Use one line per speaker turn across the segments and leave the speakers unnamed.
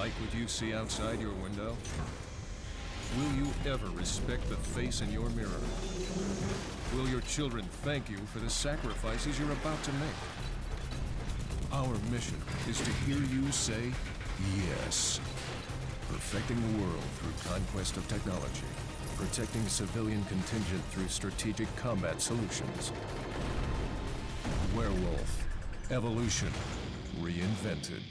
like what you see outside your window? Will you ever respect the face in your mirror? Will your children thank you for the sacrifices you're about to make? Our mission is to hear you say yes. Perfecting the world through conquest of technology. Protecting civilian contingent through strategic combat solutions. Werewolf. Evolution. Reinvented.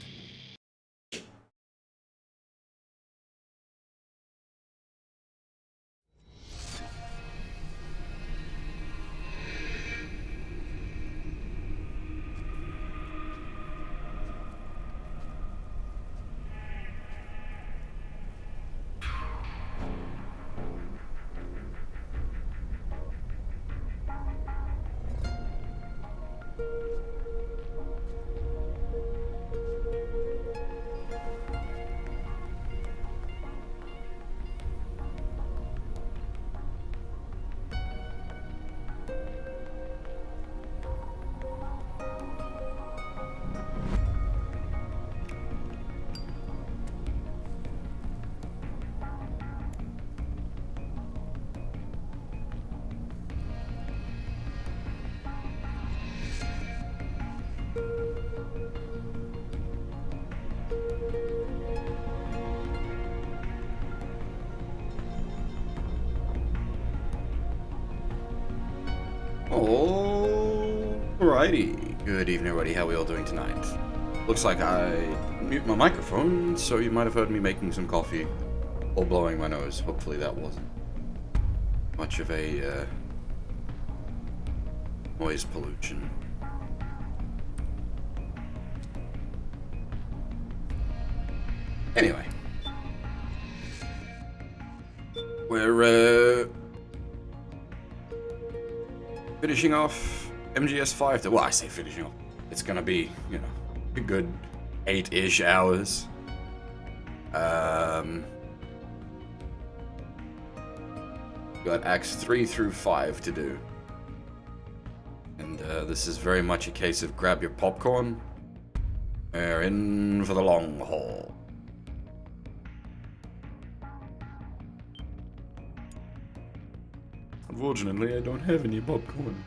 Alrighty. Good evening, everybody. How are we all doing tonight? Looks like I muted my microphone, so you might have heard me making some coffee or blowing my nose. Hopefully that wasn't much of a noise pollution. Anyway. We're finishing off MGS5. Well, I say finishing off. It's gonna be, you know, a good 8-ish hours. Got acts 3 through 5 to do. And this is very much a case of grab your popcorn. We're in for the long haul. Unfortunately, I don't have any popcorn.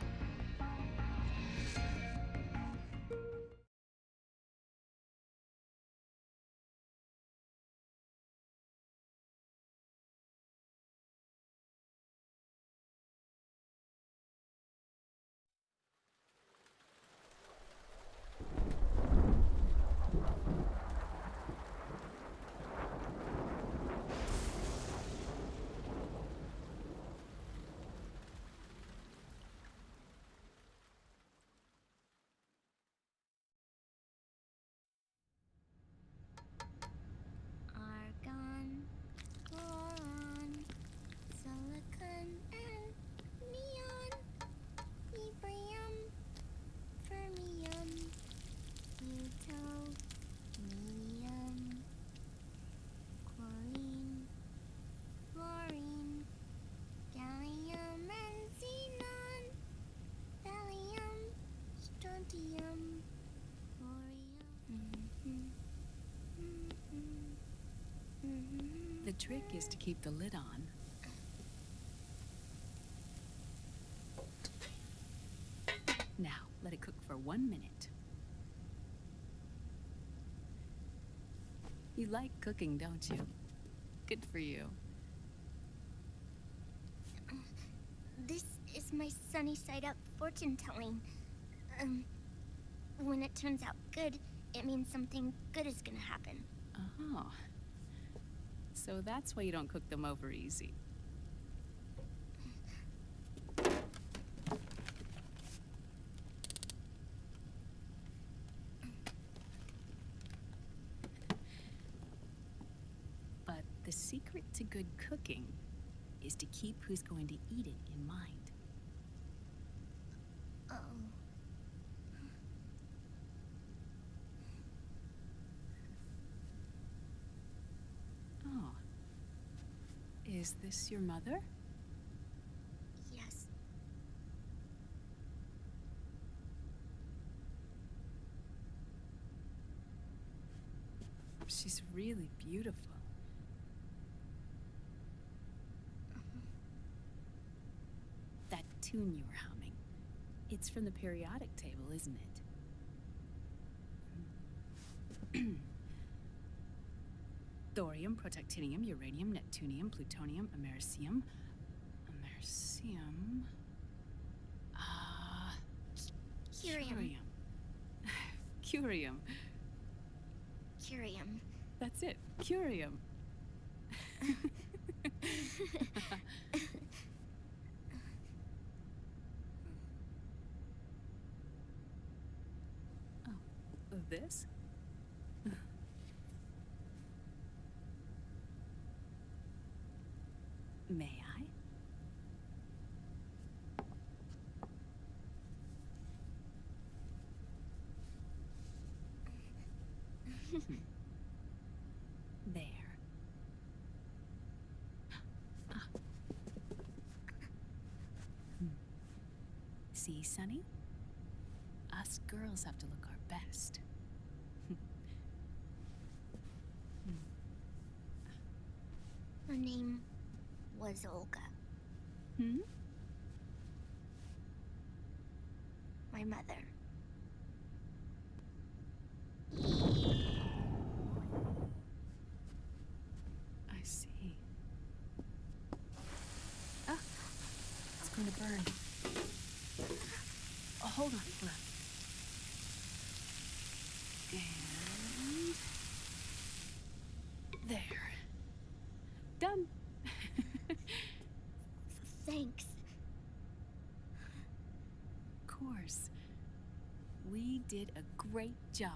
The trick is to keep the lid on. Now, let it cook for 1 minute. You like cooking, don't you? Good for you.
This is my sunny side up fortune telling. When it turns out good, it means something good is gonna happen.
Oh. So that's why you don't cook them over easy. But the secret to good cooking is to keep who's going to eat it in mind. Oh. Is this your mother?
Yes.
She's really beautiful. That tune you were humming, it's from the periodic table, isn't it? Thorium, protactinium, uranium, neptunium, plutonium, americium. Americium.
Curium.
Curium.
Curium.
That's it. Curium. Oh, this? May I? There. Ah. See, Sonny? Us girls have to look our best.
Her name was Olga.
Hmm?
My mother.
I see. Ah, it's going to burn. Oh, hold on. And there. Done.
Thanks.
Of course. We did a great job.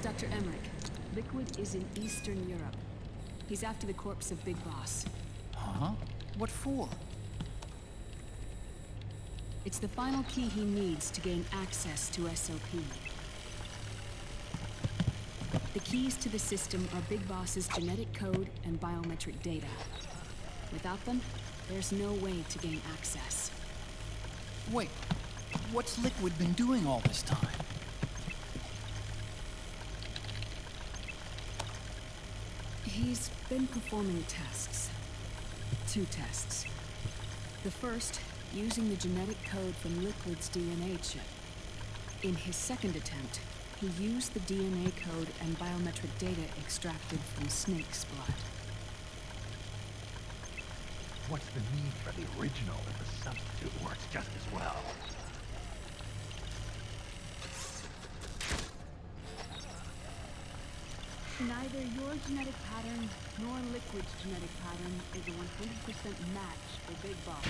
Dr. Emmerich, Liquid is in Eastern Europe. He's after the corpse of Big Boss.
Huh? What for?
It's the final key he needs to gain access to SOP. The keys to the system are Big Boss's genetic code and biometric data. Without them, there's no way to gain access.
Wait, what's Liquid been doing all this time?
He's been performing tests. 2 tests. The first, using the genetic code from Liquid's DNA chip. In his second attempt, he used the DNA code and biometric data extracted from Snake's blood.
What's the need for the original if the substitute works just as well?
Neither your genetic pattern nor Liquid's genetic pattern is a 100% match for Big Boss.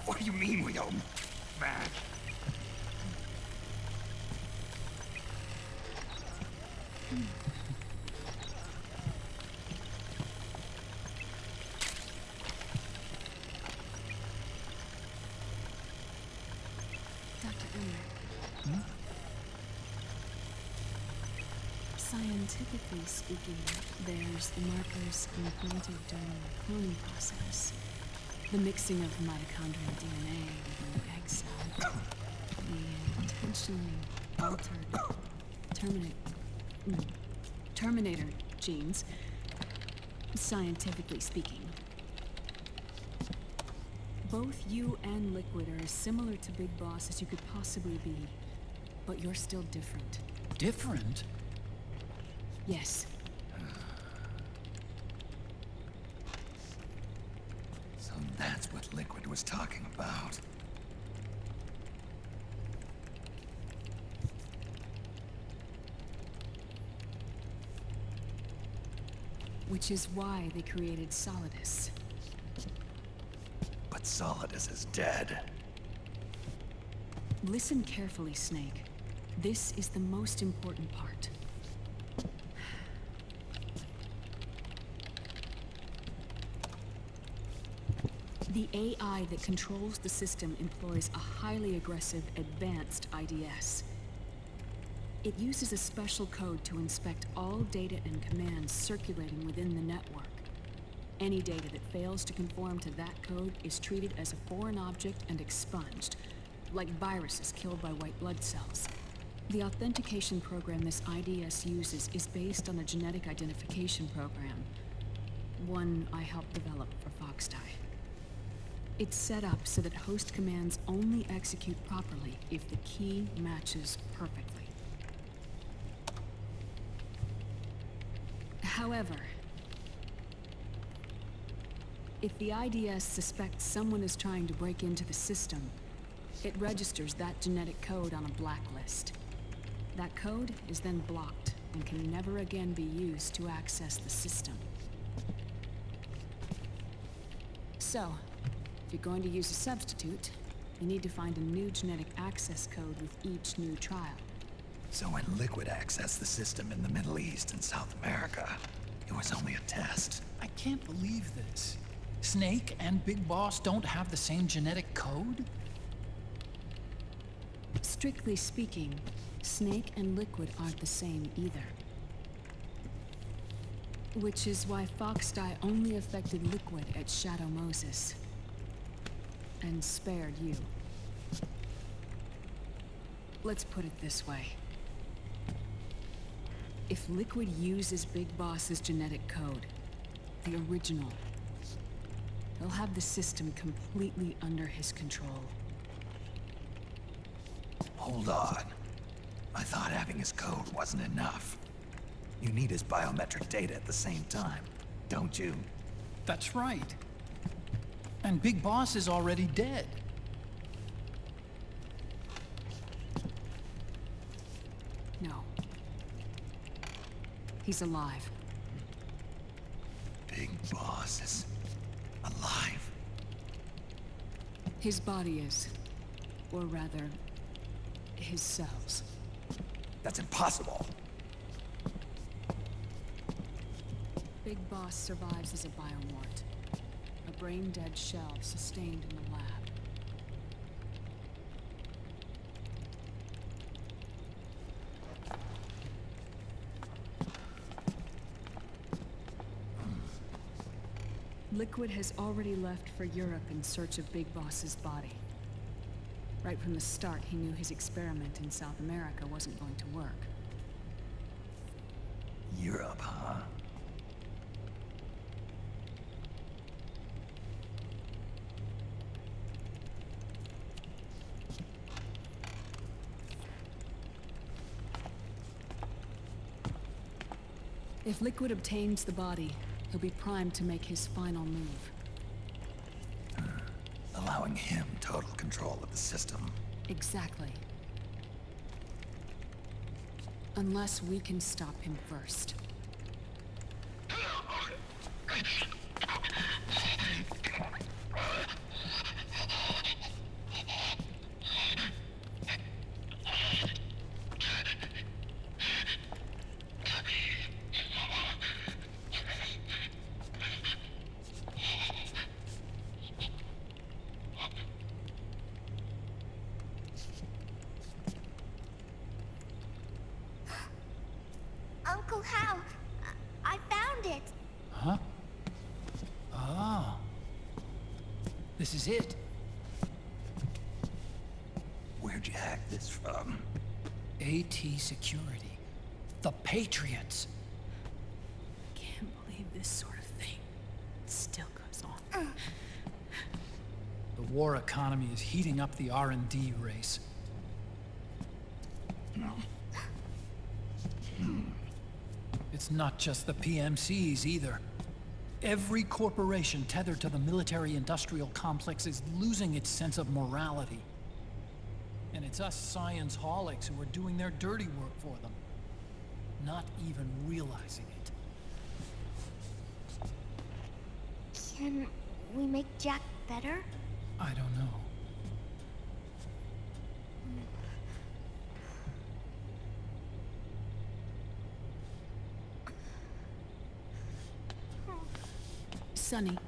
What do you mean we don't match?
Dr. Emmer. Scientifically speaking, there's the markers implanted during the cloning process. The mixing of mitochondrial DNA within the egg cell. The intentionally altered Terminator genes, scientifically speaking. Both you and Liquid are as similar to Big Boss as you could possibly be, but you're still different.
Different?
Yes.
So that's what Liquid was talking about.
Which is why they created Solidus.
But Solidus is dead.
Listen carefully, Snake. This is the most important part. The AI that controls the system employs a highly aggressive, advanced IDS. It uses a special code to inspect all data and commands circulating within the network. Any data that fails to conform to that code is treated as a foreign object and expunged, like viruses killed by white blood cells. The authentication program this IDS uses is based on a genetic identification program, one I helped develop for Mk.II. It's set up so that host commands only execute properly if the key matches perfectly. However, if the IDS suspects someone is trying to break into the system, it registers that genetic code on a blacklist. That code is then blocked and can never again be used to access the system. So, if you're going to use a substitute, you need to find a new genetic access code with each new trial.
So when Liquid accessed the system in the Middle East and South America, it was only a test.
I can't believe this. Snake and Big Boss don't have the same genetic code?
Strictly speaking, Snake and Liquid aren't the same either. Which is why Mk.II only affected Liquid at Shadow Moses. And spared you. Let's put it this way. If Liquid uses Big Boss's genetic code, the original, he'll have the system completely under his control.
Hold on. I thought having his code wasn't enough. You need his biometric data at the same time, don't you?
That's right. And Big Boss is already dead.
No. He's alive.
Big Boss is alive.
His body is. Or rather, his cells.
That's impossible.
Big Boss survives as a biomort. A brain-dead shell sustained in the lab. Liquid has already left for Europe in search of Big Boss's body. Right from the start, he knew his experiment in South America wasn't going to work.
Europe, huh?
If Liquid obtains the body, he'll be primed to make his final move.
Allowing him total control of the system.
Exactly. Unless we can stop him first.
Uncle Hal, I found it.
Huh? Ah. This is it.
Where'd you hack this from?
AT Security. The Patriots.
Can't believe this sort of thing still goes on.
The war economy is heating up the R&D race. It's not just the PMCs either. Every corporation tethered to the military-industrial complex is losing its sense of morality. And it's us science-holics who are doing their dirty work for them, not even realizing it.
Can we make Jack better?
I don't know.
Sonny.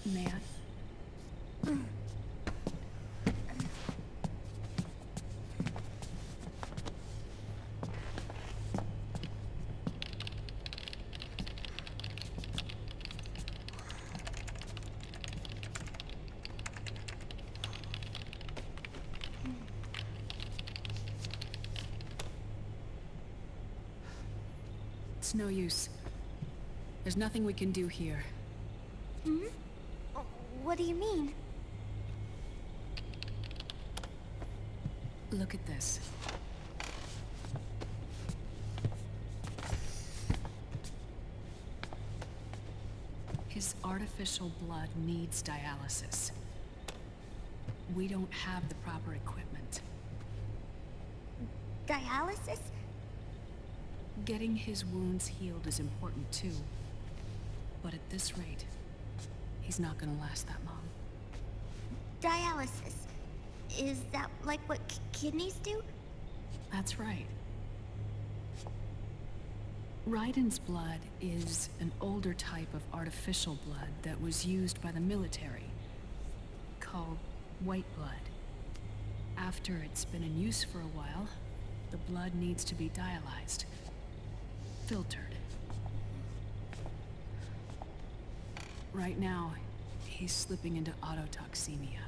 May I? It's no use. There's nothing we can do here.
Hmm? What do you mean?
Look at this. His artificial blood needs dialysis. We don't have the proper equipment.
Dialysis?
Getting his wounds healed is important too. But at this rate, he's not gonna last that long.
Dialysis. Is that like what kidneys do?
That's right. Raiden's blood is an older type of artificial blood that was used by the military, called white blood. After it's been in use for a while, the blood needs to be dialyzed, filtered. Right now, he's slipping into autotoxemia.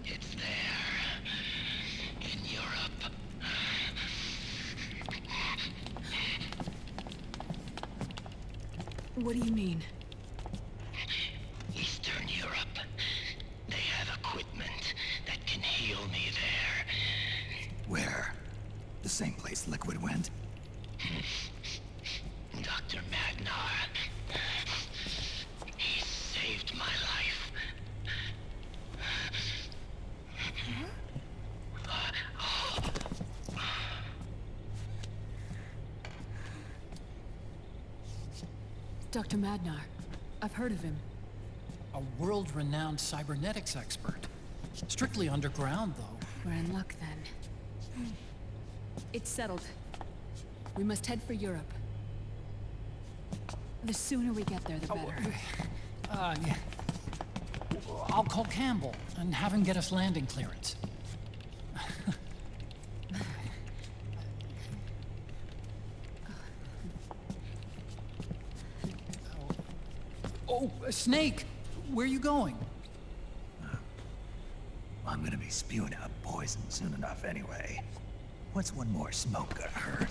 It's there. In Europe.
What do you mean?
Eastern Europe. They have equipment that can heal me there.
Where? The same place Liquid went?
Dr. Magnar. He saved my life.
Dr. Madnar. I've heard of him.
A world-renowned cybernetics expert. Strictly underground, though.
We're in luck then. It's settled. We must head for Europe. The sooner we get there, the better.
Yeah. I'll call Campbell and have him get us landing clearance. Oh, Snake! Where are you going?
I'm gonna be spewing out poison soon enough anyway. What's one more smoke gonna hurt?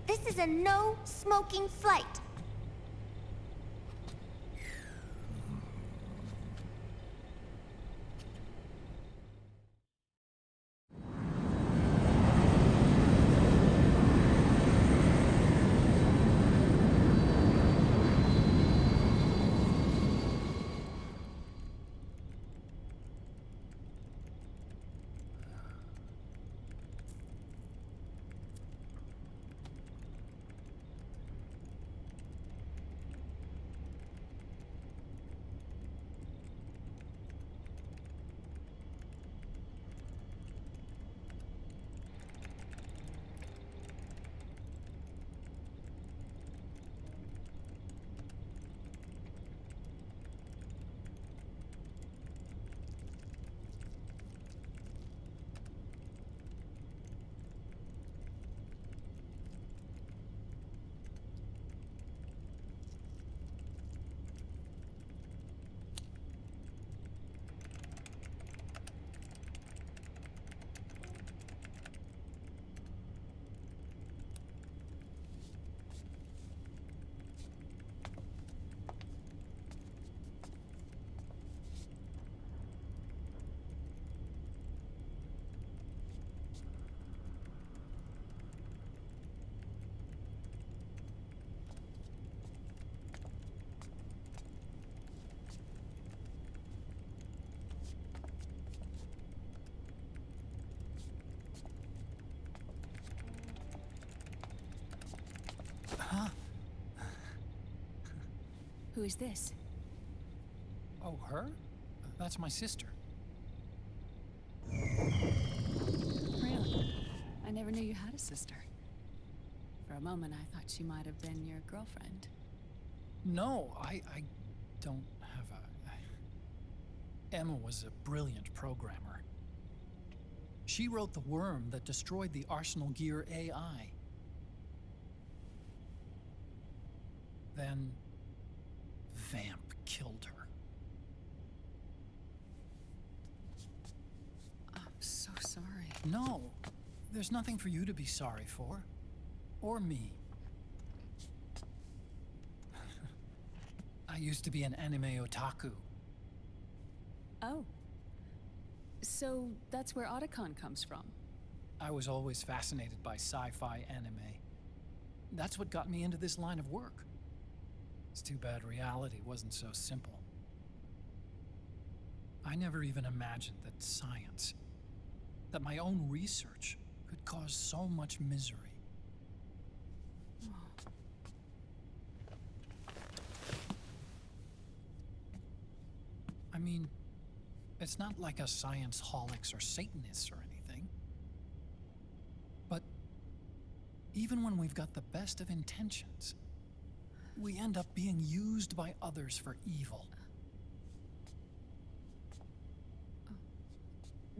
This is a no smoking flight.
Who is this?
Oh, her? That's my sister.
Really? I never knew you had a sister. For a moment, I thought she might have been your girlfriend.
No, I don't have a... Emma was a brilliant programmer. She wrote the worm that destroyed the Arsenal Gear AI. Then, Vamp killed her.
I'm so sorry.
No, there's nothing for you to be sorry for. Or me. I used to be an anime otaku.
Oh. So that's where Otacon comes from.
I was always fascinated by sci-fi anime. That's what got me into this line of work. It's too bad reality wasn't so simple. I never even imagined that science, that my own research, could cause so much misery. I mean, it's not like us science-holics or Satanists or anything. But even when we've got the best of intentions, we end up being used by others for evil.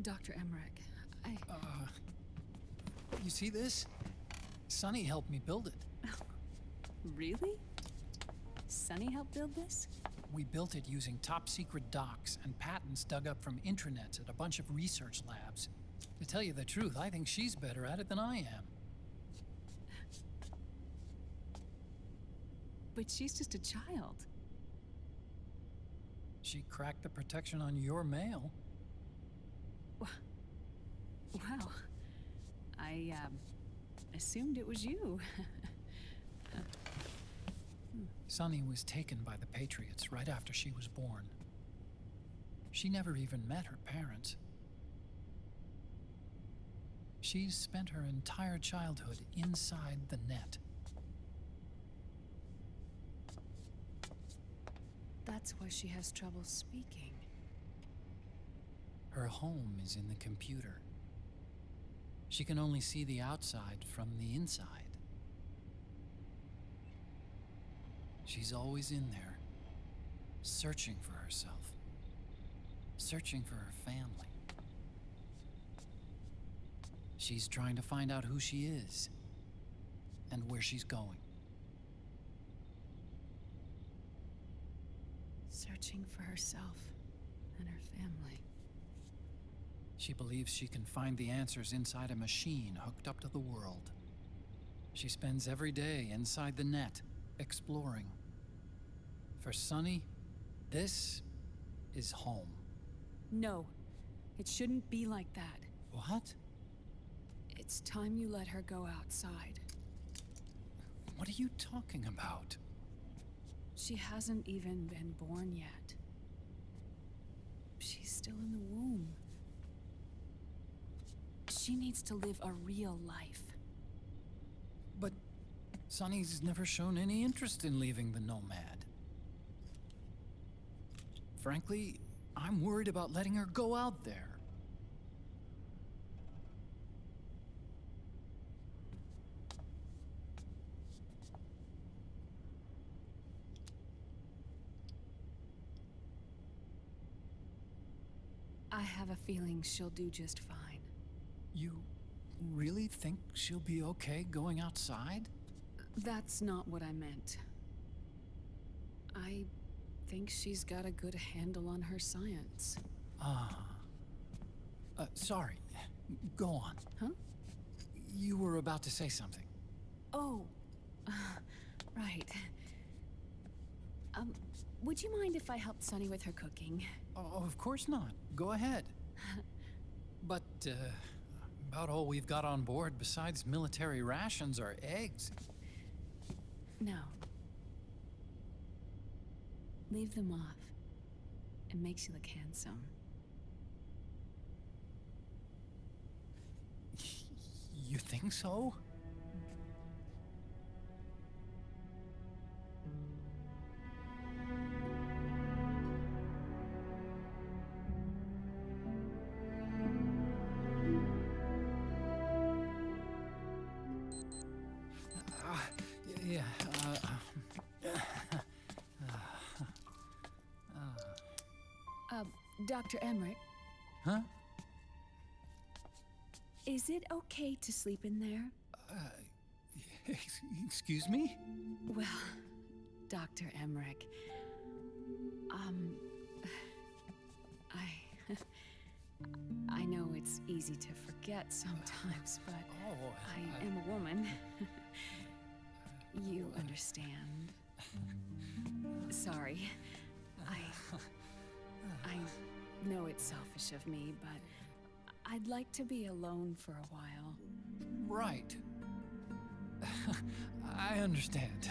Dr. Emmerich,
You see this? Sonny helped me build it.
Really? Sunny helped build this?
We built it using top-secret docs and patents dug up from intranets at a bunch of research labs. To tell you the truth, I think she's better at it than I am.
But she's just a child.
She cracked the protection on your mail.
Wow. I, assumed it was you.
Sunny was taken by the Patriots right after she was born. She never even met her parents. She's spent her entire childhood inside the net.
That's why she has trouble speaking.
Her home is in the computer. She can only see the outside from the inside. She's always in there, searching for herself, searching for her family. She's trying to find out who she is and where she's going.
Searching for herself and her family.
She believes she can find the answers inside a machine hooked up to the world. She spends every day inside the net, exploring. For Sunny, this is home.
No, it shouldn't be like that.
What?
It's time you let her go outside.
What are you talking about?
She hasn't even been born yet. She's still in the womb. She needs to live a real life.
But Sunny's never shown any interest in leaving the Nomad. Frankly, I'm worried about letting her go out there.
I have a feeling she'll do just fine.
You really think she'll be okay going outside?
That's not what I meant. I think she's got a good handle on her science.
Sorry. Go on.
Huh?
You were about to say something.
Oh, right. Would you mind if I helped Sunny with her cooking?
Oh, of course not. Go ahead. But, about all we've got on board besides military rations are eggs.
No. Leave them off. It makes you look handsome.
You think so?
Dr. Emmerich,
Huh?
is it okay to sleep in there?
Excuse me?
Well, Dr. Emmerich, I know it's easy to forget sometimes, but I am a woman. You understand. Sorry. I know it's selfish of me, but I'd like to be alone for a while.
Right. I understand.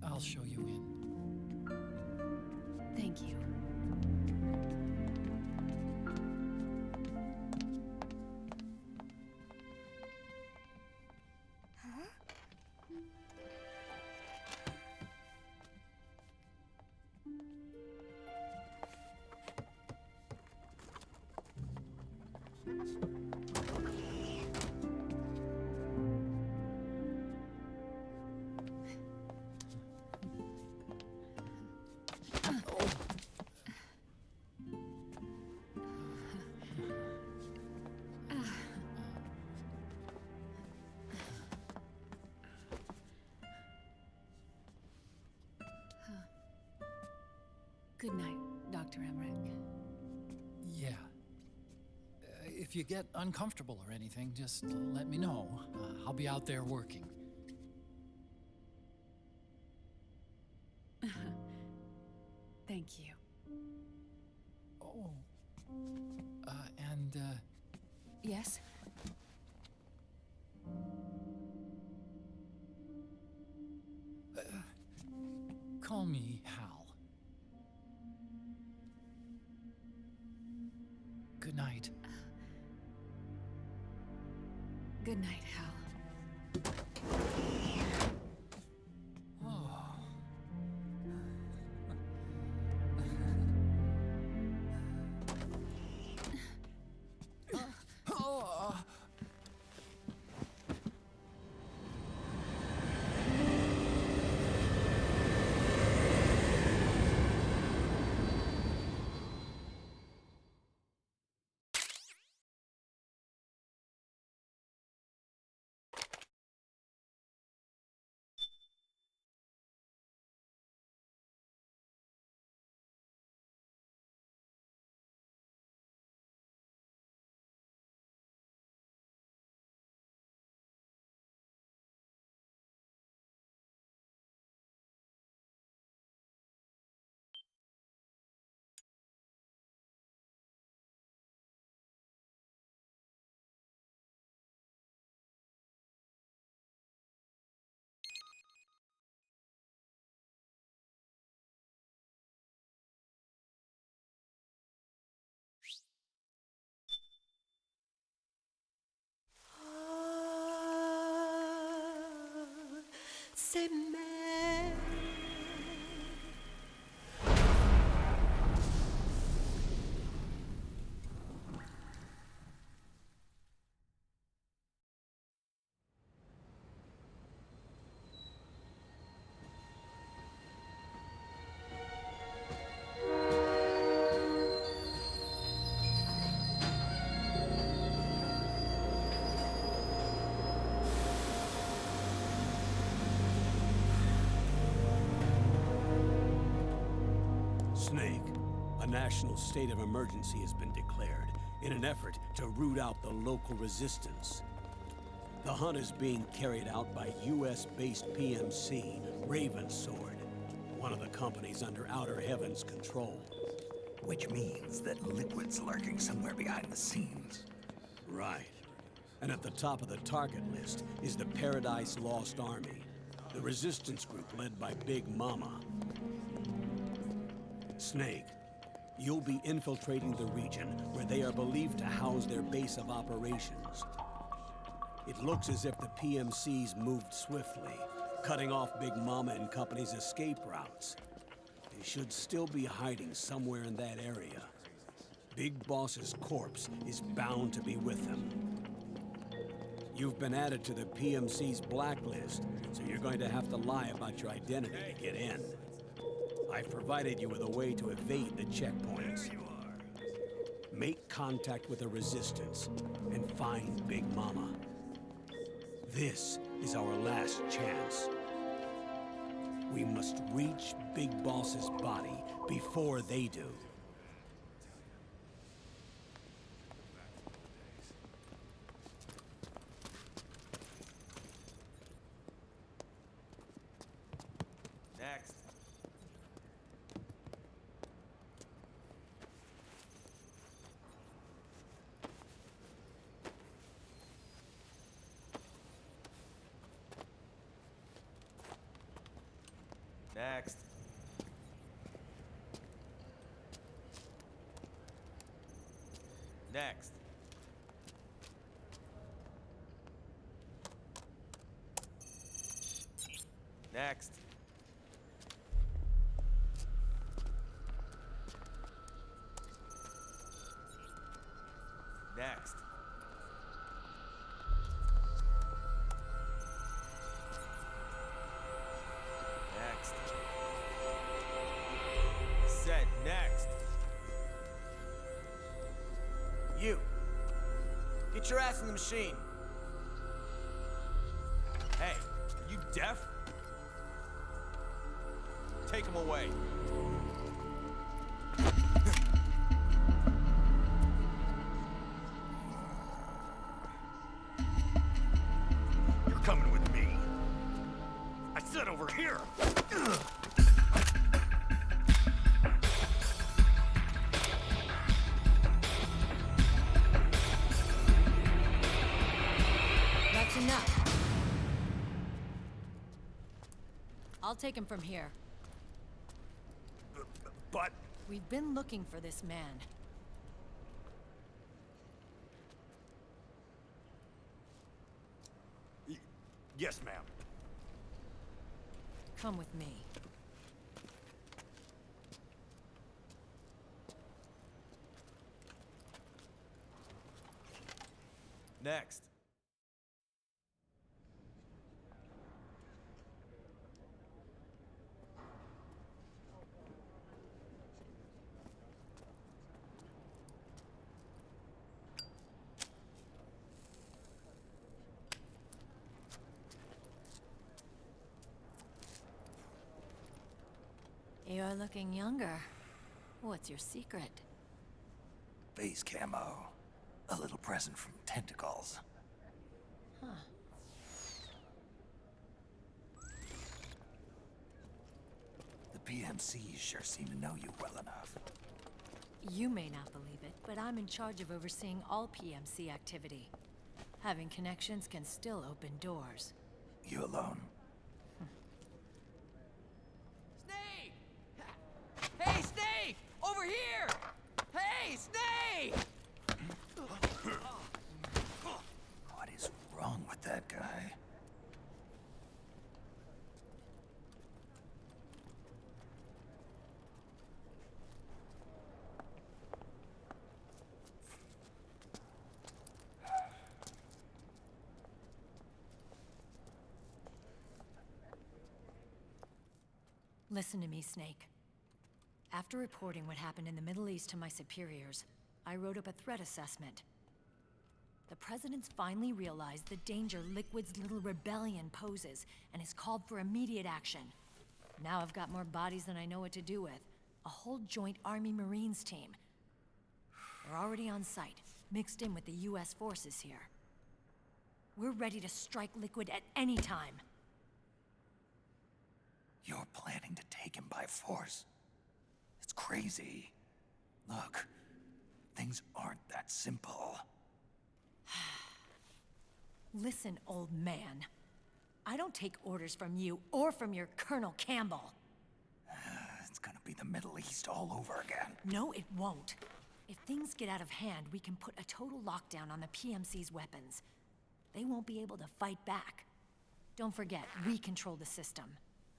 I'll show you in.
Thank you. Good night, Dr. Emmerich.
Yeah. If you get uncomfortable or anything, just let me know. I'll be out there working.
Thank you.
Oh.
Yes?
Call me Hal. Good night.
Good night, Hal.
C'est mer.
Snake, a national state of emergency has been declared in an effort to root out the local resistance. The hunt is being carried out by US-based PMC, Ravensword, one of the companies under Outer Heaven's control.
Which means that Liquid's lurking somewhere behind the scenes.
Right. And at the top of the target list is the Paradise Lost Army, the resistance group led by Big Mama. Snake, you'll be infiltrating the region where they are believed to house their base of operations. It looks as if the PMC's moved swiftly, cutting off Big Mama and company's escape routes. They should still be hiding somewhere in that area. Big Boss's corpse is bound to be with them. You've been added to the PMC's blacklist, so you're going to have to lie about your identity to get in. I've provided you with a way to evade the checkpoints. Make contact with the Resistance and find Big Mama. This is our last chance. We must reach Big Boss's body before they do.
Next. Next. Next. Next. Next. Next. Set. Next. You. Get your ass in the machine. Hey, are you deaf? Take him away.
You're coming with me. I said over here.
That's enough. I'll take him from here.
But...
We've been looking for this man.
Yes, ma'am.
Come with me.
Next.
You're looking younger. What's your secret?
Base camo. A little present from tentacles.
Huh.
The PMCs sure seem to know you well enough.
You may not believe it, but I'm in charge of overseeing all PMC activity. Having connections can still open doors.
You alone?
Snake! Hey, Snake! Over here! Hey, Snake!
What is wrong with that guy?
Listen to me, Snake. After reporting what happened in the Middle East to my superiors, I wrote up a threat assessment. The President's finally realized the danger Liquid's little rebellion poses and has called for immediate action. Now I've got more bodies than I know what to do with. A whole joint Army-Marines team. We're already on site, mixed in with the US forces here. We're ready to strike Liquid at any time.
You're planning to take him by force? It's crazy. Look, things aren't that simple.
Listen, old man. I don't take orders from you or from your Colonel Campbell.
It's gonna be the Middle East all over again.
No, it won't. If things get out of hand, we can put a total lockdown on the PMC's weapons. They won't be able to fight back. Don't forget, we control the system.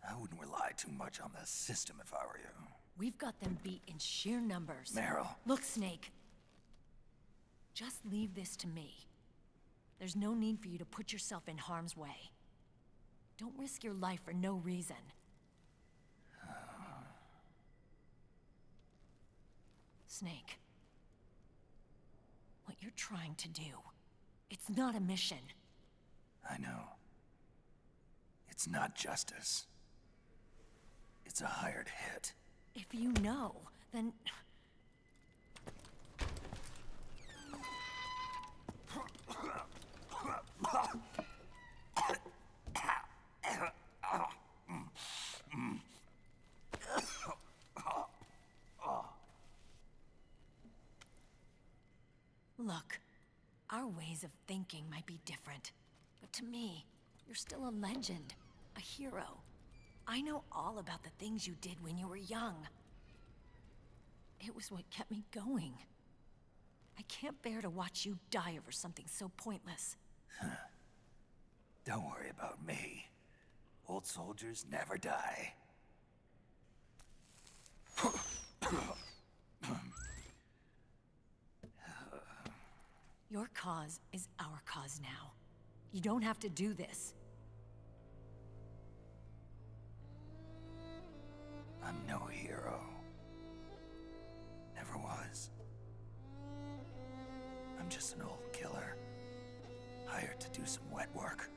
I wouldn't rely too much on the system if I were you.
We've got them beat in sheer numbers.
Meryl.
Look, Snake. Just leave this to me. There's no need for you to put yourself in harm's way. Don't risk your life for no reason. Snake. What you're trying to do, it's not a mission.
I know. It's not justice. It's a hired hit.
If you know, then... Look, our ways of thinking might be different, but to me, you're still a legend, a hero. I know all about the things you did when you were young. It was what kept me going. I can't bear to watch you die over something so pointless.
Don't worry about me. Old soldiers never die.
Your cause is our cause now. You don't have to do this.
I'm no hero. Never was. I'm just an old killer, hired to do some wet work.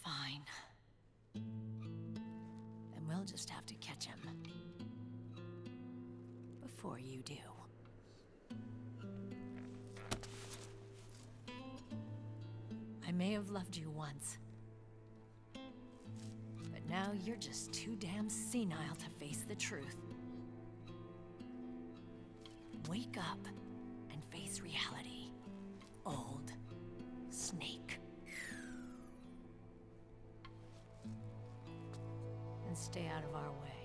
Fine. Then we'll just have to catch him. Before you do. I may have loved you once. But now you're just too damn senile to face the truth. Wake up and face reality. Old Snake. And stay out of our way.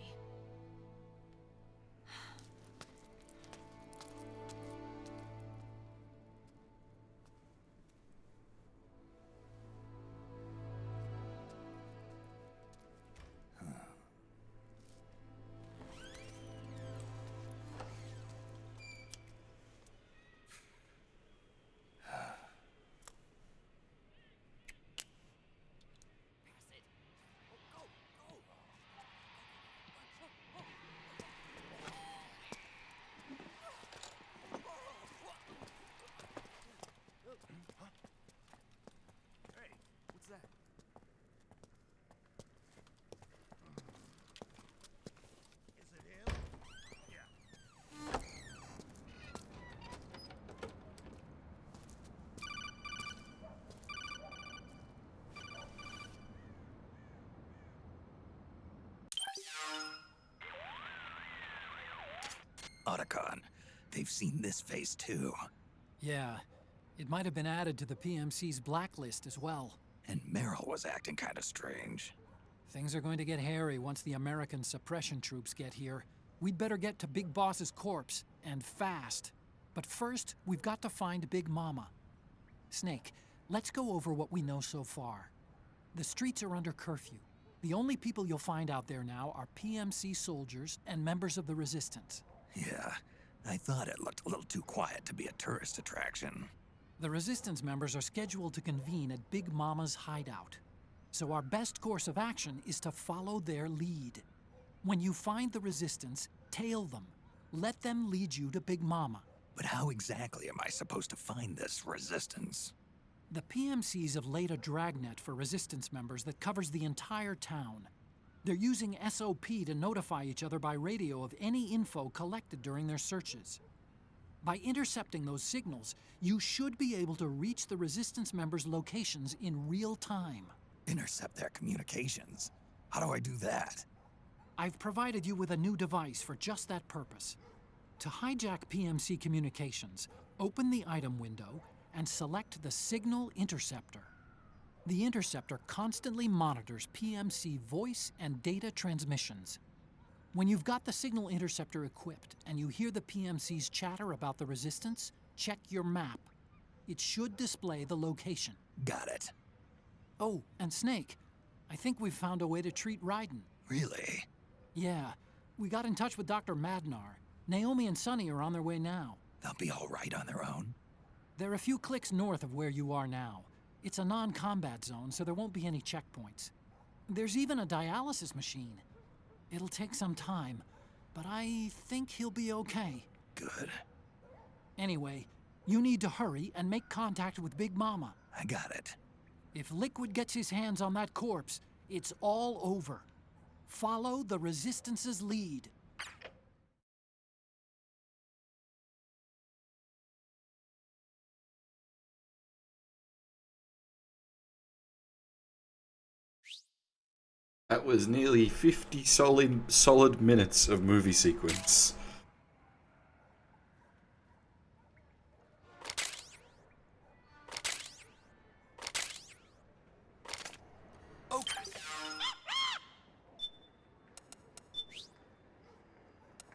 Otacon, they've seen this face too.
Yeah, it might have been added to the PMC's blacklist as well.
And Meryl was acting kind of strange.
Things are going to get hairy once the American suppression troops get here. We'd better get to Big Boss's corpse, and fast. But first, we've got to find Big Mama. Snake, let's go over what we know so far. The streets are under curfew. The only people you'll find out there now are PMC soldiers and members of the Resistance.
Yeah, I thought it looked a little too quiet to be a tourist attraction.
The Resistance members are scheduled to convene at Big Mama's hideout. So our best course of action is to follow their lead. When you find the Resistance, tail them. Let them lead you to Big Mama.
But how exactly am I supposed to find this Resistance?
The PMCs have laid a dragnet for Resistance members that covers the entire town. They're using SOP to notify each other by radio of any info collected during their searches. By intercepting those signals, you should be able to reach the Resistance members' locations in real time.
Intercept their communications? How do I do that?
I've provided you with a new device for just that purpose. To hijack PMC communications, open the item window and select the Signal Interceptor. The interceptor constantly monitors PMC voice and data transmissions. When you've got the Signal Interceptor equipped and you hear the PMC's chatter about the Resistance, check your map. It should display the location.
Got it.
Oh, and Snake, I think we've found a way to treat Raiden.
Really?
Yeah, we got in touch with Dr. Madnar. Naomi and Sonny are on their way now.
They'll be all right on their own?
They're a few clicks north of where you are now. It's a non-combat zone, so there won't be any checkpoints. There's even a dialysis machine. It'll take some time, but I think he'll be okay.
Good.
Anyway, you need to hurry and make contact with Big Mama.
I got it.
If Liquid gets his hands on that corpse, it's all over. Follow the Resistance's lead.
That was nearly 50 solid minutes of movie sequence.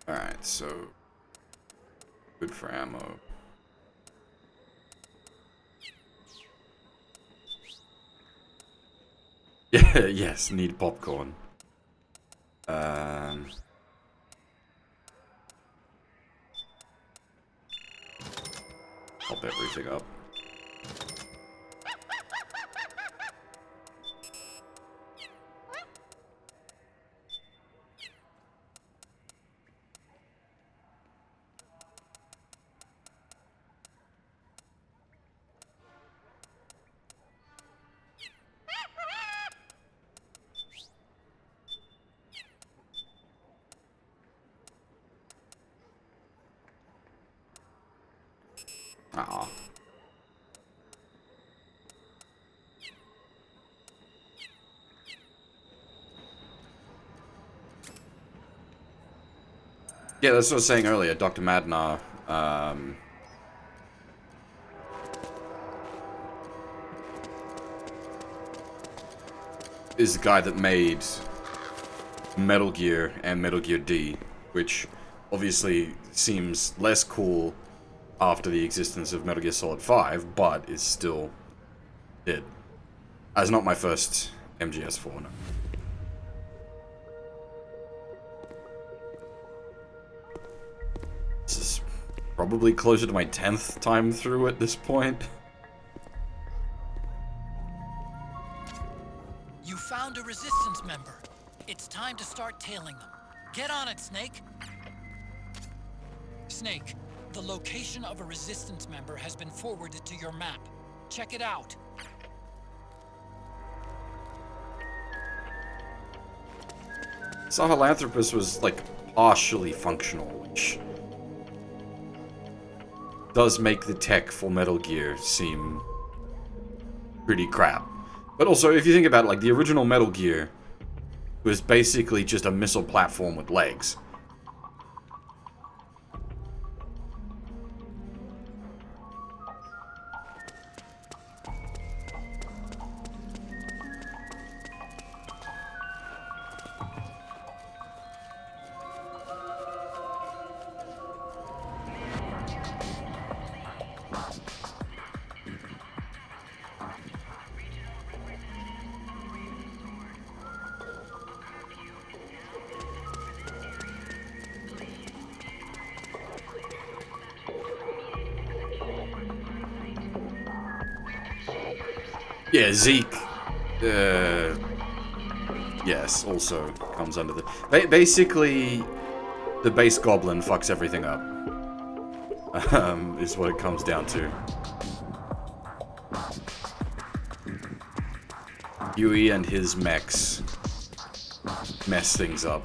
Alright, so good for ammo. Yeah, yes, need popcorn. Pop everything up. Aw. Yeah, that's what I was saying earlier. Dr. Madnar, is the guy that made Metal Gear and Metal Gear D, which obviously seems less cool after the existence of Metal Gear Solid 5, but is still it. As not my first MGS4, no. This is probably closer to my 10th time through at this point.
You found a Resistance member. It's time to start tailing them. Get on it, Snake. Snake, the location of a Resistance member has been forwarded to your map. Check it out.
Sahelanthropus was, like, partially functional, which does make the tech for Metal Gear seem pretty crap. But also, if you think about it, like, the original Metal Gear was basically just a missile platform with legs. Yeah, Zeke, yes, also comes under the... basically, the base goblin fucks everything up, is what it comes down to. Yui and his mechs mess things up.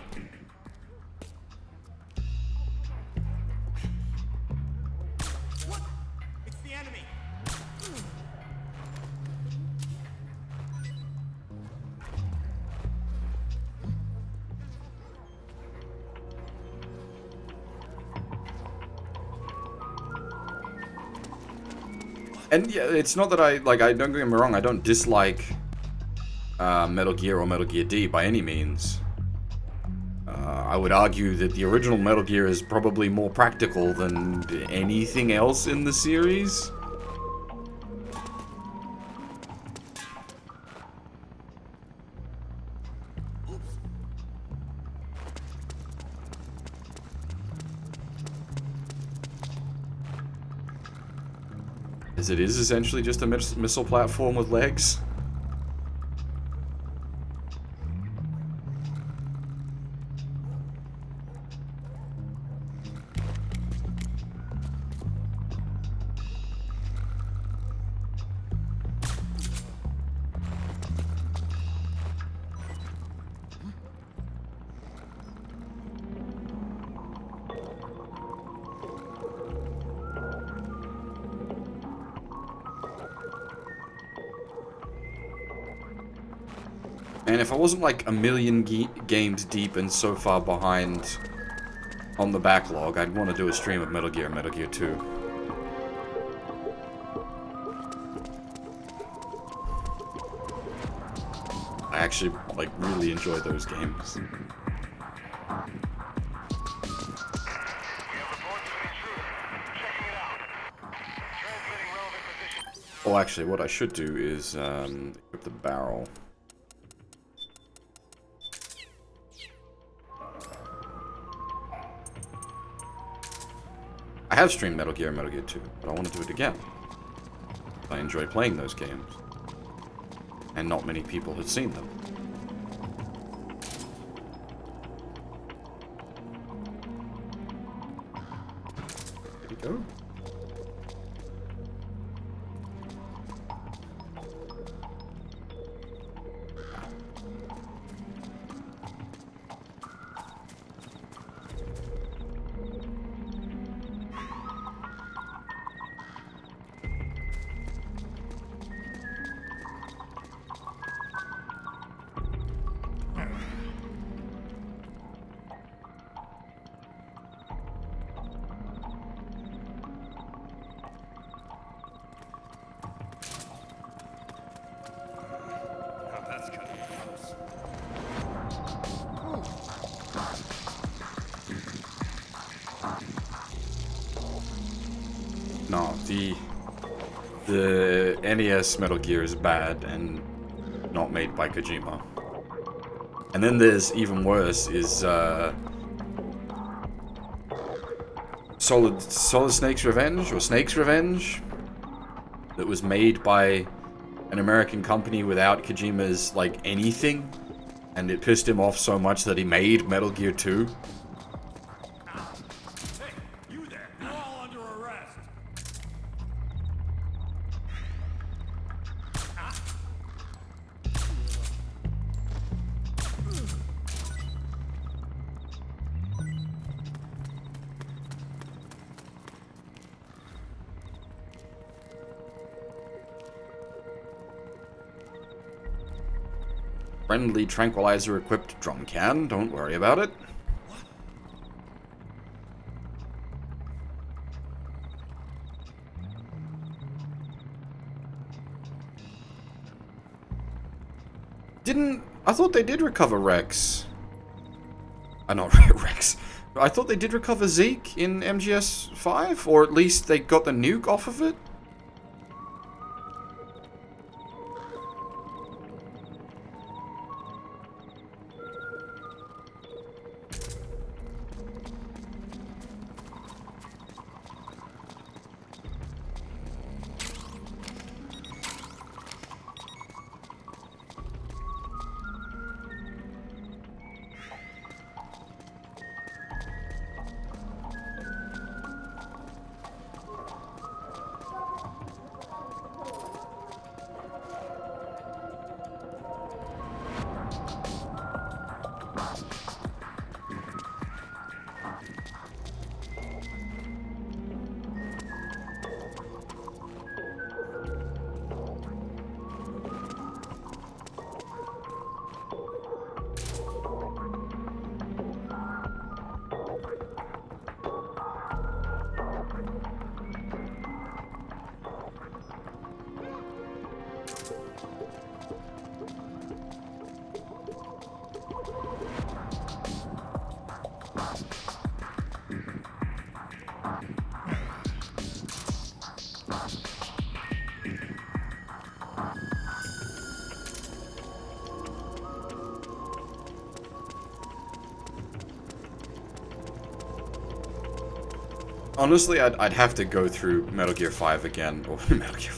And yeah, it's not that I don't get me wrong, I don't dislike Metal Gear or Metal Gear D by any means. I would argue that the original Metal Gear is probably more practical than anything else in the series. As it is essentially just a missile platform with legs. And if I wasn't like a million games deep and so far behind on the backlog, I'd want to do a stream of Metal Gear and Metal Gear 2. I actually, like, really enjoy those games. Oh, actually, what I should do is equip the barrel. I have streamed Metal Gear and Metal Gear 2, but I want to do it again. I enjoy playing those games. And not many people have seen them. There we go. No, the NES Metal Gear is bad and not made by Kojima. And then there's even worse is Solid Snake's Revenge, or Snake's Revenge, that was made by an American company without Kojima's like anything, and it pissed him off so much that he made Metal Gear 2. Friendly tranquilizer-equipped drum can. Don't worry about it. I thought they did recover Rex. Not Rex. I thought they did recover Zeke in MGS5, or at least they got the nuke off of it. Honestly, I'd have to go through Metal Gear 5 again, or Metal Gear.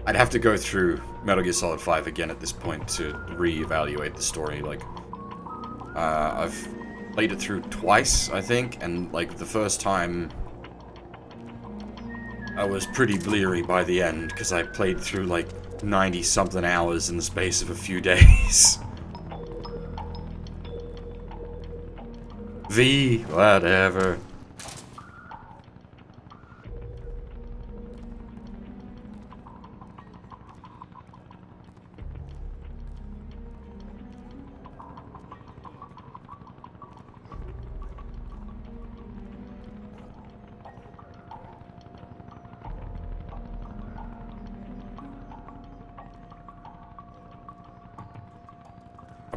I'd have to go through Metal Gear Solid 5 again at this point to re-evaluate the story. Like, I've played it through twice, I think, and like the first time, I was pretty bleary by the end because I played through like 90-something hours in the space of a few days. Whatever.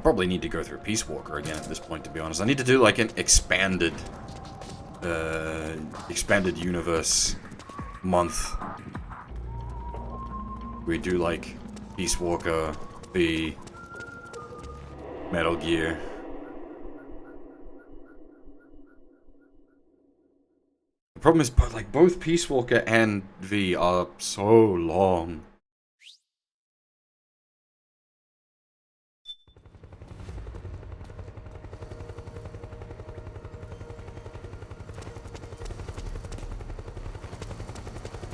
Probably need to go through Peace Walker again at this point, to be honest. I need to do like an expanded universe month. We do like Peace Walker, V, Metal Gear. The problem is, like, both Peace Walker and V are so long.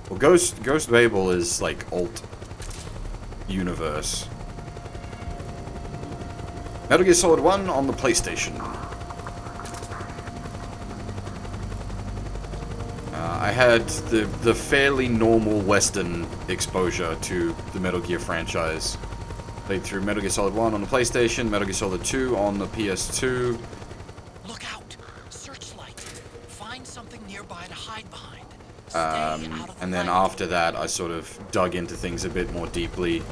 Well, Ghost Babel is like alt universe. Metal Gear Solid 1 on the PlayStation. I had the fairly normal Western exposure to the Metal Gear franchise. Played through Metal Gear Solid 1 on the PlayStation, Metal Gear Solid 2 on the PS2.
Look out! Searchlight. Find something nearby to hide behind.
And then after that, I sort of dug into things a bit more deeply.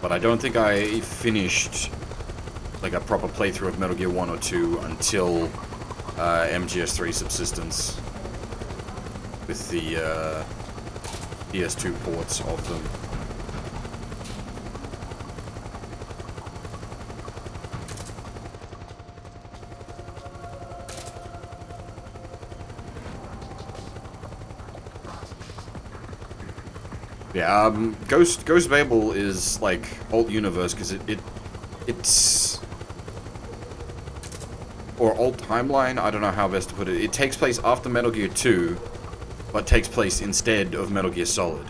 But I don't think I finished like a proper playthrough of Metal Gear 1 or 2 until MGS3 Subsistence with the PS2 ports of them. Yeah, Ghost Babel is like alt universe because it's or alt timeline. I don't know how best to put it. It takes place after Metal Gear 2, but takes place instead of Metal Gear Solid.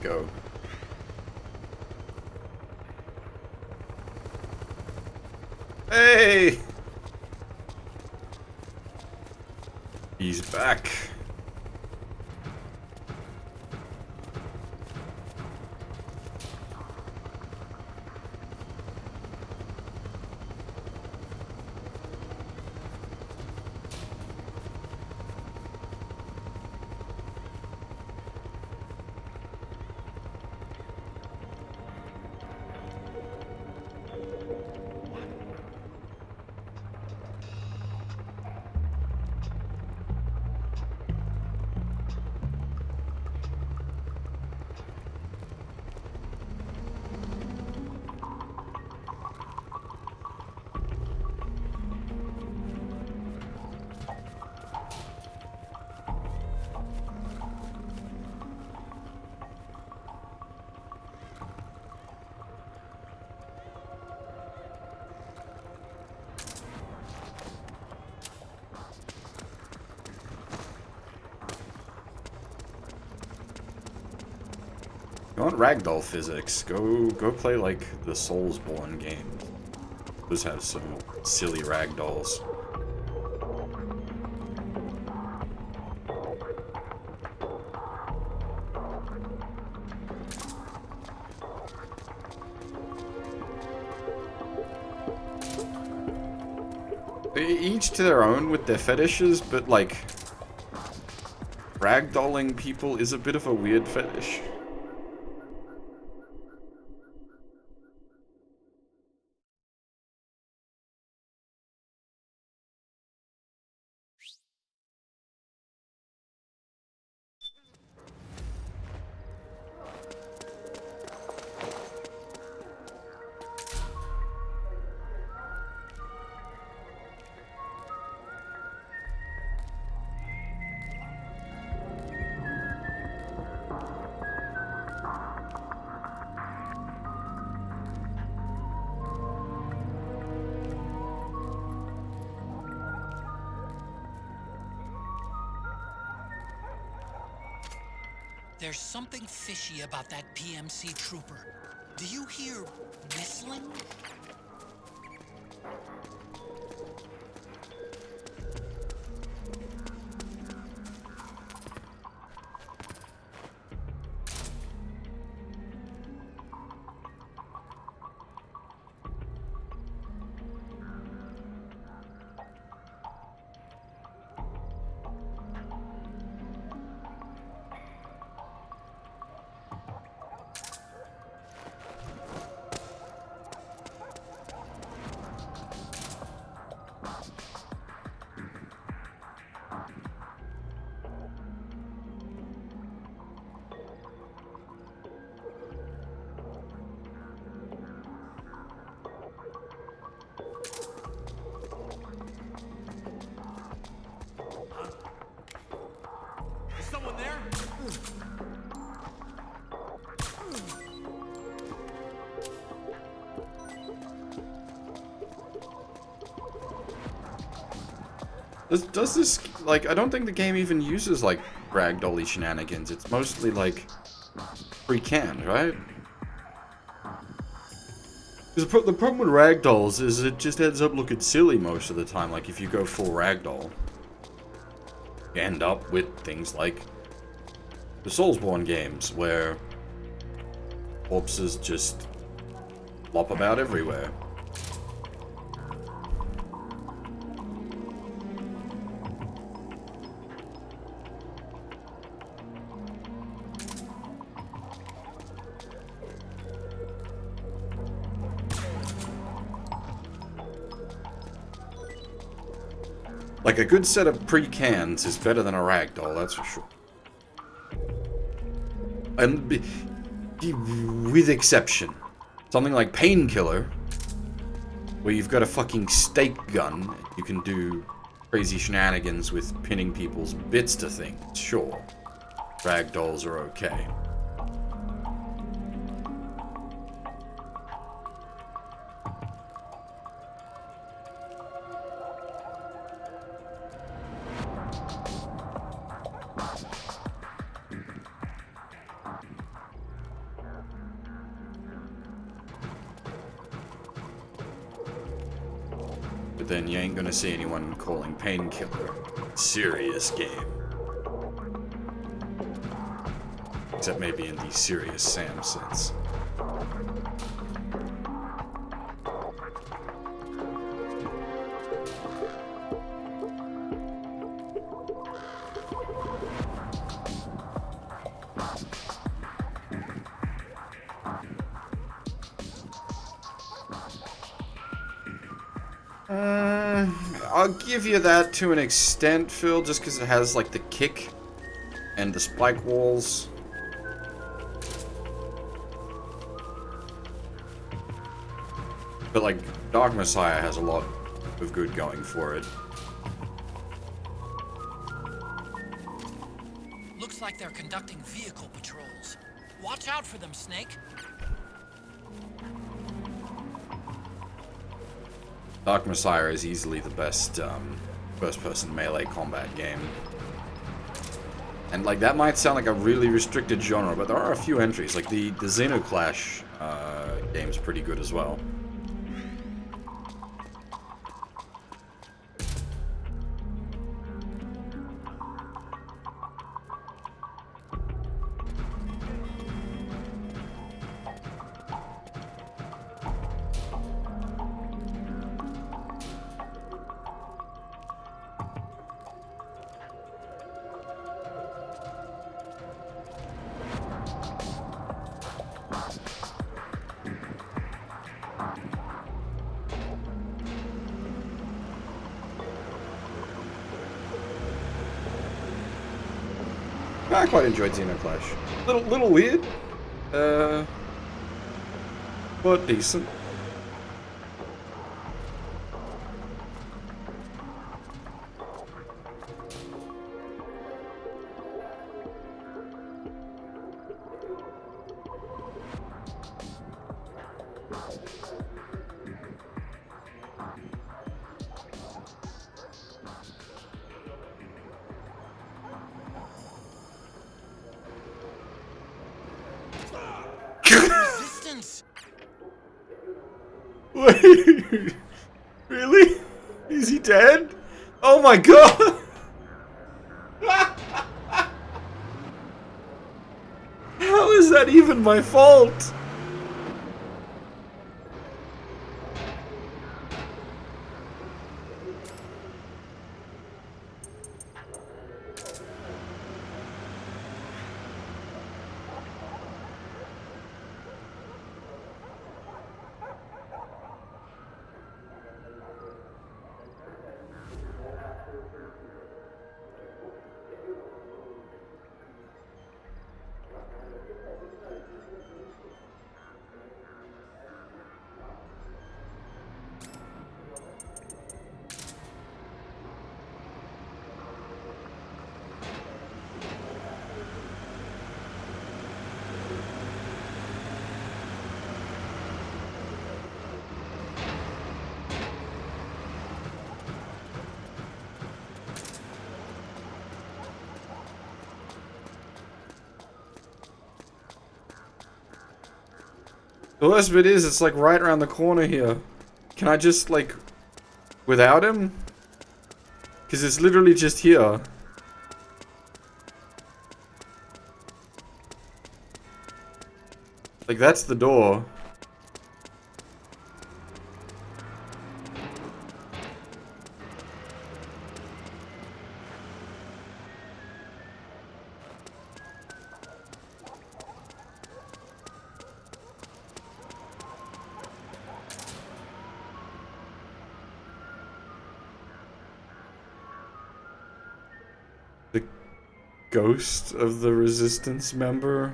Go. Hey! He's back. You want ragdoll physics? Go play like the Soulsborne games. Those have some silly ragdolls. Each to their own with their fetishes, but like ragdolling people is a bit of a weird fetish.
There's something fishy about that PMC trooper. Do you hear whistling?
Someone there?
Does this, like, I don't think the game even uses, like, ragdolly shenanigans. It's mostly, like, pre-canned, right? Because the problem with ragdolls is it just ends up looking silly most of the time. Like, if you go full ragdoll, you end up with things like the Soulsborne games, where corpses just flop about everywhere. Like, a good set of pre-cans is better than a ragdoll, that's for sure. And with exception. Something like Painkiller, where you've got a fucking stake gun, you can do crazy shenanigans with pinning people's bits to things, sure. Ragdolls are okay. But then you ain't gonna see anyone calling Painkiller serious game. Except maybe in the Serious Sam sense. I'll give you that to an extent, Phil, just because it has, like, the kick and the spike walls. But, like, Dark Messiah has a lot of good going for it.
Looks like they're conducting vehicle patrols. Watch out for them, Snake.
Dark Messiah is easily the best first-person melee combat game. And, like, that might sound like a really restricted genre, but there are a few entries. Like, the Xenoclash game's pretty good as well. I quite enjoyed Xenoclash. Little weird, but decent.
Resistance.
Wait, really? Is he dead? Oh my god! How is that even my fault? The worst bit is, it's like right around the corner here. Can I just, like, without him? Because it's literally just here. Like, that's the door. The ghost of the resistance member?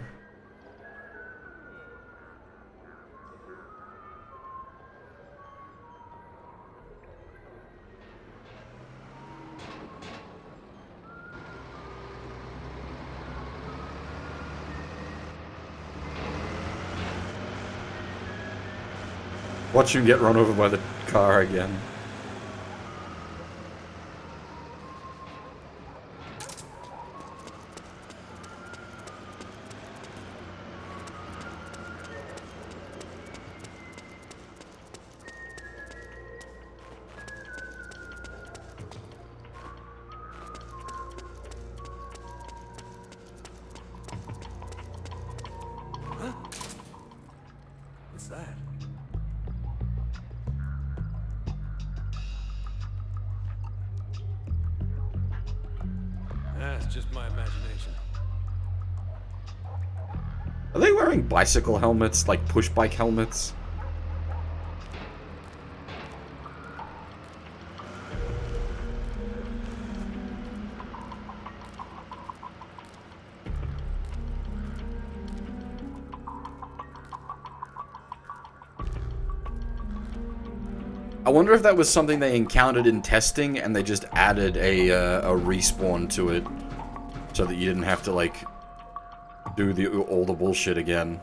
Watch him get run over by the car again.
What's that? That's just my imagination.
Are they wearing bicycle helmets, like push bike helmets? I wonder if that was something they encountered in testing and they just added a respawn to it so that you didn't have to, like, do all the bullshit again.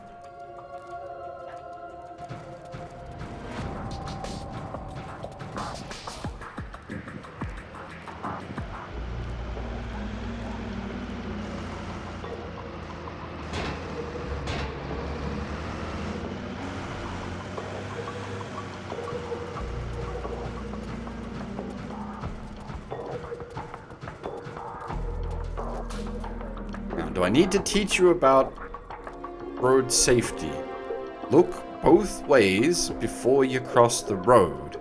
Do I need to teach you about road safety? Look both ways before you cross the road.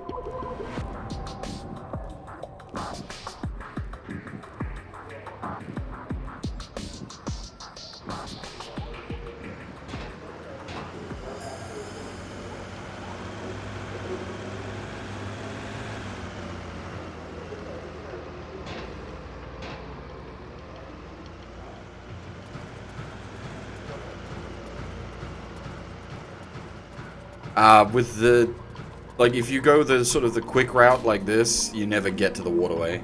With the... Like, if you go the sort of the quick route like this, you never get to the waterway.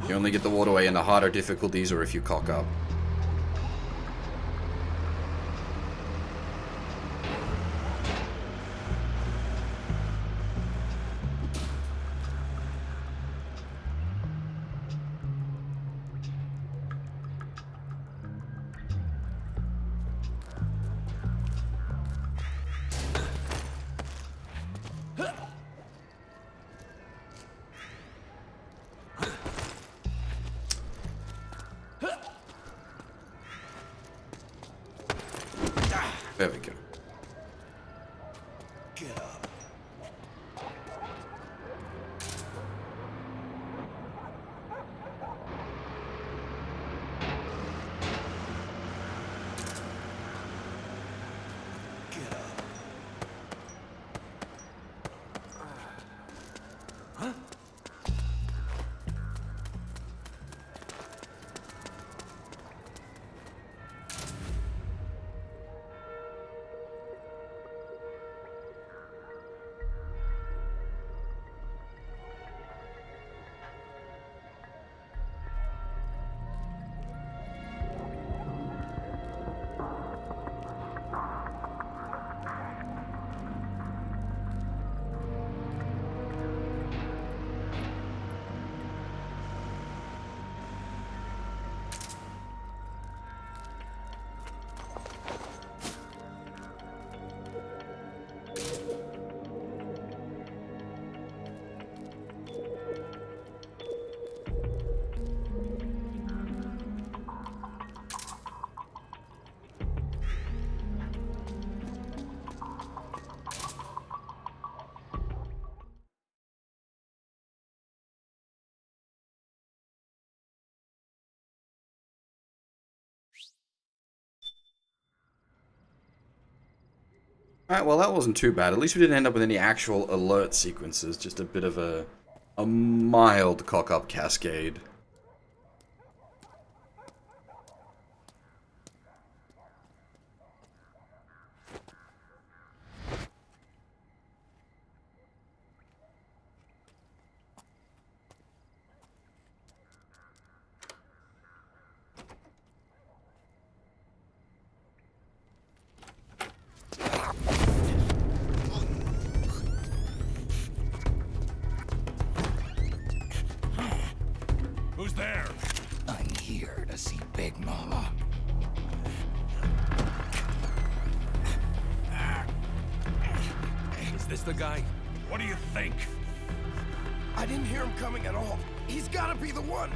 You only get the waterway in the harder difficulties or if you cock up. There we go.
Get up. Get up. Huh?
Alright, well that wasn't too bad. At least we didn't end up with any actual alert sequences, just a bit of a mild cock-up cascade.
Who's there?
I'm here to see Big Mama.
Is this the guy? What do you think?
I didn't hear him coming at all. He's gotta be the one.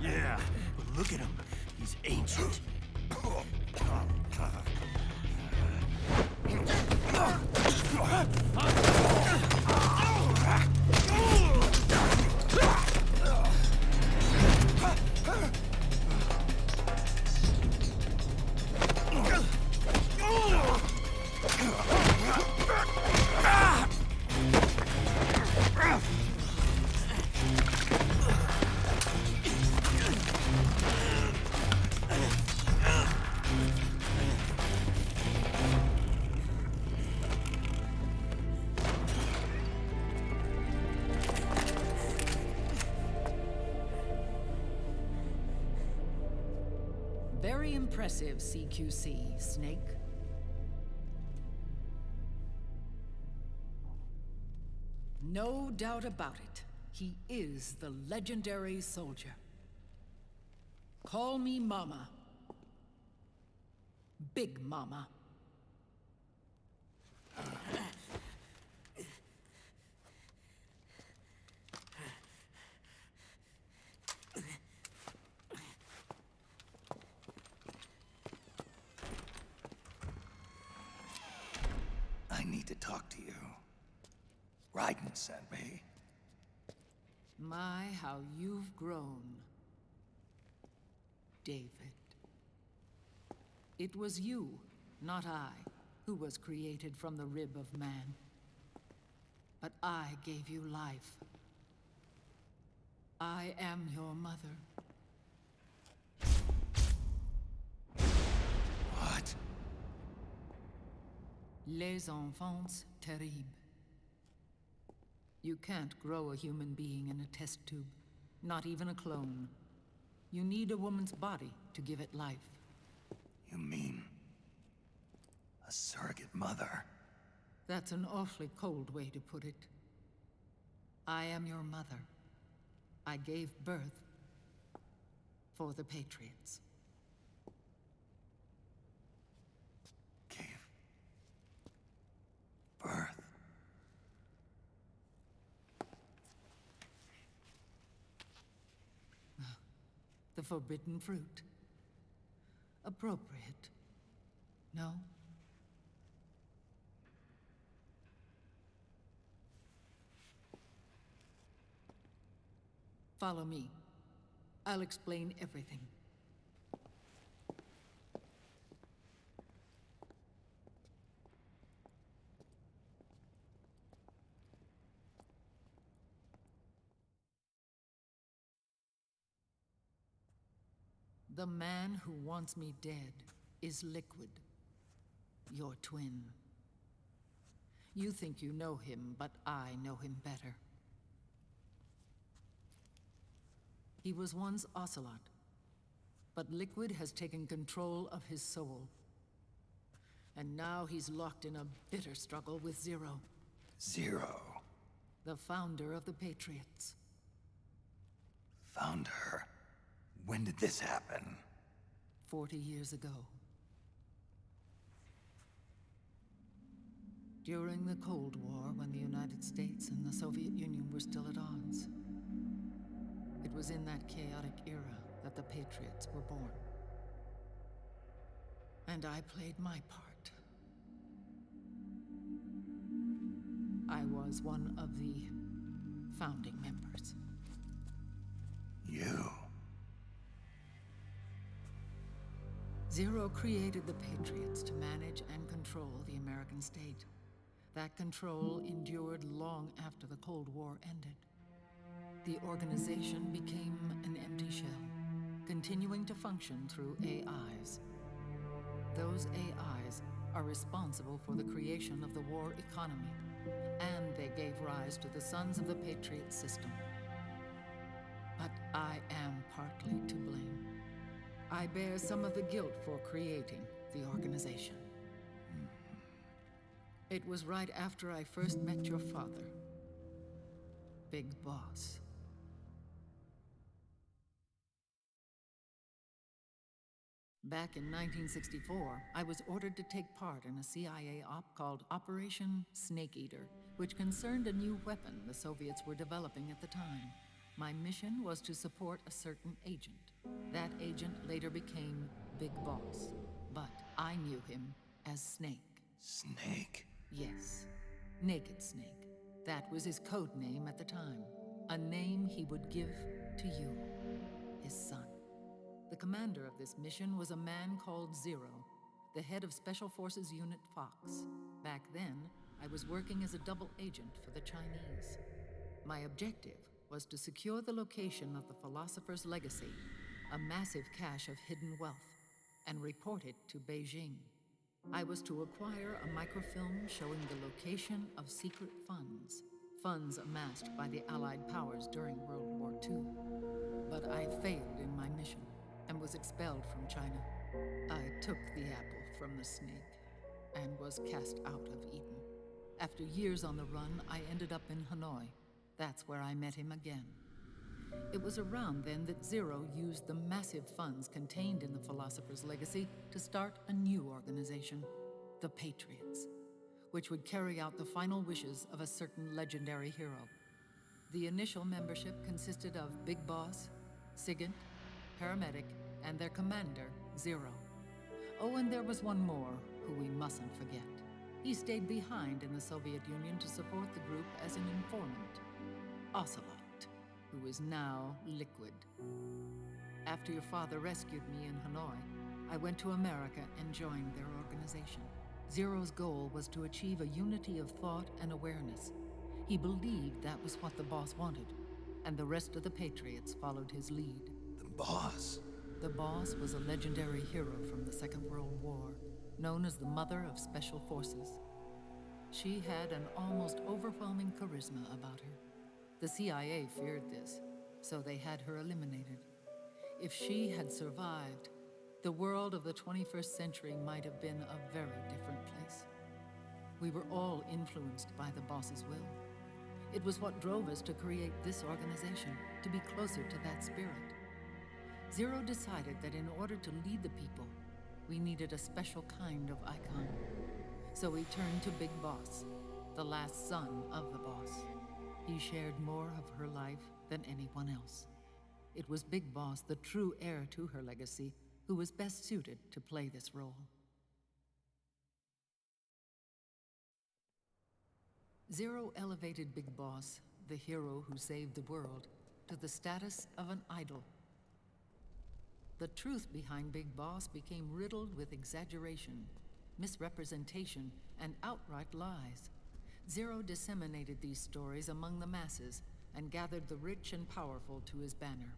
Yeah.
But look at him. He's ancient.
Very impressive, CQC, Snake. No doubt about it. He is the legendary soldier. Call me Mama. Big Mama.
I need to talk to you. Raiden sent me.
My, how you've grown, David. It was you, not I, who was created from the rib of man. But I gave you life. I am your mother.
What?
Les enfants terribles. You can't grow a human being in a test tube, not even a clone. You need a woman's body to give it life.
You mean... a surrogate mother?
That's an awfully cold way to put it. I am your mother. I gave birth for the Patriots.
Gave birth?
The forbidden fruit. Appropriate. No? Follow me. I'll explain everything. The man who wants me dead is Liquid, your twin. You think you know him, but I know him better. He was once Ocelot, but Liquid has taken control of his soul. And now he's locked in a bitter struggle with Zero.
Zero?
The founder of the Patriots.
Founder? When did this happen?
40 years ago. During the Cold War, when the United States and the Soviet Union were still at odds. It was in that chaotic era that the Patriots were born. And I played my part. I was one of the founding members.
You?
Zero created the Patriots to manage and control the American state. That control endured long after the Cold War ended. The organization became an empty shell, continuing to function through AIs. Those AIs are responsible for the creation of the war economy, and they gave rise to the Sons of the Patriot system. But I am partly to blame. I bear some of the guilt for creating the organization. It was right after I first met your father, Big Boss. Back in 1964, I was ordered to take part in a CIA op called Operation Snake Eater, which concerned a new weapon the Soviets were developing at the time. My mission was to support a certain agent. That agent later became Big Boss, but I knew him as Snake.
Snake?
Yes, Naked Snake. That was his code name at the time. A name he would give to you, his son. The commander of this mission was a man called Zero, the head of Special Forces Unit Fox. Back then, I was working as a double agent for the Chinese. My objective was to secure the location of the Philosopher's Legacy, a massive cache of hidden wealth, and report it to Beijing. I was to acquire a microfilm showing the location of secret funds, funds amassed by the Allied powers during World War II. But I failed in my mission and was expelled from China. I took the apple from the snake and was cast out of Eden. After years on the run, I ended up in Hanoi. That's where I met him again. It was around then that Zero used the massive funds contained in the Philosopher's Legacy to start a new organization, the Patriots, which would carry out the final wishes of a certain legendary hero. The initial membership consisted of Big Boss, Sigint, Paramedic, and their commander, Zero. Oh, and there was one more who we mustn't forget. He stayed behind in the Soviet Union to support the group as an informant, Ocelot, who is now Liquid. After your father rescued me in Hanoi, I went to America and joined their organization. Zero's goal was to achieve a unity of thought and awareness. He believed that was what the boss wanted. and the rest of the Patriots followed his lead.
The boss?
The boss was a legendary hero from the Second World War, known as the Mother of Special Forces. She had an almost overwhelming charisma about her. The CIA feared this, so they had her eliminated. If she had survived, the world of the 21st century might have been a very different place. We were all influenced by the boss's will. It was what drove us to create this organization, to be closer to that spirit. Zero decided that in order to lead the people, we needed a special kind of icon. So we turned to Big Boss, the last son of the boss. He shared more of her life than anyone else. It was Big Boss, the true heir to her legacy, who was best suited to play this role. Zero elevated Big Boss, the hero who saved the world, to the status of an idol. The truth behind Big Boss became riddled with exaggeration, misrepresentation, and outright lies. Zero disseminated these stories among the masses and gathered the rich and powerful to his banner.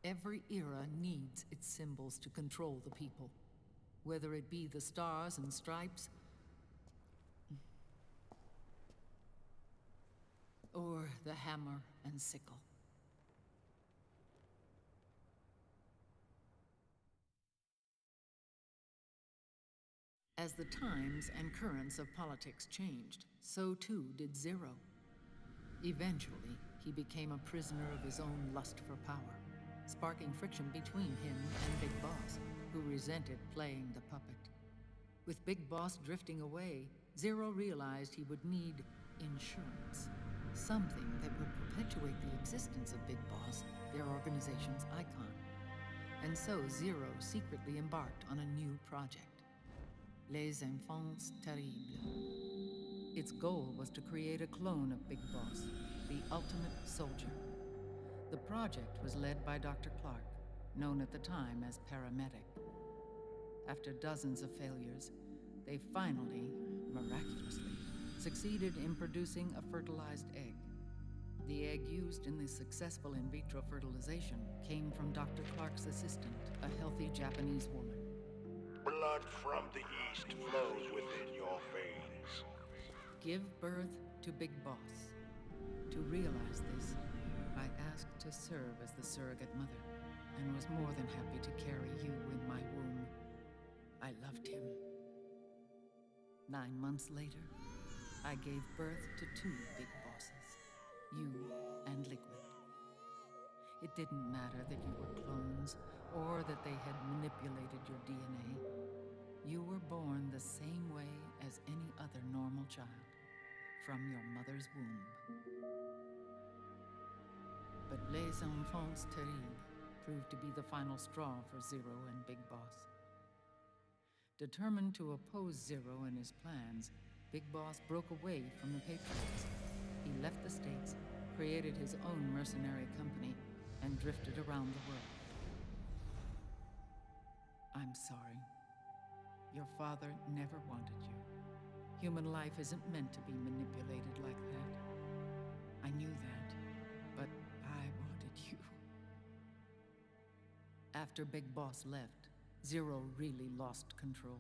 Every era needs its symbols to control the people, whether it be the stars and stripes, or the hammer and sickle. As the times and currents of politics changed, so too did Zero. Eventually, he became a prisoner of his own lust for power, sparking friction between him and Big Boss, who resented playing the puppet. With Big Boss drifting away, Zero realized he would need insurance. Something that would perpetuate the existence of Big Boss, their organization's icon. And so Zero secretly embarked on a new project, Les Enfants Terribles. Its goal was to create a clone of Big Boss, the ultimate soldier. The project was led by Dr. Clark, known at the time as Paramedic. After dozens of failures, they finally, miraculously, succeeded in producing a fertilized egg. The egg used in the successful in vitro fertilization came from Dr. Clark's assistant, a healthy Japanese woman.
Blood from the east flows within your veins.
Give birth to Big Boss. To realize this, I asked to serve as the surrogate mother, and was more than happy to carry you in my womb. I loved him. 9 months later, I gave birth to 2 Big Bosses, you and Liquid. It didn't matter that you were clones, or that they had manipulated your DNA. You were born the same way as any other normal child, from your mother's womb. But Les Enfants Terribles proved to be the final straw for Zero and Big Boss. Determined to oppose Zero and his plans, Big Boss broke away from the Patriots. He left the States, created his own mercenary company, and drifted around the world. I'm sorry. Your father never wanted you. Human life isn't meant to be manipulated like that. I knew that, but I wanted you. After Big Boss left, Zero really lost control.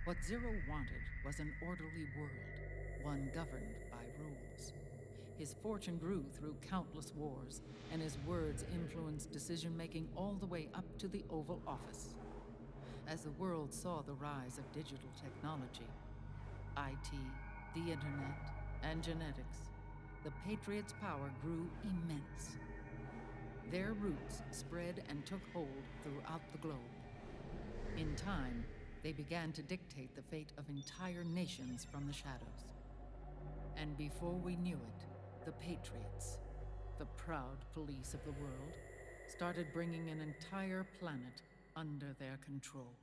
What Zero wanted was an orderly world, one governed by rules. His fortune grew through countless wars, and his words influenced decision-making all the way up to the Oval Office. As the world saw the rise of digital technology, IT, the internet, and genetics, the Patriots' power grew immense. Their roots spread and took hold throughout the globe. In time, they began to dictate the fate of entire nations from the shadows. And before we knew it, the Patriots, the proud police of the world, started bringing an entire planet under their control.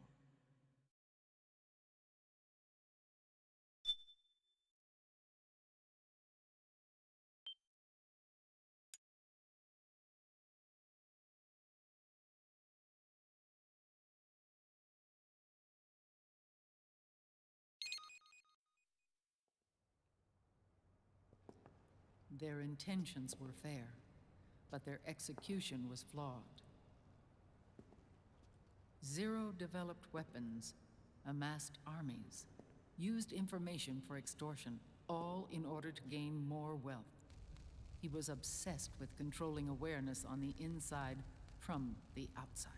Their intentions were fair, but their execution was flawed. Zero developed weapons, amassed armies, used information for extortion, all in order to gain more wealth. He was obsessed with controlling awareness on the inside from the outside.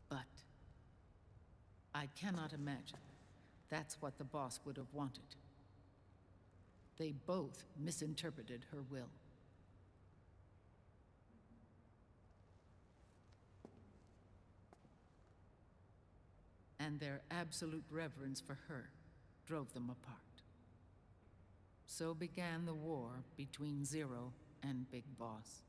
But I cannot imagine that's what the boss would have wanted. They both misinterpreted her will. And their absolute reverence for her drove them apart. So began the war between Zero and Big Boss.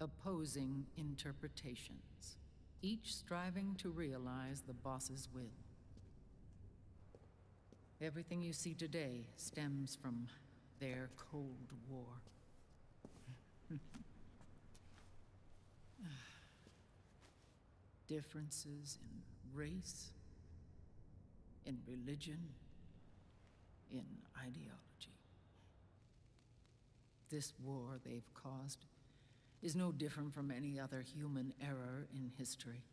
Opposing interpretations, each striving to realize the boss's will. Everything you see today stems from their Cold War. Differences in race, in religion, in ideology. This war they've caused is no different from any other human error in history.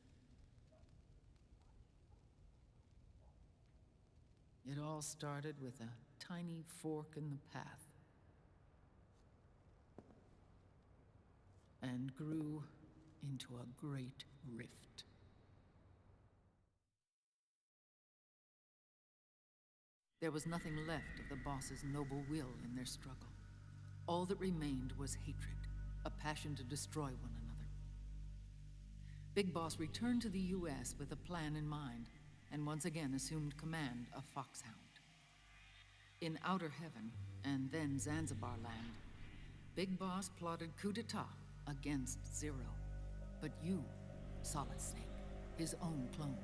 It all started with a tiny fork in the path and grew into a great rift. There was nothing left of the boss's noble will in their struggle. All that remained was hatred, a passion to destroy one another. Big Boss returned to the US with a plan in mind, and once again assumed command of Foxhound. In Outer Heaven, and then Zanzibar Land, Big Boss plotted coup d'etat against Zero. But you, Solid Snake, his own clone,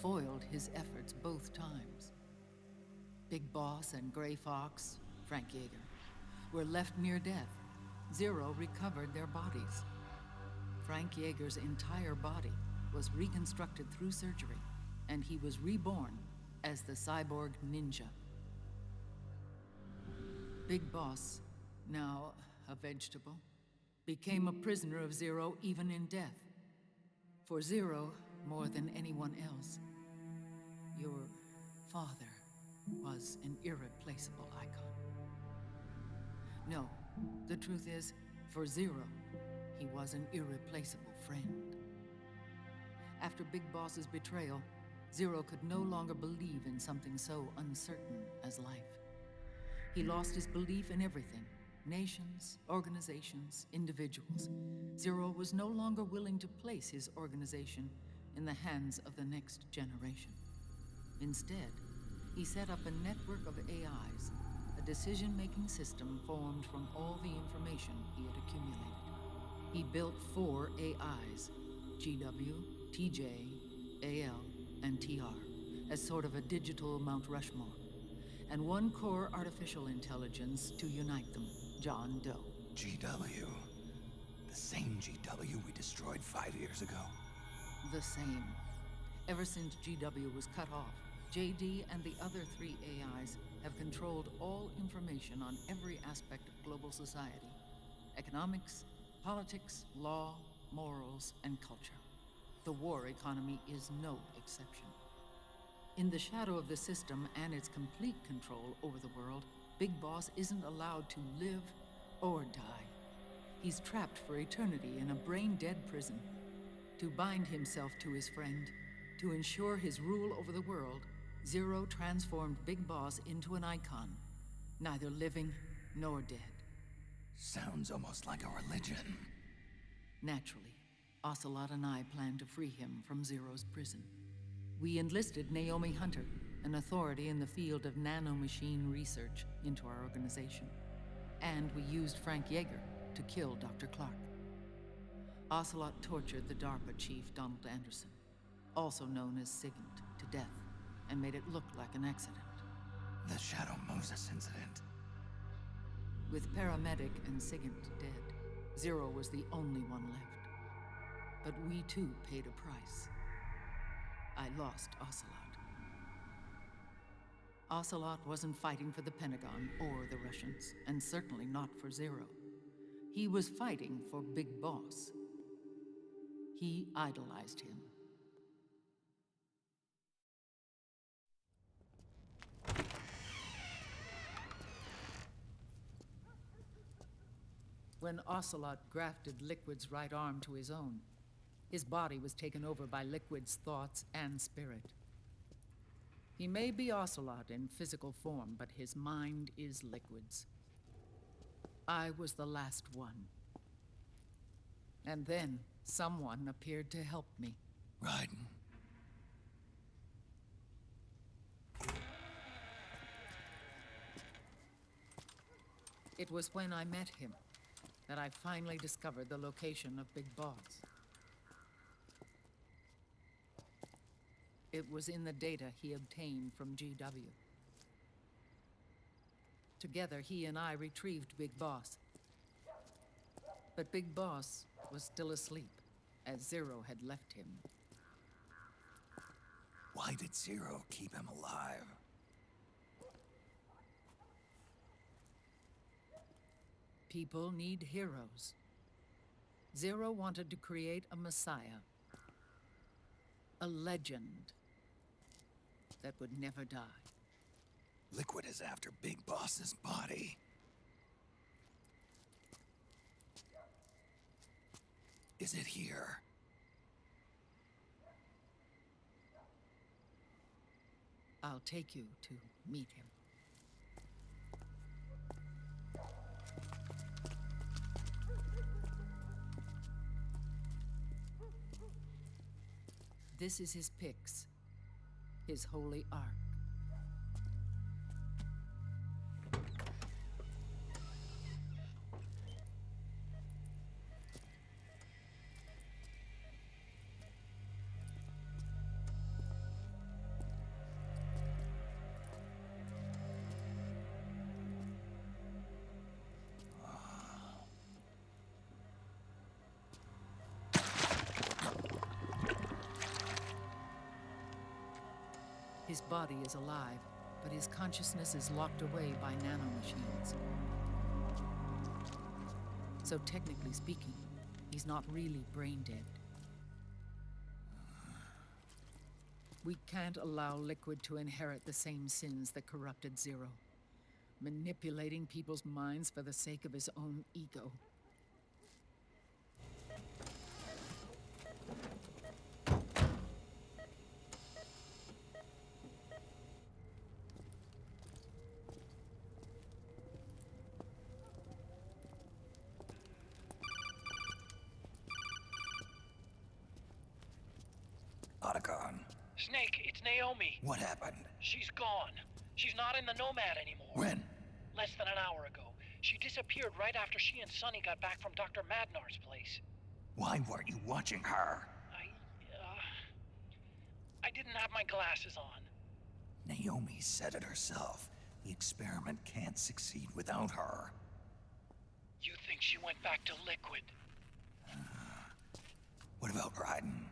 foiled his efforts both times. Big Boss and Gray Fox, Frank Yeager, were left near death. Zero recovered their bodies. Frank Yeager's entire body was reconstructed through surgery, and he was reborn as the cyborg ninja. Big Boss, now a vegetable, became a prisoner of Zero even in death. For Zero, more than anyone else, your father was an irreplaceable icon. No, the truth is, for Zero, he was an irreplaceable friend. After Big Boss's betrayal, Zero could no longer believe in something so uncertain as life. He lost his belief in everything. Nations, organizations, individuals. Zero was no longer willing to place his organization in the hands of the next generation. Instead, he set up a network of AIs, a decision-making system formed from all the information he had accumulated. He built 4 AIs, GW, TJ, AL, and TR, as sort of a digital Mount Rushmore, and 1 core artificial intelligence to unite them, John Doe.
GW. The same GW we destroyed 5 years ago.
The same. Ever since GW was cut off, JD and the other 3 AIs have controlled all information on every aspect of global society. Economics, politics, law, morals, and culture. The war economy is no exception. In the shadow of the system and its complete control over the world, Big Boss isn't allowed to live or die. He's trapped for eternity in a brain-dead prison. To bind himself to his friend, to ensure his rule over the world, Zero transformed Big Boss into an icon, neither living nor dead.
Sounds almost like a religion.
Naturally, Ocelot and I plan to free him from Zero's prison. We enlisted Naomi Hunter, an authority in the field of nanomachine research, into our organization. And we used Frank Yeager to kill Dr. Clark. Ocelot tortured the DARPA chief, Donald Anderson, also known as Sigint, to death, and made it look like an accident.
The Shadow Moses incident.
With Paramedic and Sigint dead, Zero was the only one left. But we too paid a price. I lost Ocelot. Ocelot wasn't fighting for the Pentagon or the Russians, and certainly not for Zero. He was fighting for Big Boss. He idolized him. When Ocelot grafted Liquid's right arm to his own, his body was taken over by Liquid's thoughts and spirit. He may be Ocelot in physical form, but his mind is Liquid's. I was the last one. And then someone appeared to help me.
Raiden.
It was when I met him that I finally discovered the location of Big Boss. It was in the data he obtained from GW. Together, he and I retrieved Big Boss. But Big Boss was still asleep, as Zero had left him.
Why did Zero keep him alive?
People need heroes. Zero wanted to create a messiah. A legend that would never die.
Liquid is after Big Boss's body. Is it here?
I'll take you to meet him. This is his pyx, his holy ark. His body is alive, but his consciousness is locked away by nanomachines. So technically speaking, he's not really brain dead. We can't allow Liquid to inherit the same sins that corrupted Zero, manipulating people's minds for the sake of his own ego.
Otacon.
Snake, it's Naomi.
What happened?
She's gone. She's not in the Nomad anymore.
When?
Less than an hour ago. She disappeared right after she and Sonny got back from Dr. Magnar's place.
Why weren't you watching her?
I didn't have my glasses on.
Naomi said it herself. The experiment can't succeed without her.
You think she went back to Liquid?
What about Raiden?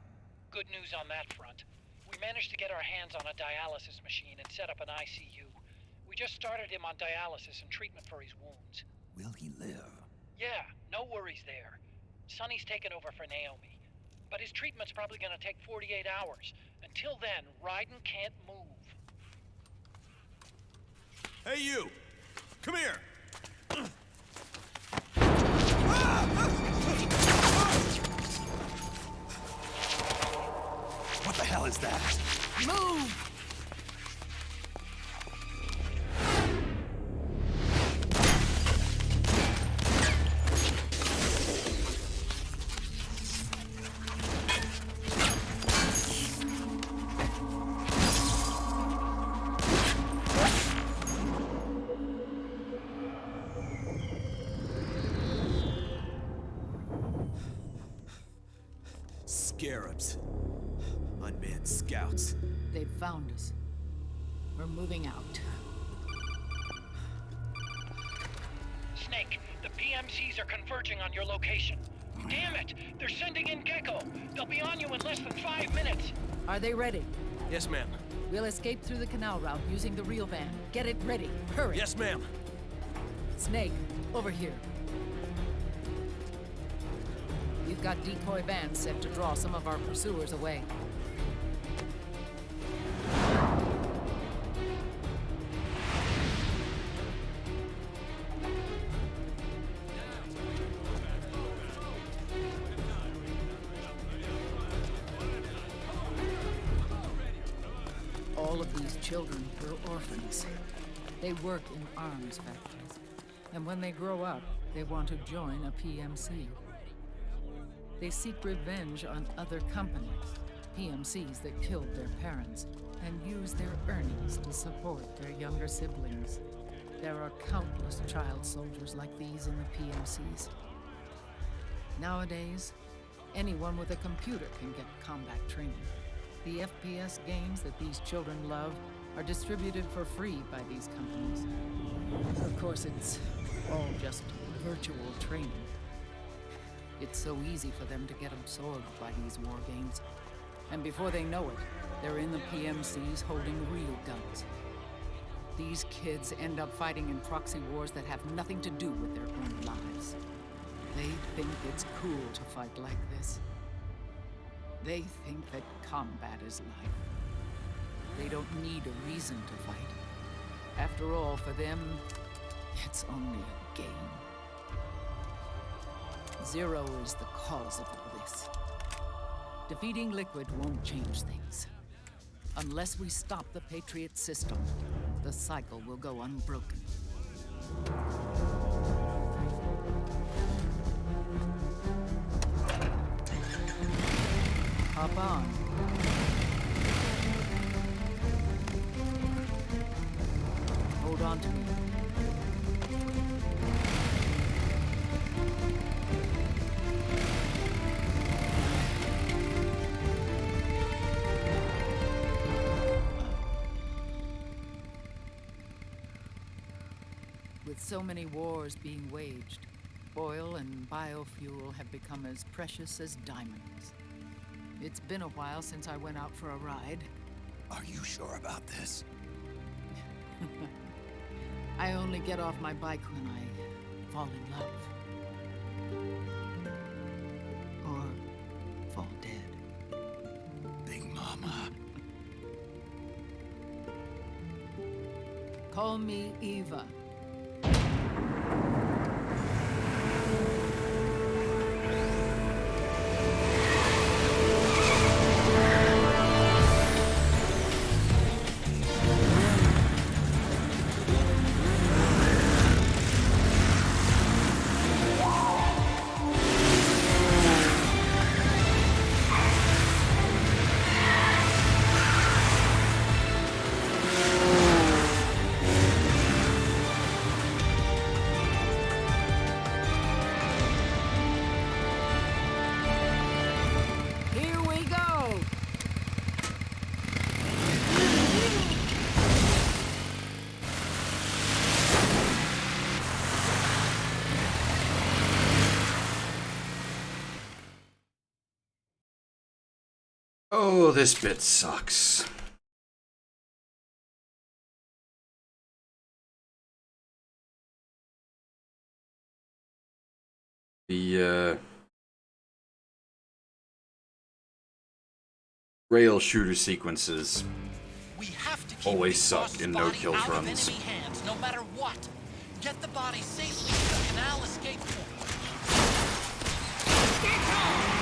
Good news on that front. We managed to get our hands on a dialysis machine and set up an ICU. We just started him on dialysis and treatment for his wounds.
Will he live?
Yeah, no worries there. Sonny's taken over for Naomi. But his treatment's probably gonna take 48 hours. Until then, Raiden can't move.
Hey, you! Come here!
What the hell is that?
Move!
Scarabs. Unmanned scouts.
They've found us. We're moving out.
Snake, the PMCs are converging on your location. Damn it! They're sending in Gecko! They'll be on you in less than 5 minutes!
Are they ready?
Yes, ma'am.
We'll escape through the canal route using the real van. Get it ready. Hurry.
Yes, ma'am.
Snake, over here. We've got decoy vans set to draw some of our pursuers away. All of these children were orphans. They work in arms factories. And when they grow up, they want to join a PMC. They seek revenge on other companies, PMCs that killed their parents, and use their earnings to support their younger siblings. There are countless child soldiers like these in the PMCs. Nowadays, anyone with a computer can get combat training. The FPS games that these children love are distributed for free by these companies. Of course, it's all just virtual training. It's so easy for them to get absorbed by these war games. And before they know it, they're in the PMCs holding real guns. These kids end up fighting in proxy wars that have nothing to do with their own lives. They think it's cool to fight like this. They think that combat is life. They don't need a reason to fight. After all, for them, it's only a game. Zero is the cause of all this. Defeating Liquid won't change things. Unless we stop the Patriot system, the cycle will go unbroken. Hop on. Hold on to me. With so many wars being waged, oil and biofuel have become as precious as diamonds. It's been a while since I went out for a ride.
Are you sure about this?
I only get off my bike when I fall in love. Or fall dead.
Big Mama.
Call me Eva.
Oh, this bit sucks. The rail shooter sequences always suck in no kills runs.
Hands, no matter what. Get the body safely to the canal escape point. Get on!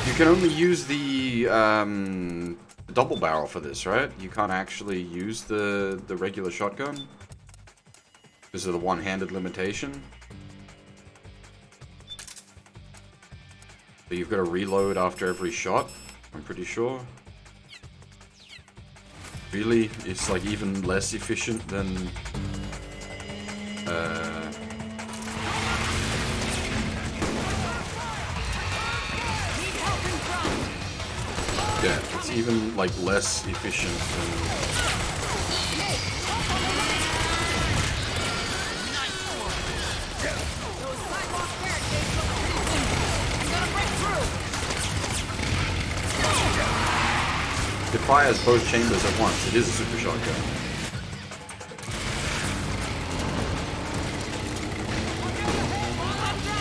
You can only use the double barrel for this, right? You can't actually use the regular shotgun because of the one-handed limitation. But you've got to reload after every shot, I'm pretty sure. Really? It's like even less efficient than... Yeah, it's even like less efficient than... It fires both chambers at once. It is a super shotgun.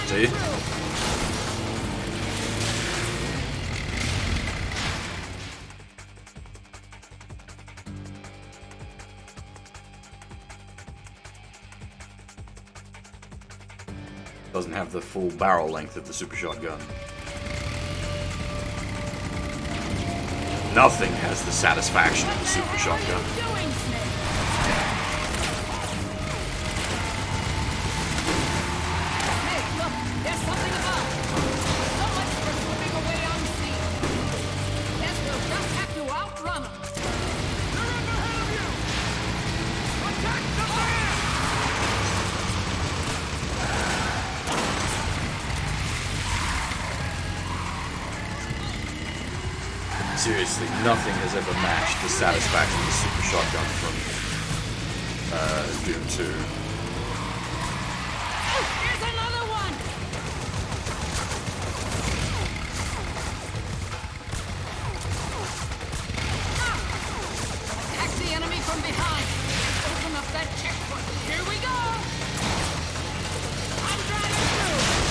See? Doesn't have the full barrel length of the super shotgun. Nothing has the satisfaction of the super shotgun. Seriously, nothing has ever matched the satisfaction of the super shotgun from Doom 2.
Here's another one! Attack the enemy from behind! Open up that checkpoint! Here we go! I'm driving through!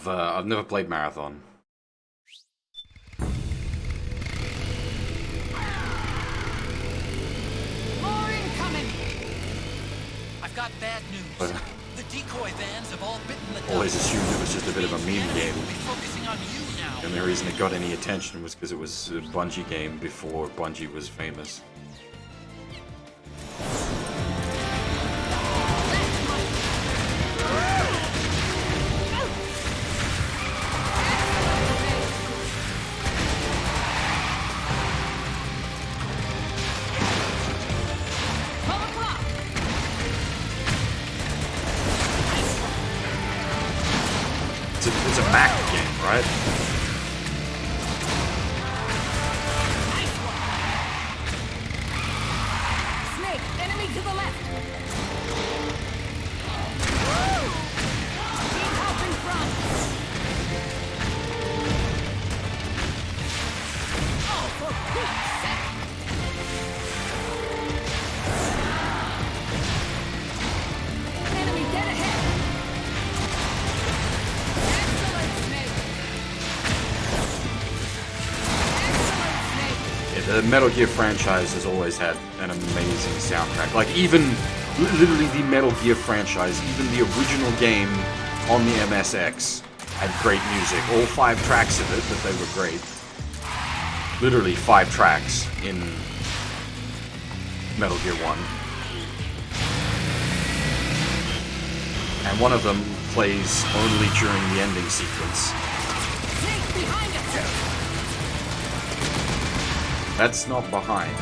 I've never played Marathon.
More incoming! I've got bad news. The decoy vans have all bitten the dust.
Always assumed it was just a bit of a meme game.
We'll be focusing on you now.
The only reason it got any attention was because it was a Bungie game before Bungie was famous. right?
Snake, enemy to the left. Need help in front. Oh, for Pete's sake. Enemy dead ahead. Excellent, Snake. Excellent, Snake.
Yeah, the Metal Gear franchise has always had an amazing soundtrack. Like, even literally the Metal Gear franchise, even the original game on the MSX had great music. All 5 tracks of it, but they were great. Literally 5 tracks in Metal Gear 1. And one of them plays only during the ending sequence.
Snake behind us.
That's not behind.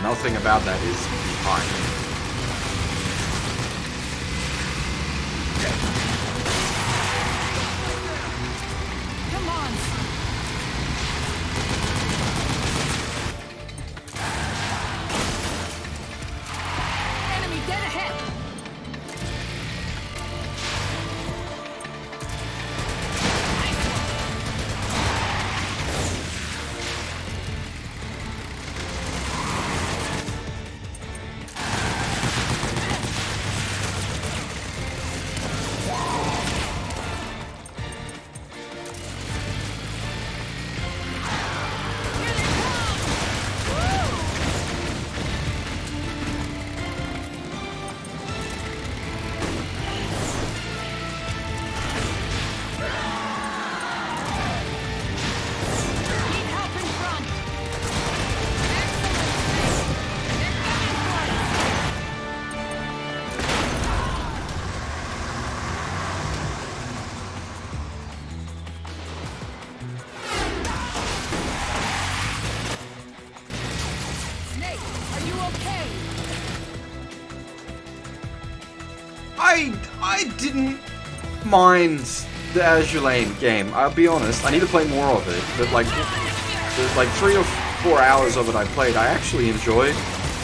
Nothing about that is behind.
Come on. Enemy dead ahead. Need help in front. Snake, are you okay?
I didn't mind the Azure Lane game. I'll be honest. I need to play more of it. But like, there's like 3 or 4 hours of it I played. I actually enjoyed.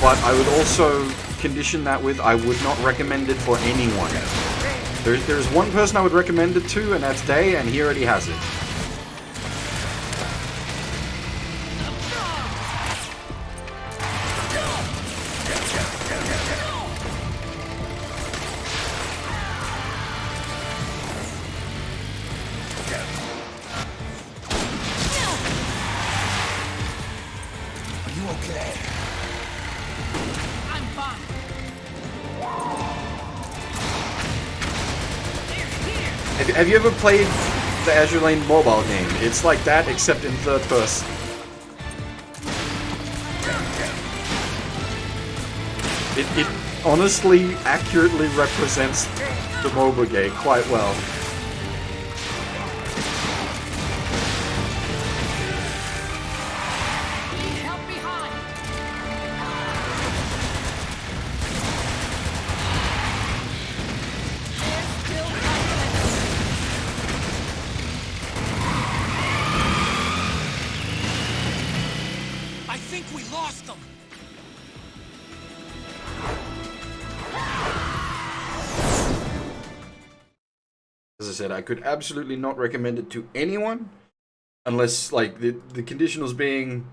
But I would also condition that with I would not recommend it for anyone. There's one person I would recommend it to, and that's Day, and he already has it.
Are you okay?
I'm fine.
Have you ever played the Azure Lane mobile game? It's like that, except in third person. It honestly accurately represents the MOBA game quite well.
Need help behind. They're still fighting.
I think we lost them.
As I said, I could absolutely not recommend it to anyone, unless, like, the conditionals being,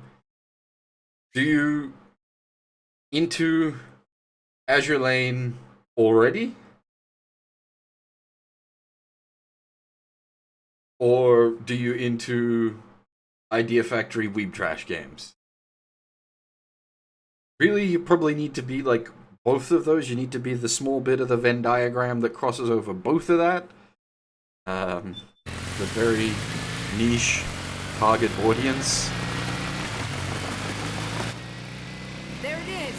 do you into Azure Lane already? Or do you into Idea Factory Weeb Trash games? Really, you probably need to be, like, both of those. You need to be the small bit of the Venn diagram that crosses over both of that. The very niche target audience.
There it is.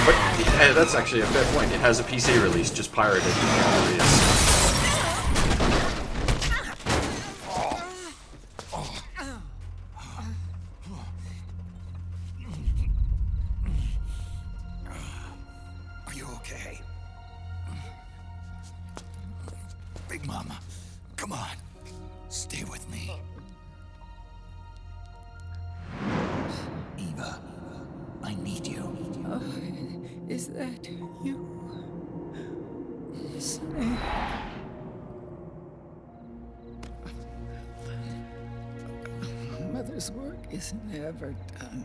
But that's actually a fair point. It has a PC release, just pirated.
Come on. Stay with me. Eva, I need you.
Is that you? Snake. Mother's work is never done.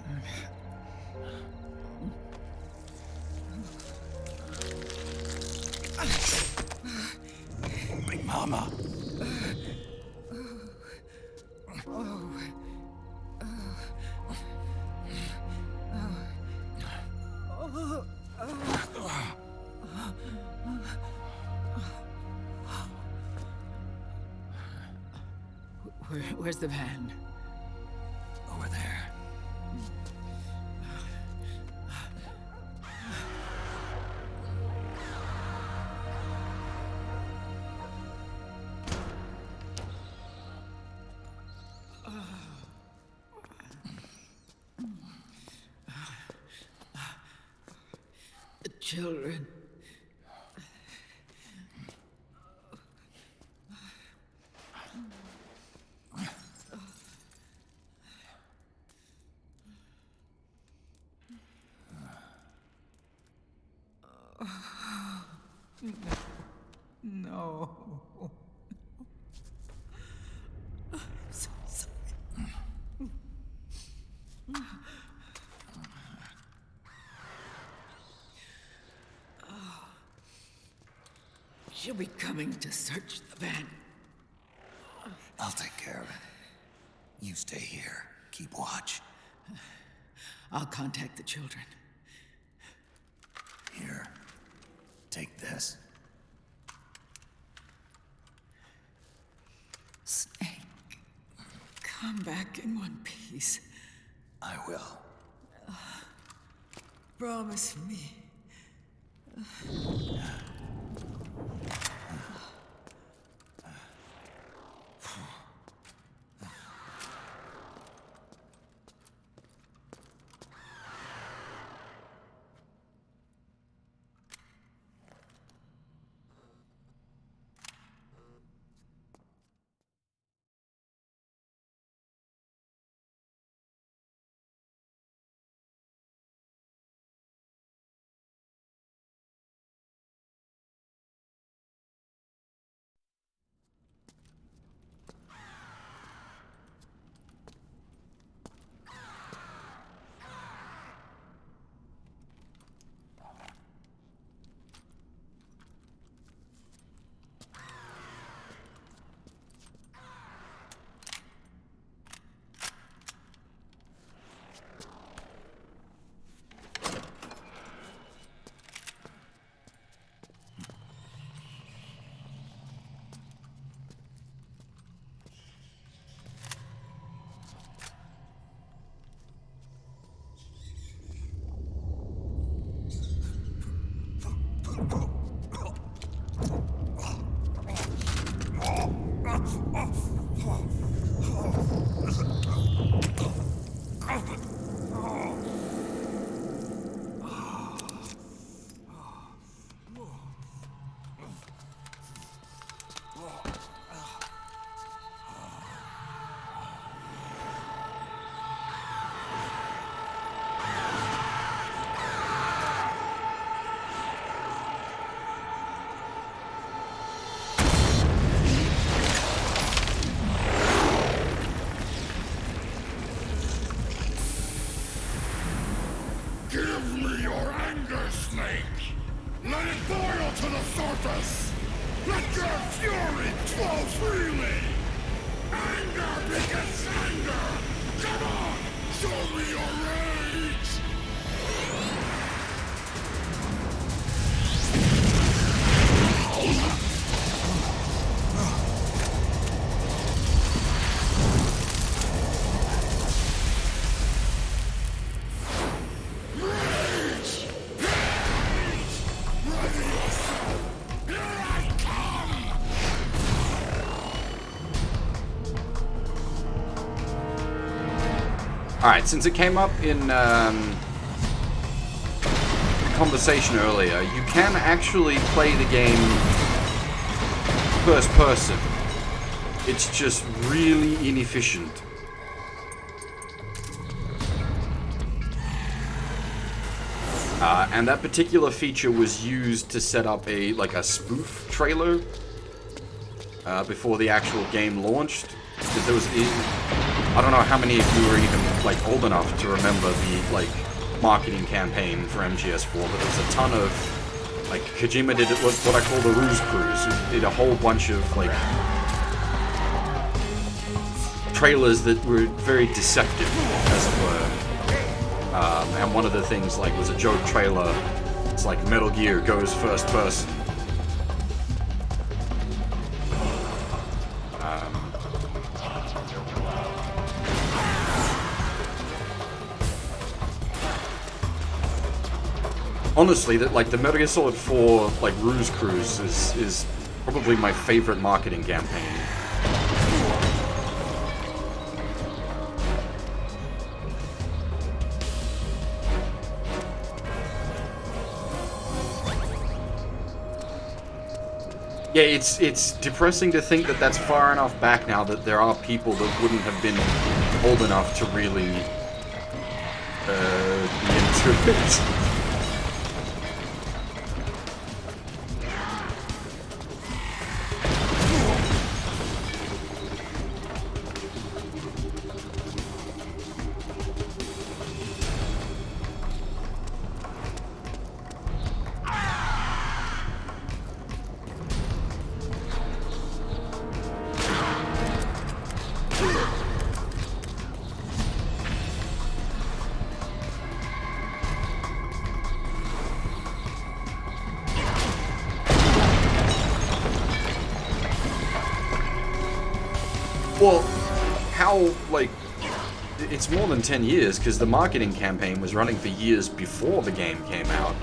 Mama.
Where's the van?
Over there.
The children. No. I'm so sorry. She'll be coming to search the van.
I'll take care of it. You stay here. Keep watch.
I'll contact the children.
Here. Take this.
Snake, come back in one piece.
I will.
Promise me.
Give me your anger, Snake! Let it boil to the surface! Let your fury flow freely! Anger begets anger! Come on! Show me your rage!
Alright, since it came up in conversation earlier, you can actually play the game first person. It's just really inefficient. And that particular feature was used to set up a spoof trailer before the actual game launched. Because there was, I don't know how many of you are even old enough to remember the marketing campaign for MGS4, but there was a ton of Kojima did what I call the ruse cruise. He did a whole bunch of trailers that were very deceptive, as it were. And one of the things was a joke trailer. It's like Metal Gear goes first person. Honestly, the Metal Gear Solid 4 ruse cruise is probably my favorite marketing campaign. Yeah, it's depressing to think that that's far enough back now that there are people that wouldn't have been old enough to really be into it. Well, how, it's more than 10 years, because the marketing campaign was running for years before the game came out.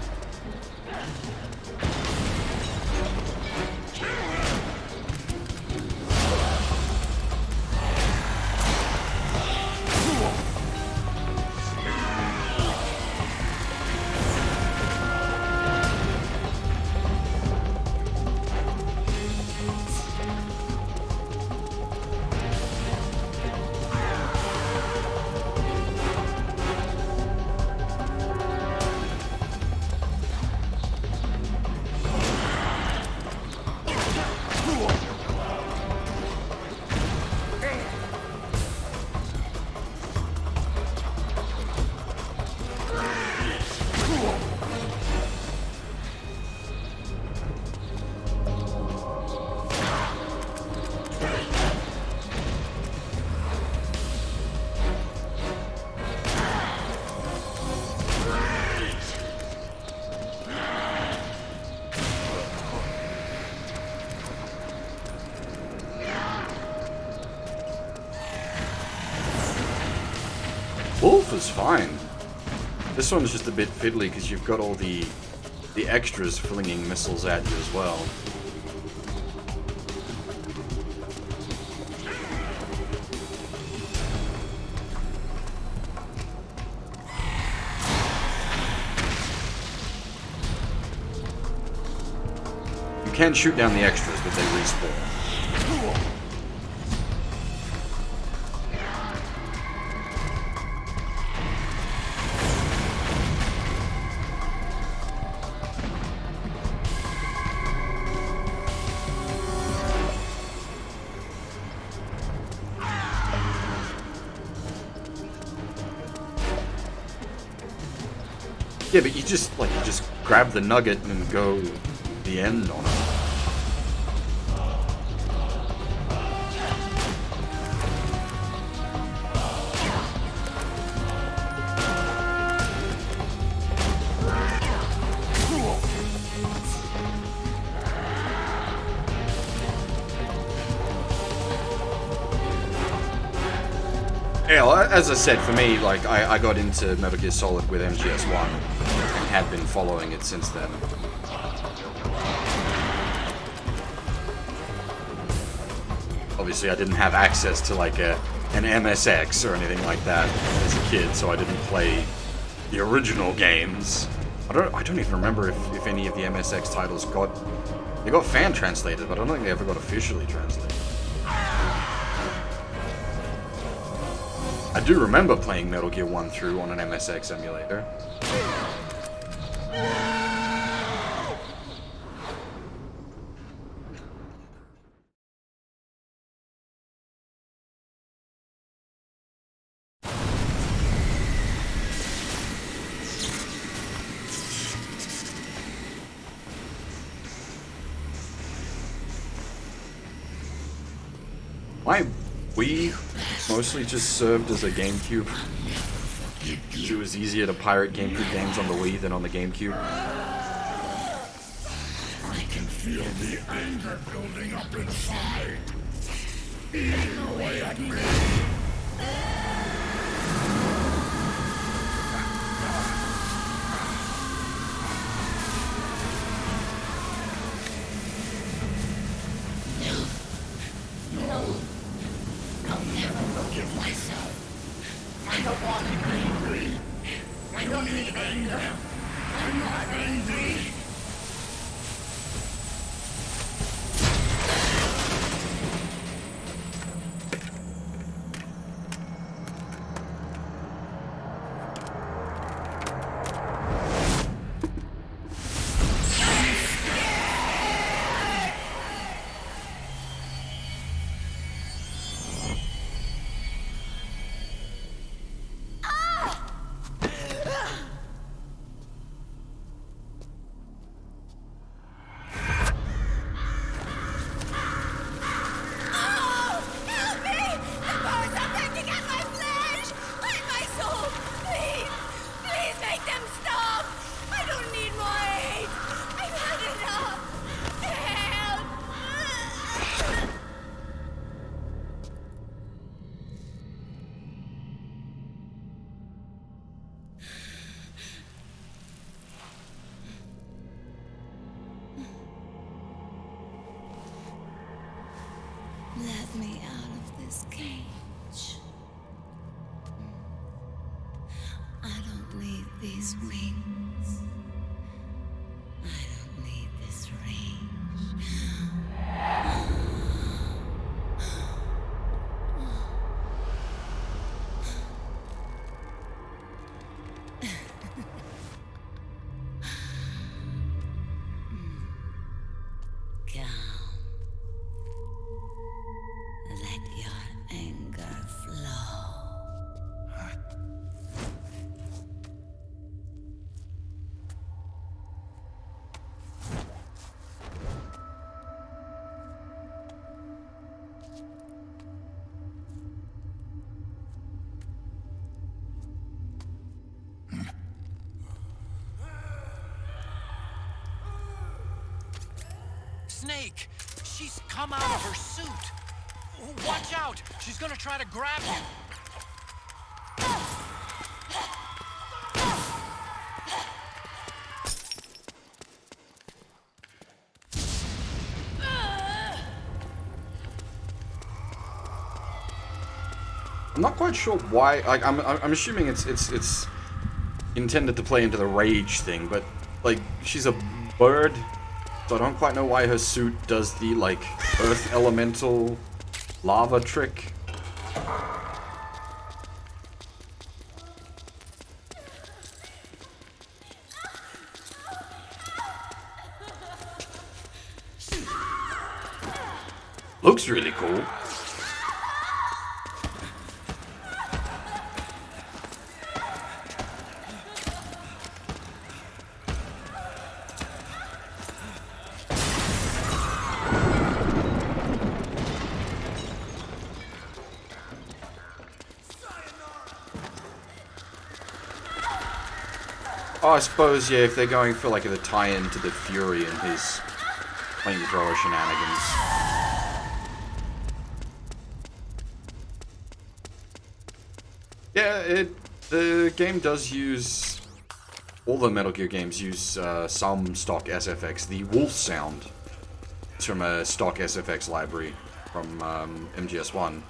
Wolf is fine. This one's just a bit fiddly because you've got all the extras flinging missiles at you as well. You can shoot down the extras, but they respawn. Yeah, but you just grab the nugget and go the end on it. Yeah, well, as I said, for me, I got into Metal Gear Solid with MGS1 and have been following it since then. Obviously, I didn't have access to an MSX or anything like that as a kid, so I didn't play the original games. I don't even remember if any of the MSX titles got fan translated, but I don't think they ever got officially translated. I do remember playing Metal Gear 1 through on an MSX emulator. My Wii mostly just served as a GameCube. It was easier to pirate GameCube games on the Wii than on the GameCube.
I can feel the anger building up inside, eating away at me.
I'll never forgive myself. I don't want to be angry. I don't need anger. I'm not angry.
Let me out of this cage. I don't need these wings. I don't need this range. Calm. Let your anger flow.
Snake! She's come out of her suit! Watch out! She's gonna try to grab you!
I'm not quite sure why. Like, I'm assuming it's intended to play into the rage thing, but like she's a bird, so I don't quite know why her suit does the like earth elemental lava trick. Looks really cool. Oh, I suppose, yeah, if they're going for like the tie-in to the Fury and his flamethrower shenanigans. Yeah, the game does use, all the Metal Gear games use some stock SFX. The wolf sound is from a stock SFX library from MGS1.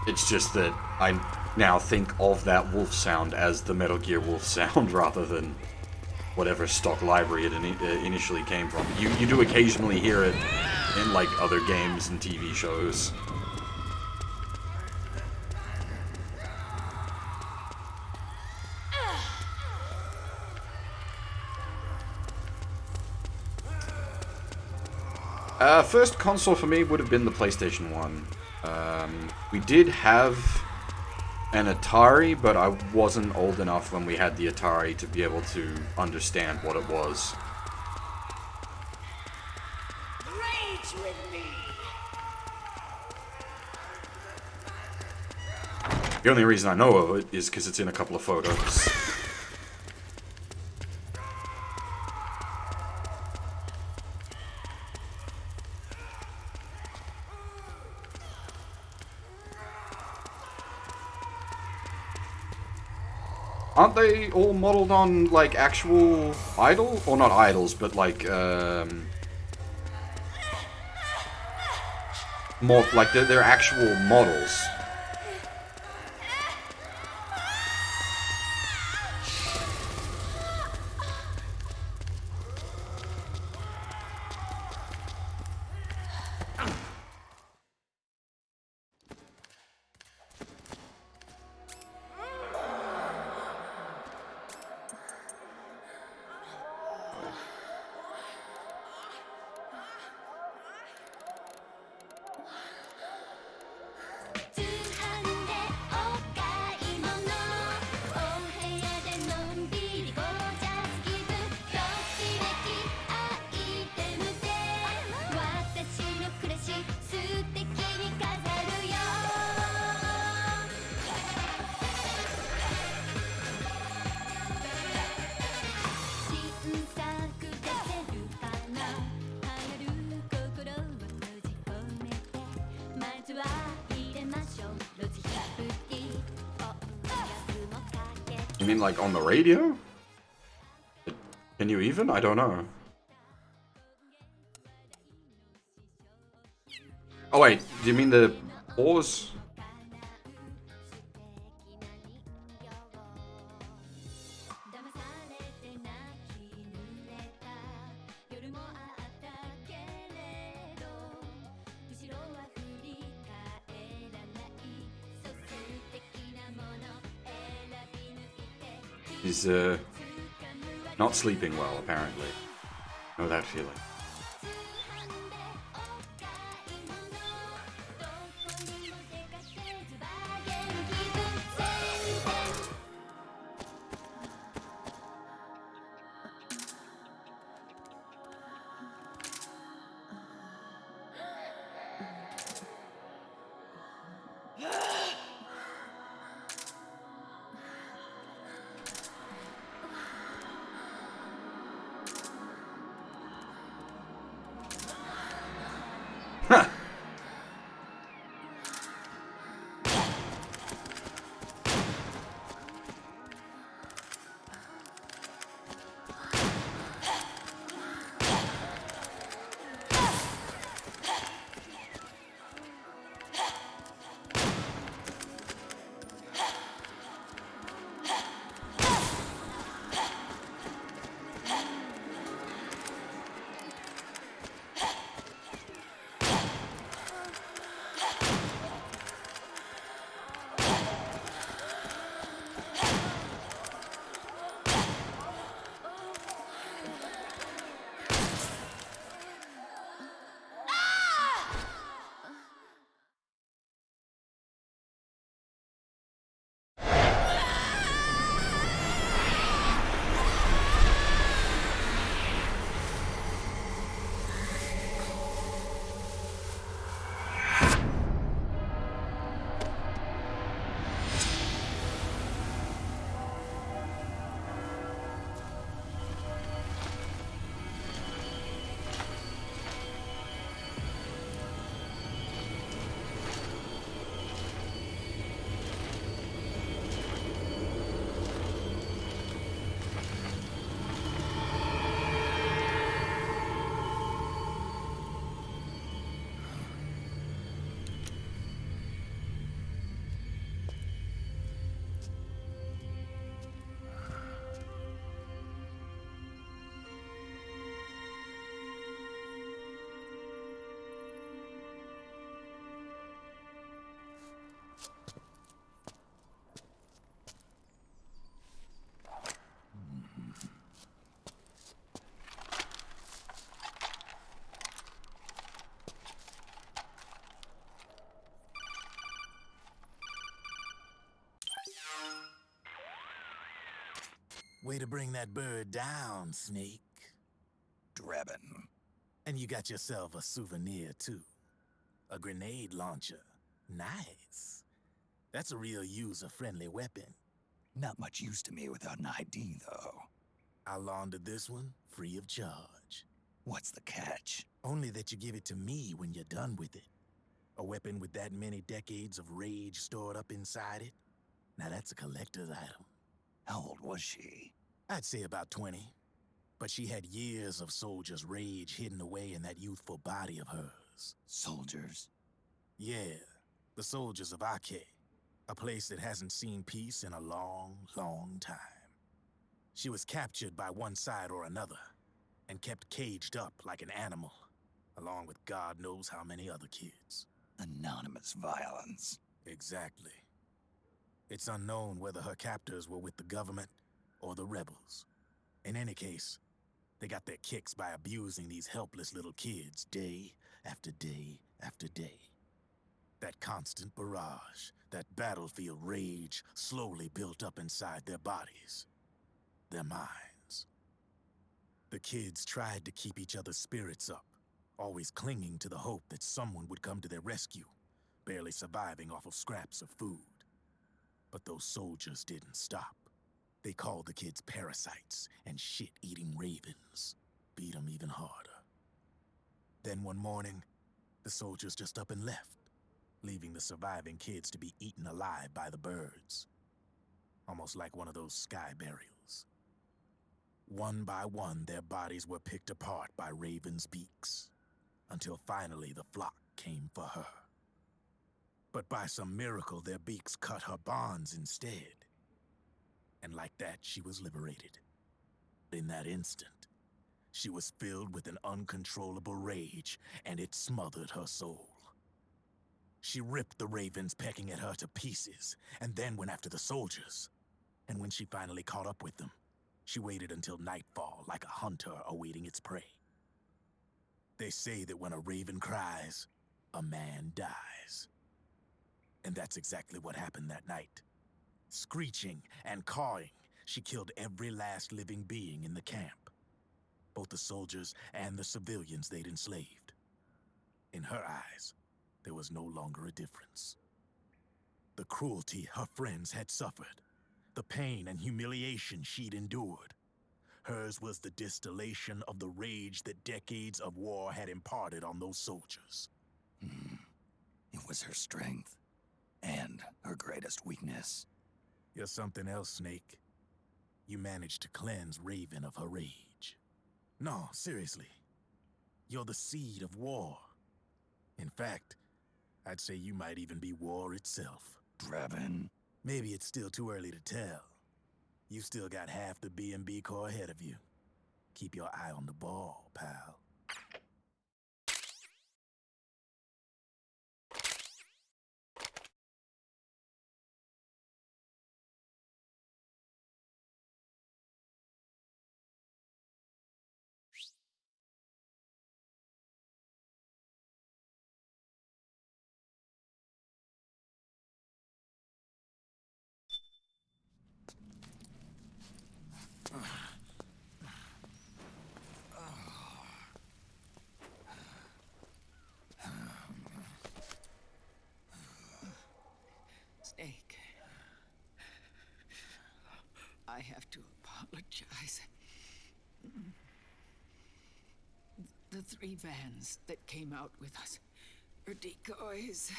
It's just that I now think of that wolf sound as the Metal Gear wolf sound rather than whatever stock library it initially came from. You do occasionally hear it in like other games and TV shows. First console for me would have been the PlayStation 1. We did have an Atari, but I wasn't old enough when we had the Atari to be able to understand what it was.
Rage with me.
The only reason I know of it is because it's in a couple of photos. Aren't they all modeled on, like, actual idol? Or not idols, but, like, more, like, they're actual models. You mean like on the radio? Can you even? I don't know. Oh wait, do you mean the pause? He's not sleeping well, apparently. Know that feeling.
Way to bring that bird down, Snake.
Drebin.
And you got yourself a souvenir, too. A grenade launcher. Nice. That's a real user-friendly weapon.
Not much use to me without an ID, though.
I'll launder this one free of charge.
What's the catch?
Only that you give it to me when you're done with it. A weapon with that many decades of rage stored up inside it? Now that's a collector's item.
How old was she?
I'd say about 20. But she had years of soldiers' rage hidden away in that youthful body of hers.
Soldiers?
Yeah, the soldiers of Ake. A place that hasn't seen peace in a long, long time. She was captured by one side or another, and kept caged up like an animal, along with God knows how many other kids.
Anonymous violence.
Exactly. It's unknown whether her captors were with the government or the rebels. In any case, they got their kicks by abusing these helpless little kids day after day after day. That constant barrage, that battlefield rage slowly built up inside their bodies, their minds. The kids tried to keep each other's spirits up, always clinging to the hope that someone would come to their rescue, barely surviving off of scraps of food. But those soldiers didn't stop. They called the kids parasites and shit-eating ravens, beat them even harder. Then one morning, the soldiers just up and left, leaving the surviving kids to be eaten alive by the birds. Almost like one of those sky burials. One by one, their bodies were picked apart by ravens' beaks, until finally the flock came for her. But by some miracle, their beaks cut her bonds instead. And like that, she was liberated. In that instant, she was filled with an uncontrollable rage, and it smothered her soul. She ripped the ravens pecking at her to pieces, and then went after the soldiers. And when she finally caught up with them, she waited until nightfall like a hunter awaiting its prey. They say that when a raven cries, a man dies. And that's exactly what happened that night. Screeching and cawing, she killed every last living being in the camp. Both the soldiers and the civilians they'd enslaved. In her eyes, there was no longer a difference. The cruelty her friends had suffered, the pain and humiliation she'd endured. Hers was the distillation of the rage that decades of war had imparted on those soldiers.
It was her strength, and her greatest weakness.
You're something else, Snake. You managed to cleanse Raven of her rage. No, seriously. You're the seed of war. In fact, I'd say you might even be war itself.
Drebin.
Maybe it's still too early to tell. You still got half the B&B Corps ahead of you. Keep your eye on the ball, pal.
Snake, I have to apologize. The 3 vans that came out with us are decoys.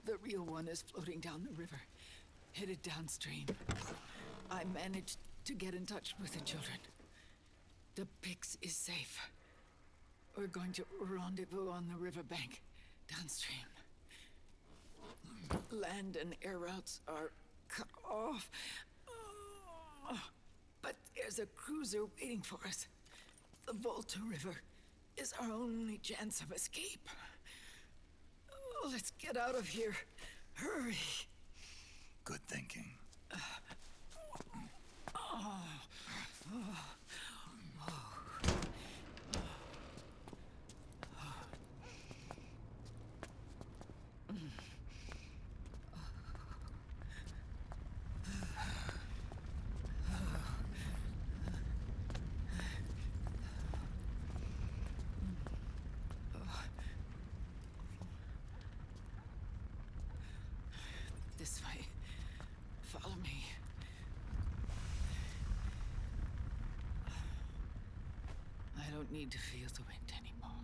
The real one is floating down the river, headed downstream. I managed to get in touch with the children. The Pix is safe. We're going to rendezvous on the riverbank, downstream. Land and air routes are cut off. But there's a cruiser waiting for us. The Volta River is our only chance of escape. Let's get out of here. Hurry.
Good thinking.
don't need to feel the wind anymore.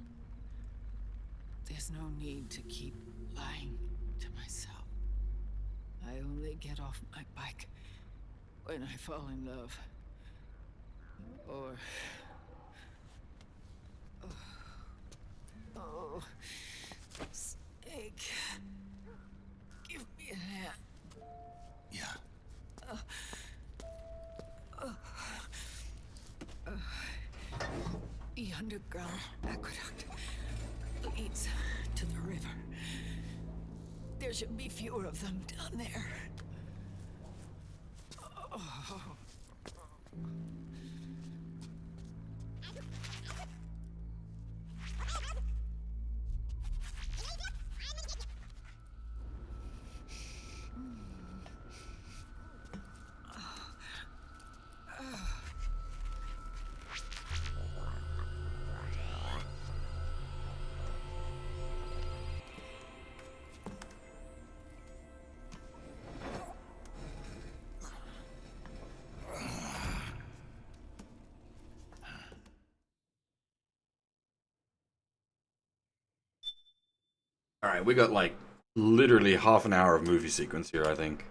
There's no need to keep lying to myself. I only get off my bike when I fall in love. Or... Oh, Snake. Give me a hand.
Yeah.
The underground aqueduct leads to the river. There should be fewer of them down there. Oh.
Alright, we got like literally half an hour of movie sequence here, I think.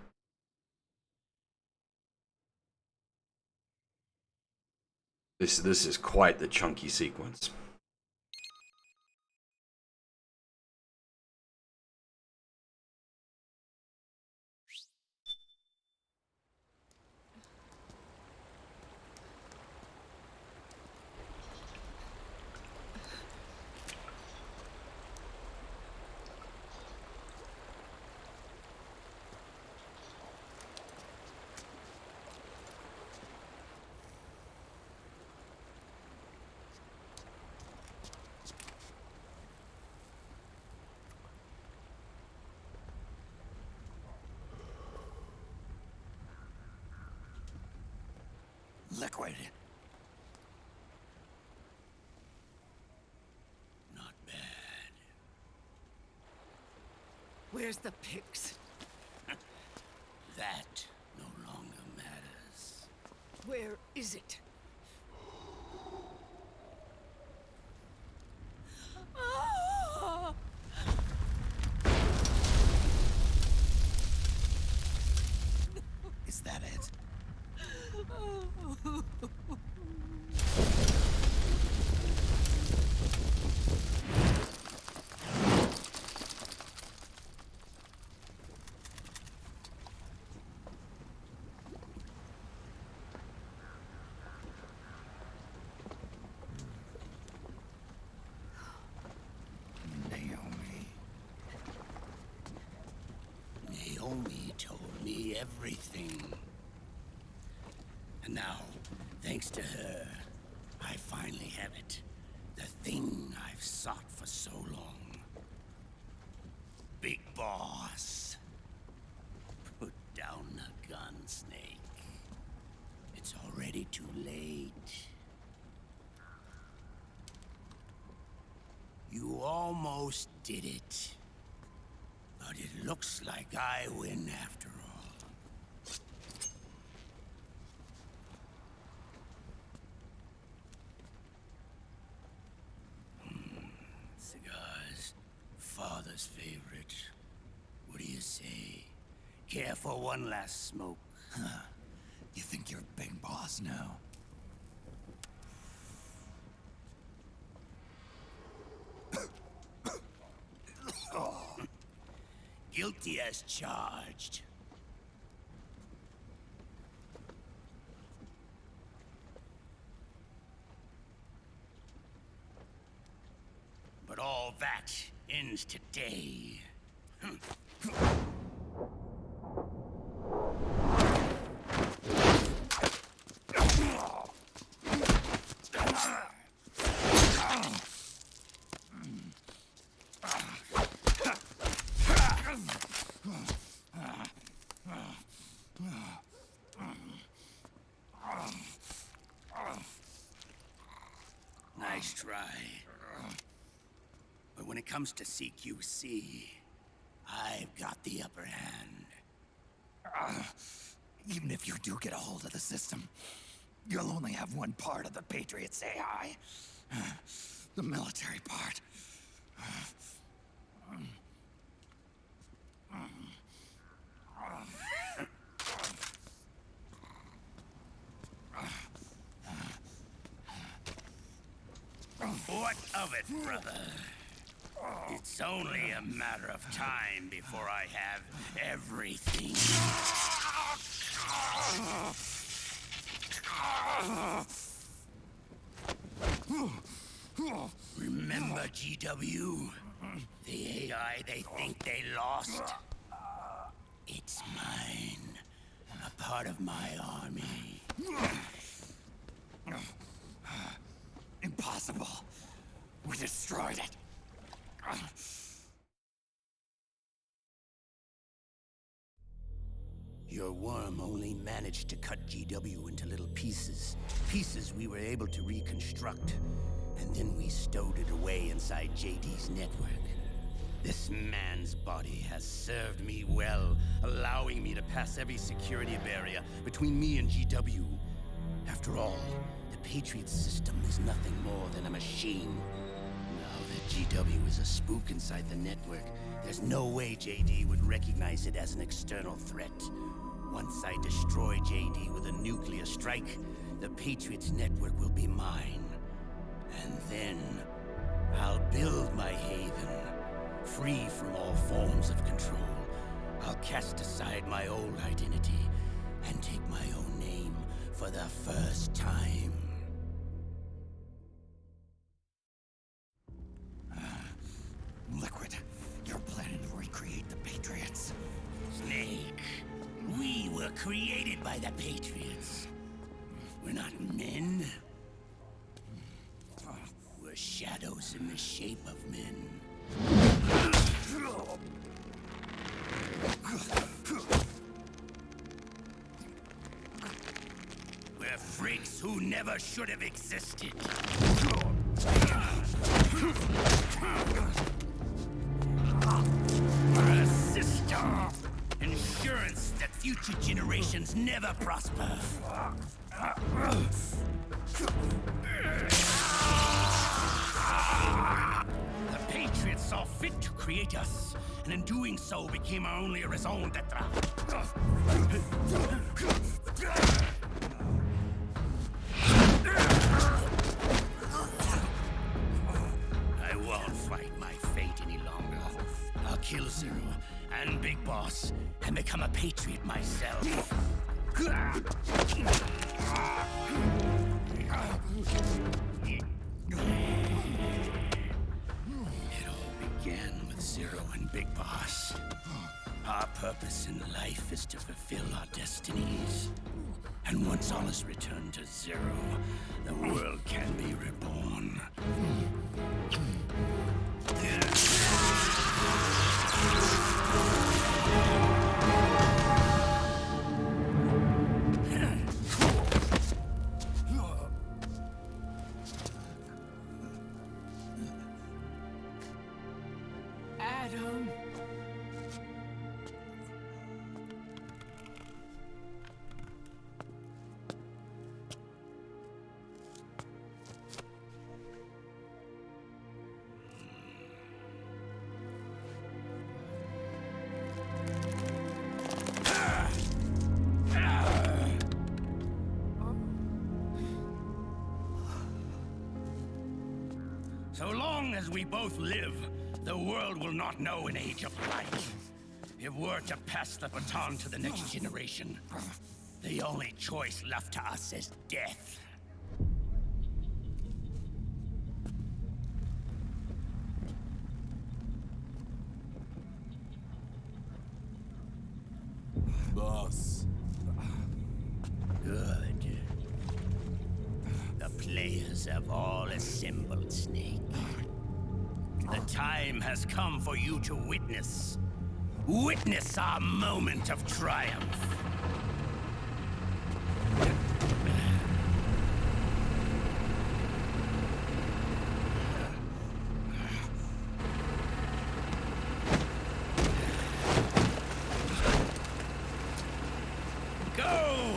This is quite the chunky sequence.
Liquid.
Not bad.
Where's the pigs?
That no longer matters.
Where is it? Ah!
Is that it?
Naomi told me everything. And now, thanks to her, I finally have it. The thing I've sought for so long. Big Boss. Put down the gun, Snake. It's already too late. You almost did it. But it looks like I win after all. Cigars. Father's favorite. What do you say? Care for one last smoke?
Huh. You think you're Big Boss now?
Guilty as charged. But all that ends today. Nice try. But when it comes to CQC, I've got the upper hand.
Even if you do get a hold of the system, you'll only have one part of the Patriots AI. The military part.
What of it, brother? It's only a matter of time before I have everything. Remember GW? The AI they think they lost? It's mine. A part of my army.
Impossible. We destroyed it.
Your worm only managed to cut GW into little pieces. Pieces we were able to reconstruct. And then we stowed it away inside JD's network. This man's body has served me well, allowing me to pass every security barrier between me and GW. After all, the Patriots system is nothing more than a machine. Now that GW is a spook inside the network, there's no way JD would recognize it as an external threat. Once I destroy JD with a nuclear strike, the Patriots network will be mine. And then, I'll build my haven, free from all forms of control. I'll cast aside my old identity and take my own name for the first time.
Liquid, you're planning to recreate the Patriots.
Snake, we were created by the Patriots. We're not men. We're shadows in the shape of men. We're freaks who never should have existed. We're a system. Insurance that future generations never prosper. The Patriots saw fit to create us, and in doing so became our only raison d'etre. I won't fight my fate any longer. I'll kill Zero and Big Boss and become a Patriot myself. It all began with Zero and Big Boss. Our purpose in life is to fulfill our destinies. And once all is returned to Zero, the world can be reborn.
Adam.
So long as we both live, the world will not know an age of light. If we're to pass the baton to the next generation, the only choice left to us is death.
Boss.
Good. The players have all assembled, Snake. The time has come for you to witness. Witness our moment of triumph. Go!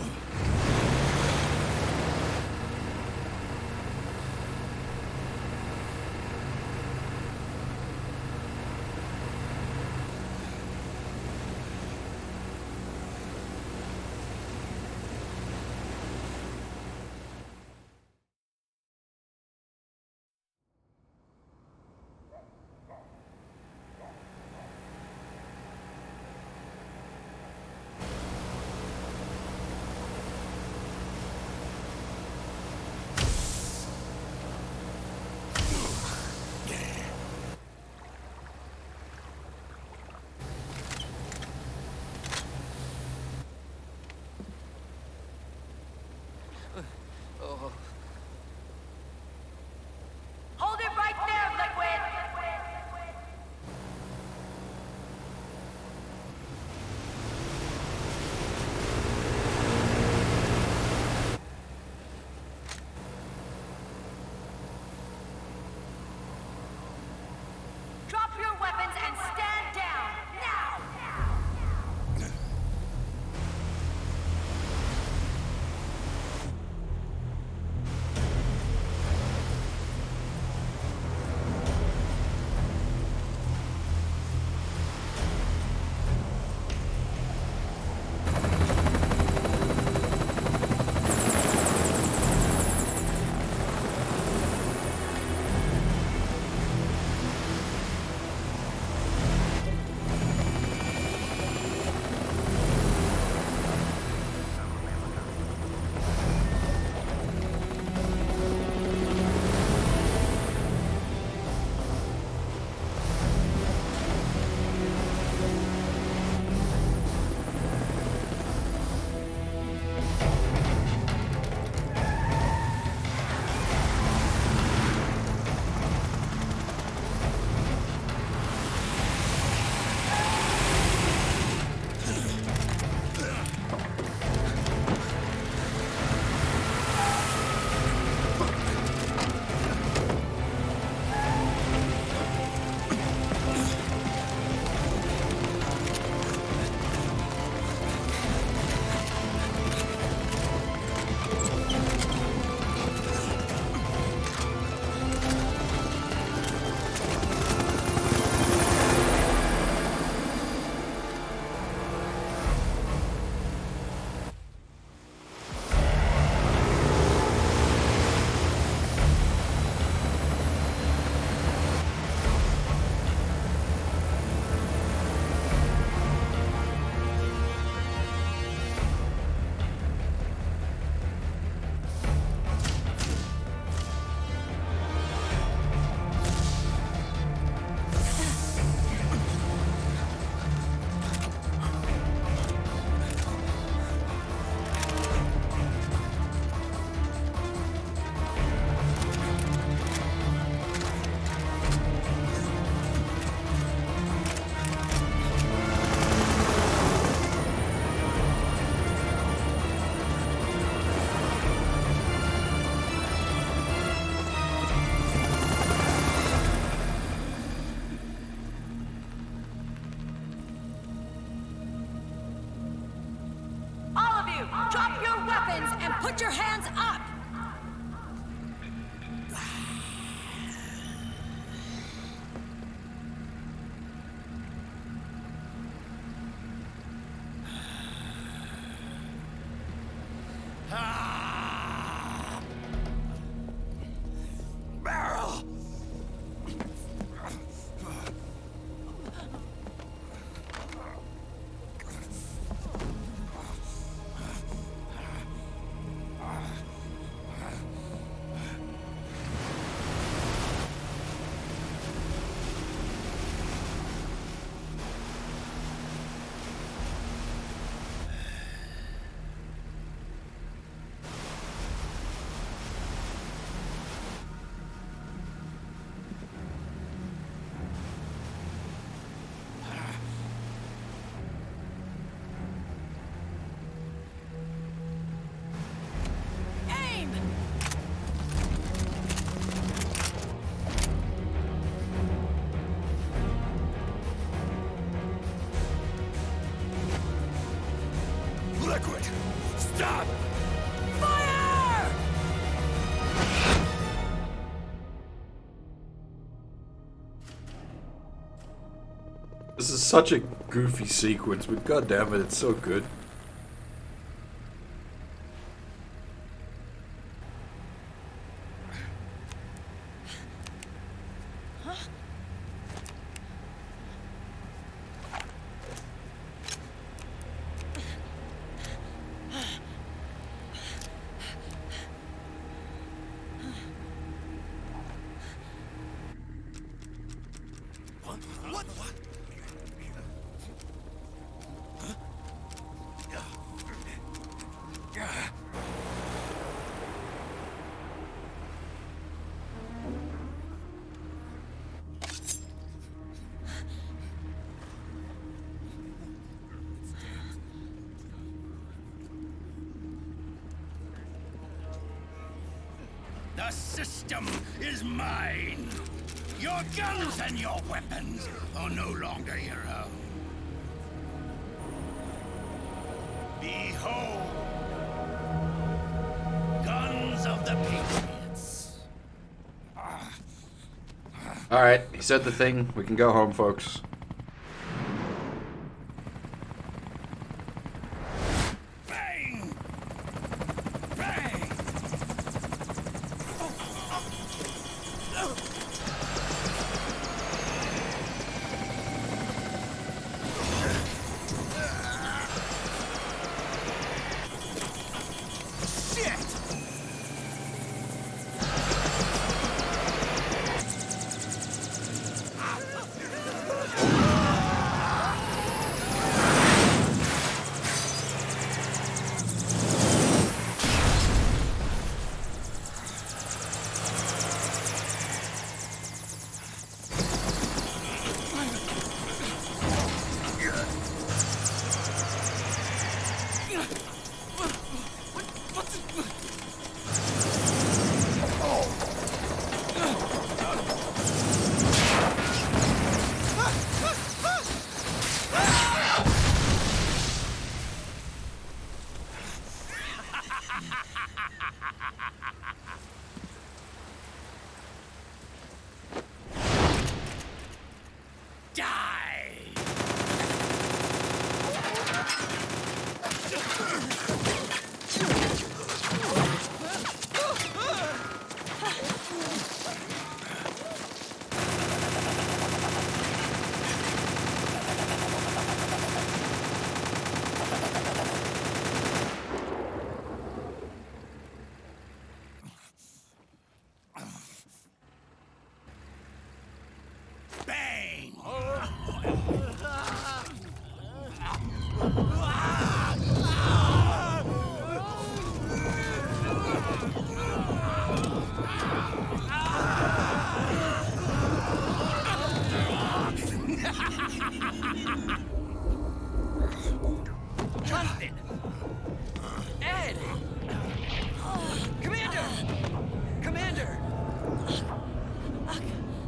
weapons and put your hands up!
Barrel! Liquid! Stop!
Fire!
This is such a goofy sequence, but goddammit, it's so good.
The system is mine. Your guns and your weapons are no longer your own. Behold, guns of the Patriots.
Alright, he said the thing. We can go home, folks.
Bang! Bang!
Jonathan! Ed! Commander! Commander!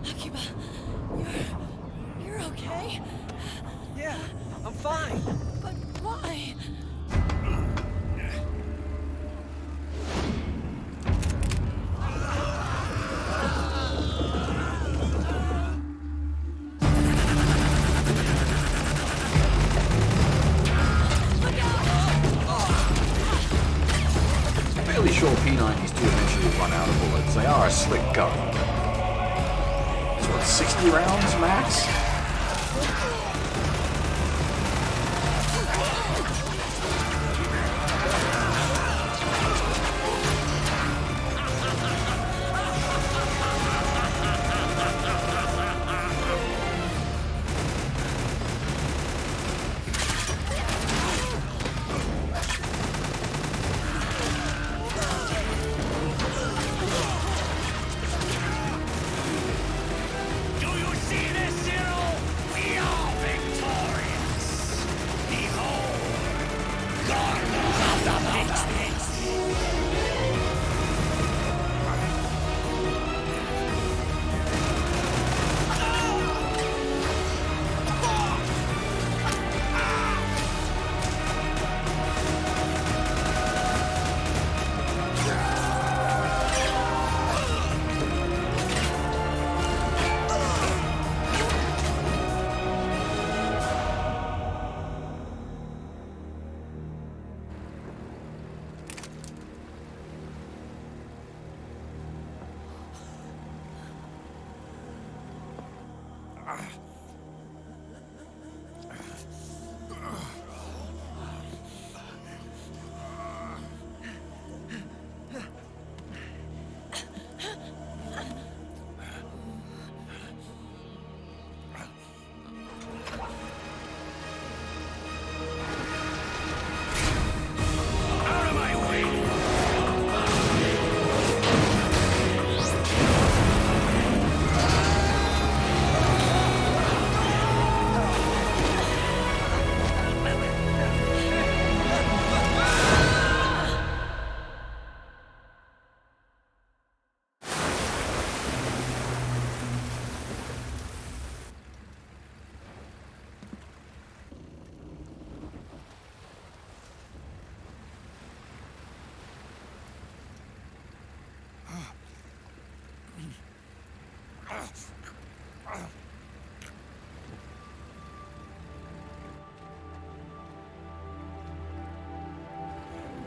Akiba, you're okay?
Yeah, I'm fine.
But why?
slick gun. It's what, 60 rounds max?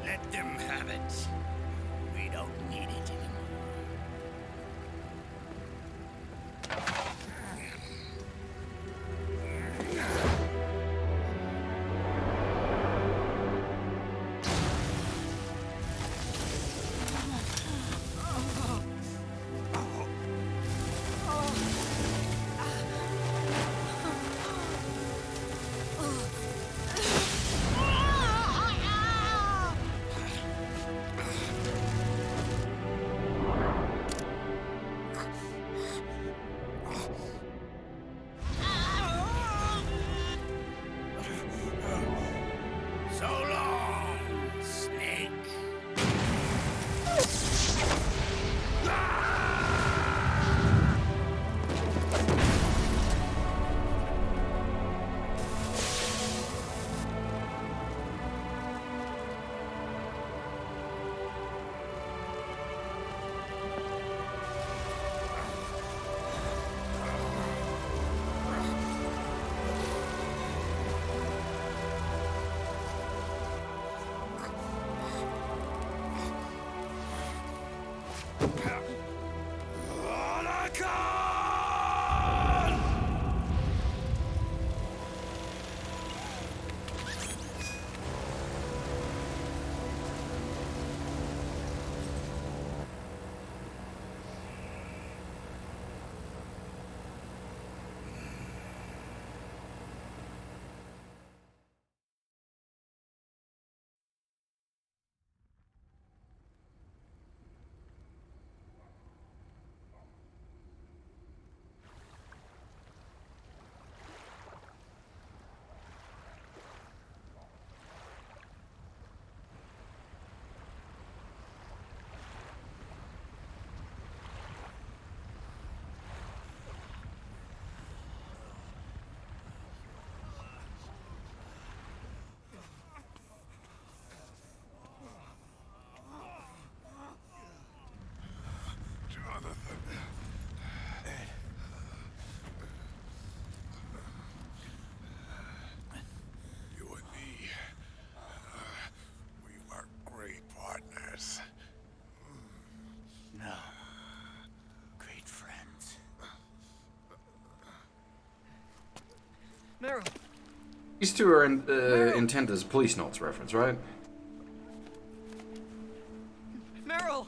Let them have it. We don't need it anymore.
Meryl.
These two are intended as police notes reference, right?
Meryl.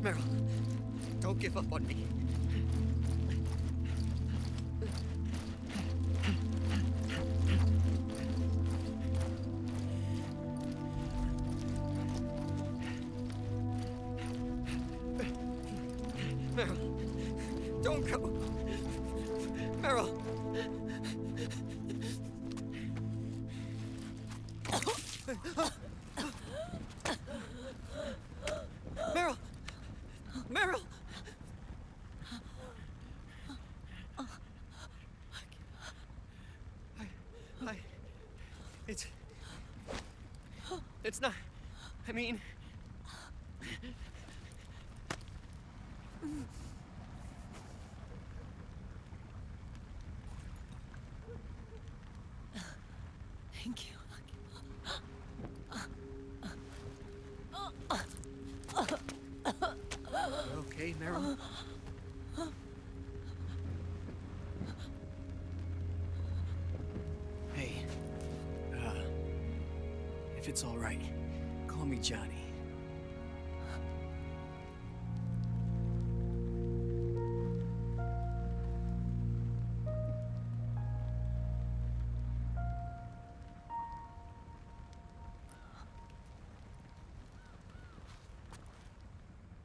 Meryl, don't give up on me. Meryl, don't go. Meryl. Meryl. Meryl. It's not. I mean.
Thank you.
Okay, Meryl. Hey, if it's all right, call me Johnny.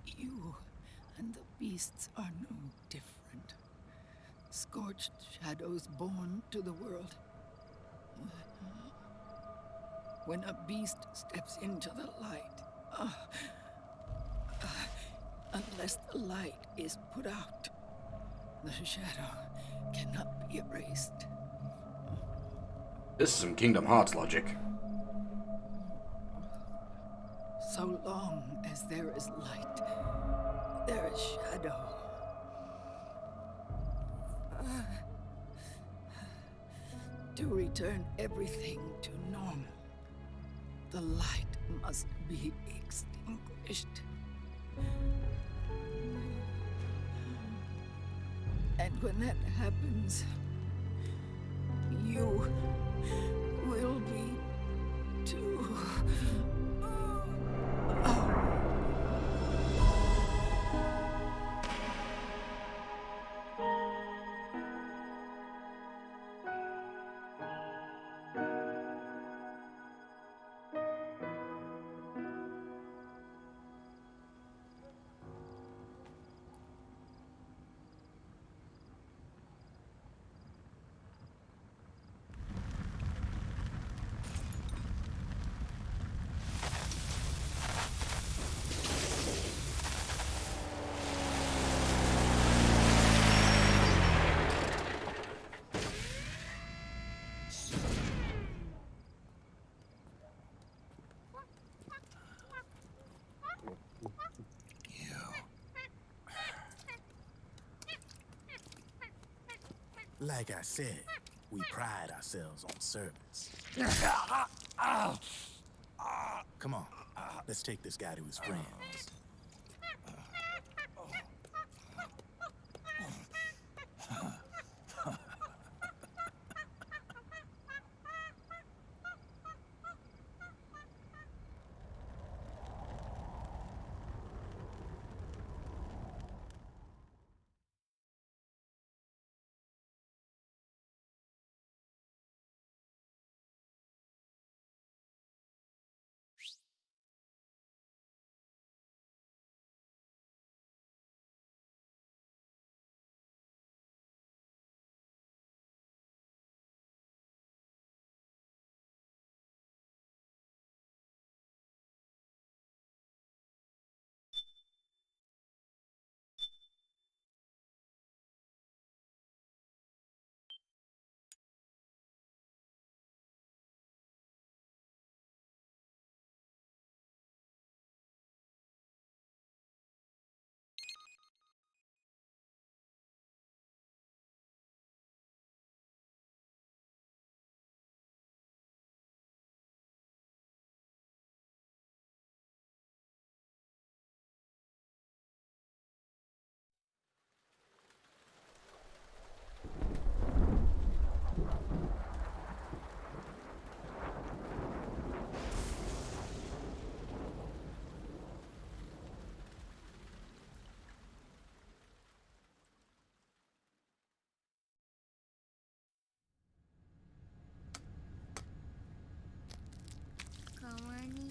You and the beasts are no different. Scorched shadows born to the world. When a beast steps into the light, unless the light is put out, the shadow cannot be erased.
This is some Kingdom Hearts logic.
So long as there is light, there is shadow. To return everything to normal, the light must be extinguished. And when that happens, you will be too.
Like I said, we pride ourselves on service. Come on, let's take this guy to his friends.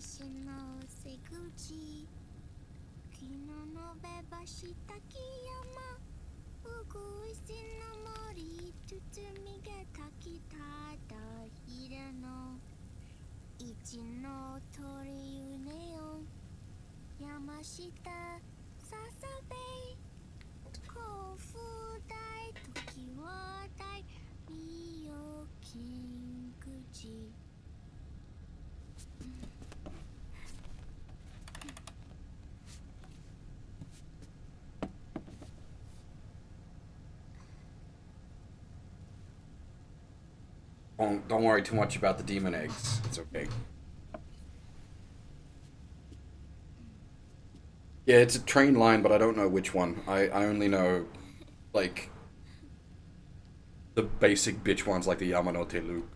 しの瀬口昨日のべばした木山うぐいすの森包みが炊きただひれの一の鳥うねよ山下ささべ甲府大時は大美容金口
Don't worry too much about the demon eggs. It's okay. Yeah, it's a train line, but I don't know which one. I only know, like, the basic bitch ones, like the Yamanote loop.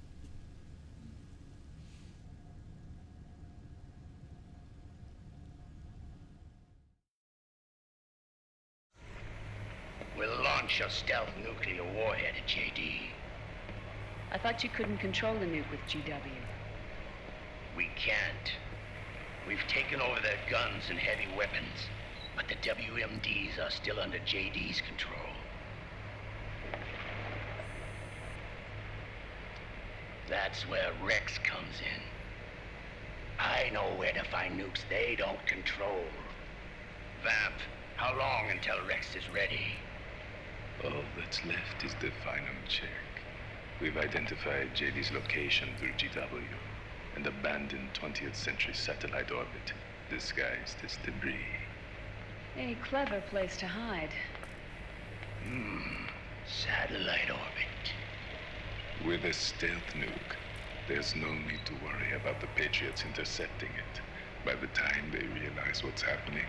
We'll launch a stealth nuclear warhead at JD.
I thought you couldn't control the nuke with GW.
We can't. We've taken over their guns and heavy weapons, but the WMDs are still under JD's control. That's where Rex comes in. I know where to find nukes they don't control. Vamp, how long until Rex is ready?
All that's left is the final check. We've identified JD's location through GW, an abandoned 20th century satellite orbit, disguised as debris.
A clever place to hide.
Satellite orbit.
With a stealth nuke, there's no need to worry about the Patriots intercepting it. By the time they realize what's happening,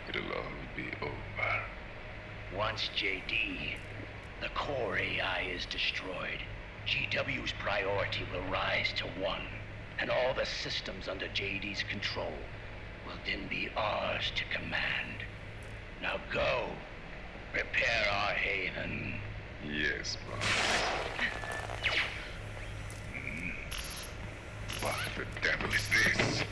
it'll all be over.
Once JD, the core AI is destroyed, GW's priority will rise to 1, and all the systems under JD's control will then be ours to command. Now go, prepare our haven.
Yes, boss. What the devil is this?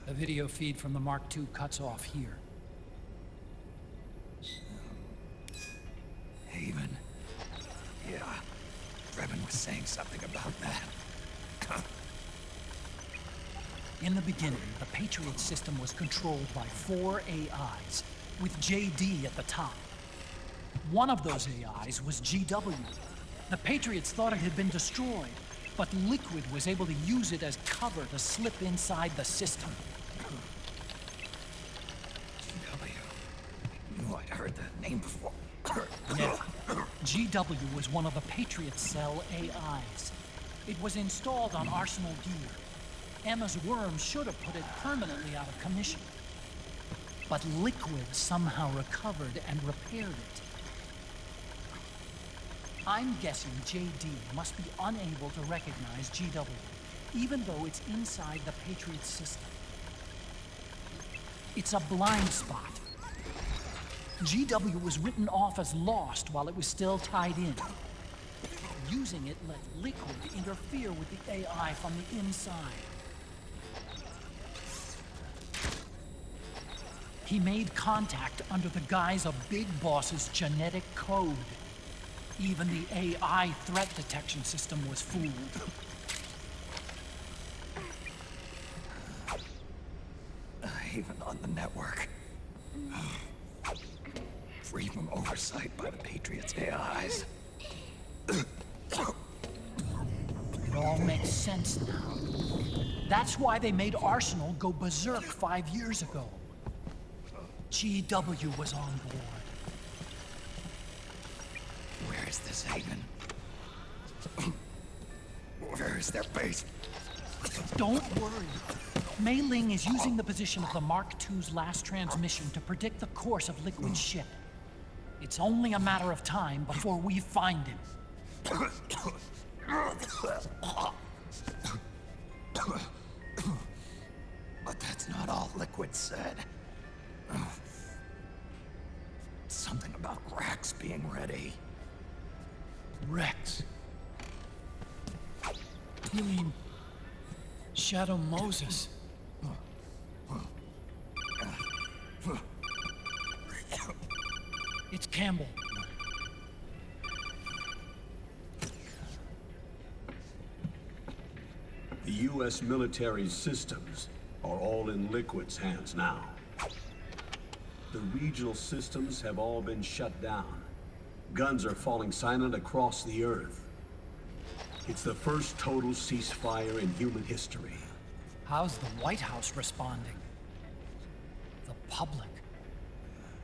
The video feed from the Mk.II cuts off here.
Haven. Yeah. Revan was saying something about that.
In the beginning, the Patriot system was controlled by 4 AIs, with JD at the top. One of those AIs was GW. The Patriots thought it had been destroyed, but Liquid was able to use it as cover to slip inside the system.
GW. Knew I'd heard that name before.
Yeah. GW was one of the Patriot Cell AIs. It was installed on Arsenal gear. Emma's worm should have put it permanently out of commission. But Liquid somehow recovered and repaired it. I'm guessing JD must be unable to recognize GW, even though it's inside the Patriot system. It's a blind spot. GW was written off as lost while it was still tied in. Using it let Liquid interfere with the AI from the inside. He made contact under the guise of Big Boss's genetic code. Even the AI threat detection system was fooled.
Even on the network. Free from oversight by the Patriots' AIs.
It all makes sense now. That's why they made Arsenal go berserk 5 years ago. GW was on board.
Where is this haven? Where is their base?
Don't worry. Mei Ling is using the position of the Mk.II's last transmission to predict the course of Liquid's ship. It's only a matter of time before we find him.
But that's not all Liquid said. about Rex being ready.
Rex? You mean Shadow Moses? It's Campbell.
The U.S. military systems are all in Liquid's hands now. The regional systems have all been shut down. Guns are falling silent across the Earth. It's the first total ceasefire in human history.
How's the White House responding? The public?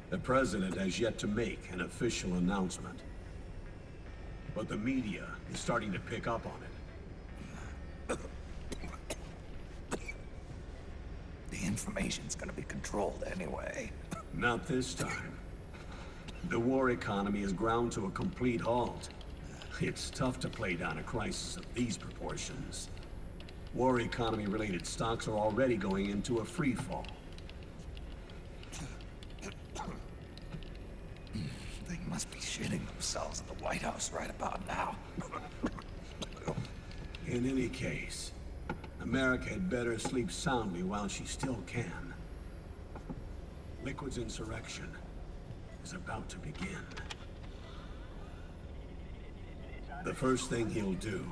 The president has yet to make an official announcement. But the media is starting to pick up on it.
The information's gonna be controlled anyway.
Not this time. The war economy is ground to a complete halt. It's tough to play down a crisis of these proportions. War economy-related stocks are already going into a free fall.
They must be shitting themselves at the White House right about now.
In any case, America had better sleep soundly while she still can. Liquid's insurrection is about to begin. The first thing he'll do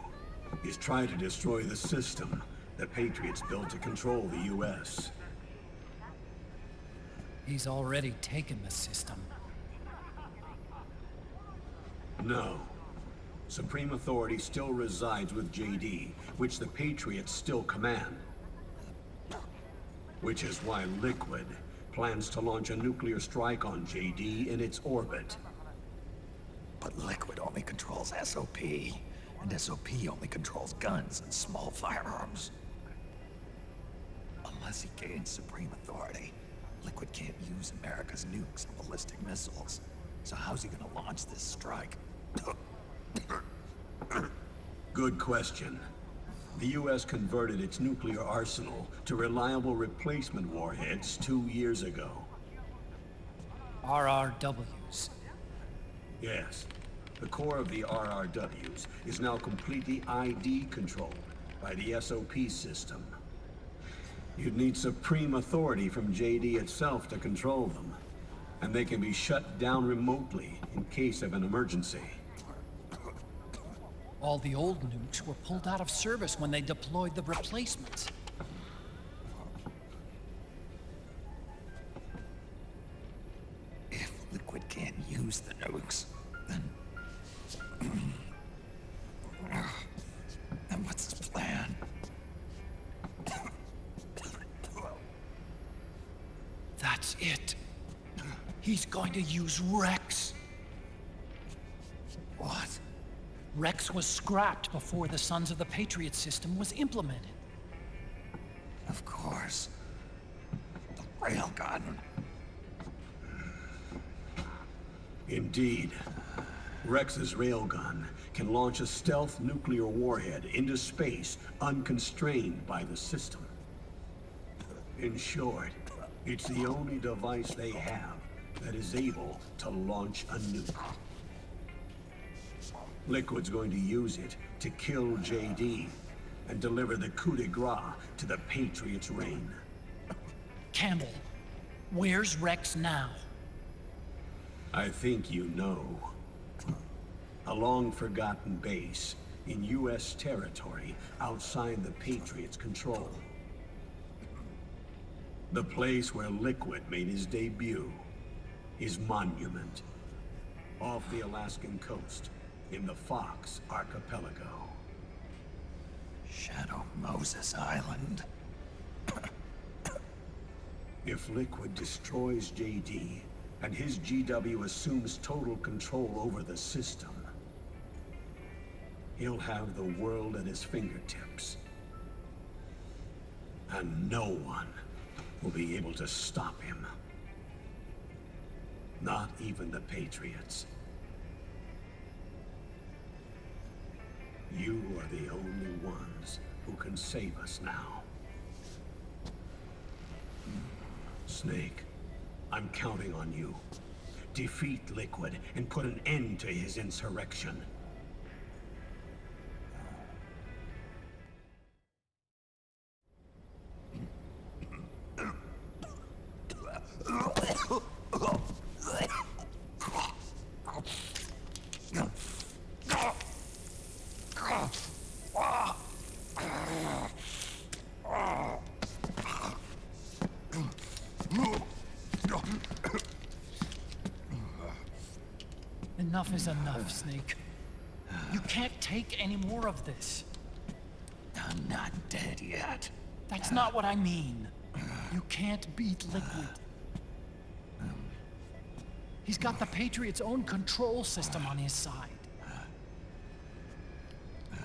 is try to destroy the system the Patriots built to control the U.S.
He's already taken the system.
No. Supreme authority still resides with JD, which the Patriots still command. Which is why Liquid plans to launch a nuclear strike on JD in its orbit.
But Liquid only controls SOP, and SOP only controls guns and small firearms. Unless he gains supreme authority, Liquid can't use America's nukes and ballistic missiles. So how's he gonna launch this strike?
Good question. The U.S. converted its nuclear arsenal to reliable replacement warheads 2 years ago.
RRWs.
Yes. The core of the RRWs is now completely ID controlled by the SOP system. You'd need supreme authority from JD itself to control them, and they can be shut down remotely in case of an emergency.
All the old nukes were pulled out of service when they deployed the replacements.
If Liquid can't use the nukes, then what's his plan?
That's it. He's going to use Rex.
What?
Rex was scrapped before the Sons of the Patriot system was implemented.
Of course. The railgun.
Indeed. Rex's railgun can launch a stealth nuclear warhead into space unconstrained by the system. In short, it's the only device they have that is able to launch a nuke. Liquid's going to use it to kill JD and deliver the coup de grace to the Patriots' reign.
Campbell, where's Rex now?
I think you know. A long-forgotten base in U.S. territory outside the Patriots' control. The place where Liquid made his debut, his monument, off the Alaskan coast in the Fox Archipelago.
Shadow Moses Island.
If Liquid destroys JD, and his GW assumes total control over the system, he'll have the world at his fingertips. And no one will be able to stop him. Not even the Patriots. You are the only ones who can save us now. Snake, I'm counting on you. defeat Liquid and put an end to his insurrection.
Enough is enough, Snake. You can't take any more of this.
I'm not dead yet.
That's not what I mean. You can't beat Liquid. He's got the Patriots' own control system on his side.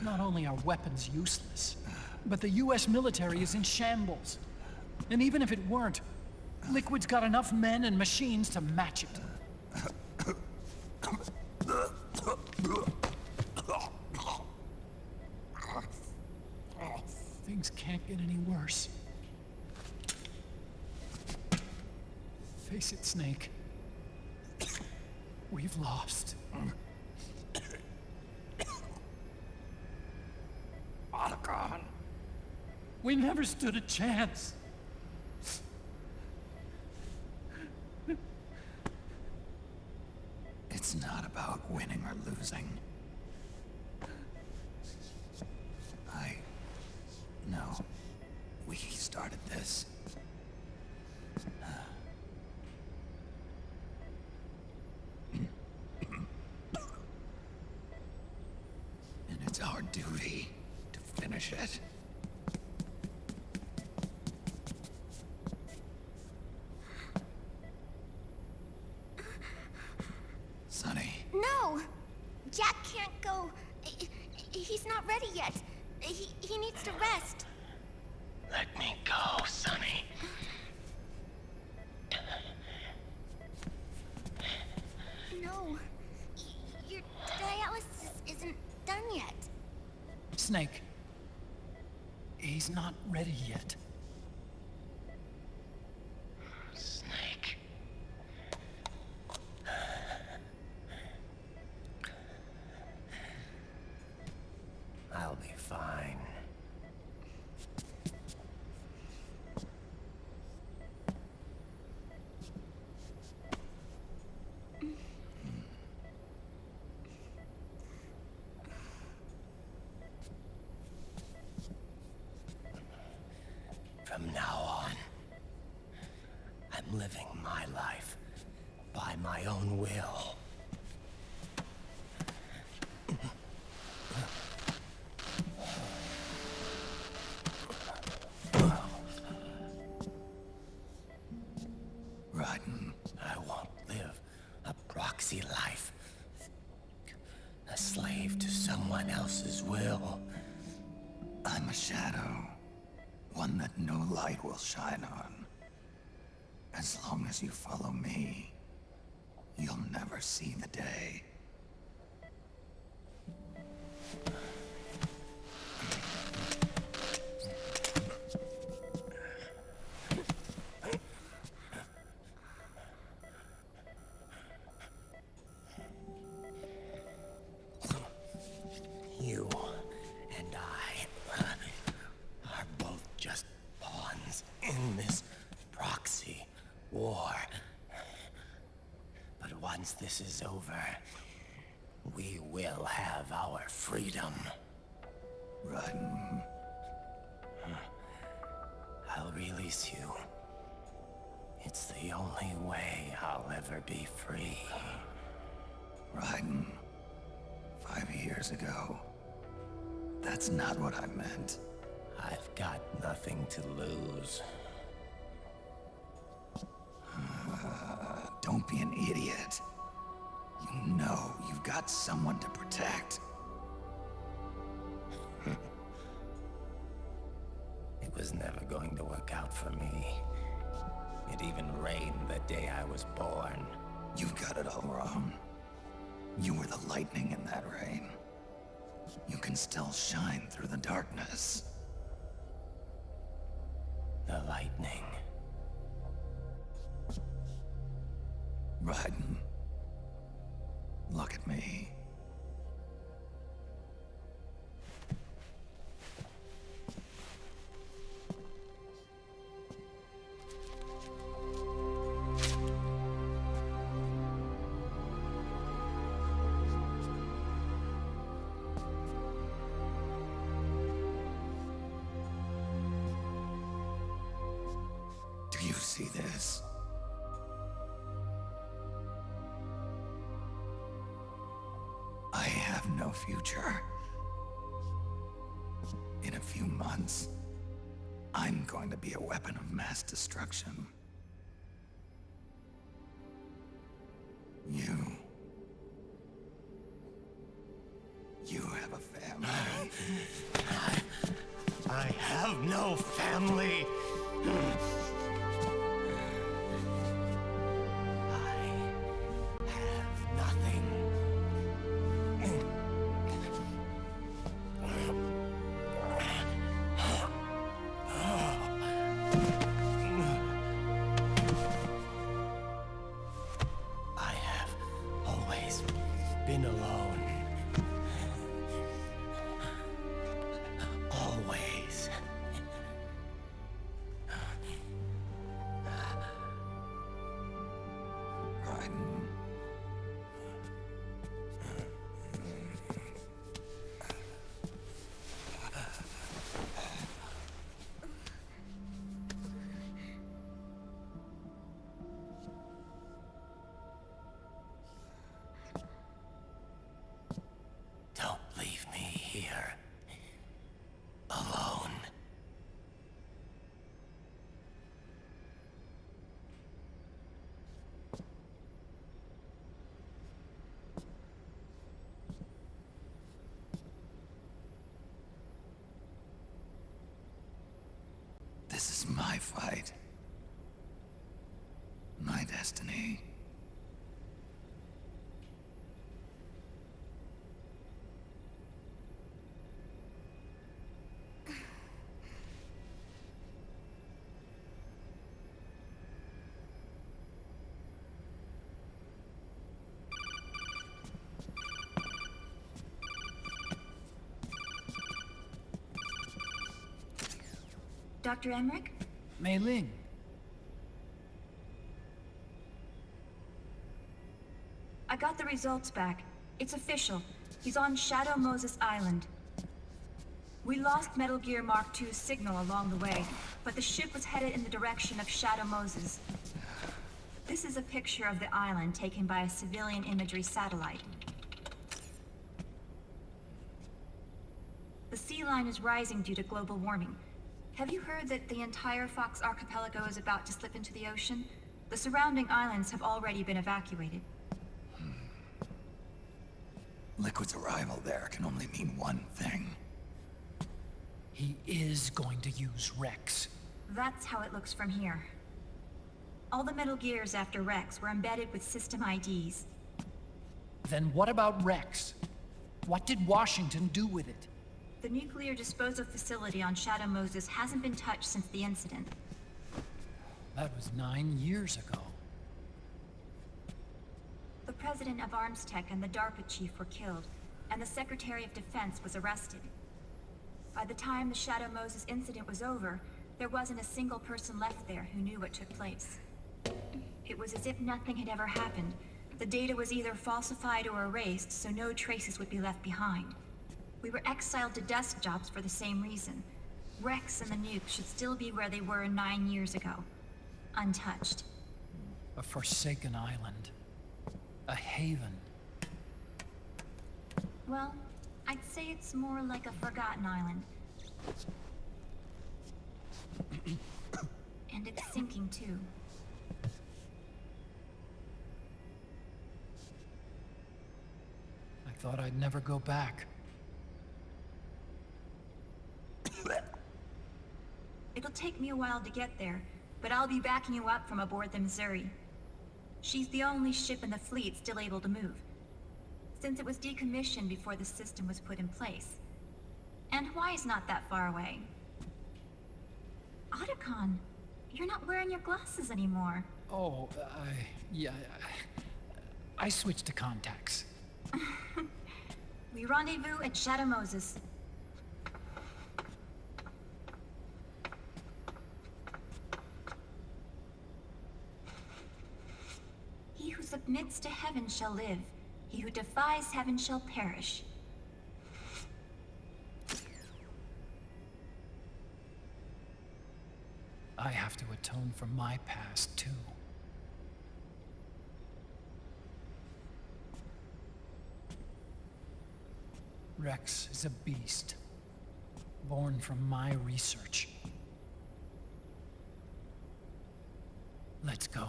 Not only are weapons useless, but the US military is in shambles. And even if it weren't, Liquid's got enough men and machines to match it. Things can't get any worse. Face it, Snake. We've lost.
Otacon.
We never stood a chance.
It's not about winning or losing. I know we started this. And it's our duty to finish it. Sonny.
No! Jack can't go. He's not ready yet. He needs to rest.
Let me go, Sonny.
No. Your dialysis isn't done yet.
Snake. He's not ready yet.
Snake. I'll be fine. From now on, I'm living my life by my own will.
Rotten.
I won't live a proxy life. A slave to someone else's will.
I'm a shadow. One that no light will shine on. As long as you follow me, you'll never see the day.
You and I are both just pawns in this proxy war. But once this is over, we will have our freedom.
Run.
I'll release you. It's the only way I'll ever be free.
Raiden, 5 years ago. That's not what I meant.
I've got nothing to lose.
Don't be an idiot. You know you've got someone to protect.
It was never going to work out for me. It even rained the day I was born.
You've got it all wrong. You were the lightning in that rain. You can still shine through the darkness.
The lightning.
Raiden, Do you see this? I have no future. In a few months, I'm going to be a weapon of mass destruction. You have a family.
I have no family. I have nothing. I have always been alone. Always. Don't leave me here. Alone.
This is my fight. My destiny.
Dr. Emmerich?
Mei Ling.
I got the results back. It's official. He's on Shadow Moses Island. We lost Metal Gear Mark II's signal along the way, but the ship was headed in the direction of Shadow Moses. This is a picture of the island taken by a civilian imagery satellite. The sea line is rising due to global warming. Have you heard that the entire Fox archipelago is about to slip into the ocean? The surrounding islands have already been evacuated.
Liquid's arrival there can only mean one thing.
He is going to use Rex.
That's how it looks from here. All the Metal Gears after Rex were embedded with system IDs.
Then what about Rex? What did Washington do with it?
The nuclear disposal facility on Shadow Moses hasn't been touched since the incident.
That was 9 years ago.
The president of ArmsTech and the DARPA chief were killed, and the Secretary of Defense was arrested. By the time the Shadow Moses incident was over, there wasn't a single person left there who knew what took place. It was as if nothing had ever happened. The data was either falsified or erased, so no traces would be left behind. We were exiled to desk jobs for the same reason. Rex and the nuke should still be where they were 9 years ago. Untouched.
A forsaken island. A haven.
Well, I'd say it's more like a forgotten island. And it's sinking too.
I thought I'd never go back.
It'll take me a while to get there, but I'll be backing you up from aboard the Missouri. She's the only ship in the fleet still able to move, since it was decommissioned before the system was put in place. And Hawaii's not that far away. Otacon, you're not wearing your glasses anymore.
Oh, yeah, I switched to contacts.
We rendezvous at Shadow Moses. He who submits to heaven shall live. He who defies heaven shall perish.
I have to atone for my past, too. Rex is a beast, born from my research. Let's go.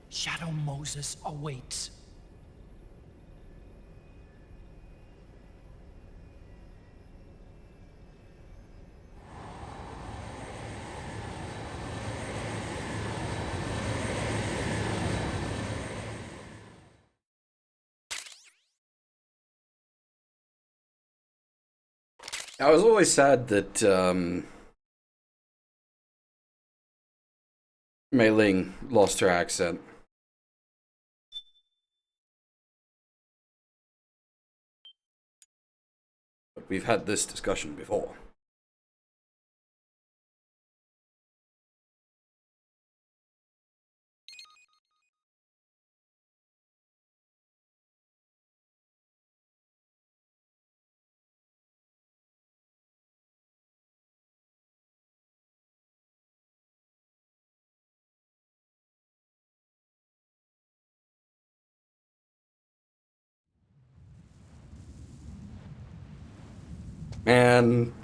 Shadow Moses awaits.
I was always sad that Mei Ling lost her accent. But we've had this discussion before. Man,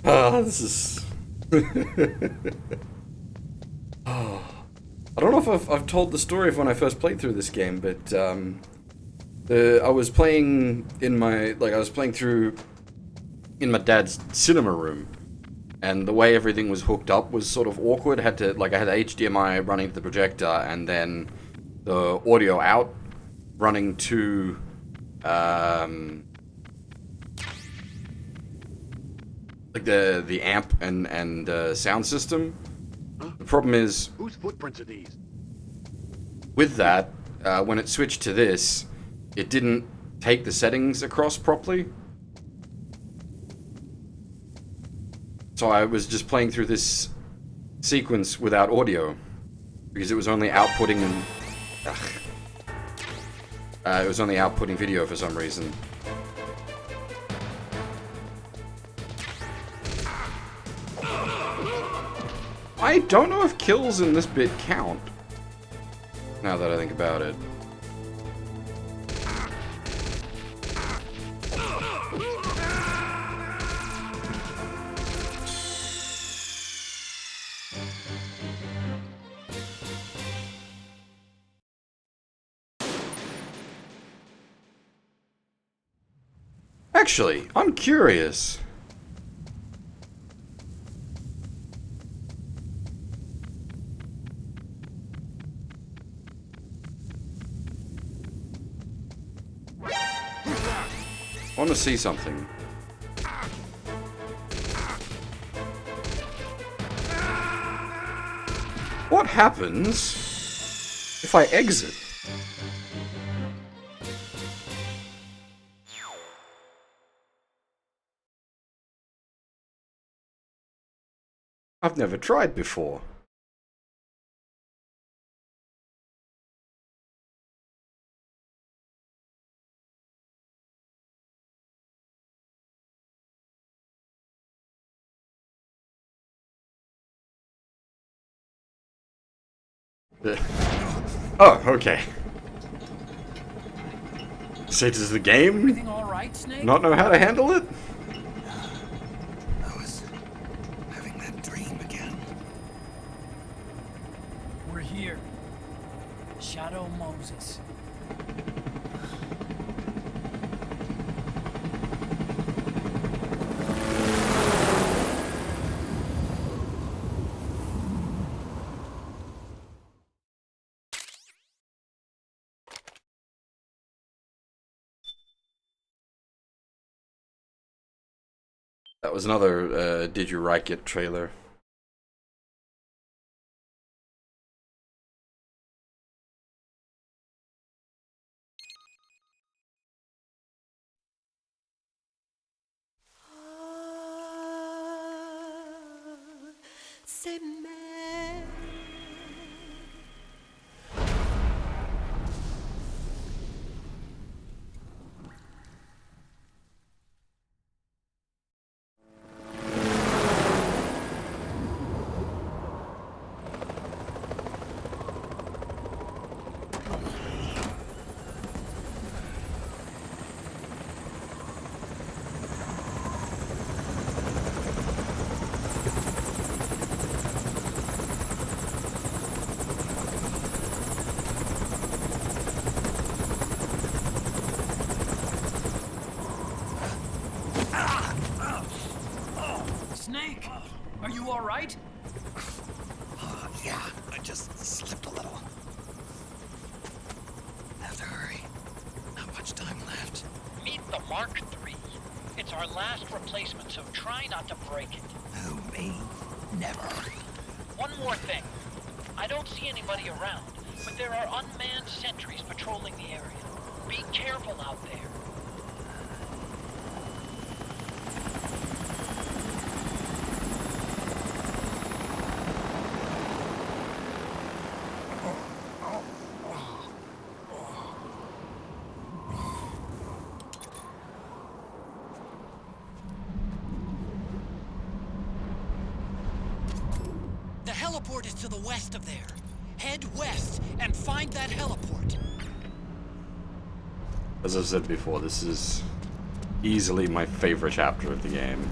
this is. I don't know if I've told the story of when I first played through this game, but I was playing in my through in my dad's cinema room, and the way everything was hooked up was sort of awkward. I had HDMI running to the projector, and then the audio out running to like the amp and sound system. The problem is,
Whose footprints are these?
with that, when it switched to this, it didn't take the settings across properly. So I was just playing through this sequence without audio, because it was only outputting video for some reason. I don't know if kills in this bit count, now that I think about it. Actually, I'm curious. I want to see something. What happens if I exit? I've never tried before. Oh, okay. So does the game not know how to handle it?
I was having that dream again.
We're here. Shadow Moses.
That was another Did You Like It trailer.
Snake, are you all right?
Yeah, I just slipped a little. Have to hurry. Not much time left.
Meet the Mk.II. It's our last replacement, so try not to break it.
Who, me? Never.
One more thing. I don't see anybody around, but there are unmanned sentries patrolling the area. Be careful out there.
The heliport is to the west of there. Head west and find that heliport.
As I've said before, this is easily my favorite chapter of the game.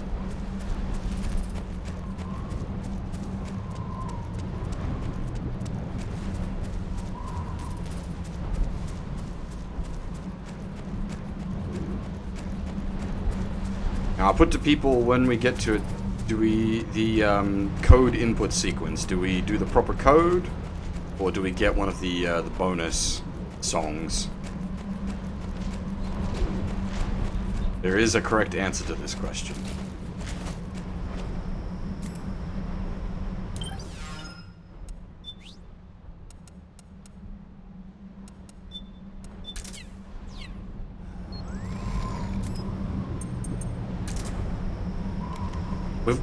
Now, I'll put to people when we get to it, do we, the code input sequence, do we do the proper code? Or do we get one of the bonus songs? There is a correct answer to this question.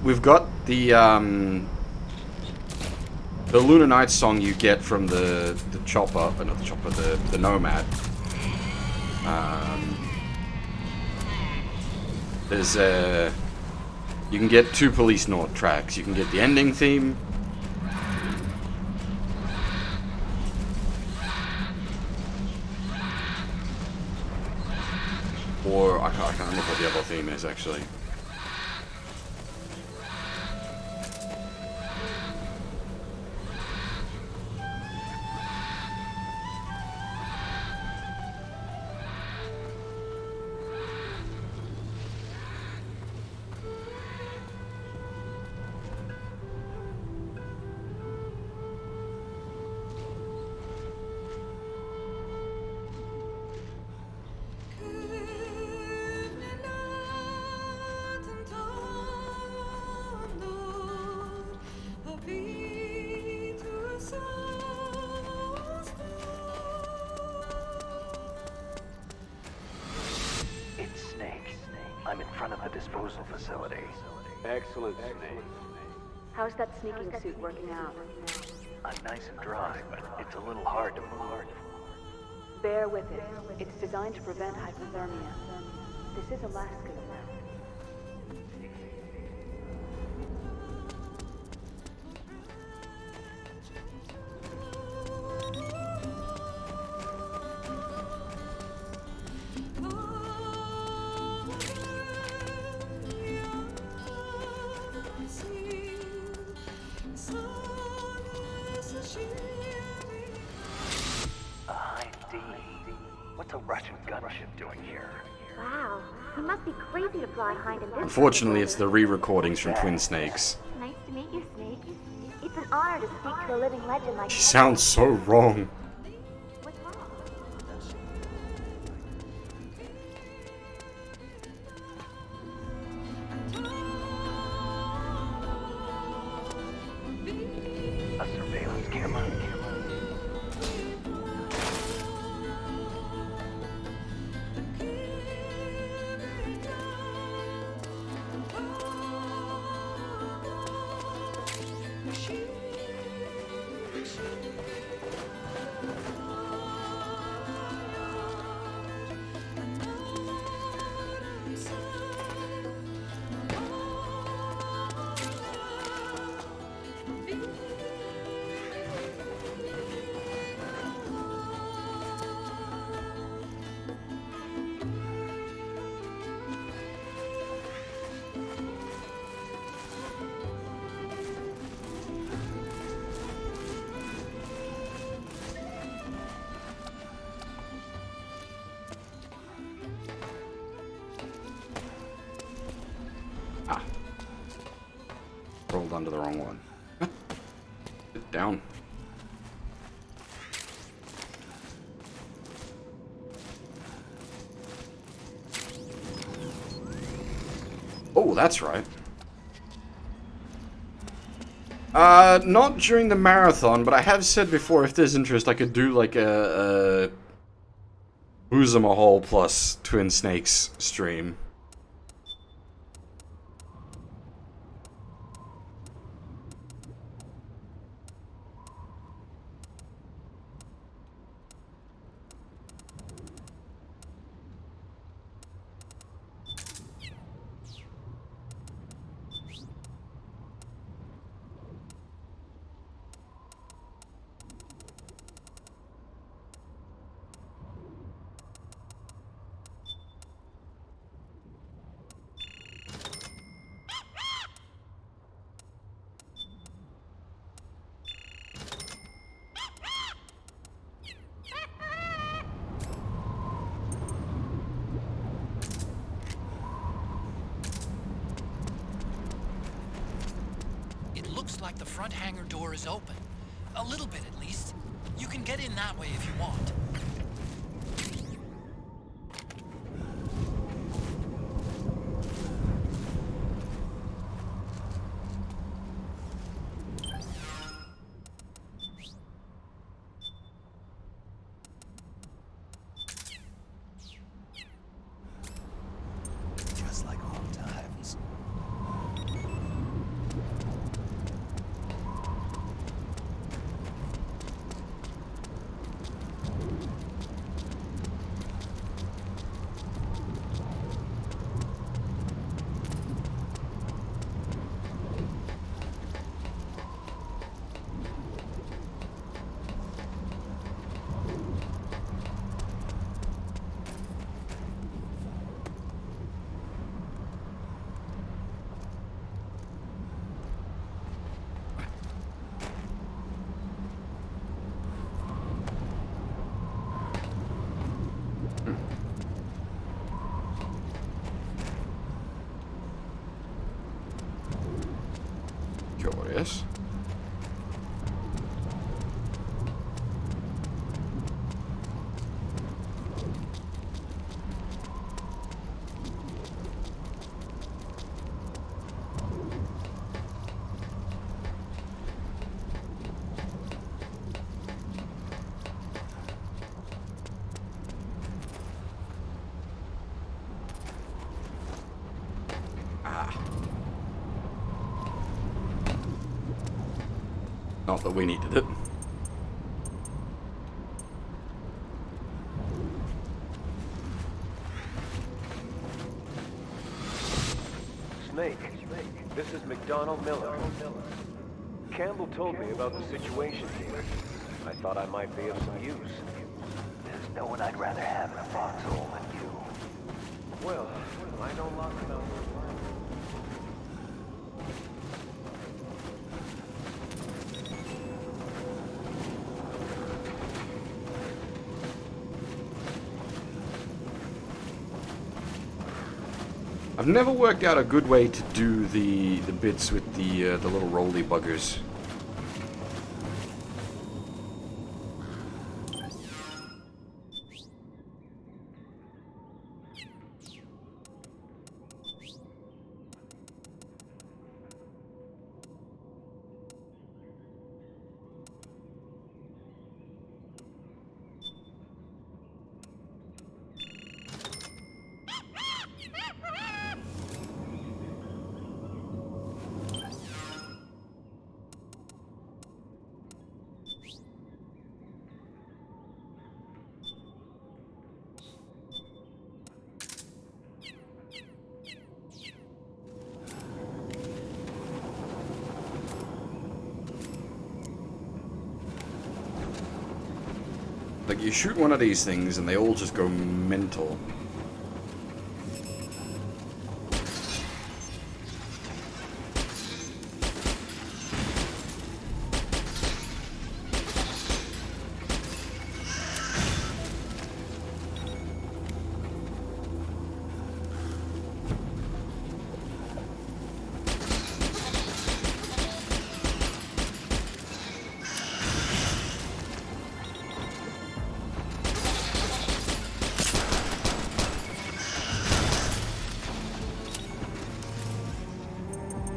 We've got the Lunar Night song you get from the chopper, not the chopper, the Nomad. There's you can get 2 Police North tracks. You can get the ending theme. Or I can't remember what the other theme is actually.
I'm in front of the disposal facility.
Excellent, Snake.
How's that sneaking suit working out?
I'm nice and dry, but it's a little hard to move.
Bear with it. It's designed to prevent hypothermia. This is Alaska.
What's a Russian gunship doing here?
Wow, he must be crazy to fly Hind in this.
Unfortunately, it's the re-recordings from Twin Snakes.
Nice to meet you, Snake. It's an honor to speak to a living legend like you.
She sounds so wrong.
What's wrong?
A surveillance camera.
Rolled onto the wrong one. Sit down. Oh, that's right. Not during the marathon, but I have said before, if there's interest, I could do like a Boozer Mahal plus Twin Snakes stream.
Like the front hangar door is open. A little bit, at least. You can get in that way if you want.
Just like old times.
Curious. Not that we needed it.
Snake, this is McDonald Miller. Campbell told me about the situation here. I thought I might be of some use.
There's no one I'd rather have in a foxhole than you.
Well, I know lots about her.
I've never worked out a good way to do the bits with the little roly buggers. Like, you shoot one of these things and they all just go mental.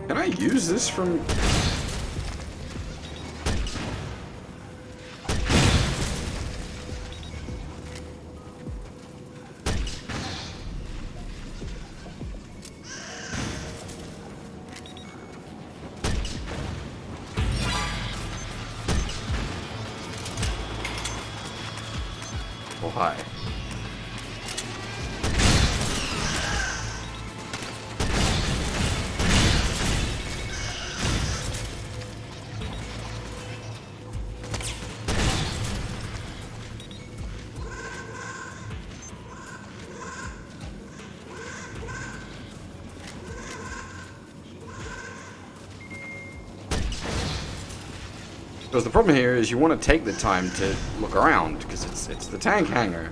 Can I use this from... Oh, hi. Because the problem here is you want to take the time to look around, because it's the tank hangar.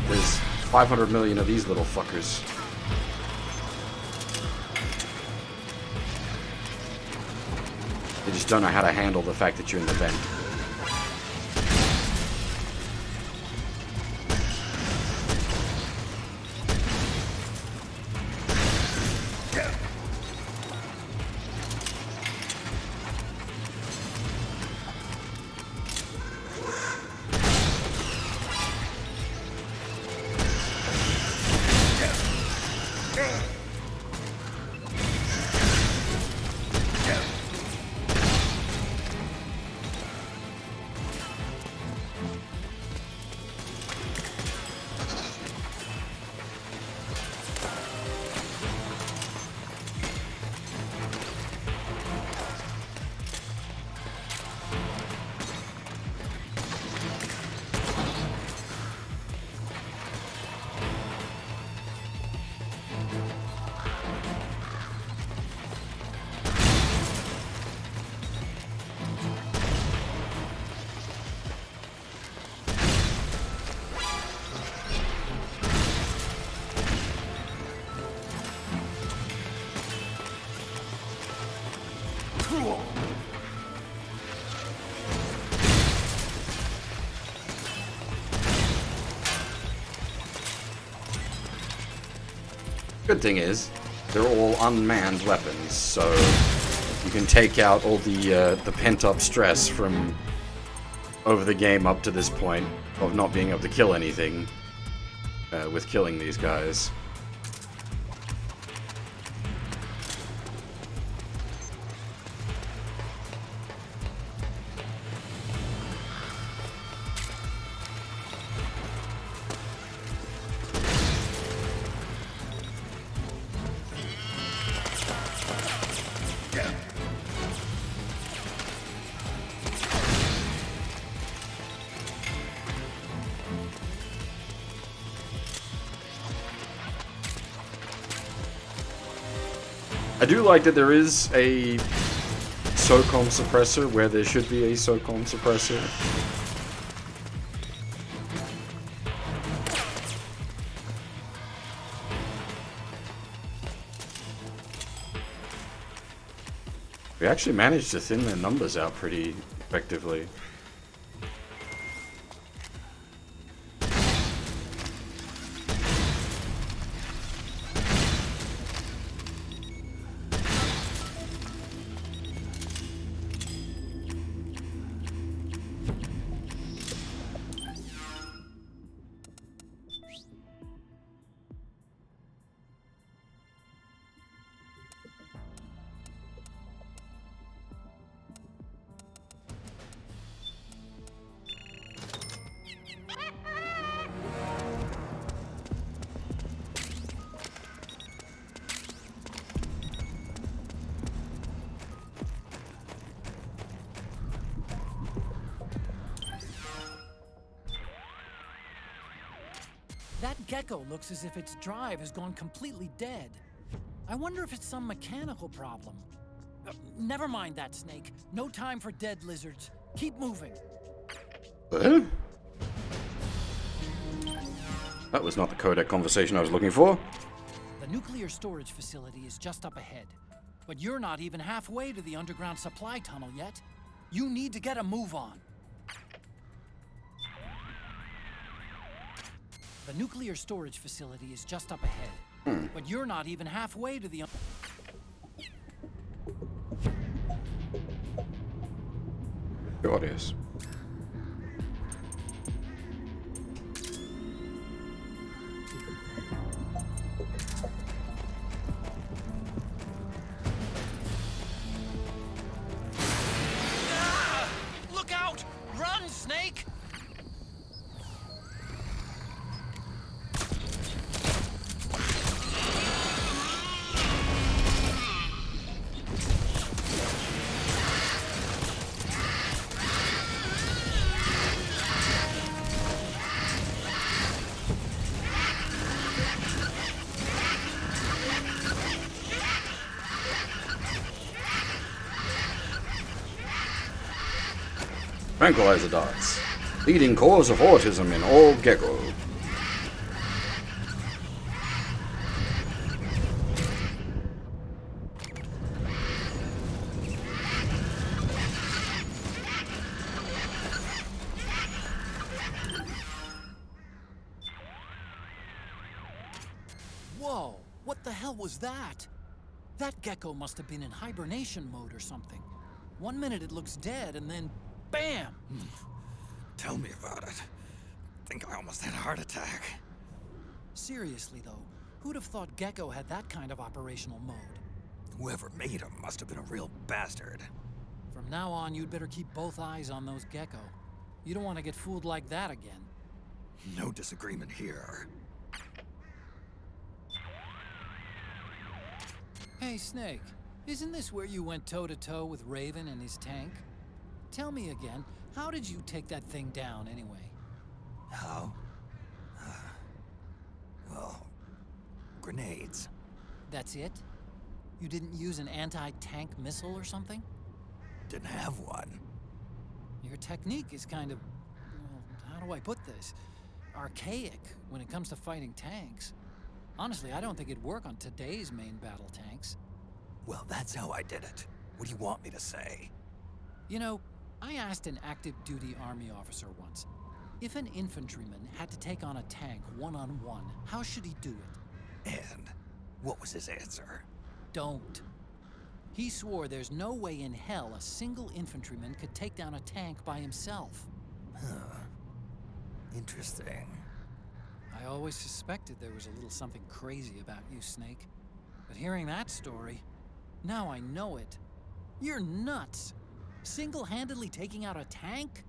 There's 500 million of these little fuckers. They just don't know how to handle the fact that you're in the vent. Good thing is, they're all unmanned weapons, so you can take out all the pent-up stress from over the game up to this point of not being able to kill anything with killing these guys. I do like that there is a SOCOM suppressor where there should be a SOCOM suppressor. We actually managed to thin their numbers out pretty effectively.
That gecko looks as if its drive has gone completely dead. I wonder if it's some mechanical problem. Never mind that, Snake. No time for dead lizards. Keep moving.
That was not the codec conversation I was looking for.
The nuclear storage facility is just up ahead. But you're not even halfway to the underground supply tunnel yet. You need to get a move on. The nuclear storage facility is just up ahead. But you're not even halfway to the...
God, yes.
Look out! Run, Snake!
Tranquilizer darts. Leading cause of autism in all gecko.
Whoa! What the hell was that? That gecko must have been in hibernation mode or something. 1 minute it looks dead, and then BAM!
Tell me about it. Think I almost had a heart attack.
Seriously, though, who'd have thought Gecko had that kind of operational mode?
Whoever made him must have been a real bastard.
From now on, you'd better keep both eyes on those Gecko. You don't want to get fooled like that again.
No disagreement here.
Hey, Snake, isn't this where you went toe-to-toe with Raven and his tank? Tell me again, how did you take that thing down, anyway?
How? Well, grenades.
That's it? You didn't use an anti-tank missile or something?
Didn't have one.
Your technique is kind of, well, how do I put this? Archaic when it comes to fighting tanks. Honestly, I don't think it'd work on today's main battle tanks.
Well, that's how I did it. What do you want me to say?
You know, I asked an active duty army officer once, if an infantryman had to take on a tank one-on-one, how should he do it?
And what was his answer?
Don't. He swore there's no way in hell a single infantryman could take down a tank by himself.
Huh. Interesting.
I always suspected there was a little something crazy about you, Snake. But hearing that story, now I know it. You're nuts. Single-handedly taking out a tank?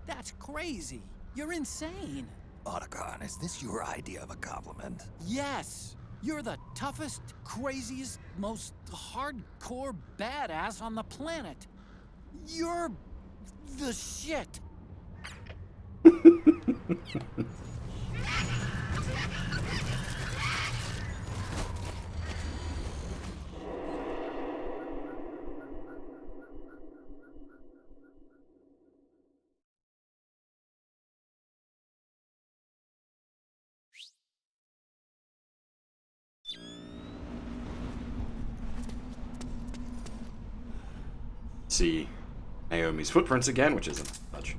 That's crazy. You're insane.
Otacon, is this your idea of a compliment?
Yes. You're the toughest, craziest, most hardcore badass on the planet. You're the shit.
See Naomi's footprints again, which isn't much.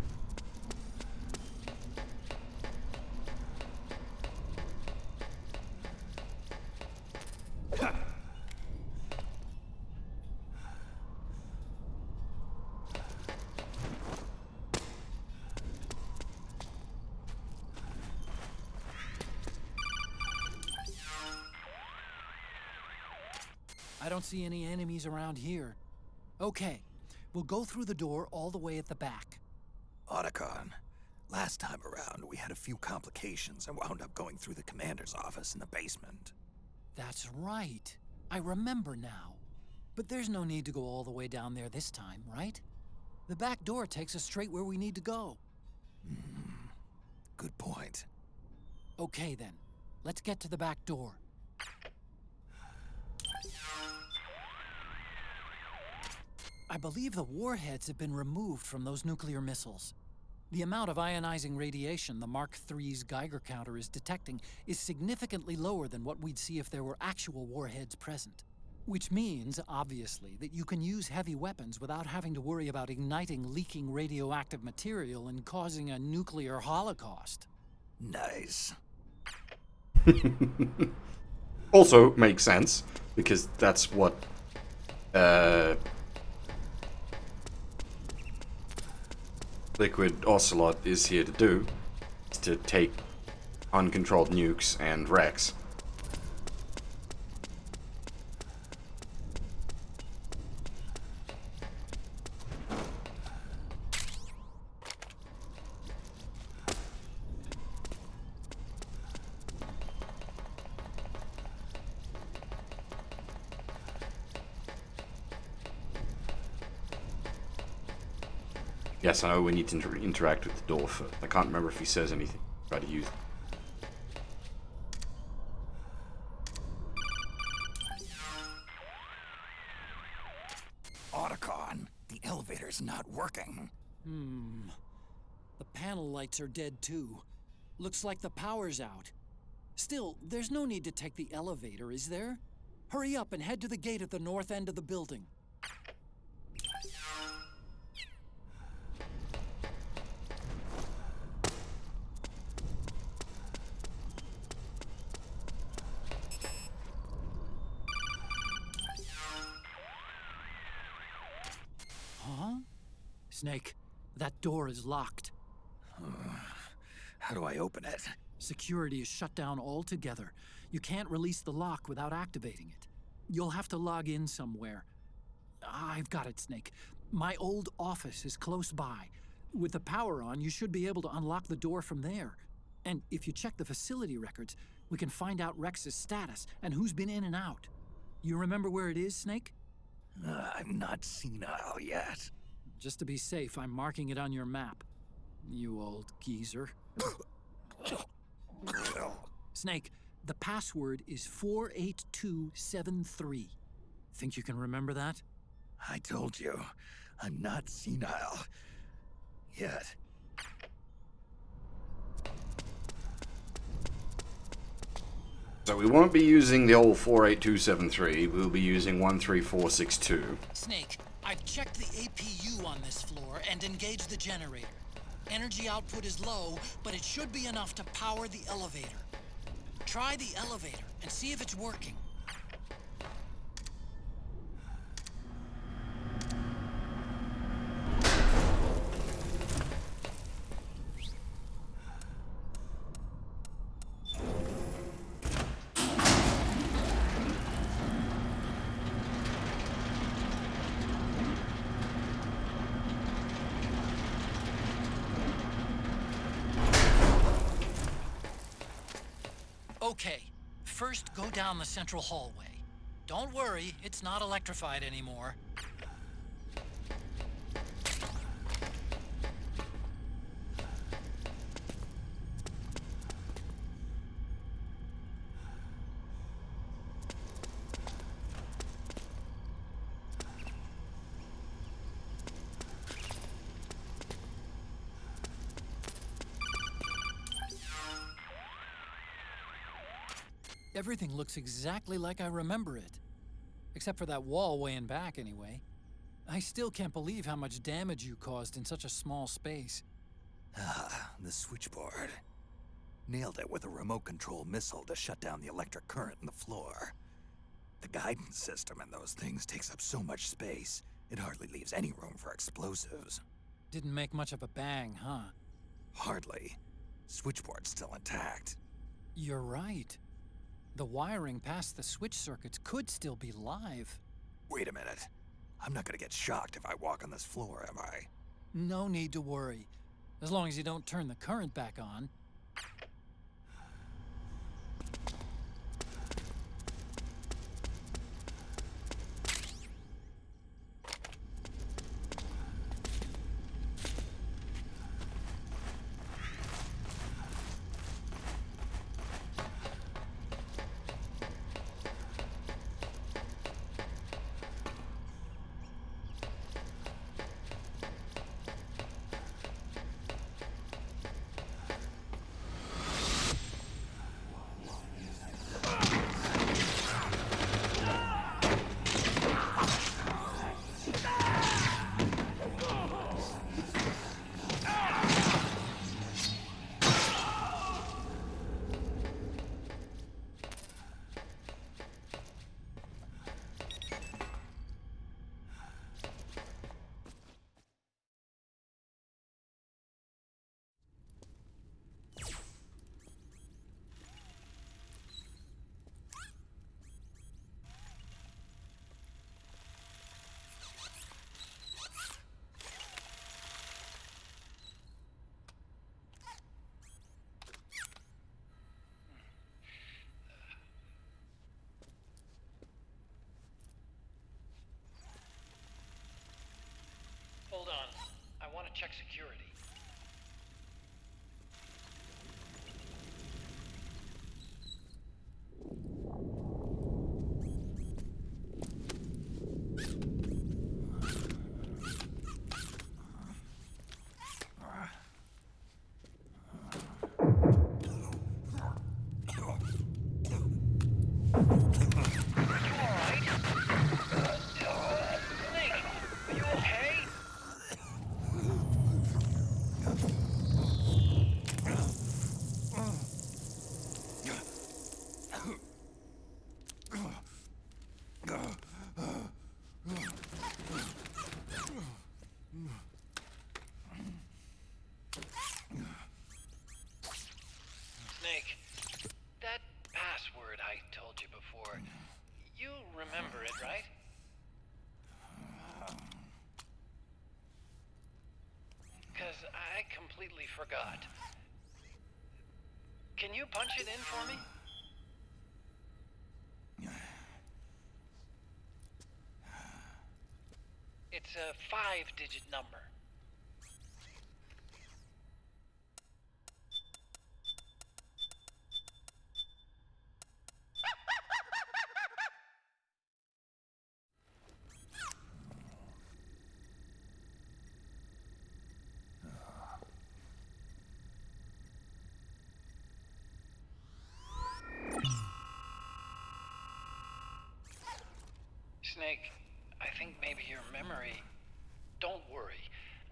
I don't see any enemies around here. Okay, we'll go through the door all the way at the back.
Otacon, last time around we had a few complications and wound up going through the commander's office in the basement.
That's right. I remember now. But there's no need to go all the way down there this time, right? The back door takes us straight where we need to go.
Good point.
Okay then, let's get to the back door. I believe the warheads have been removed from those nuclear missiles. The amount of ionizing radiation the Mk.III's Geiger counter is detecting is significantly lower than what we'd see if there were actual warheads present. Which means, obviously, that you can use heavy weapons without having to worry about igniting leaking radioactive material and causing a nuclear holocaust.
Nice.
Also makes sense, because that's what Liquid Ocelot is here to do is to take uncontrolled nukes and wrecks. Yes, I know we need to interact with the door first. I can't remember if he says anything. Try to use it.
Otacon, the elevator's not working.
The panel lights are dead too. Looks like the power's out. Still, there's no need to take the elevator, is there? Hurry up and head to the gate at the north end of the building. Huh? Snake, that door is locked.
How do I open it?
Security is shut down altogether. You can't release the lock without activating it. You'll have to log in somewhere. I've got it, Snake. My old office is close by. With the power on, you should be able to unlock the door from there. And if you check the facility records, we can find out Rex's status and who's been in and out. You remember where it is, Snake?
I'm not senile yet.
Just to be safe, I'm marking it on your map. You old geezer. Snake, the password is 48273. Think you can remember that?
I told you, I'm not senile yet.
So we won't be using the old 48273, we'll be using 13462.
Snake, I've checked the APU on this floor and engaged the generator. Energy output is low, but it should be enough to power the elevator. Try the elevator and see if it's working. Okay, first go down the central hallway. Don't worry, it's not electrified anymore. Everything looks exactly like I remember it. Except for that wall way in back, anyway. I still can't believe how much damage you caused in such a small space.
The switchboard. Nailed it with a remote control missile to shut down the electric current in the floor. The guidance system in those things takes up so much space, it hardly leaves any room for explosives.
Didn't make much of a bang, huh?
Hardly. Switchboard's still intact.
You're right. The wiring past the switch circuits could still be live.
Wait a minute. I'm not gonna get shocked if I walk on this floor, am I?
No need to worry. As long as you don't turn the current back on.
check security. Snake, that password I told you before, you remember it, right? Because I completely forgot. Can you punch it in for me? It's a 5-digit number. Snake, I think maybe your memory... Don't worry.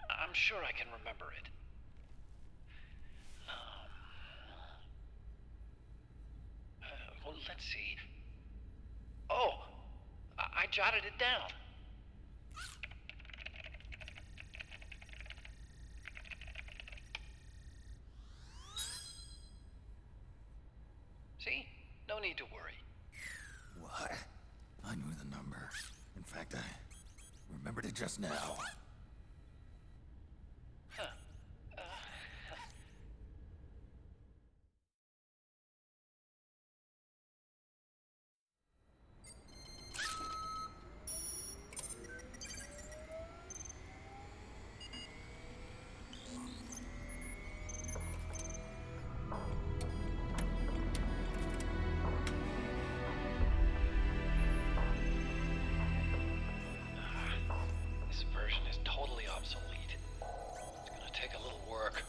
I'm sure I can remember it. Well, let's see. Oh! I jotted it down. See? No need to worry.
What? I knew the number. In fact, I remembered it just now.
Huh. This version is totally obsolete. It's gonna take a little work.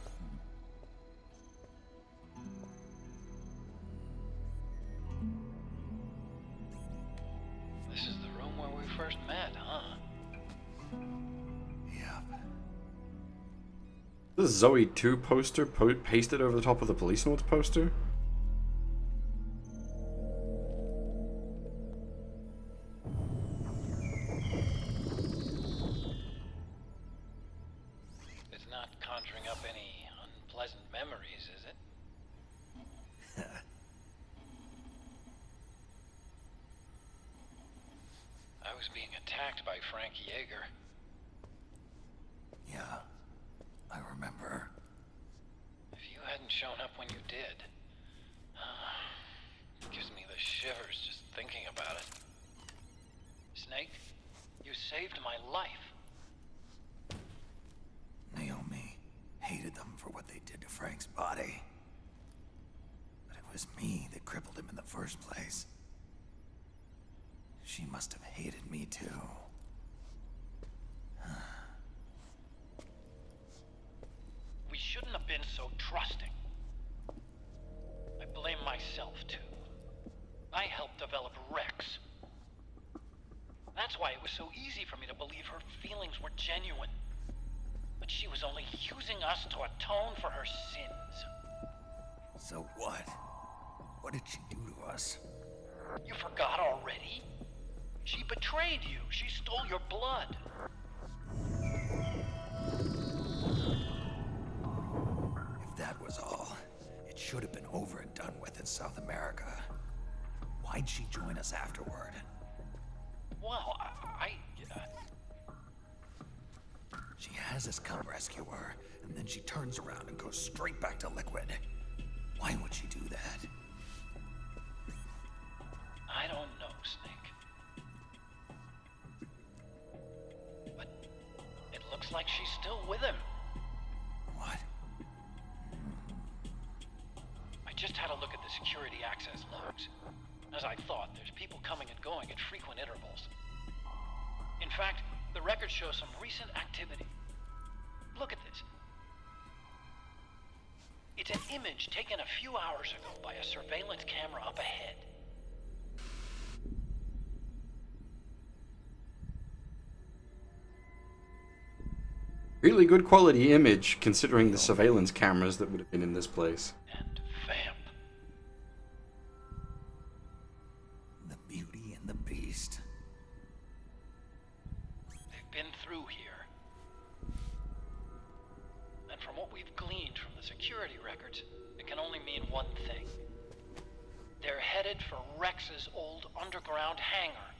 This is the room where we first met, huh?
The Zoe 2 poster pasted over the top of the police notes poster?
It's not conjuring up any unpleasant memories, is it? I was being attacked by Frank Yeager.
Yeah, I remember.
If you hadn't shown up when you did, it gives me the shivers just thinking about it. Snake, you saved my life.
Naomi hated them for what they did to Frank's body. But it was me that crippled him in the first place. She must have hated me too.
We shouldn't have been so trusting. I blame myself, too. I helped develop Rex. That's why it was so easy for me to believe her feelings were genuine. But she was only using us to atone for her sins.
So what? What did she do to us?
You forgot already? She betrayed you. She stole your blood.
If that was all, it should have been over and done with in South America. Why'd she join us afterward?
Well,
She has us come rescue her, and then she turns around and goes straight back to Liquid. Why would she do that?
I don't know, Snake. But it looks like she's still with him. just had a look at the security access logs. As I thought, there's people coming and going at frequent intervals. In fact, the records show some recent activity. Look at this. It's an image taken a few hours ago by a surveillance camera up ahead.
Really good quality image, considering the surveillance cameras that would have been in this place.
And vamp.
The Beauty and the Beast.
They've been through here. And from what we've gleaned from the security records, it can only mean one thing. They're headed for Rex's old underground hangar.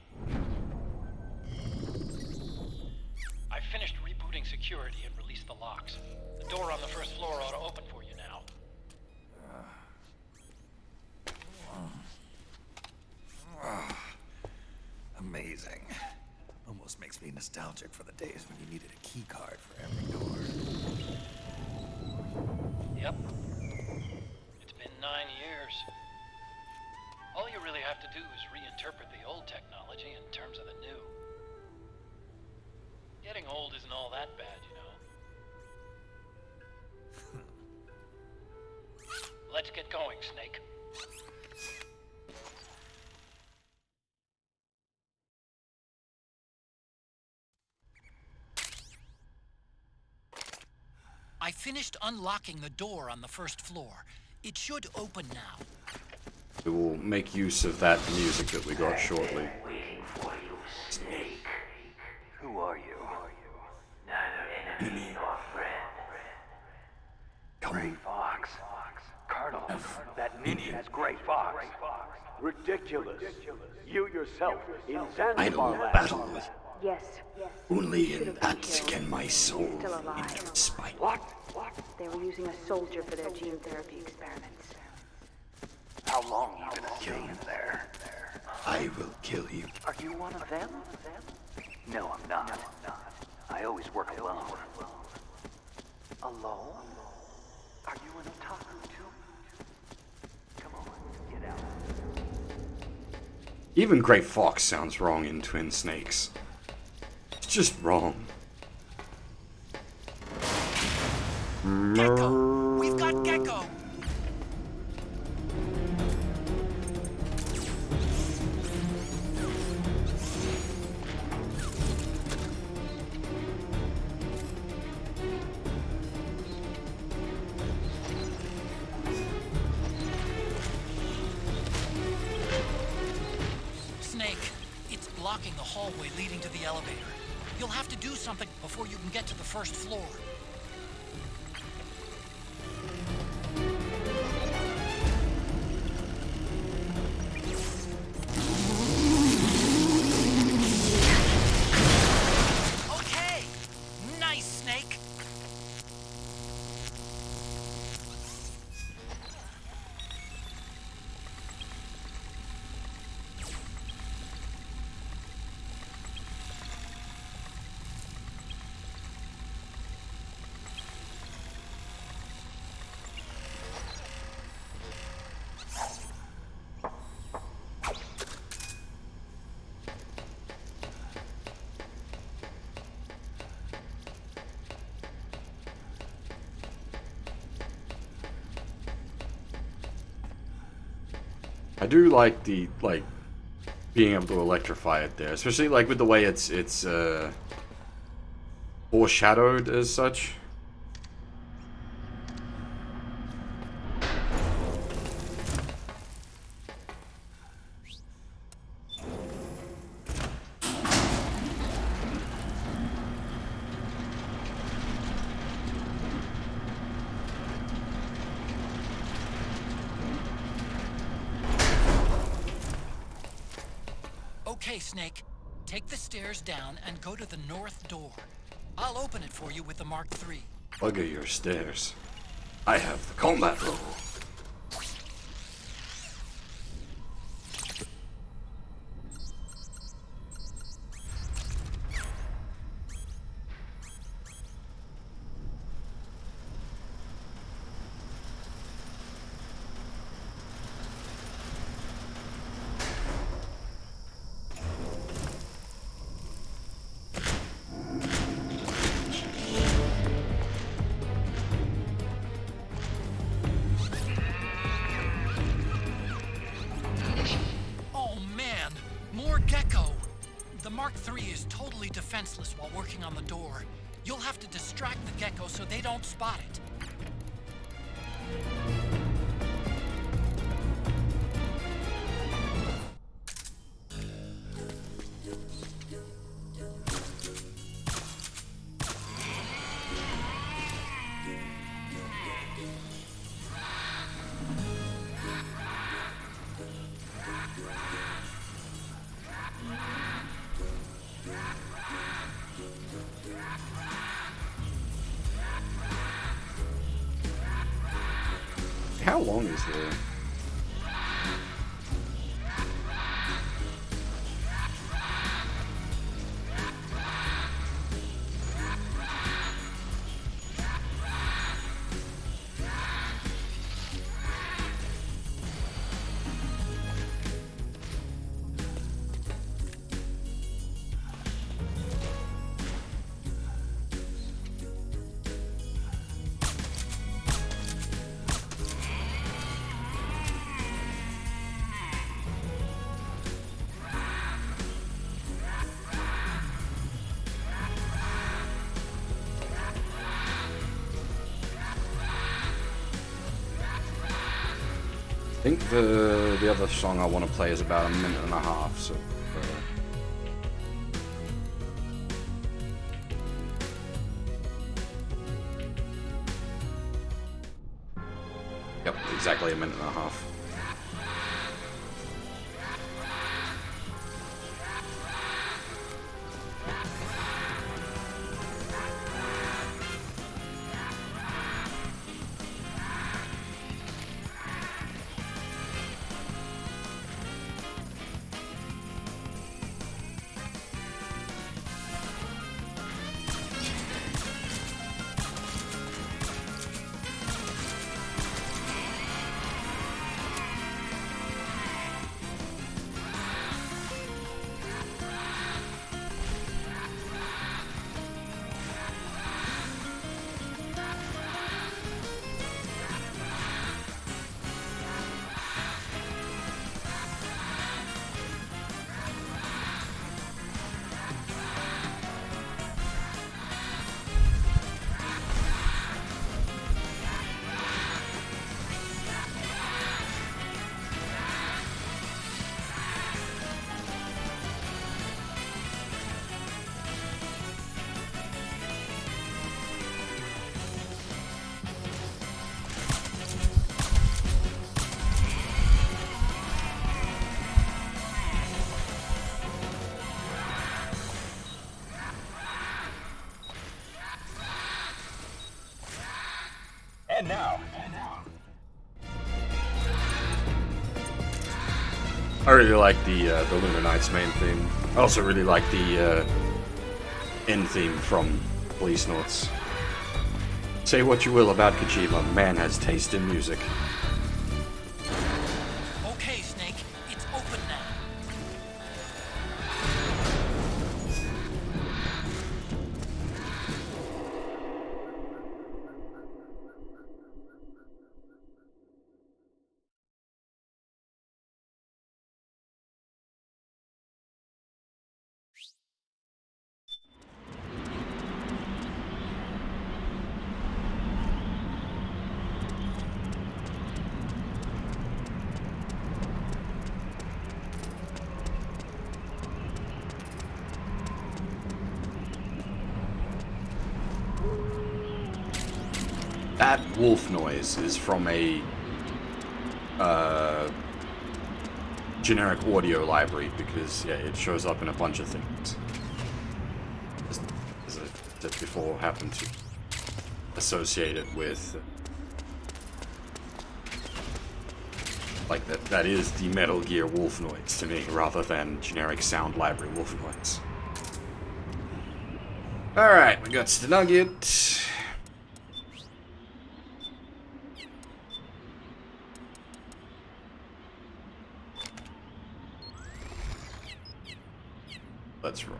I finished rebooting security and released the locks. The door on the first floor ought to open for you now.
Amazing. Almost makes me nostalgic for the days when you needed a key card for every door.
Yep. It's been 9 years. All you really have to do is reinterpret the old technology in terms of the new. Getting old isn't all that bad, you know. Let's get going, Snake. I finished unlocking the door on the first floor. It should open now.
We will make use of that music that we got shortly.
Waiting for you, Snake. Who are you? Neither enemy nor friend. Gray Fox. Colonel, that ninja's Gray Fox.
Ridiculous. You yourself in
I
Zanzibar
don't
land.
battle with.
Yes.
Only in that can my soul
Still alive.
enter spite.
What?
They were using a soldier for their gene therapy experiments.
How long you gonna stay in there?
I will kill you.
Are you one of them? No, I'm not. I always work alone. Alone? Are you an otaku too? Come on, get out.
Even Gray Fox sounds wrong in Twin Snakes. It's just wrong.
Gecko! We've got Gecko! Snake, it's blocking the hallway leading to the elevator. You'll have to do something before you can get to the first floor. Okay! Nice, Snake!
I do like the being able to electrify it there, especially like with the way it's foreshadowed as such.
Okay, Snake. Take the stairs down and go to the north door. I'll open it for you with the Mark III.
Bugger your stairs. I have the combat roll.
The Mark III is totally defenseless while working on the door. You'll have to distract the Gecko so they don't spot it.
How long is the... I think the other song I want to play is about a minute and a half, so... Yep, exactly a minute and a half.
And now.
I really like the Lunar Knights main theme. I also really like the end theme from Police Notes. Say what you will about Kojima, man has taste in music.
Okay, Snake, it's open now.
That wolf noise is from a generic audio library because, yeah, it shows up in a bunch of things. As I said before, happened to associate it with... like, that is the Metal Gear wolf noise to me, rather than generic sound library wolf noise. Alright, we got the nugget. Let's roll.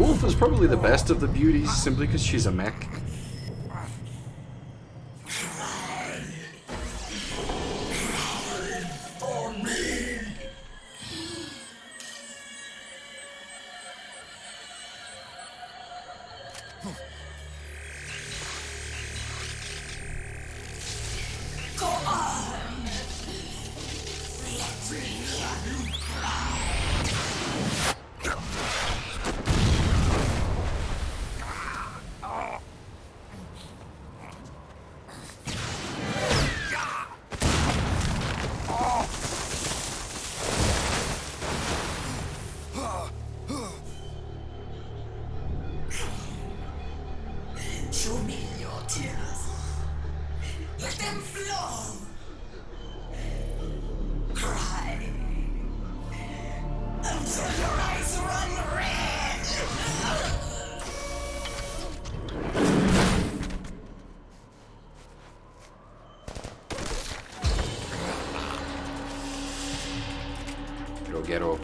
Wolf is probably the best of the beauties, simply because she's a mech.
Show me your tears. Let them flow. Cry until your eyes run red.
Get up.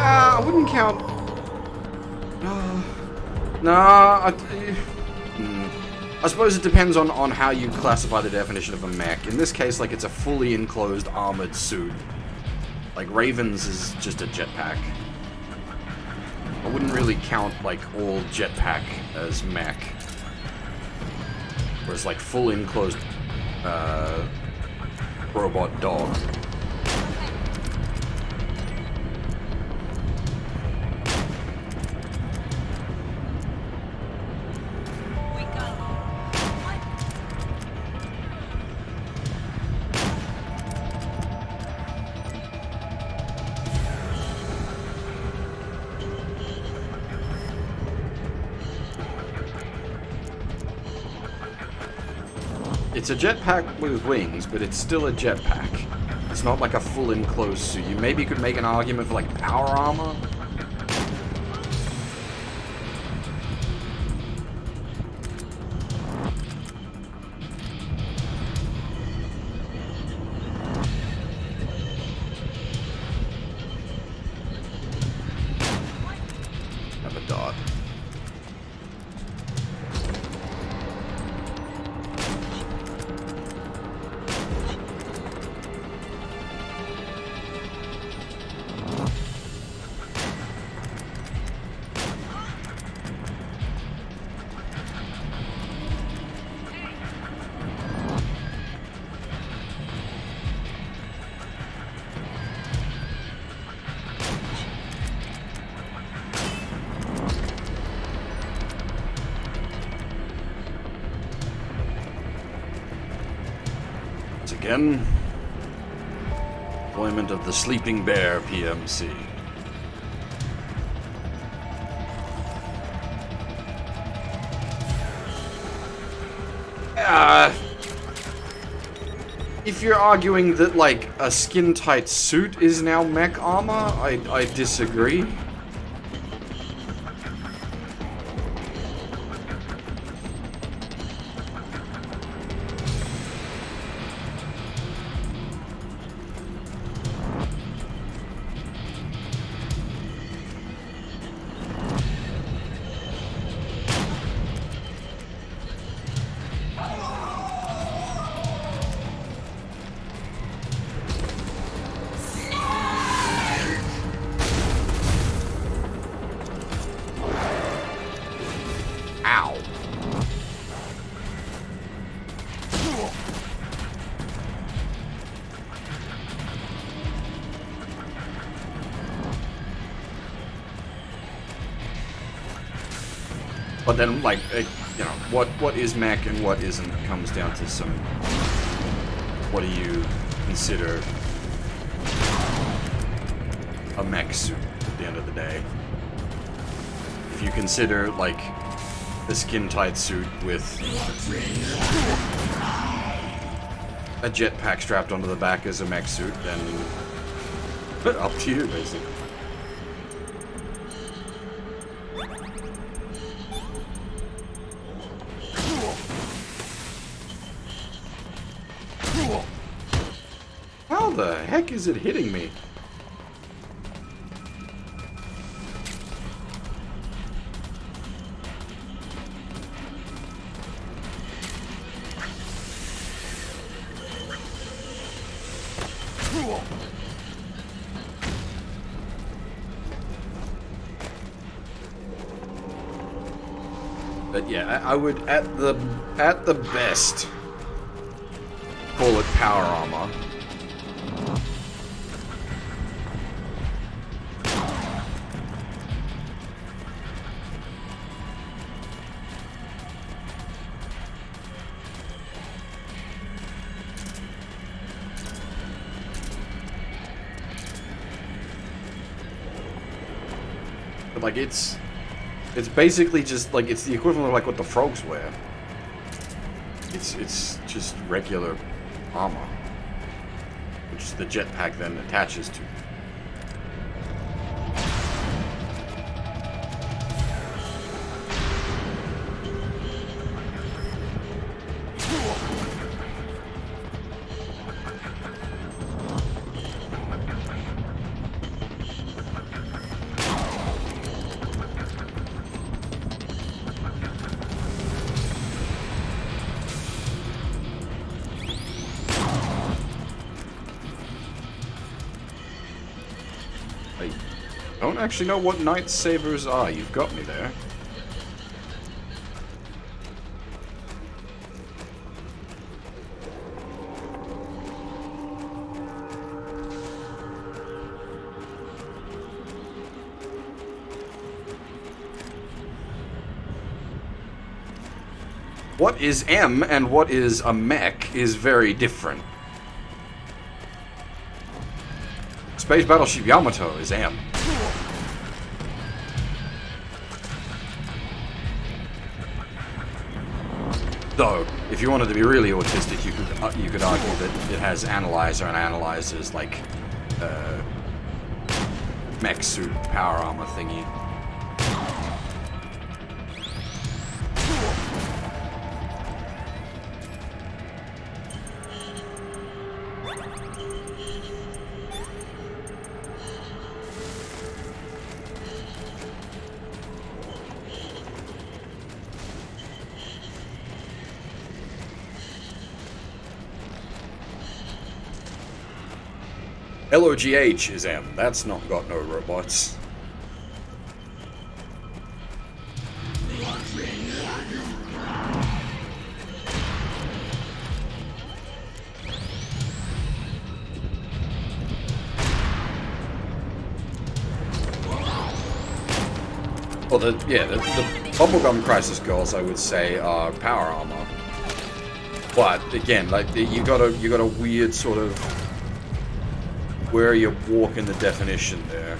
I wouldn't count. I suppose it depends on how you classify the definition of a mech. In this case, like, it's a fully enclosed armored suit. Like, Raven's is just a jetpack. I wouldn't really count, like, all jetpack as mech. Whereas, like, full enclosed robot dog. It's a jetpack with wings, but it's still a jetpack. It's not like a full enclosed suit. You maybe could make an argument for like power armor. Have a dot. Again, deployment of the Sleeping Bear PMC. If you're arguing that, like, a skin-tight suit is now mech armor, I disagree. But then, like, you know, what is mech and what isn't comes down to some. What do you consider a mech suit at the end of the day? If you consider, like, a skin-tight suit with a jetpack strapped onto the back as a mech suit, then Up to you, basically. How the heck is it hitting me? But yeah, I would at the best call it power armor. But like it's basically just like it's the equivalent of like what the frogs wear. It's just regular armor, which the jetpack then attaches to. I don't actually know what night sabers are. You've got me there. What is M and what is a mech is very different. Space Battleship Yamato is M. Though, if you wanted to be really autistic, you could argue that it has analyzer and analyzers like mech suit power armor thingy. LOGH is M. That's not got no robots. Well, the Bubblegum Crisis Girls, I would say, are power armor. But again, like you got a weird sort of where you walk in the definition there.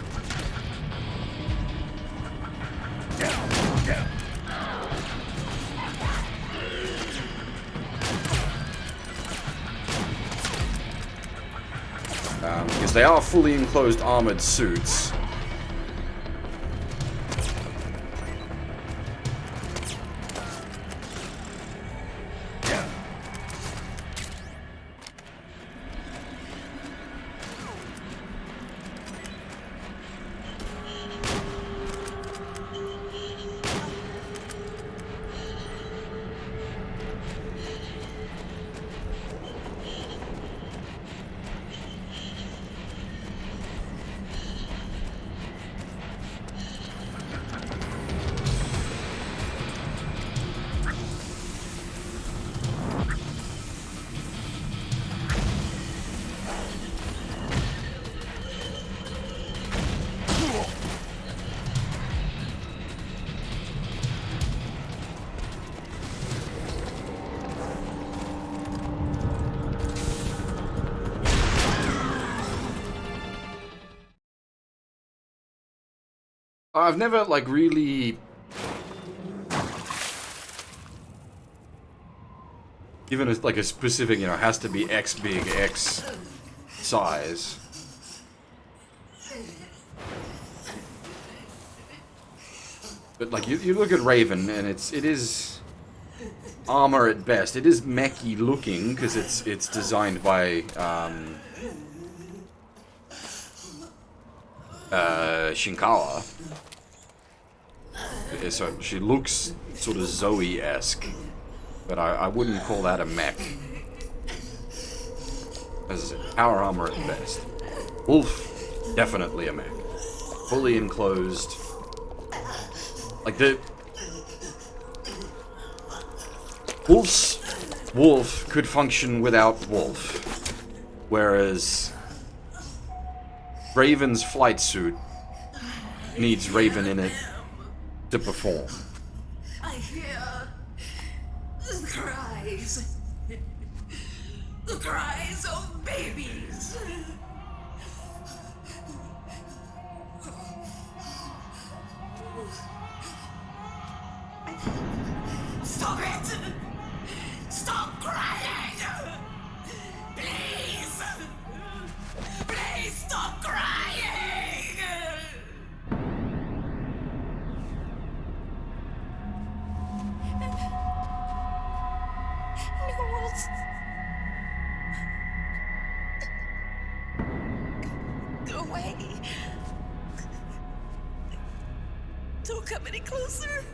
Because they are fully enclosed armored suits. I've never, like, really given us, like, a specific, you know, has to be X big, X size. But like you look at Raven, and it is armor at best. It is mechy looking because it's designed by Shinkawa. So she looks sort of Zoe-esque, but I wouldn't call that a mech. As I said, power armor at best. Wolf, definitely a mech. Fully enclosed. Like the Wolf could function without Wolf, whereas Raven's flight suit needs Raven in it to perform.
I hear the cries. The cries of babies. Stop it! Stop crying! Please! Please stop crying! Go away. Don't come any closer.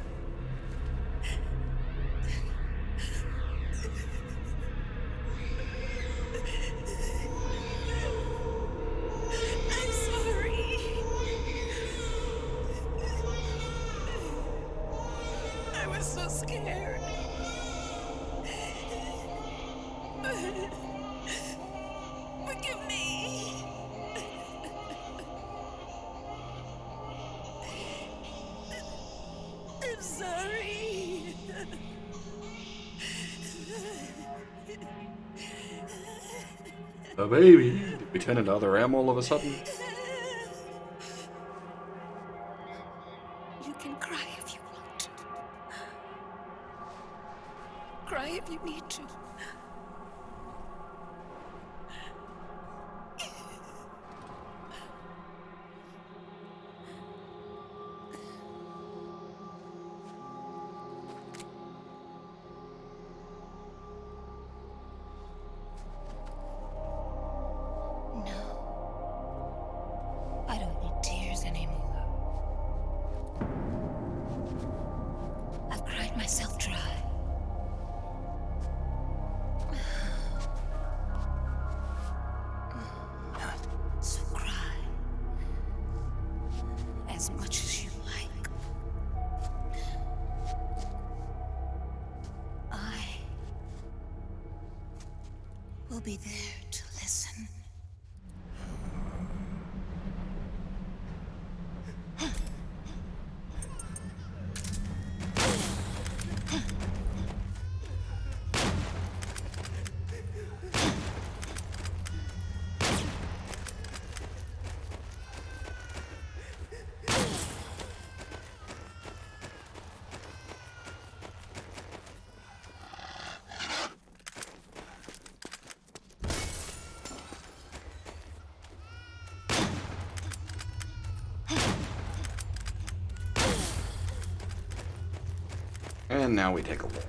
I'm sorry. I was so scared. Forgive me. I'm sorry.
A baby. Did we turn into other M all of a sudden?
You can cry if you want to. Cry if you need to. I don't need tears anymore. I've cried myself dry. So cry. As much as you like. I will be there to listen.
And now we take a walk.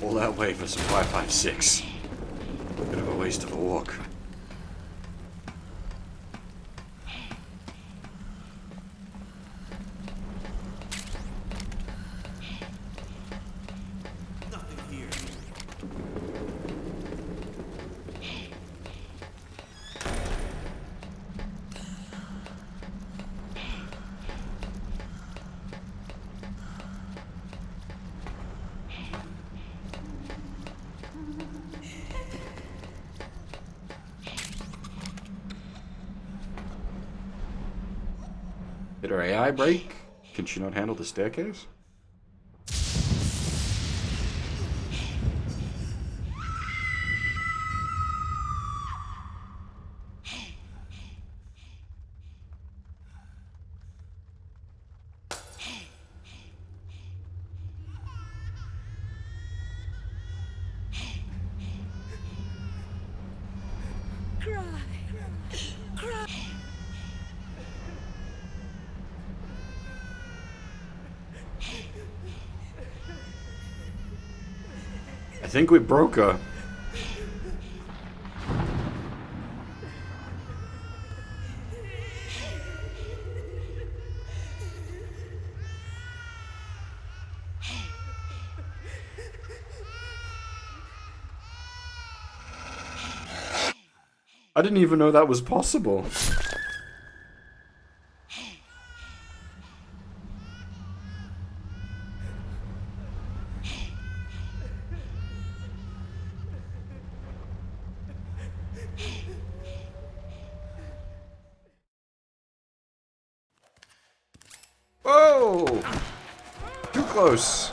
All that way for some 5.56. Bit of a waste of a walk. Did her AI break? Can she not handle the staircase? I think we broke her. I didn't even know that was possible. Whoa! Too close.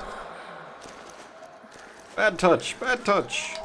Bad touch, bad touch.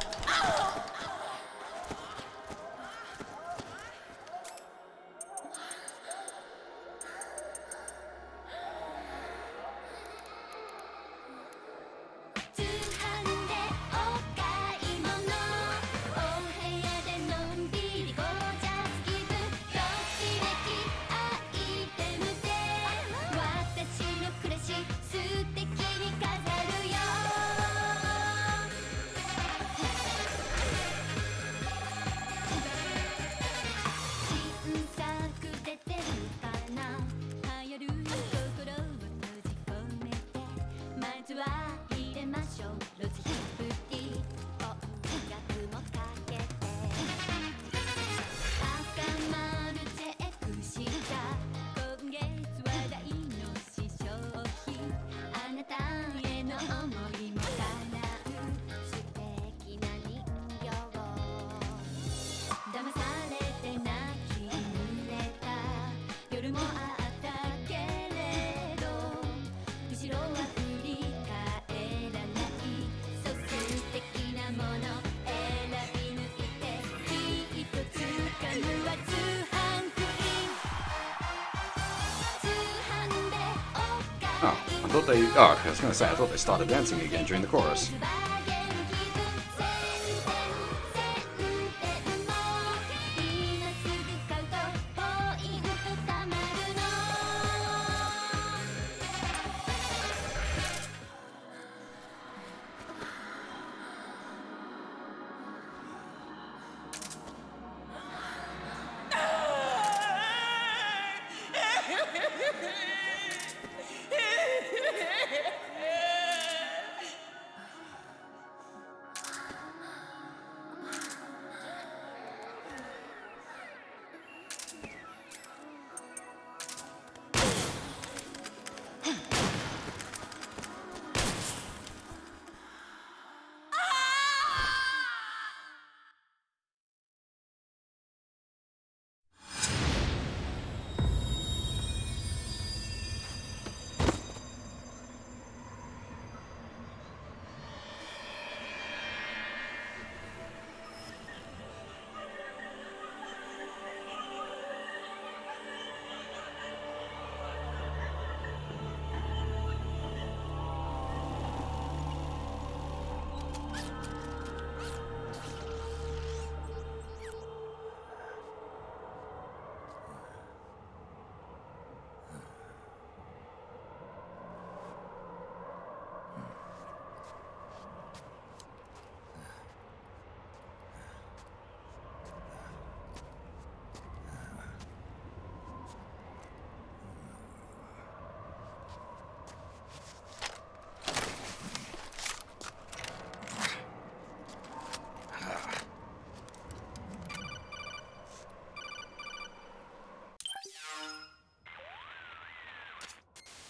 Oh, I was gonna say, I thought they started dancing again during the chorus.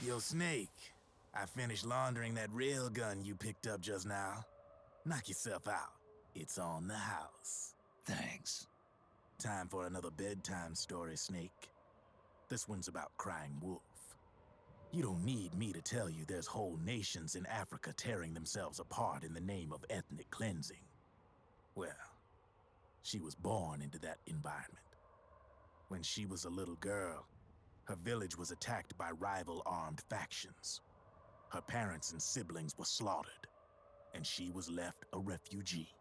Yo, Snake, I finished laundering that railgun you picked up just now. Knock yourself out. It's on the house.
Thanks.
Time for another bedtime story, Snake. This one's about crying wolf. You don't need me to tell you there's whole nations in Africa tearing themselves apart in the name of ethnic cleansing. Well, she was born into that environment. When she was a little girl, her village was attacked by rival armed factions. Her parents and siblings were slaughtered, and she was left a refugee.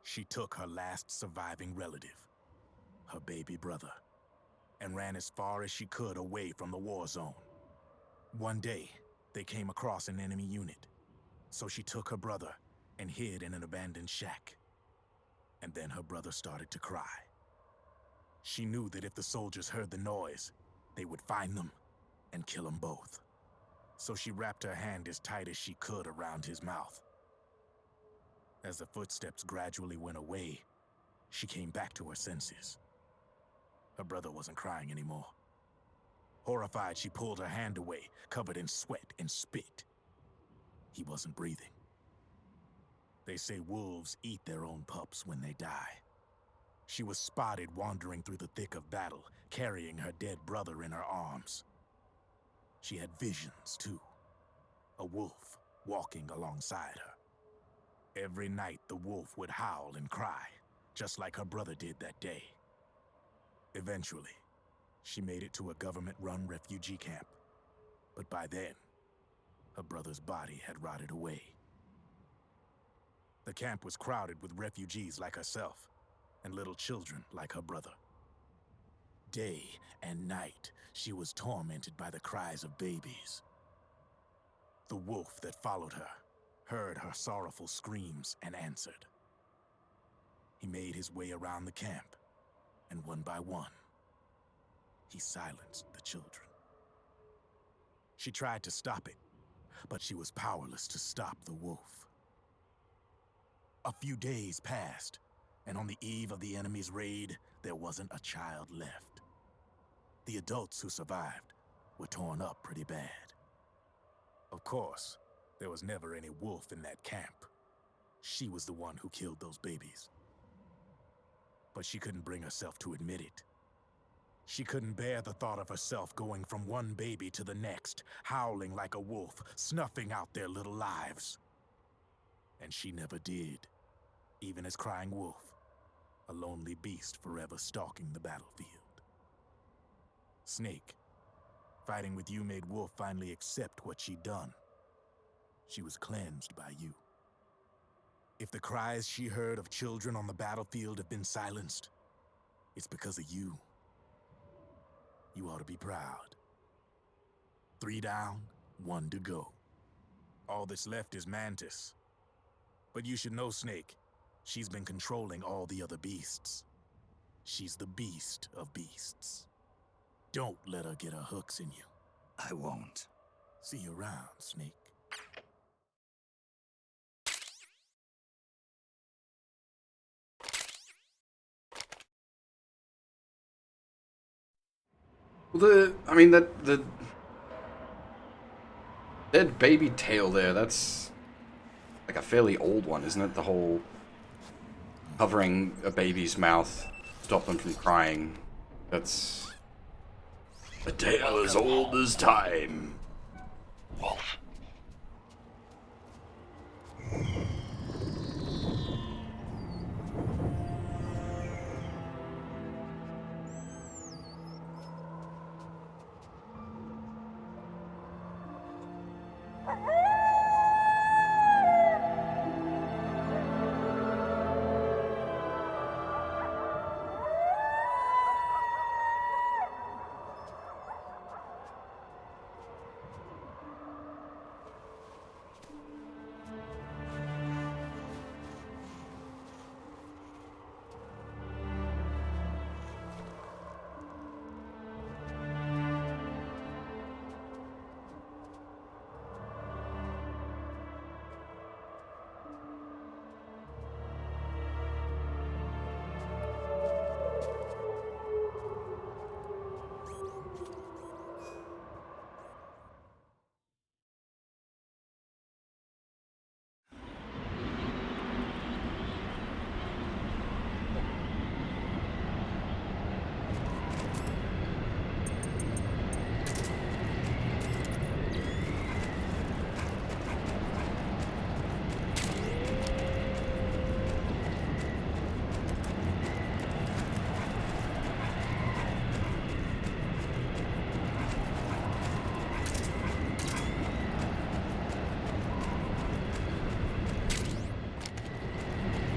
She took her last surviving relative, her baby brother, and ran as far as she could away from the war zone. One day, they came across an enemy unit, so she took her brother and hid in an abandoned shack. And then her brother started to cry. She knew that if the soldiers heard the noise, they would find them and kill them both. So she wrapped her hand as tight as she could around his mouth. As the footsteps gradually went away, she came back to her senses. Her brother wasn't crying anymore. Horrified, she pulled her hand away, covered in sweat and spit. He wasn't breathing. They say wolves eat their own pups when they die. She was spotted wandering through the thick of battle, carrying her dead brother in her arms. She had visions, too. A wolf walking alongside her. Every night, the wolf would howl and cry, just like her brother did that day. Eventually, she made it to a government-run refugee camp. But by then, her brother's body had rotted away. The camp was crowded with refugees like herself, and little children like her brother. Day and night, she was tormented by the cries of babies. The wolf that followed her heard her sorrowful screams and answered. He made his way around the camp, and one by one, he silenced the children. She tried to stop it, but she was powerless to stop the wolf. A few days passed, and on the eve of the enemy's raid, there wasn't a child left. The adults who survived were torn up pretty bad. Of course, there was never any wolf in that camp. She was the one who killed those babies. But she couldn't bring herself to admit it. She couldn't bear the thought of herself going from one baby to the next, howling like a wolf, snuffing out their little lives. And she never did, even as crying wolf, a lonely beast forever stalking the battlefield. Snake, fighting with you made Wolf finally accept what she'd done. She was cleansed by you. If the cries she heard of children on the battlefield have been silenced, it's because of you. You ought to be proud. 3 down, 1 to go. All that's left is Mantis. But you should know, Snake, she's been controlling all the other beasts. She's the beast of beasts. Don't let her get her hooks in you.
I won't.
See you around, Snake.
Well, the dead baby tail there, that's like a fairly old one, isn't it? The whole covering a baby's mouth, stop them from crying. That's a tale as old as time.
Wolf.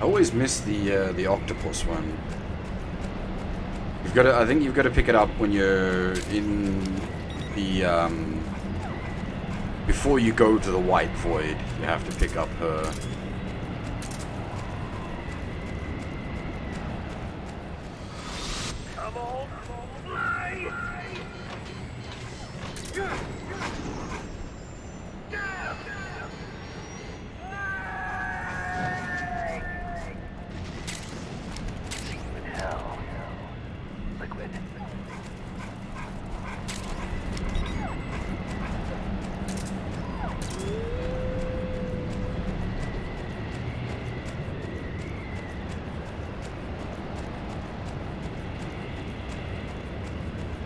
always miss the octopus one. You've got to, I think you've got to pick it up when you're in the before you go to the white void. You have to pick up her.
Come on, fly! See you in hell, Liquid.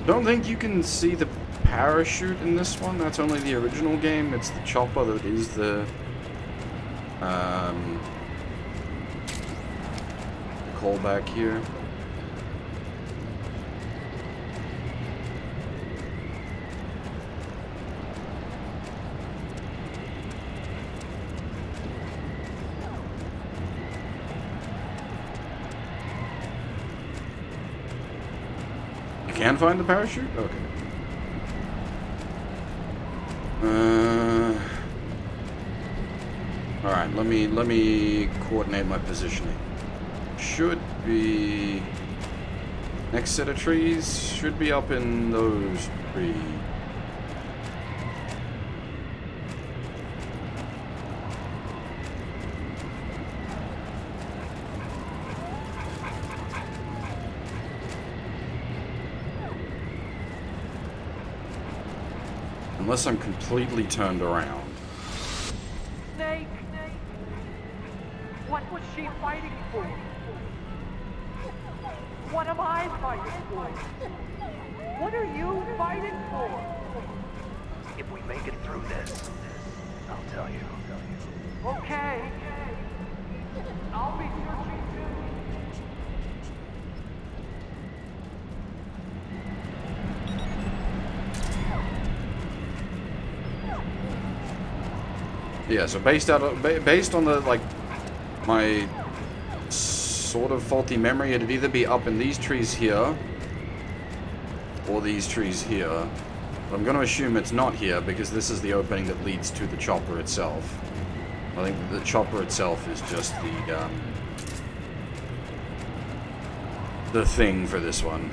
Don't think you can see the parachute in this one. That's only the original game. It's the chopper that is the callback here. Can find the parachute? Okay. All right. Let me coordinate my positioning. Should be next set of trees. Should be up in those trees. Unless I'm completely turned around.
Snake! What was she fighting for? What am I fighting for? What are you fighting for?
If we make it through this, I'll tell you.
Okay. I'll be searching too.
Yeah, so based on the like my sort of faulty memory, it'd either be up in these trees here or these trees here. But I'm going to assume it's not here because this is the opening that leads to the chopper itself. I think the chopper itself is just the thing for this one.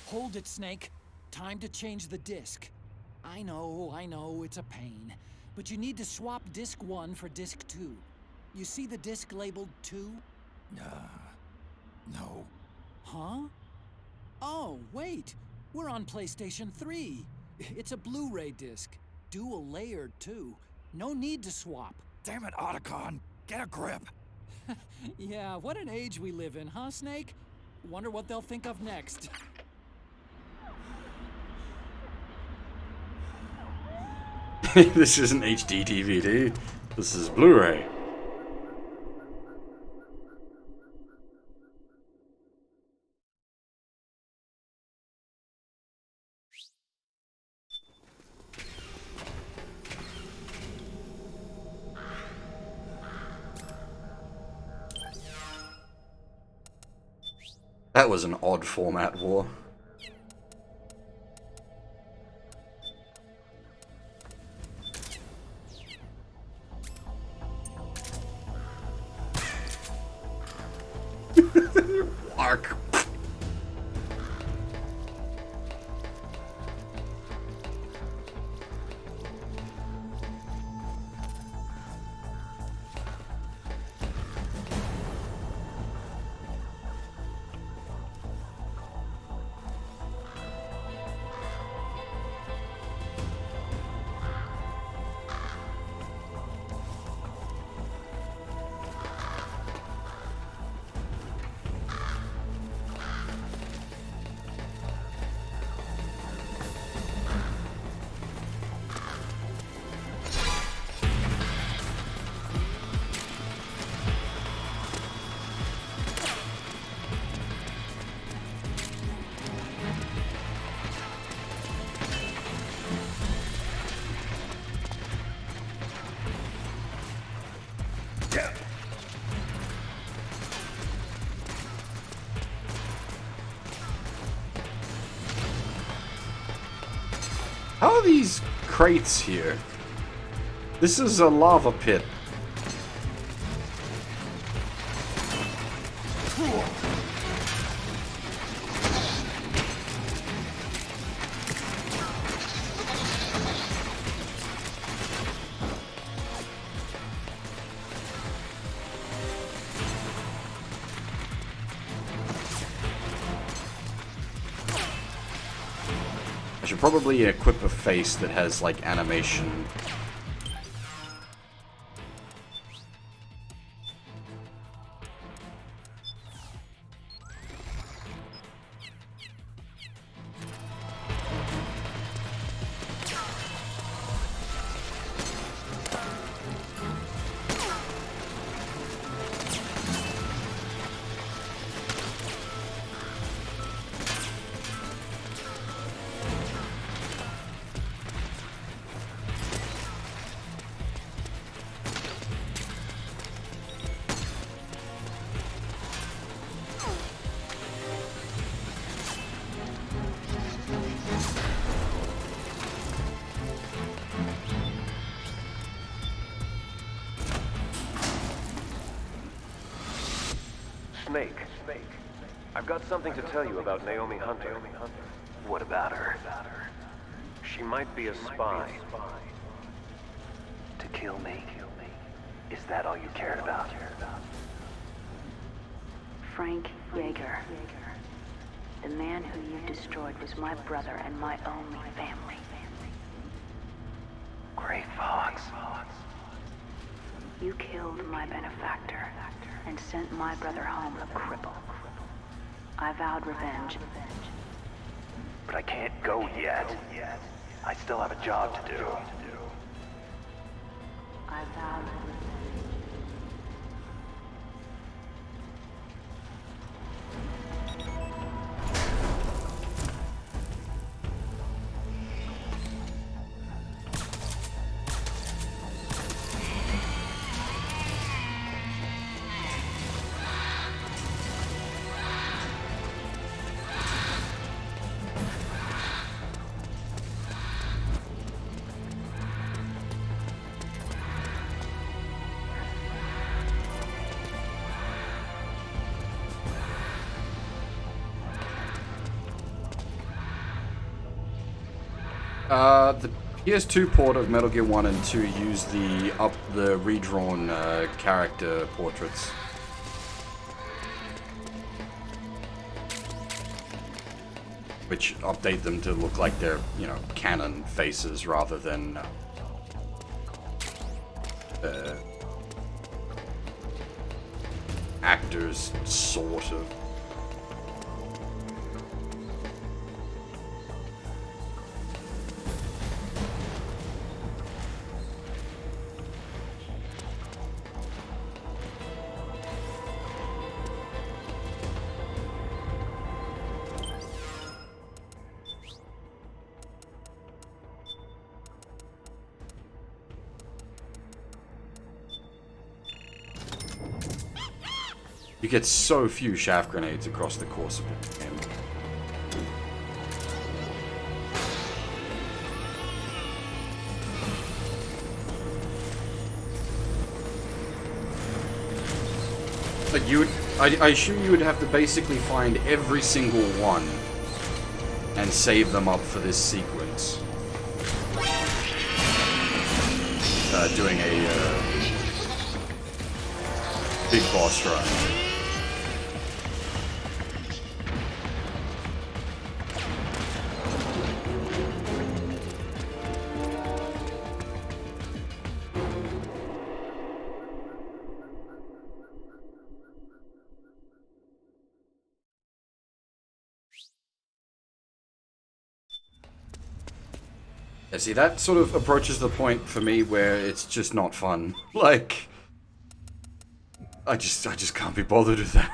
Hold it, Snake. Time to change the disc. I know, it's a pain. But you need to swap disc 1 for disc 2. You see the disc labeled 2?
No.
Huh? Oh, wait. We're on PlayStation 3. It's a Blu-ray disc. Dual layered, too. No need to swap.
Damn it, Otacon. Get a grip.
Yeah, what an age we live in, huh, Snake? Wonder what they'll think of next.
This isn't HD DVD. This is Blu-ray. That was an odd format war. Ark. How are these crates here? This is a lava pit. I should probably equip a face that has, like, animation.
Snake. I've got something to tell you about Naomi Hunter.
What about her?
She might be a spy.
To kill me? Is that all you cared about?
Frank Yeager. The man who you destroyed was my brother and my only family.
Gray Fox.
You killed my benefactor and sent my brother home a cripple. I vowed revenge.
But I can't go yet. I still have a job to do.
I vowed revenge.
The PS2 port of Metal Gear 1 and 2 used the redrawn character portraits. Which update them to look like they're, you know, canon faces rather than actors, sort of. You get so few shaft grenades across the course of the game. Like you would, I assume you would have to basically find every single one and save them up for this sequence. Doing a big boss run. Yeah, see, that sort of approaches the point for me where it's just not fun. Like, I just can't be bothered with that.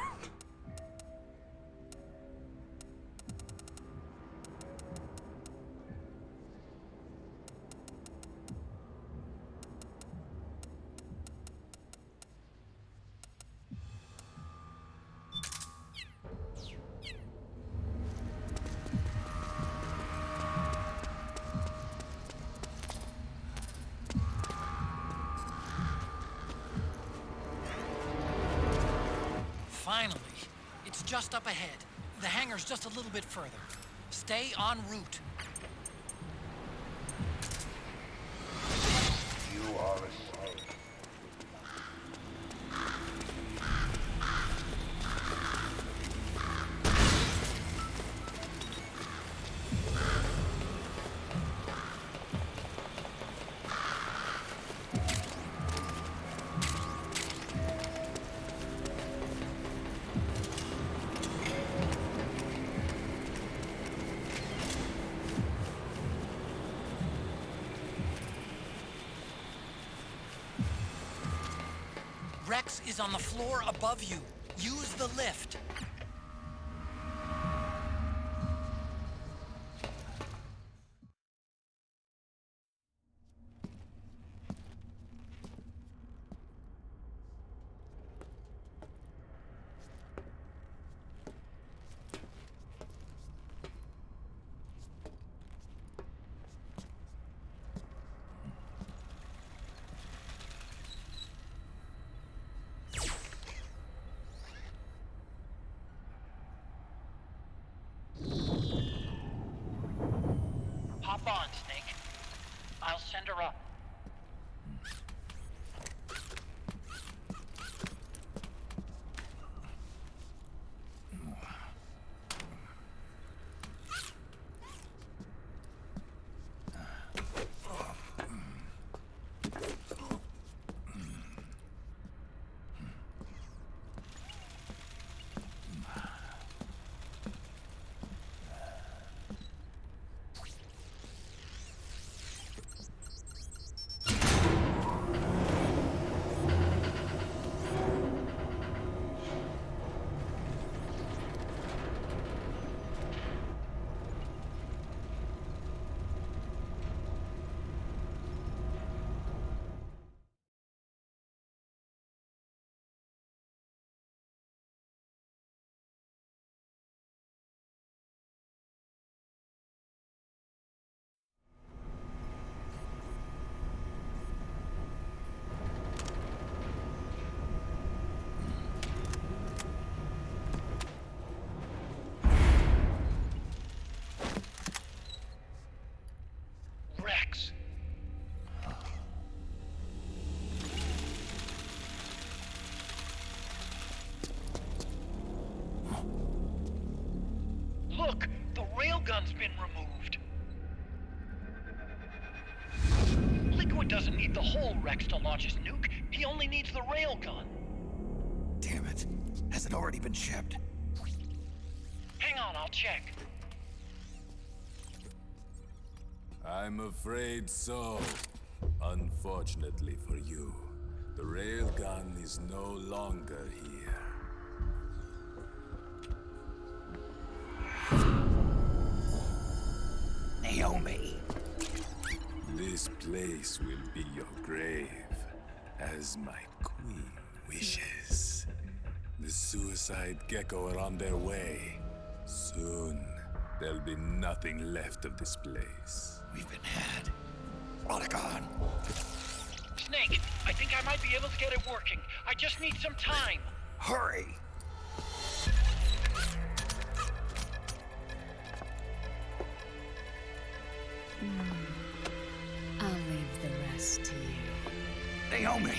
Finally. It's just up ahead. The hangar's just a little bit further. Stay en route.
You are a snake.
Rex is on the floor above you. Use the lift.
Hop on, Snake. I'll send her up. Rex. Look, the railgun's been removed. Liquid doesn't need the whole Rex to launch his nuke. He only needs the railgun.
Damn it. Has it already been shipped?
Hang on, I'll check.
I'm afraid so. Unfortunately for you, the railgun is no longer here.
Naomi!
This place will be your grave, as my queen wishes. The suicide gecko are on their way. Soon, there'll be nothing left of this place.
We've been had. Rodigon!
Snake, I think I might be able to get it working. I just need some time.
Hurry!
I'll leave the rest to you.
Naomi!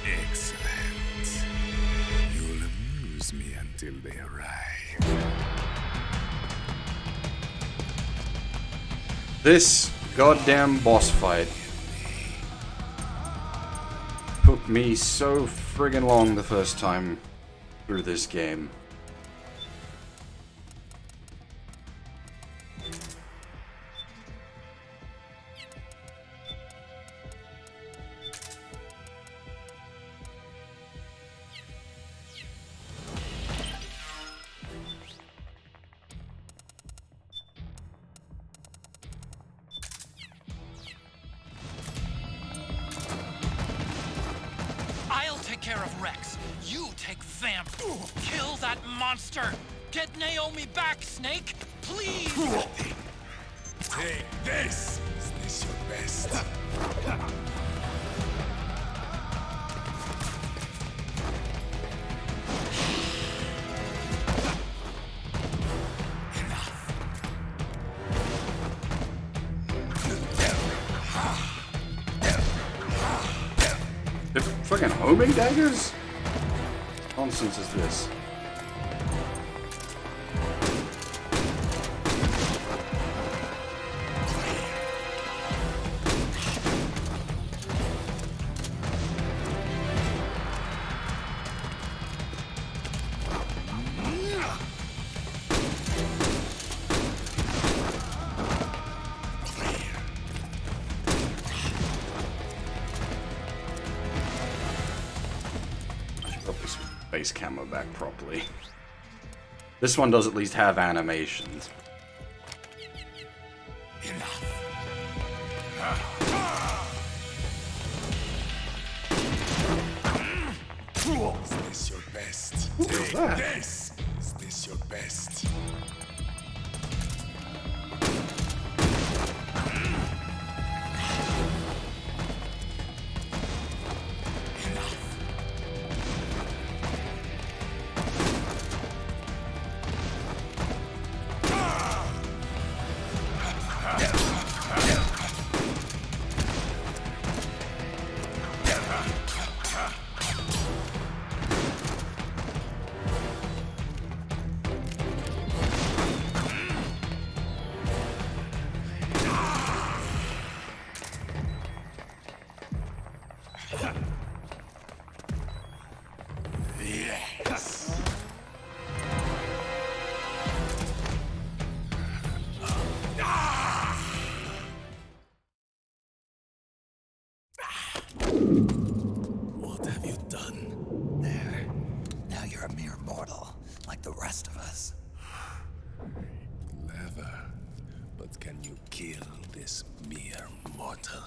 Excellent. You'll amuse me until they arrive.
This goddamn boss fight took me so friggin' long the first time through this game.
I'll take care of Rex. You take Vamp. Kill that monster. Get Naomi back, Snake. Please.
Take this! Is this your best?
Fucking homing daggers? What nonsense is this? Base camo back properly. This one does at least have animations.
Is this your best? Take this! Is this your best?
What have you done? There. Now you're a mere mortal, like the rest of us.
Clever. But can you kill this mere mortal?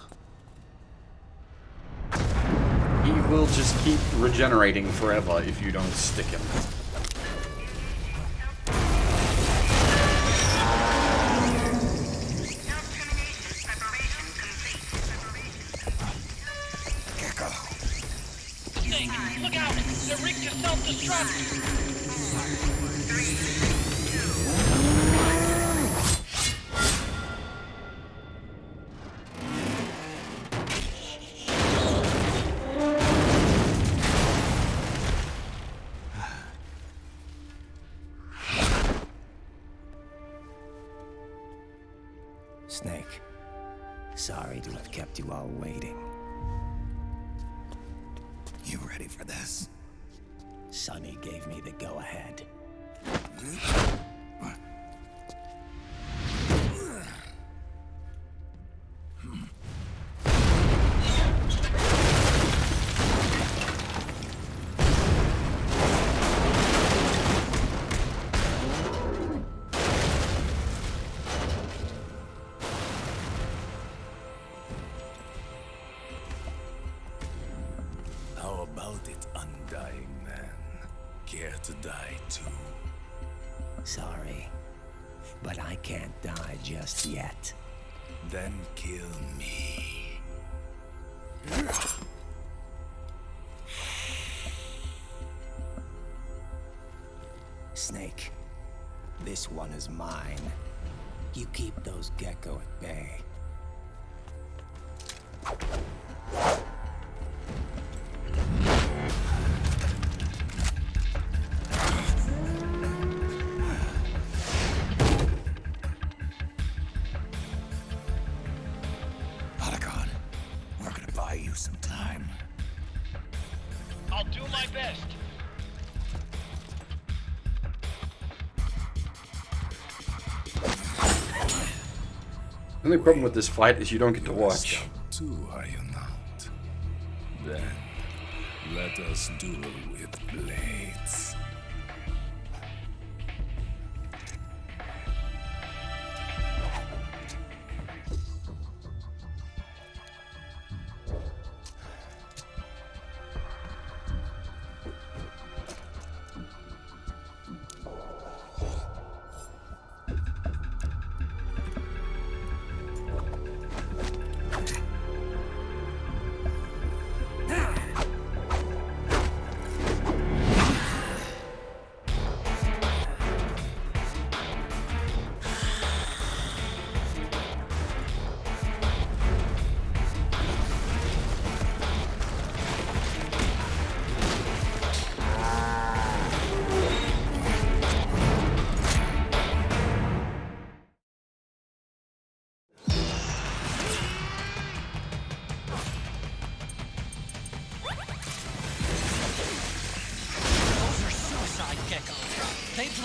He will just keep regenerating forever if you don't stick him.
Look out! They're rigged to self-destruct!
Snake, sorry to have kept you all waiting.
You ready for this?
Sonny gave me the go-ahead.
How about it, undying man? Care to die too?
Sorry, but I can't die just yet.
Then kill me.
Snake, this one is mine. You keep those gecko at bay.
Otacon, we're gonna buy you some time.
I'll do my best.
The only problem with this fight is you don't get to watch.
Too, are you not? Then let us duel with blades.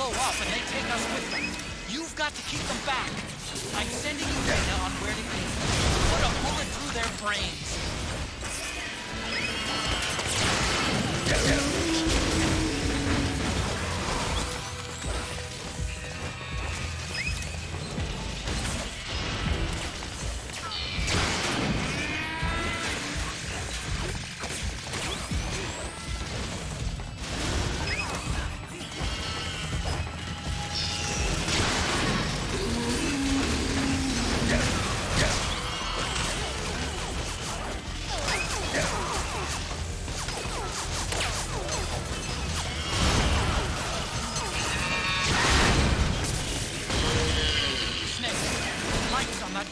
blow up and they take us with them. You've got to keep them back. I'm sending you data on where to aim. Put a bullet through their brains.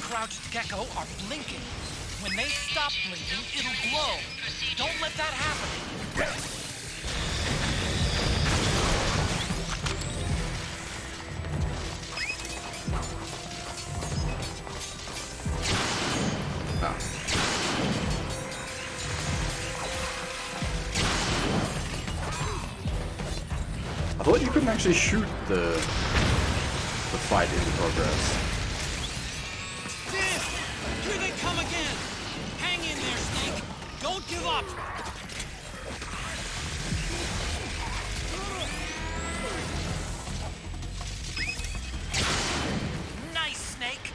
Crouched gecko are blinking. When they stop blinking, it'll glow. Don't let that happen.
I thought you couldn't actually shoot the fight in progress.
Here they come again! Hang in there, Snake! Don't give up! Nice, Snake!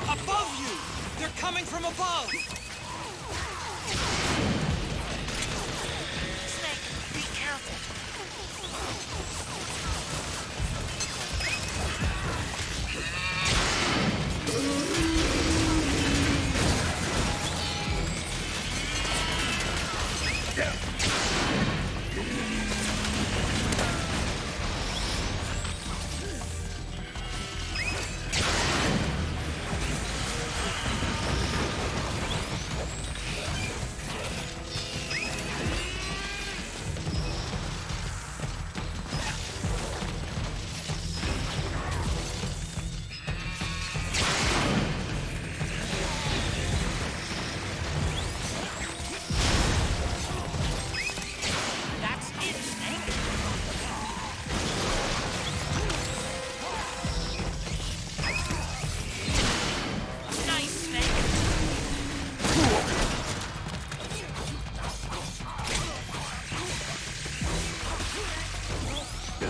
Above you! They're coming from above! Snake, be careful!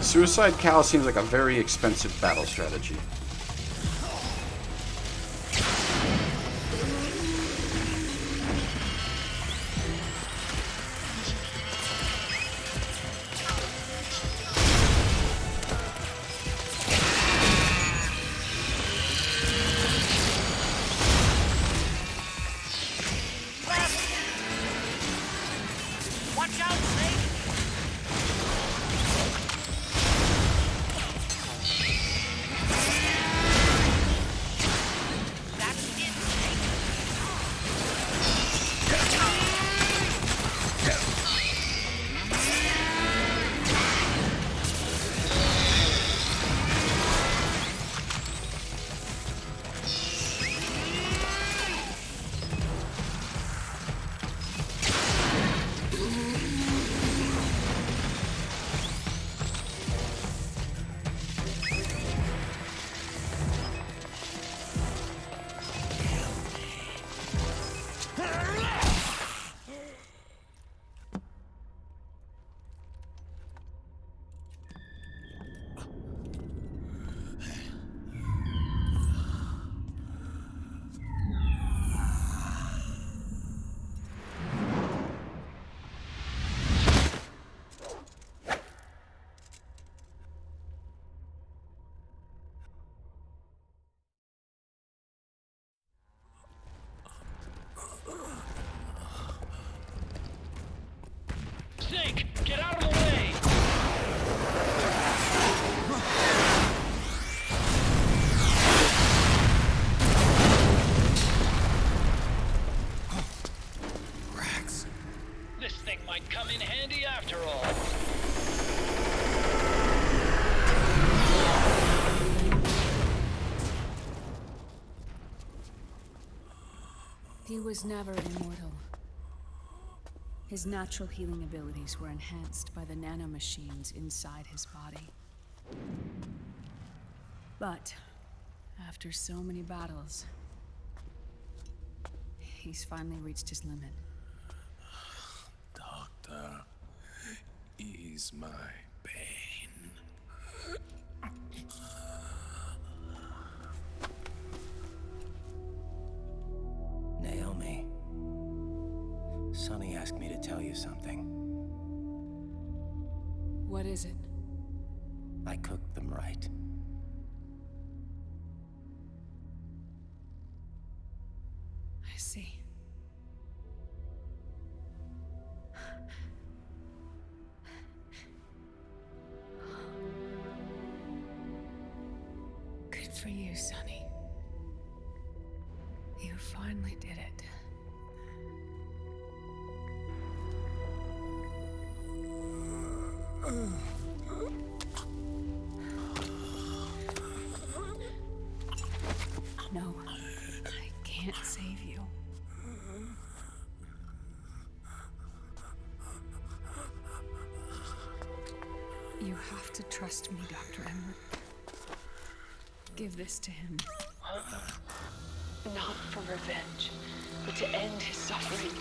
Suicide Cow seems like a very expensive battle strategy.
Watch out, Snake!
Snake, get out of the way!
Rex.
This thing might come in handy after all.
He was never immortal. His natural healing abilities were enhanced by the nanomachines inside his body. But after so many battles, he's finally reached his limit.
Doctor, ease my pain.
Naomi, Sonny asked me to tell you something.
What is it?
I cooked them right.
I see. Good for you, Sonny. You finally did it. No, I can't save you. You have to trust me, Dr. Emmer. Give this to him. Not for revenge, but to end his suffering.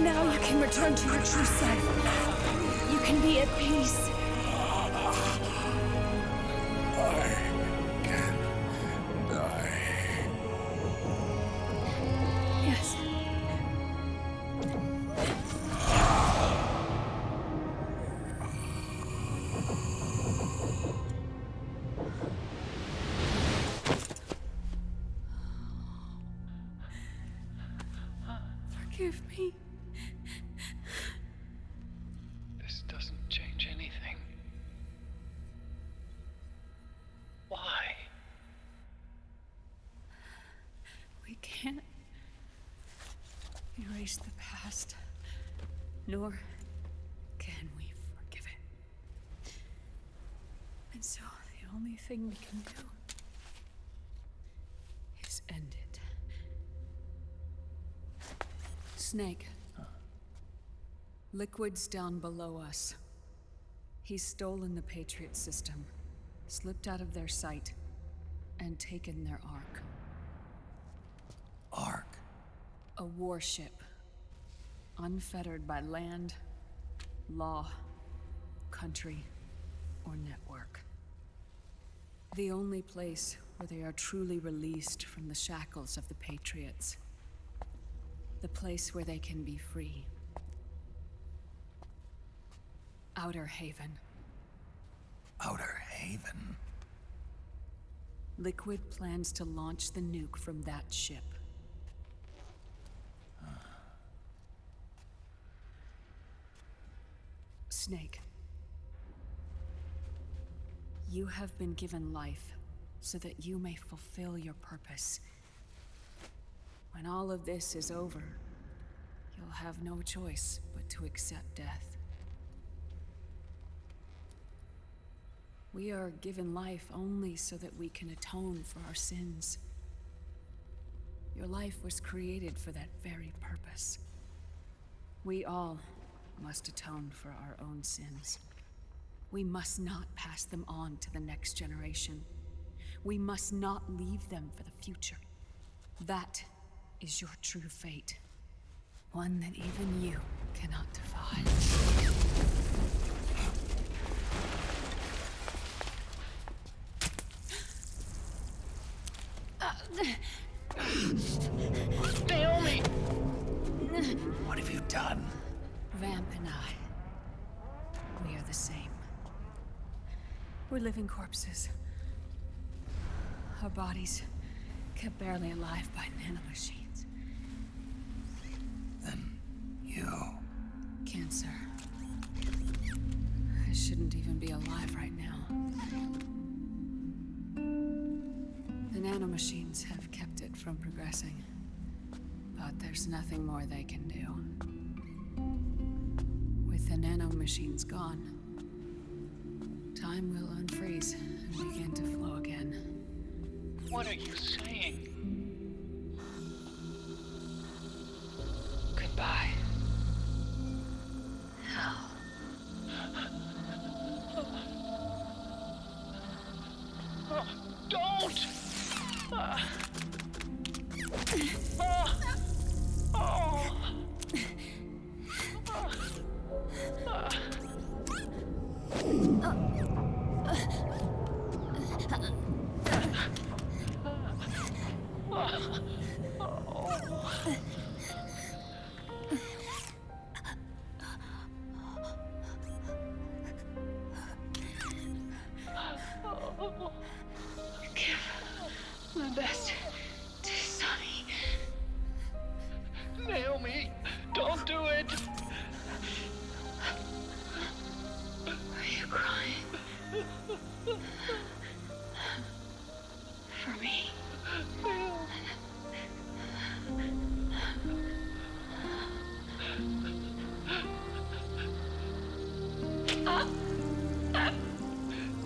Now you can return to your true self. You can be at peace. Yes. Forgive me.
This doesn't change anything. Why?
We can't erase the past, nor can we forgive it. And so the only thing we can do is end it. Snake. Liquid's down below us. He's stolen the Patriot system, slipped out of their sight, and taken their Ark.
Ark?
A warship. Unfettered by land, law, country, or network. The only place where they are truly released from the shackles of the Patriots. The place where they can be free. Outer Haven.
Outer Haven?
Liquid plans to launch the nuke from that ship. Snake. You have been given life so that you may fulfill your purpose. When all of this is over, you'll have no choice but to accept death. We are given life only so that we can atone for our sins. Your life was created for that very purpose. We all must atone for our own sins. We must not pass them on to the next generation. We must not leave them for the future. That is your true fate. One that even you cannot defy.
Naomi!
What have you done?
Vamp and I, we are the same. We're living corpses. Our bodies kept barely alive by nanomachines.
Then you...
Cancer. I shouldn't even be alive right now. The nanomachines have kept it from progressing. But there's nothing more they can do. With the nanomachines gone, time will unfreeze and begin to flow again.
What are you saying? Goodbye.
Hell.
Don't!
My best to Sonny.
Naomi, don't do it!
Are you crying? For me?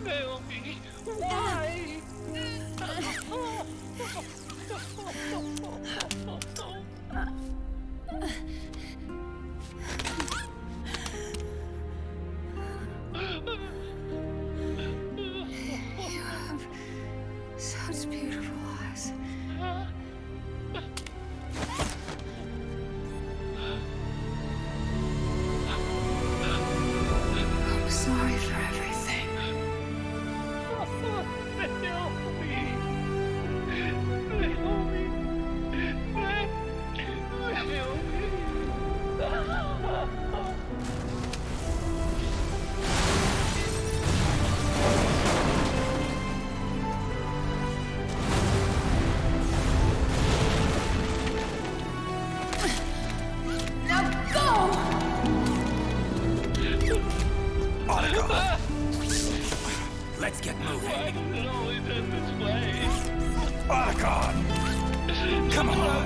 Naomi, why?
You have such beautiful eyes. I'm sorry for everything.
Let's get moving.
Why does it always end this way?
Otacon! Come on!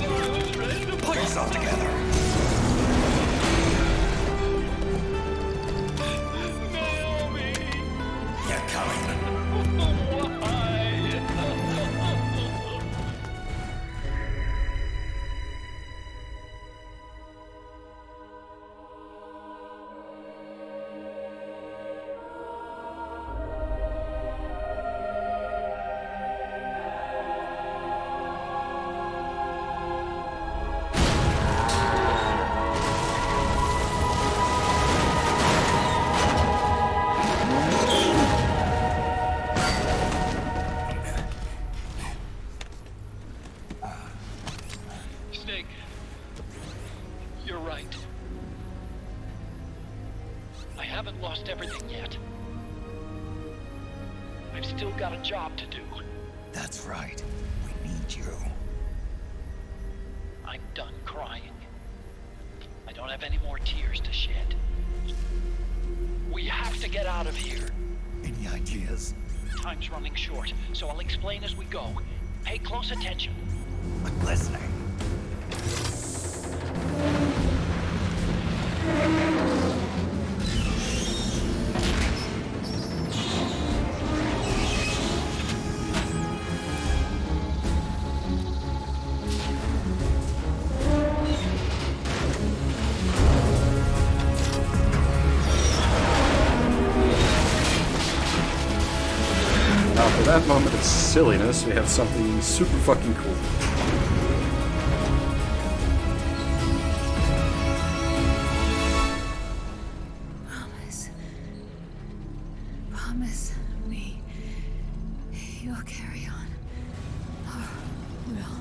Pull yourself together!
Naomi!
Get coming! Snake, you're right. I haven't lost everything yet. I've still got a job to do. That's right. We need you.
I'm done crying. I don't have any more tears to shed. We have to get out of here.
Any ideas?
Time's running short, so I'll explain as we go. Pay close attention.
I'm listening.
Now, for that moment of silliness, we have something super fucking cool.
Promise me you'll carry on. Or will.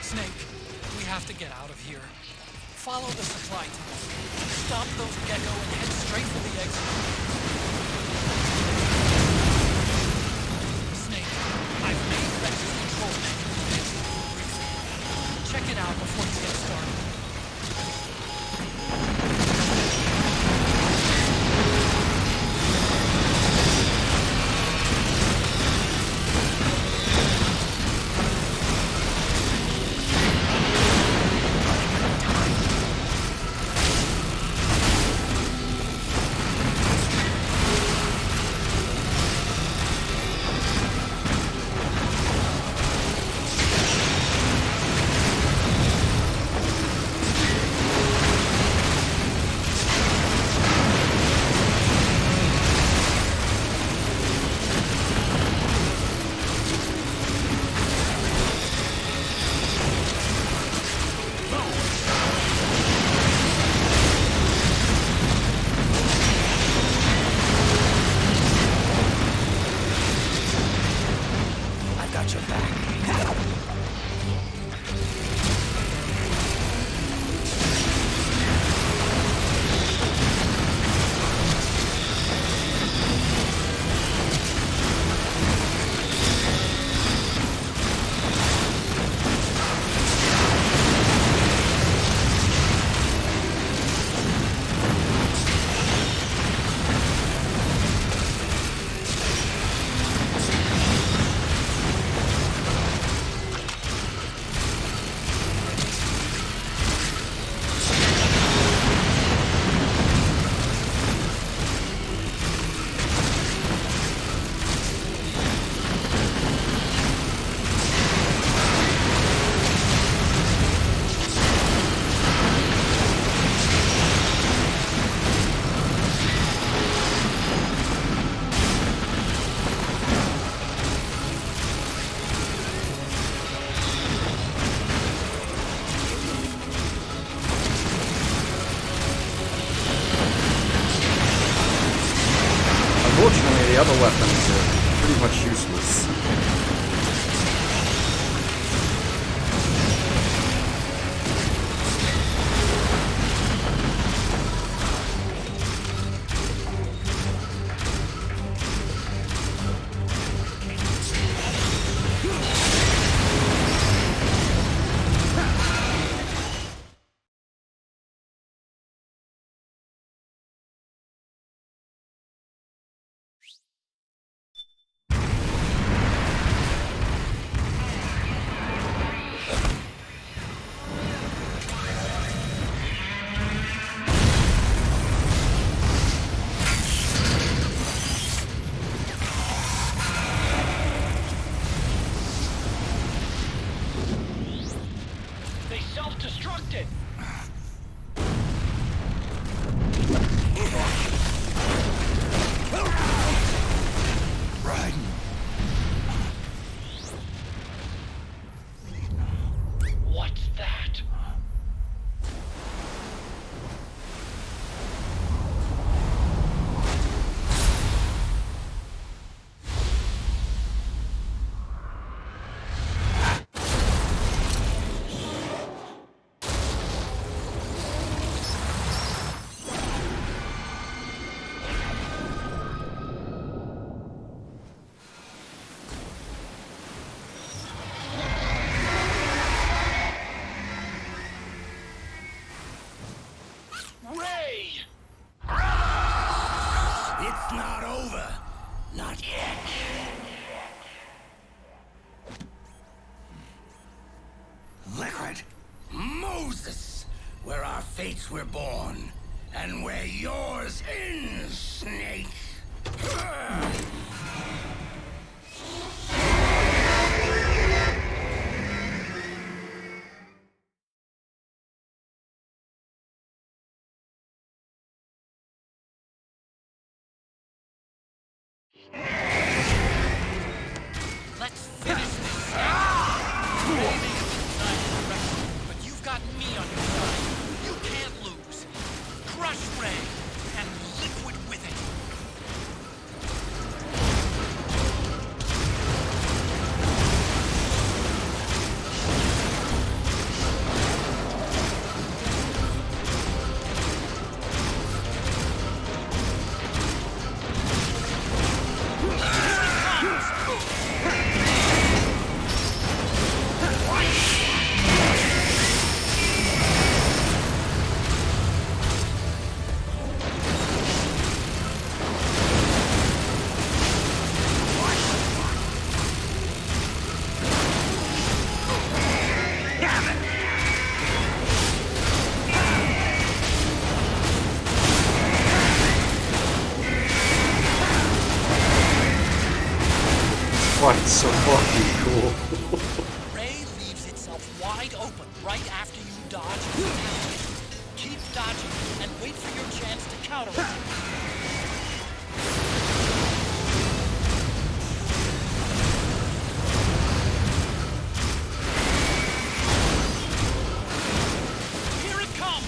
Snake, we have to get out of here. Follow the supply tunnel. Stop those gecko and head straight for the exit. Snake, I've made Rex's control net
the other weapons are pretty much useless.
It's not over. Not yet. Liquid. Moses, where our fates were born, and where yours ends, Snake.
Let's finish this. Maybe you can decide the rest, but you've got me on your side. You can't lose. Crush Ray and Liquid with it.
It's so fucking cool.
Ray leaves itself wide open right after you dodge and attack. Keep dodging and wait for your chance to counter it. Here it comes!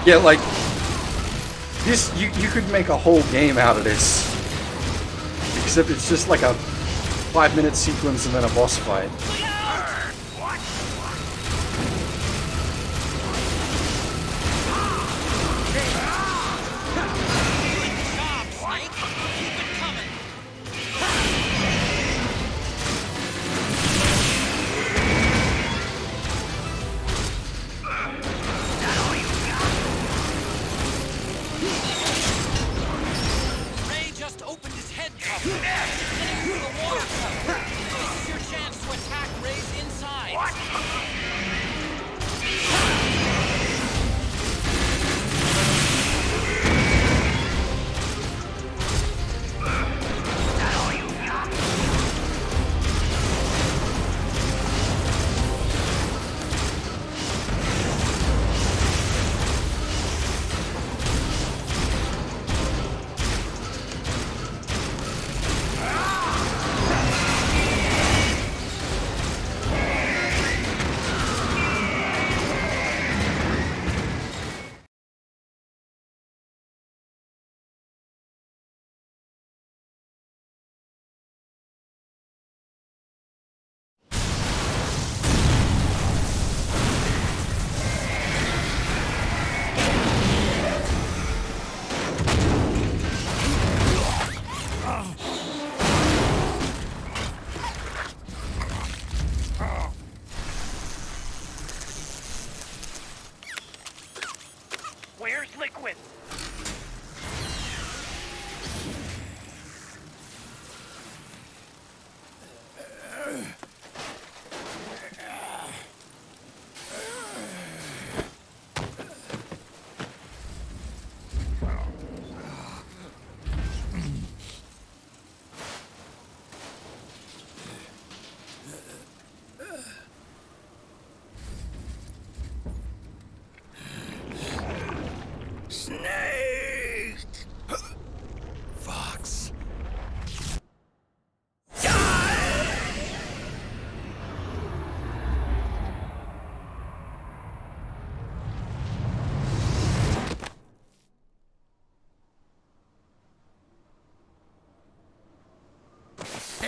Yeah, like this, you could make a whole game out of this, except it's just like a 5-minute sequence and then a boss fight.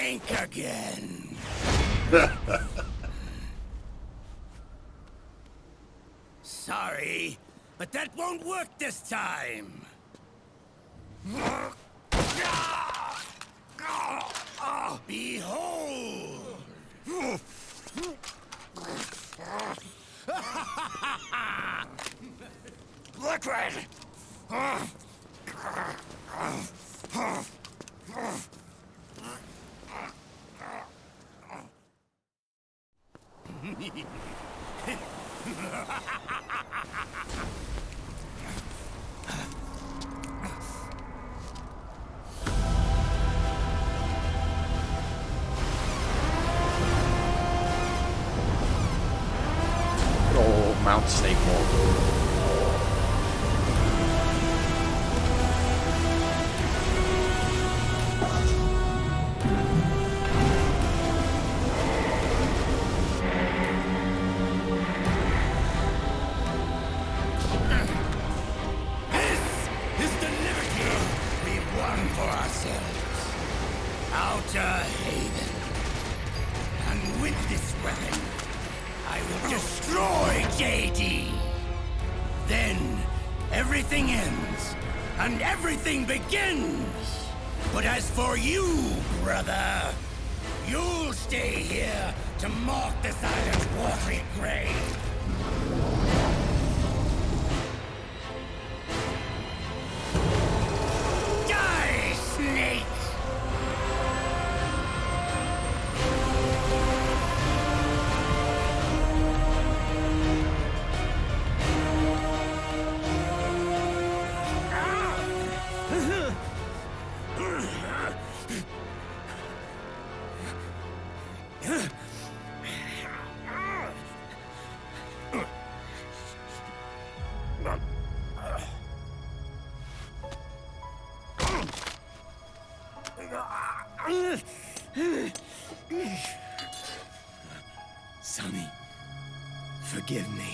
Think again. Sorry, but that won't work this time. Behold! Liquid!
Oh, Mount Snakemore.
Outer Haven. And with this weapon, I will destroy JD. Then, everything ends, and everything begins. But as for you, brother, you'll stay here to mark this island's watery grave. Die, snake! Sonny, forgive me.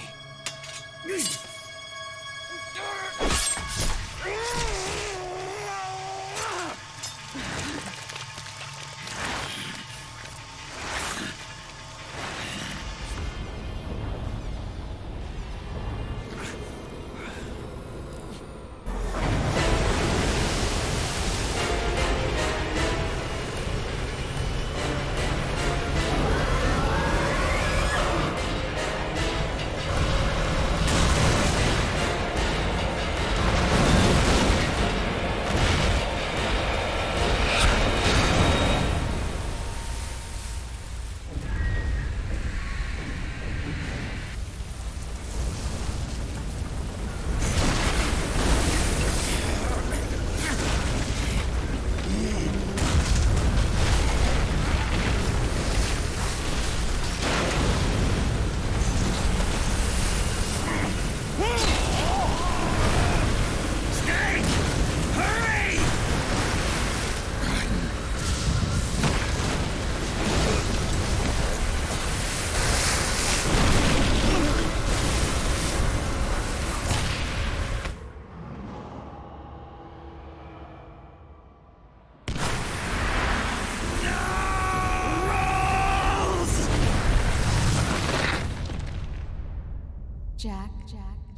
Jack,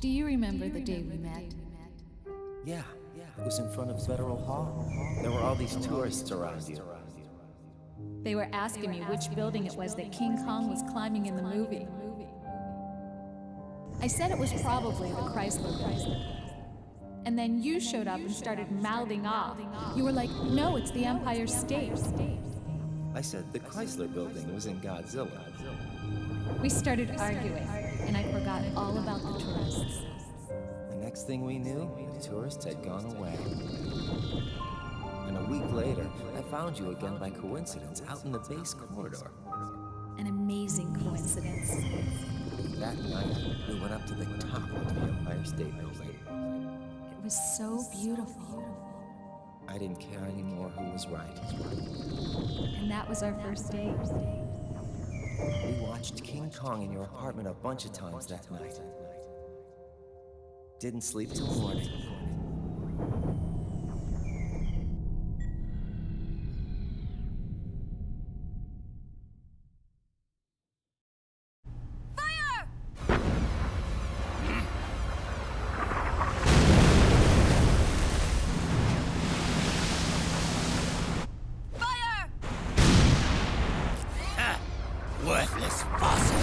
do you remember the day we met?
Yeah, it was in front of Federal Hall. There were all these tourists around you.
They were asking me which building it was that King Kong was climbing in the movie. I said it was probably the Chrysler Building. And then you showed up and started mouthing off. You were like, no, it's the Empire State.
I said the Chrysler Building was in Godzilla.
We started arguing, and I forgot all about the tourists.
The next thing we knew, the tourists had gone away. And a week later, I found you again by coincidence out in the base corridor.
An amazing coincidence.
That night, we went up to the top of the Empire State Building.
It was so beautiful.
I didn't care anymore who was right.
And that was our first date.
We watched King Kong in your apartment a bunch of times that night. Didn't sleep till morning.
useless fossil!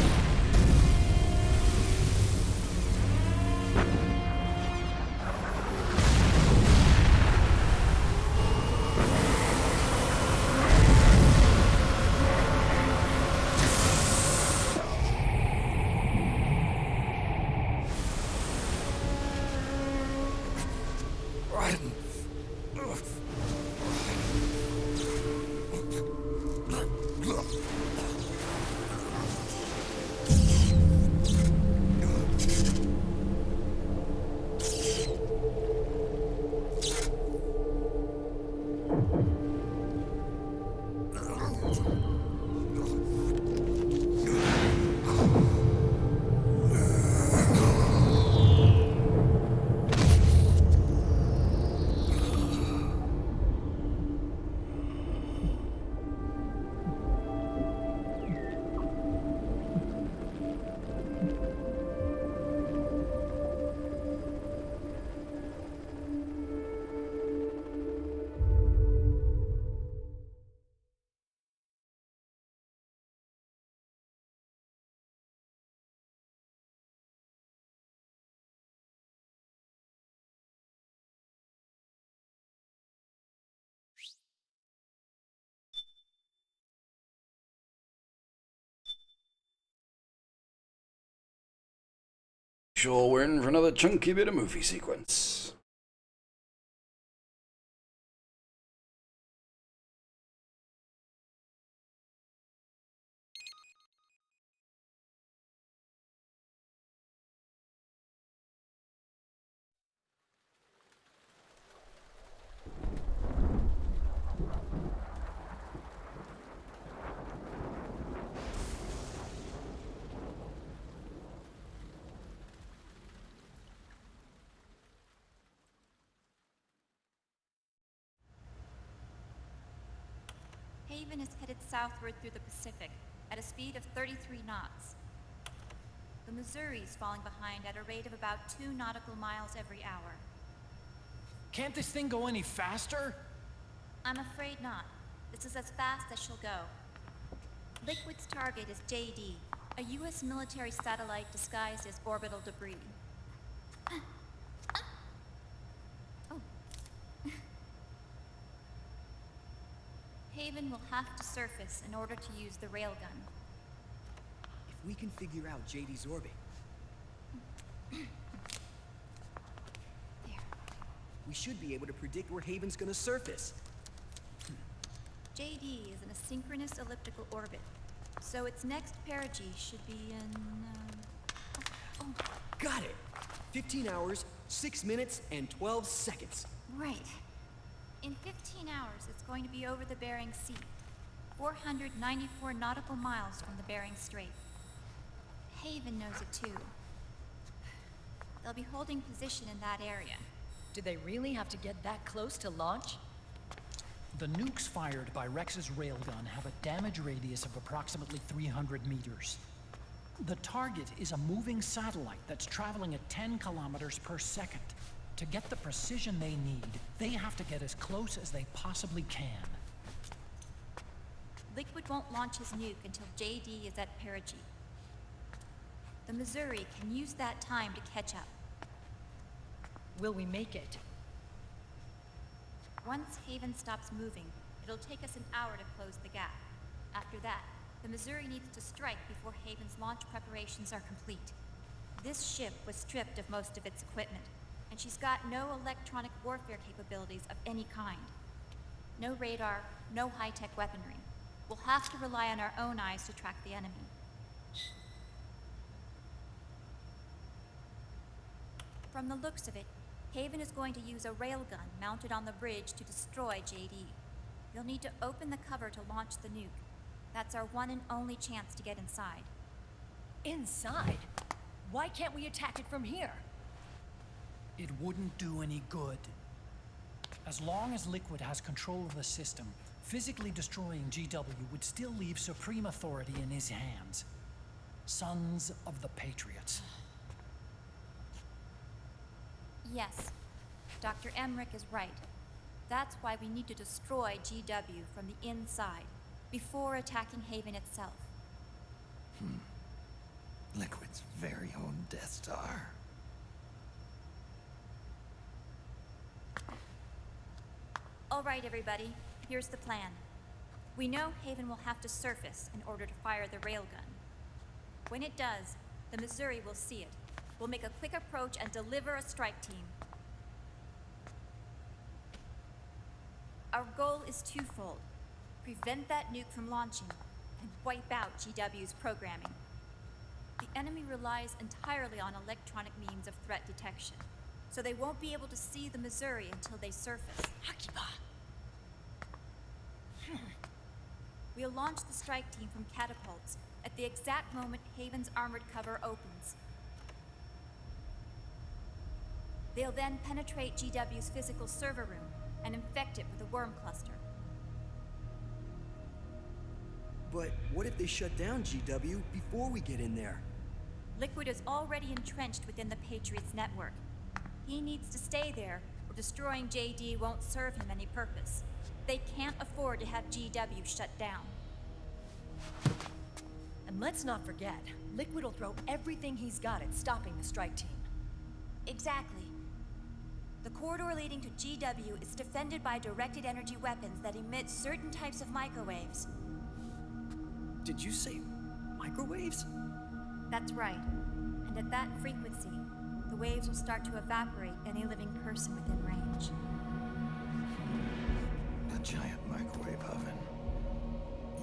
Sure, we're in for another chunky bit of movie sequence.
Haven is headed southward through the Pacific at a speed of 33 knots. The Missouri is falling behind at a rate of about 2 nautical miles every hour.
Can't this thing go any faster?
I'm afraid not. This is as fast as she'll go. Liquid's target is JD, a U.S. military satellite disguised as orbital debris. Haven will have to surface in order to use the railgun.
If we can figure out JD's orbit... we should be able to predict where Haven's gonna surface.
JD is in a synchronous elliptical orbit, so its next perigee should be in...
Got it! 15 hours, 6 minutes, and 12 seconds.
Right. In 15 hours, it's going to be over the Bering Sea, 494 nautical miles from the Bering Strait. Haven knows it too. They'll be holding position in that area.
Do they really have to get that close to launch?
The nukes fired by Rex's railgun have a damage radius of approximately 300 meters. The target is a moving satellite that's traveling at 10 kilometers per second. To get the precision they need, they have to get as close as they possibly can.
Liquid won't launch his nuke until JD is at perigee. The Missouri can use that time to catch up.
Will we make it?
Once Haven stops moving, it'll take us an hour to close the gap. After that, the Missouri needs to strike before Haven's launch preparations are complete. This ship was stripped of most of its equipment, and she's got no electronic warfare capabilities of any kind. No radar, no high-tech weaponry. We'll have to rely on our own eyes to track the enemy. From the looks of it, Haven is going to use a railgun mounted on the bridge to destroy JD. You'll need to open the cover to launch the nuke. That's our one and only chance to get inside.
Inside? Why can't we attack it from here?
It wouldn't do any good. As long as Liquid has control of the system, physically destroying GW would still leave supreme authority in his hands. Sons of the Patriots.
Yes, Dr. Emmerich is right. That's why we need to destroy GW from the inside, before attacking Haven itself.
Death Star.
All right, everybody. Here's the plan. We know Haven will have to surface in order to fire the railgun. When it does, the Missouri will see it. We'll make a quick approach and deliver a strike team. Our goal is twofold. Prevent that nuke from launching, and wipe out GW's programming. The enemy relies entirely on electronic means of threat detection, so they won't be able to see the Missouri until they surface. Hakiba! We'll launch the strike team from catapults at the exact moment Haven's armored cover opens. They'll then penetrate GW's physical server room and infect it with a worm cluster.
But what if they shut down GW before we get in there?
Liquid is already entrenched within the Patriots network. He needs to stay there, or destroying JD won't serve him any purpose. They can't afford to have GW shut down.
And let's not forget, Liquid will throw everything he's got at stopping the strike team.
Exactly. The corridor leading to GW is defended by directed energy weapons that emit certain types of microwaves.
Did you say microwaves?
That's right. And at that frequency, the waves will start to evaporate any living person within range.
A giant microwave oven.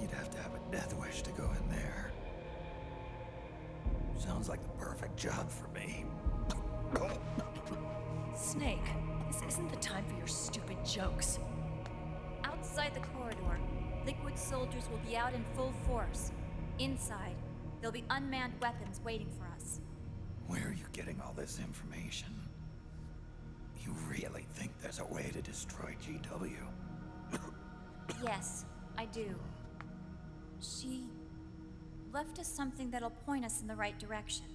You'd have to have a death wish to go in there. Sounds like the perfect job for me.
Snake, this isn't the time for your stupid jokes.
Outside the corridor, Liquid soldiers will be out in full force. Inside, there'll be unmanned weapons waiting for us.
Where are you getting all this information? You really think there's a way to destroy GW?
Yes, I do. She left us something that'll point us in the right direction.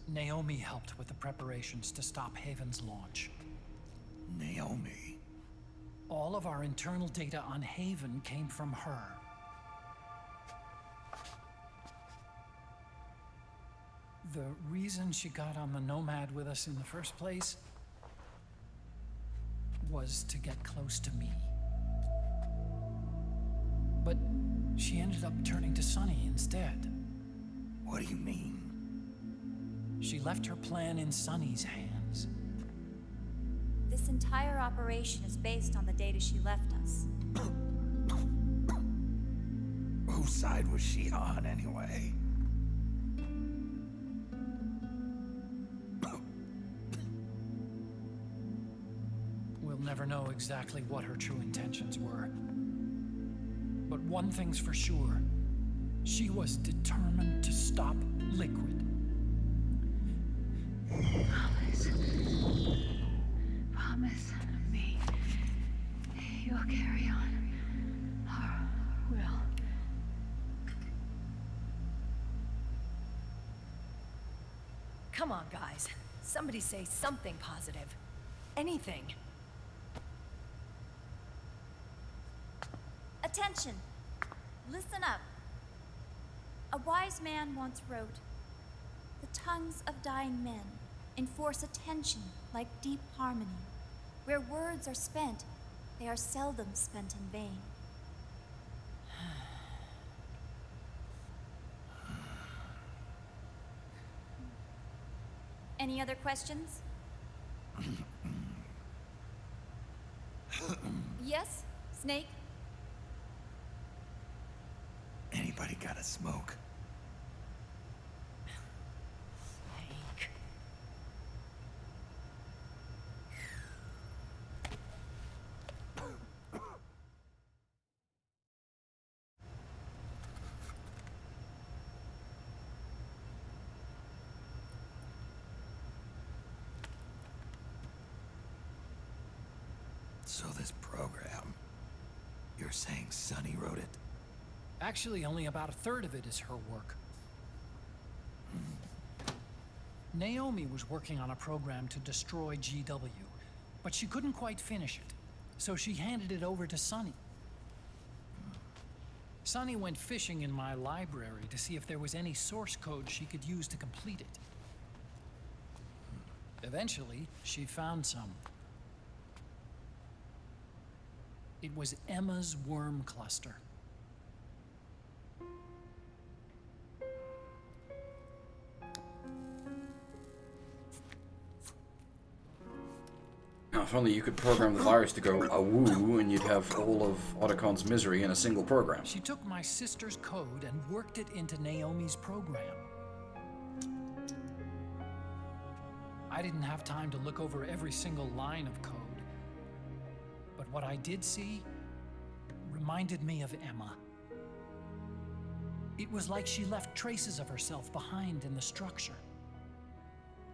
Naomi helped with the preparations to stop Haven's launch.
Naomi?
All of our internal data on Haven came from her. The reason she got on the Nomad with us in the first place was to get close to me. But she ended up turning to Sonny instead.
What do you mean?
She left her plan in Sonny's hands.
This entire operation is based on the data she left us.
Whose side was she on, anyway?
We'll never know exactly what her true intentions were. But one thing's for sure. She was determined to stop Liquid.
Promise me you'll carry on. Or will.
Come on, guys. Somebody say something positive. Anything.
Attention! Listen up. A wise man once wrote, "The tongues of dying men enforce attention like deep harmony. Where words are spent, they are seldom spent in vain." Any other questions? Yes, Snake?
Anybody got a smoke?
Snake.
So this program, you're saying Sonny wrote it?
Actually, only about a third of it is her work. Naomi was working on a program to destroy GW, but she couldn't quite finish it, so she handed it over to Sonny. Sunny went fishing in my library to see if there was any source code she could use to complete it. Eventually, she found some. It was Emma's worm cluster.
Now, if only you could program the virus to go awoo and you'd have all of Otacon's misery in a single program.
She took my sister's code and worked it into Naomi's program. I didn't have time to look over every single line of code. But what I did see reminded me of Emma. It was like she left traces of herself behind in the structure.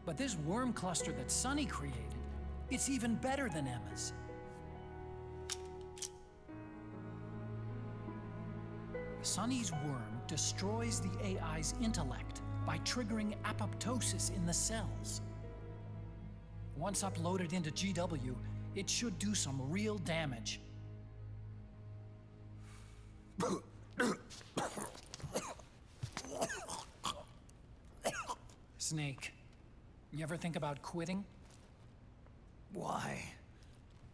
But this worm cluster that Sunny created, it's even better than Emma's. Sunny's worm destroys the AI's intellect by triggering apoptosis in the cells. Once uploaded into GW, it should do some real damage. Snake, you ever think about quitting?
Why?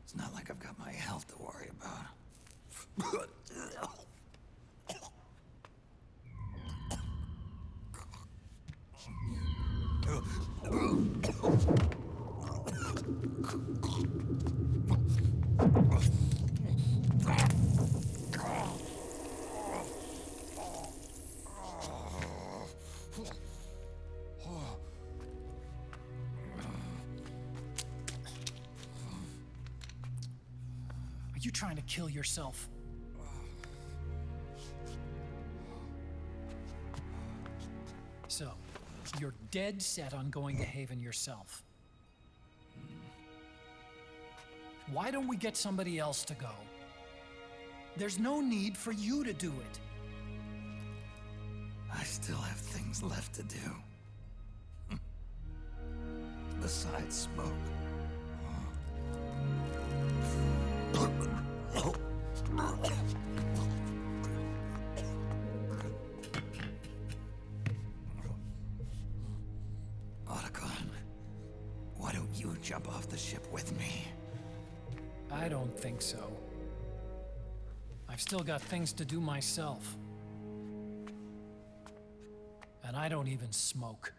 It's not like I've got my health to worry about.
Are you trying to kill yourself? So, you're dead set on going to Haven yourself. Why don't we get somebody else to go? There's no need for you to do it.
I still have things left to do. Besides smoke. Otacon, why don't you jump off the ship with me?
I don't think so. I've still got things to do myself. And I don't even smoke.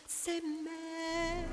C'est mère.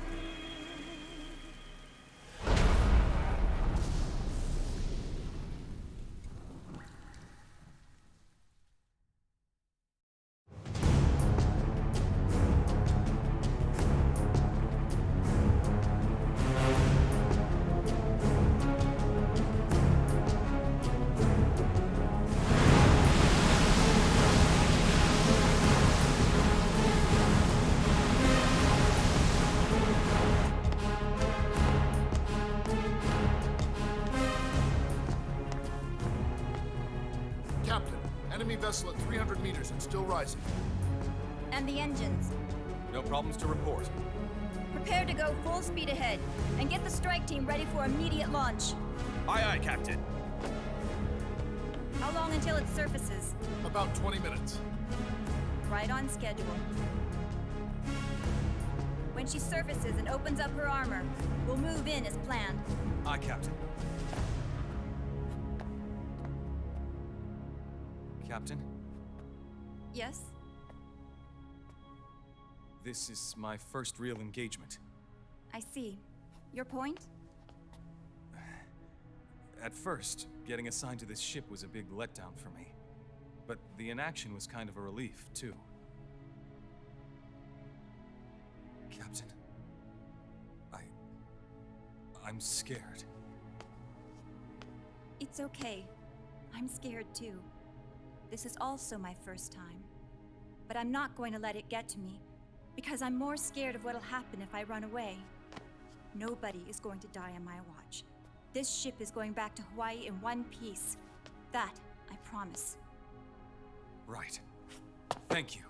Captain, enemy vessel at 300 meters and still rising.
And the engines.
No problems to report.
Prepare to go full speed ahead, and get the strike team ready for immediate launch.
Aye, aye, Captain.
How long until it surfaces?
About 20 minutes.
Right on schedule. When she surfaces and opens up her armor, we'll move in as planned.
Aye, Captain. Captain,
Yes?
this is my first real engagement.
I see. Your point?
At first, getting assigned to this ship was a big letdown for me. But the inaction was kind of a relief, too. Captain, I'm scared.
It's okay. I'm scared too. This is also my first time. But I'm not going to let it get to me, because I'm more scared of what'll happen if I run away. Nobody is going to die on my watch. This ship is going back to Hawaii in one piece. That, I promise.
Right. Thank you.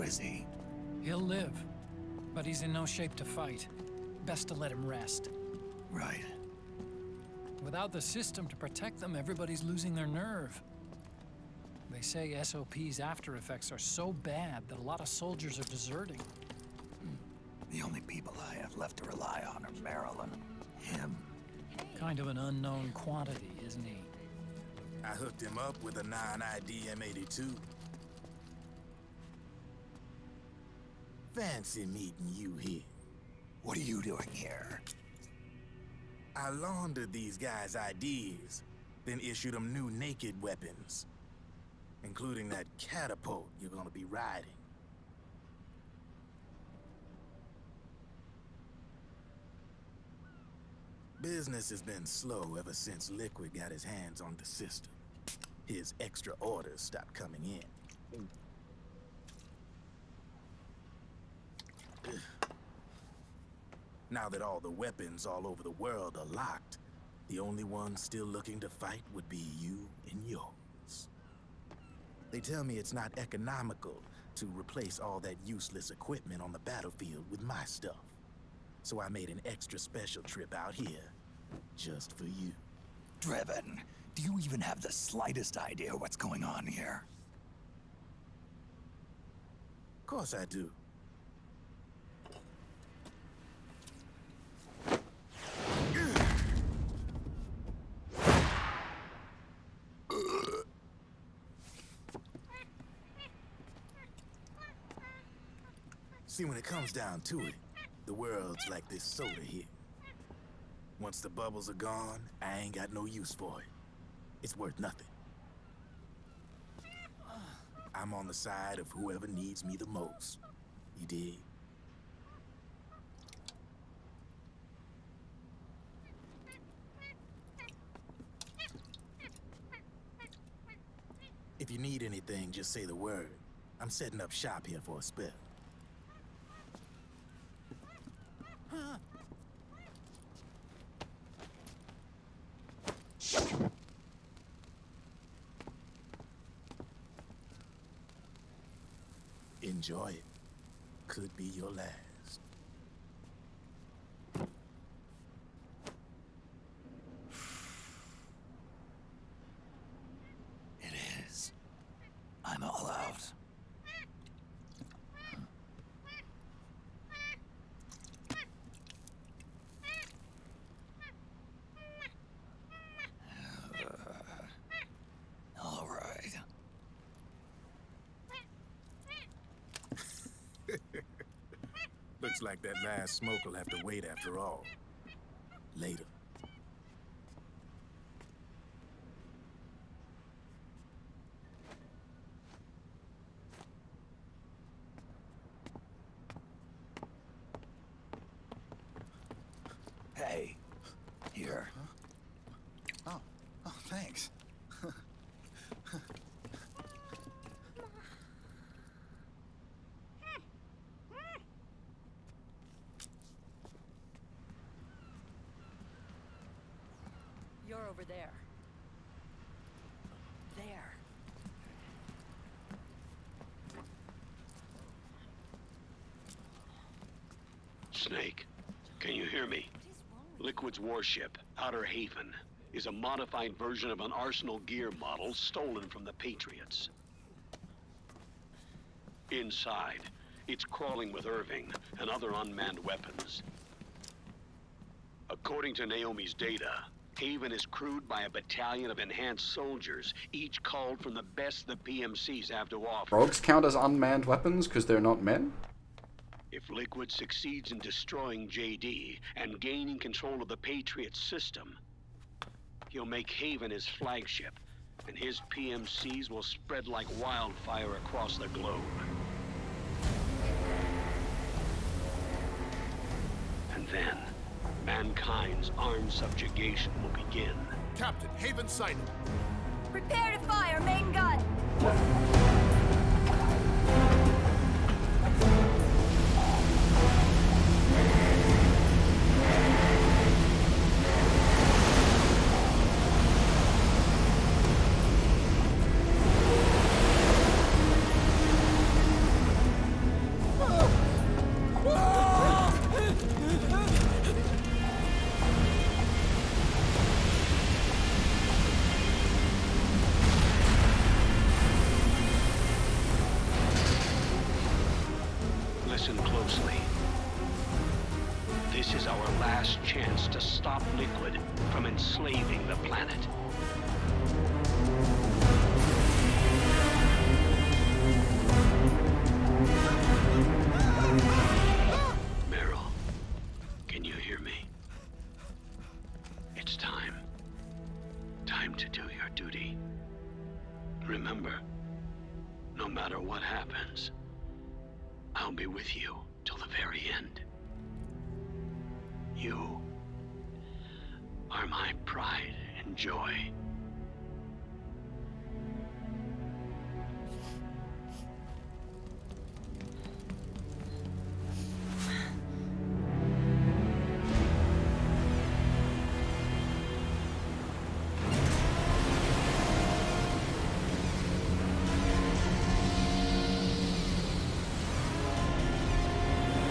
Is he?
He'll live, but he's in no shape to fight. Best to let him rest.
Right.
Without the system to protect them, everybody's losing their nerve. They say SOP's after effects are so bad that a lot of soldiers are deserting.
The only people I have left to rely on are Marilyn, him.
Kind of an unknown quantity, isn't he?
I hooked him up with a non-ID M82. Fancy meeting you here.
What are you doing here?
I laundered these guys' IDs, then issued them new naked weapons, including that catapult you're gonna be riding. Business has been slow ever since Liquid got his hands on the system. His extra orders stopped coming in. Now that all the weapons all over the world are locked, the only ones still looking to fight would be you and yours. They tell me it's not economical to replace all that useless equipment on the battlefield with my stuff. So I made an extra special trip out here, just for you.
Driven, do you even have the slightest idea what's going on here?
Of course I do. See, when it comes down to it, the world's like this soda here. Once the bubbles are gone, I ain't got no use for it. It's worth nothing. I'm on the side of whoever needs me the most. You dig? If you need anything, just say the word. I'm setting up shop here for a spell. Enjoy it. Could be your last.
It is. I'm all out. All right.
Looks like that last smoke will have to wait after all. Later.
Hey, here.
Oh, thanks.
You're over there. There.
Snake, can you hear me? Liquid's warship, Outer Haven, is a modified version of an Arsenal gear model stolen from the Patriots. Inside, it's crawling with Irving and other unmanned weapons. According to Naomi's data, Haven is crewed by a battalion of enhanced soldiers, each culled from the best the PMCs have to offer.
Rogues count as unmanned weapons because they're not men?
If Liquid succeeds in destroying JD and gaining control of the Patriots system, he'll make Haven his flagship, and his PMCs will spread like wildfire across the globe. And then, mankind's armed subjugation will begin.
Captain, Haven sighted.
Prepare to fire, main gun!
Listen closely. This is our last chance to stop Liquid from enslaving the planet. Meryl, can you hear me? It's time. Time to do your duty. Remember, no matter what happens, I'll be with you till the very end. You are my pride and joy.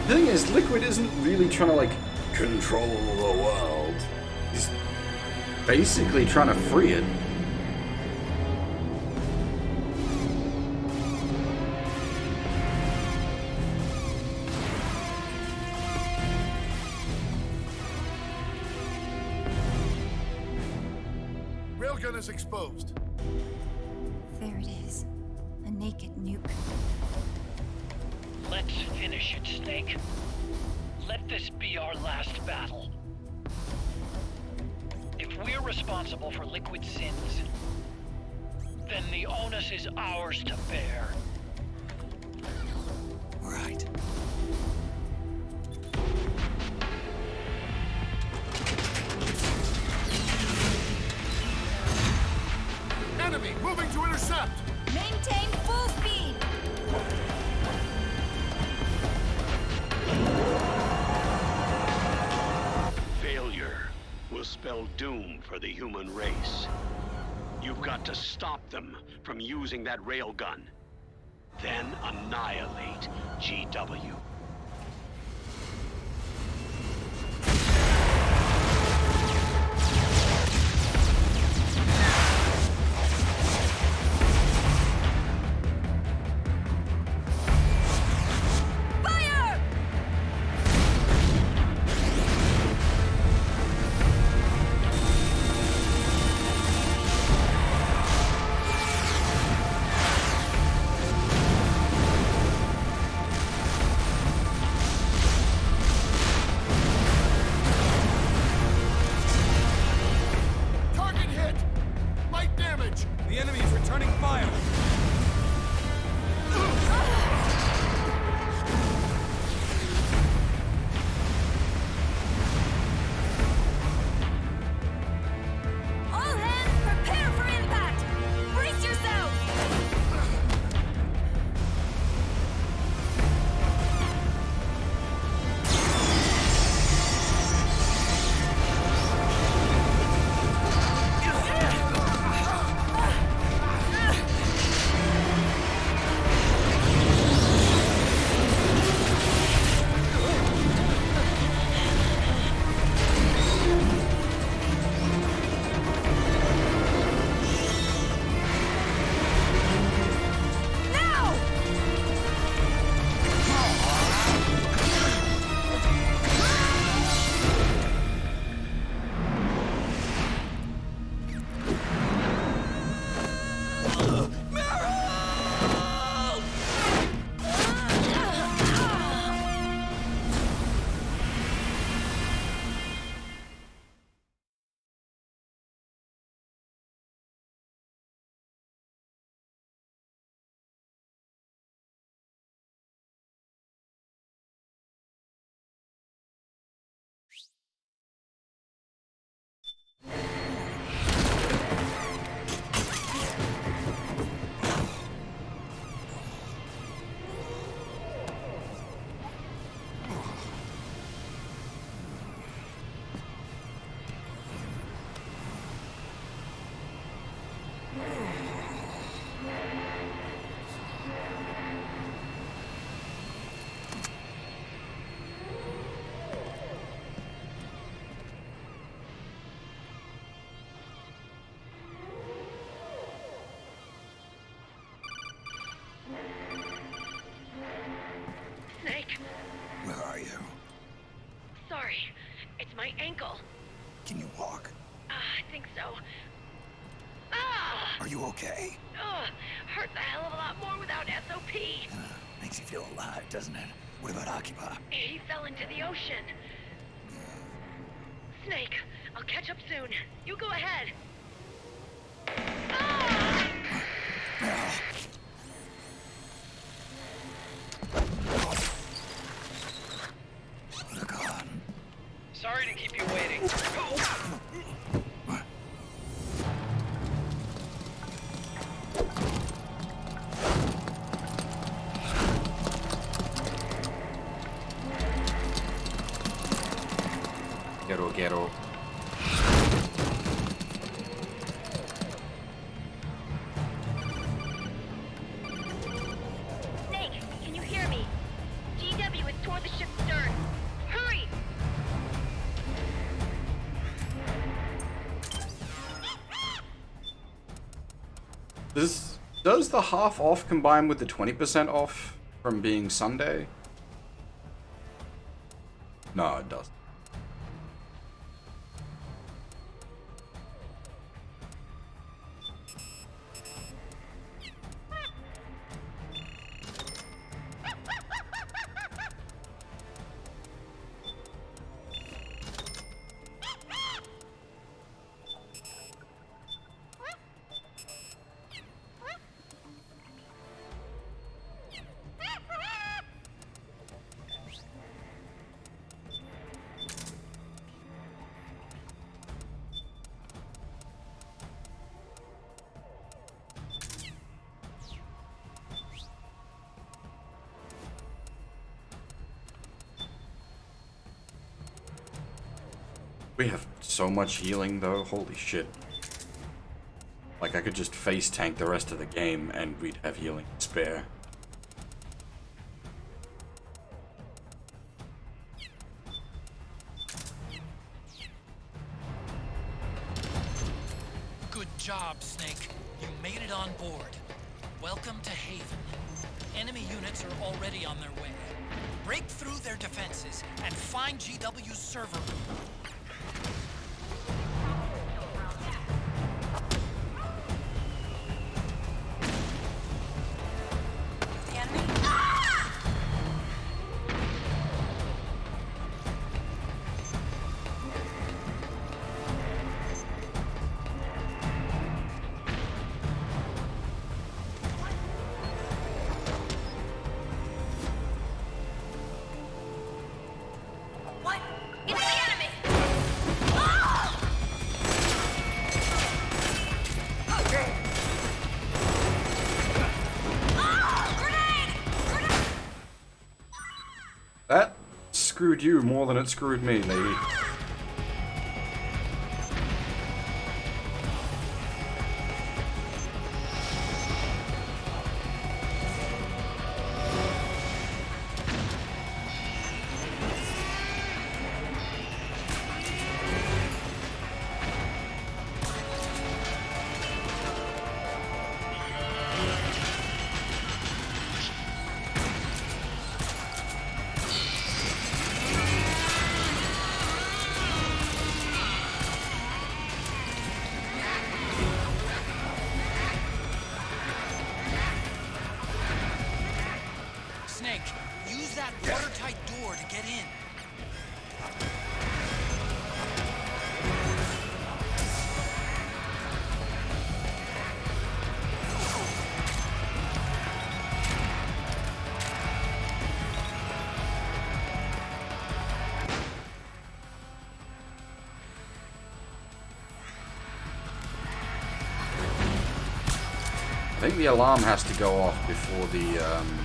The thing is, Liquid isn't really trying to, like, control the world. He's basically trying to free it.
Railgun is exposed.
There it is. A naked nuke.
Let's finish it, Snake. Let this be our last battle. If we're responsible for Liquid's sins, then the onus is ours to bear.
Right.
Enemy moving to intercept.
Maintain full speed!
Failure will spell doom for the human race. You've got to stop them from using that railgun. Then annihilate GW.
Fire!
my ankle.
Can you walk?
I think so. Ah!
Are you okay?
Hurts a hell of a lot more without SOP.
Makes you feel alive, doesn't it? What about Occupy?
He fell into the ocean. Snake, I'll catch up soon. You go ahead.
Sorry to keep you waiting.
Ghetto.
Snake, can you hear me? GW is toward the ship's stern. Hurry!
Does the half off combine with the 20% off from being Sunday? No, it doesn't. We have so much healing though, holy shit. Like I could just face tank the rest of the game and we'd have healing to spare.
Good job, Snake. You made it on board. Welcome to Haven. Enemy units are already on their way. Break through their defenses and find GW's server room.
That screwed you more than it screwed me, lady.
Snake, use that watertight door to get in.
I think the alarm has to go off before the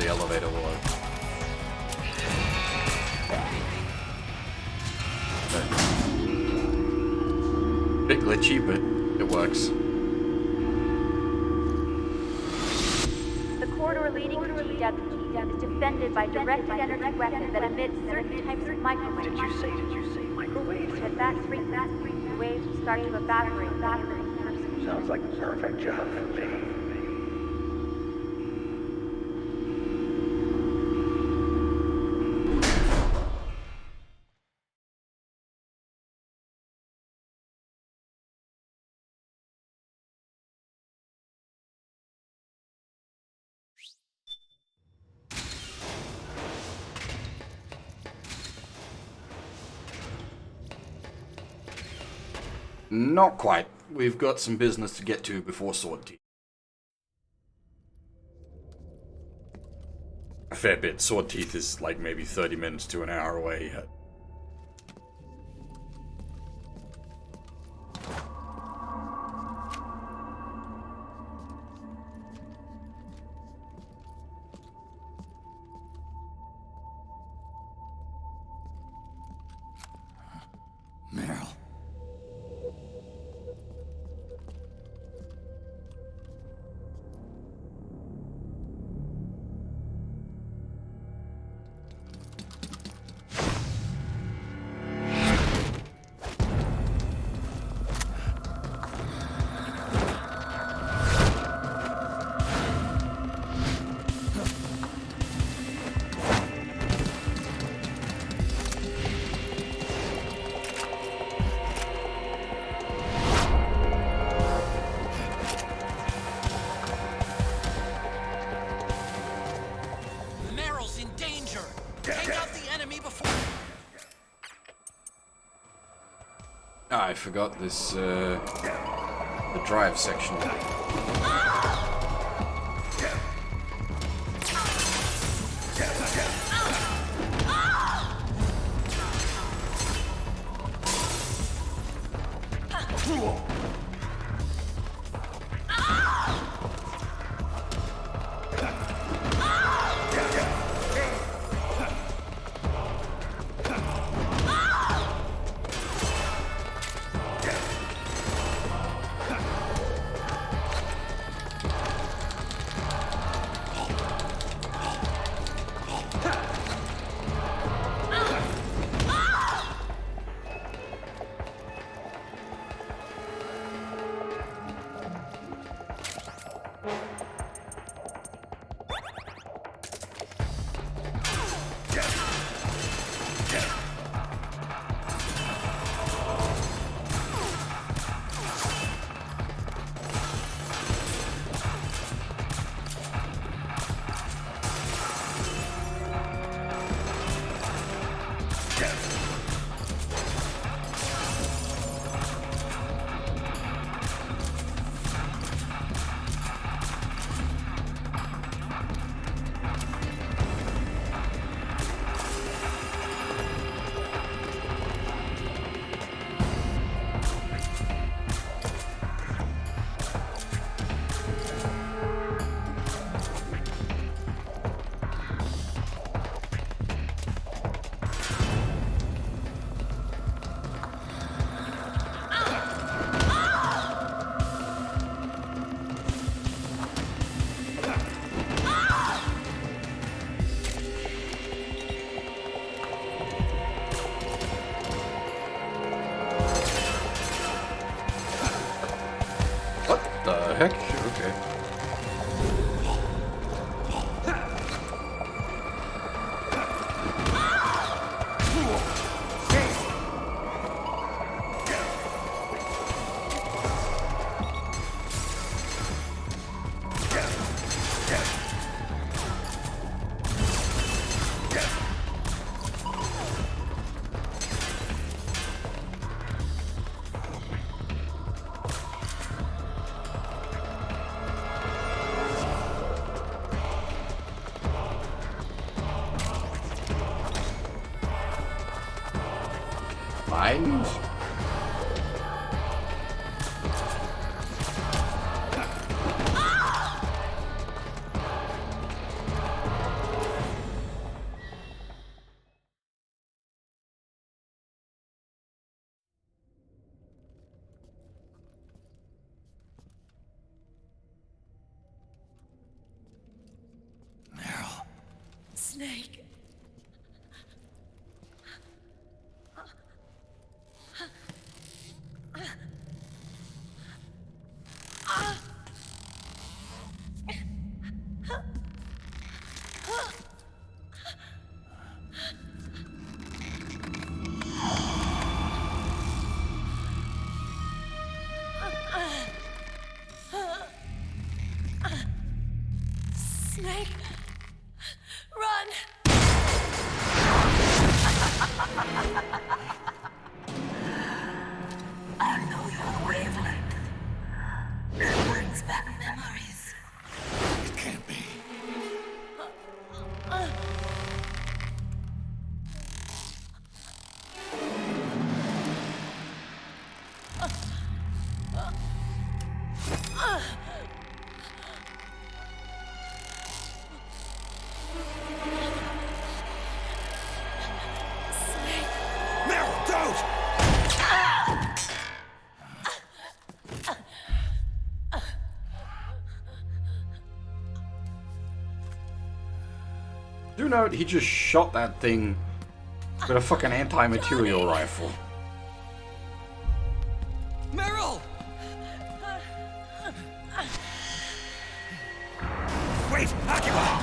elevator will open. Bit glitchy, but it works.
The corridor leading to GW is defended by directed energy weapons that emit certain types of microwaves.
Did you say microwaves?
At that frequency, the waves will start to evaporate from the person
Sounds like the perfect job for me.
Not quite. We've got some business to get to before Sword Teeth. A fair bit. Sword Teeth is like maybe 30 minutes to an hour away.
Meryl.
Meryl's in danger! Take out the enemy before...
I forgot this, the drive section. Heck, okay. Mines?
Snake.
note, he just shot that thing with a fucking anti-material rifle.
Meryl!
Wait, Akiba!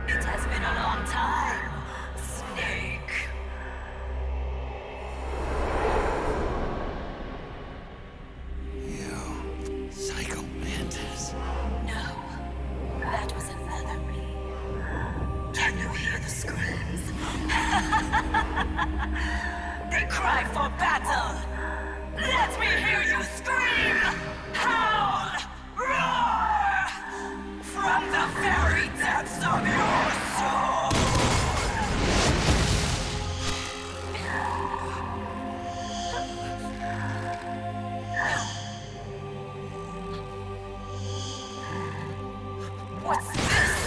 It has been a long time, Snake.
You psycho mantis.
No, that was another me. Can you hear the screams? They cry for battle. Let me hear you scream! Howl! Roar! From the very depths of your soul! What's this?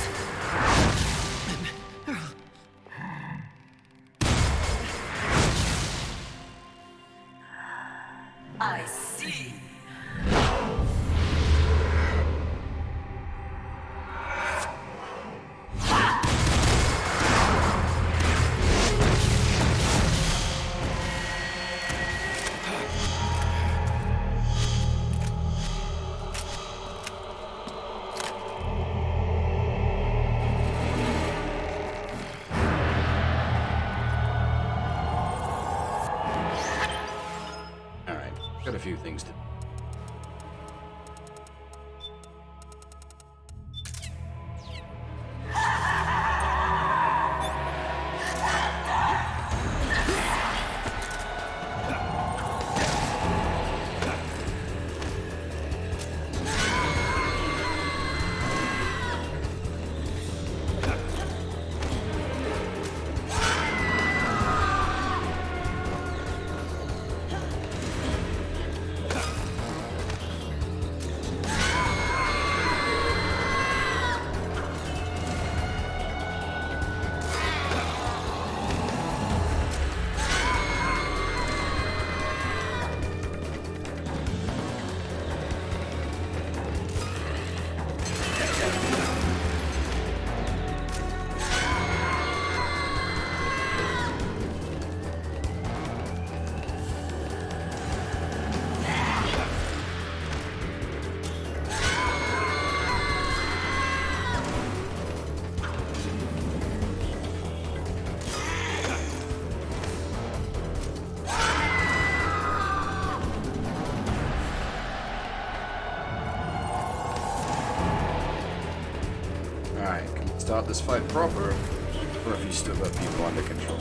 I see.
Alright, got a few things to... Alright, can we start this fight proper? Or have you still got people under control?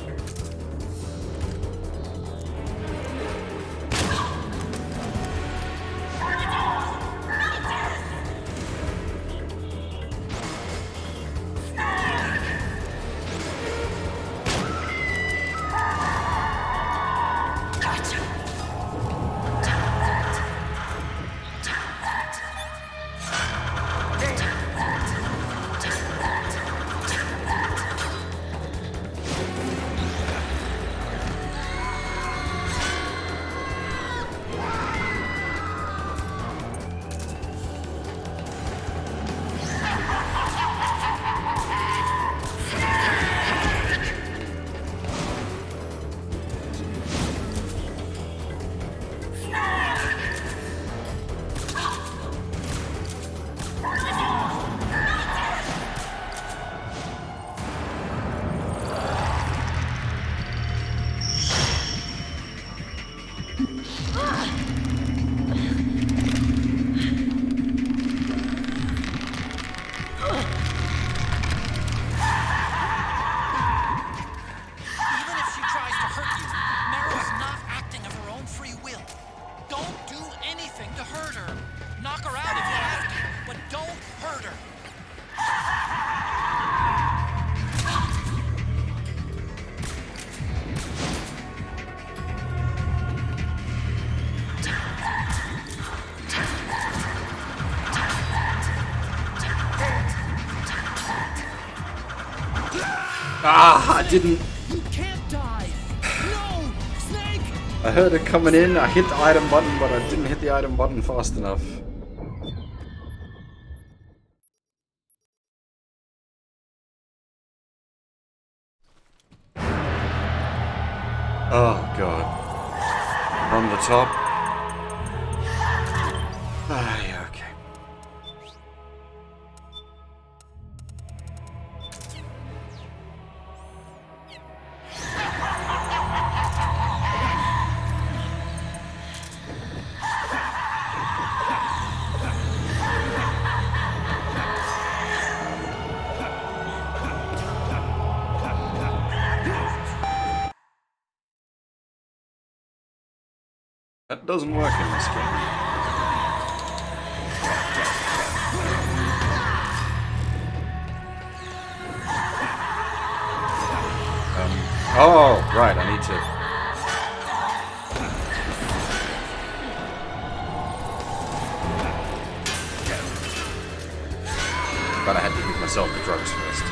Ah, I didn't.
You can't die.
I heard it coming in, I hit the item button, but I didn't hit the item button fast enough. Oh god. From the top. Ah, yeah, okay. That doesn't work in this game. Oh, right, I need to... But I had to give myself the drugs first.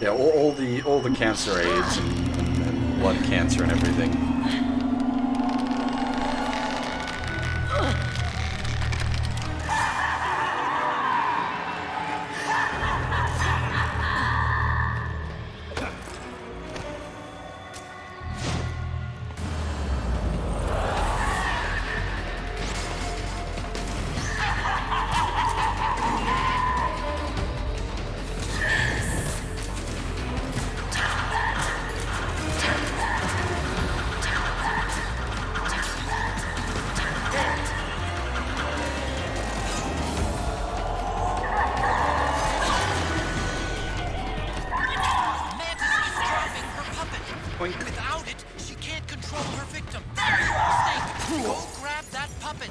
Yeah, all the cancer aids and blood cancer and everything.
Without it, she can't control her victim. There you are, Snake! Go grab that puppet!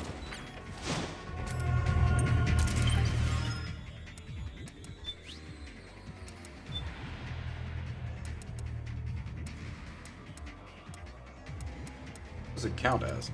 What does it count as?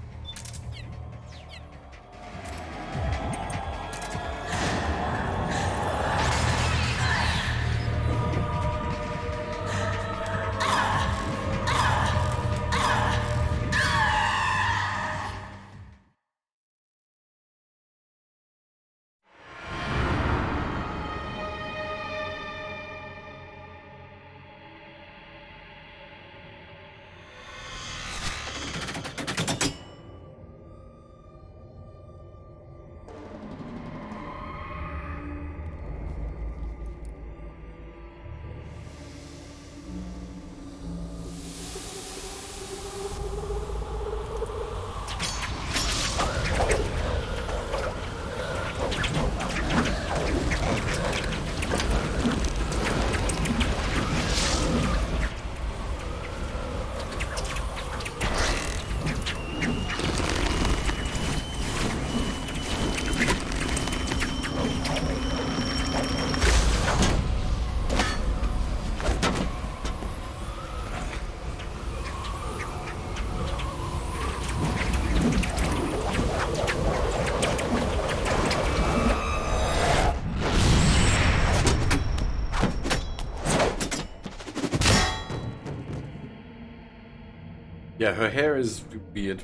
Yeah, her hair is weird.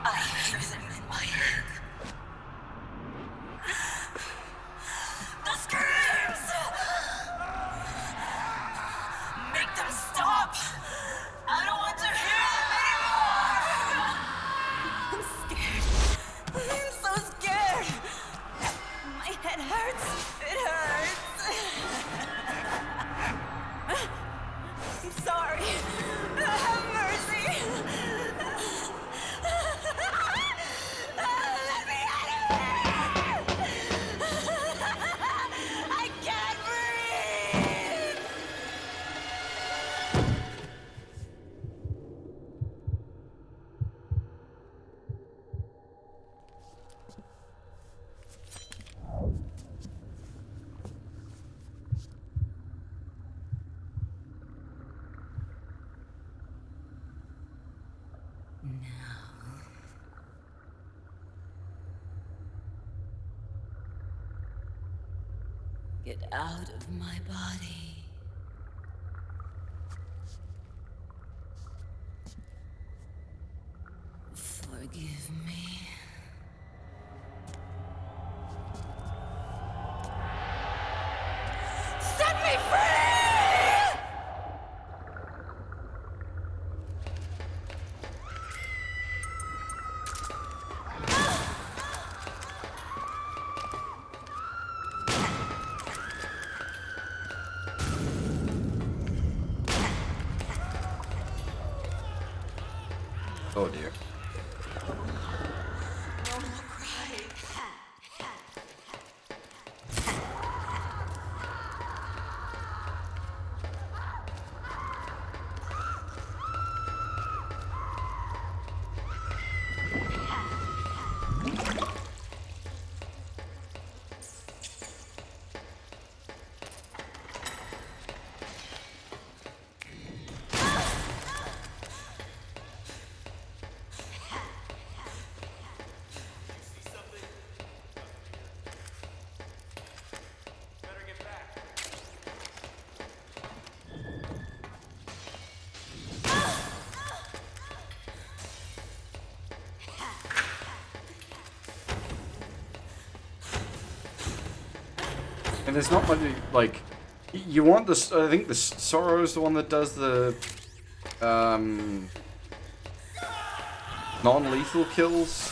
I hear them in my head. The screams! Make them stop! I don't want to hear them anymore! I'm scared. I'm so scared. My head hurts. It hurts. I'm sorry. Have mercy. Let me out of here! I can't breathe! Get out of my body. Forgive me. Set me free!
Oh dear.
No more crying.
And there's not much, like, you want this, I think the Sorrow is the one that does the, non-lethal kills.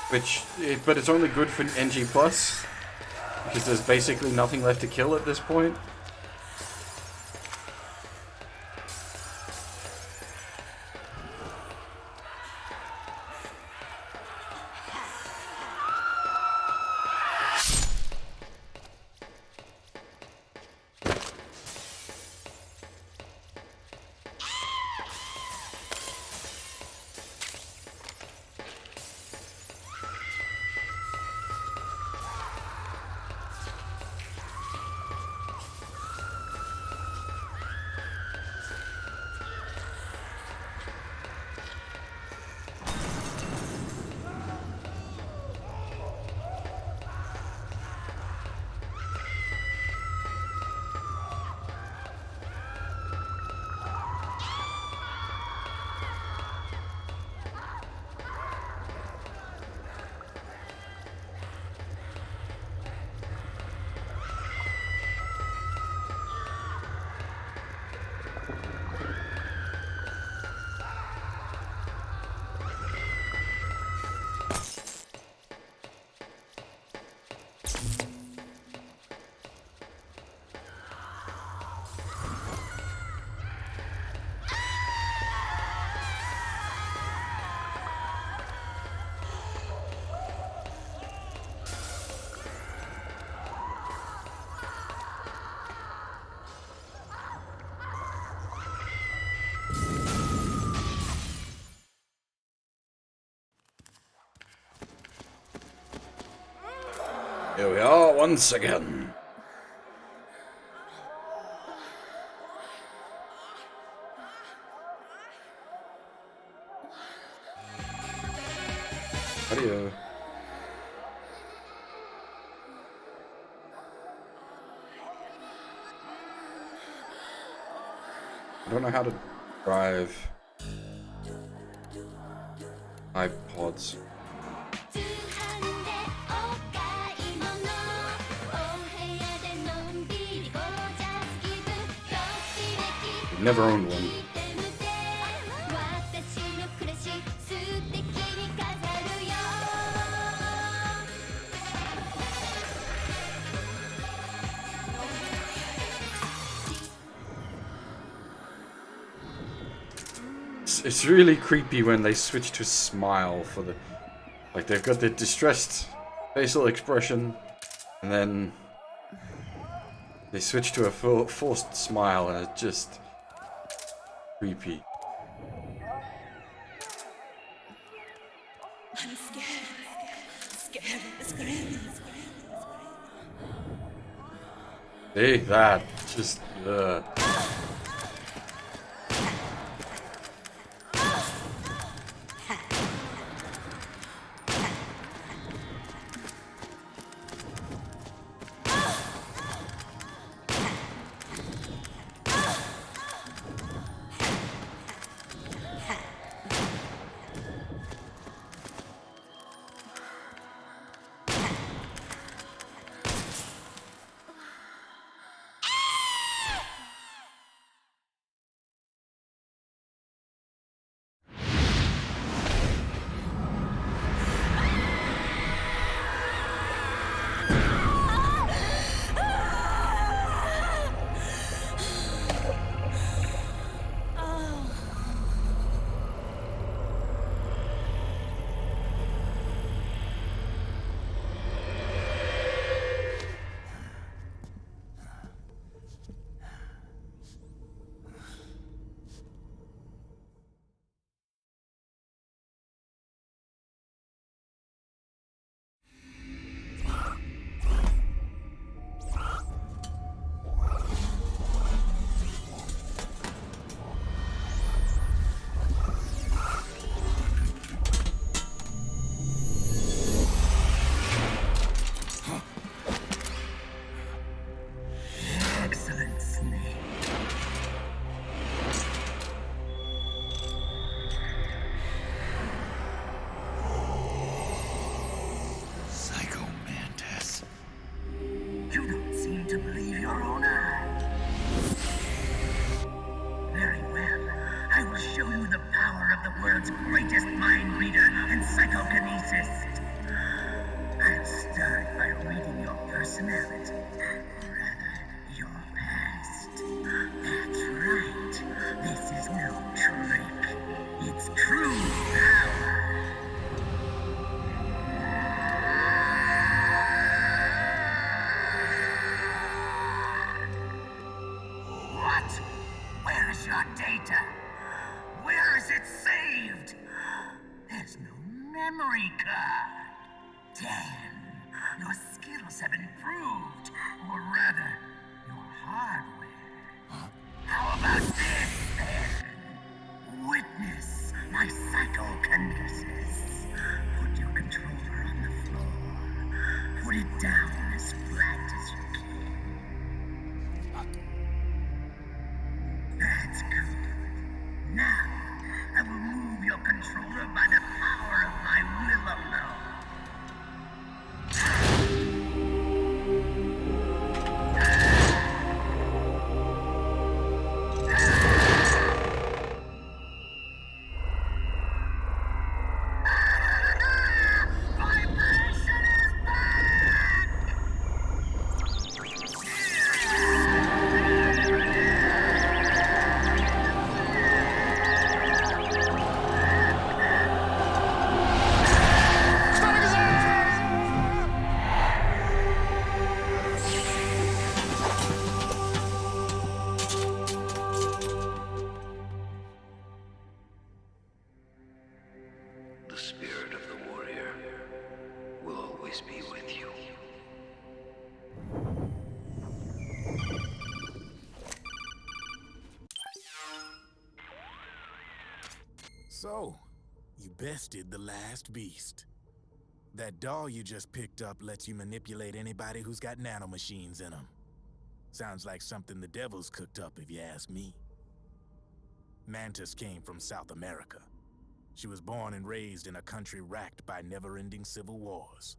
Which, but it's only good for NG+, because there's basically nothing left to kill at this point. Here we are once again. Adieu. I don't know how to drive iPods. I've never owned one. It's really creepy when they switch to smile for the... Like, they've got the distressed facial expression, and then they switch to a forced smile, and it's just creepy.
I'm scared.
See, that just...
The spirit of the warrior will always be with you.
So, you bested the last beast. That doll you just picked up lets you manipulate anybody who's got nanomachines in them. Sounds like something the devil's cooked up, if you ask me. Mantis came from South America. She was born and raised in a country racked by never-ending civil wars.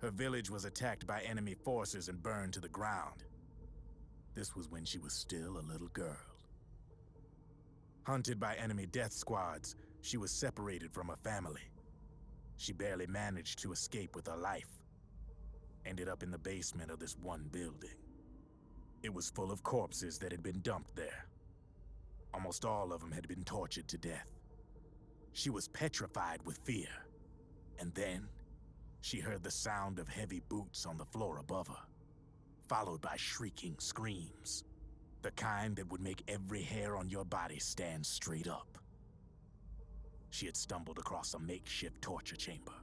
Her village was attacked by enemy forces and burned to the ground. This was when she was still a little girl. Hunted by enemy death squads, she was separated from her family. She barely managed to escape with her life. Ended up in the basement of this one building. It was full of corpses that had been dumped there. Almost all of them had been tortured to death. She was petrified with fear. And then, she heard the sound of heavy boots on the floor above her, followed by shrieking screams. The kind that would make every hair on your body stand straight up. She had stumbled across a makeshift torture chamber.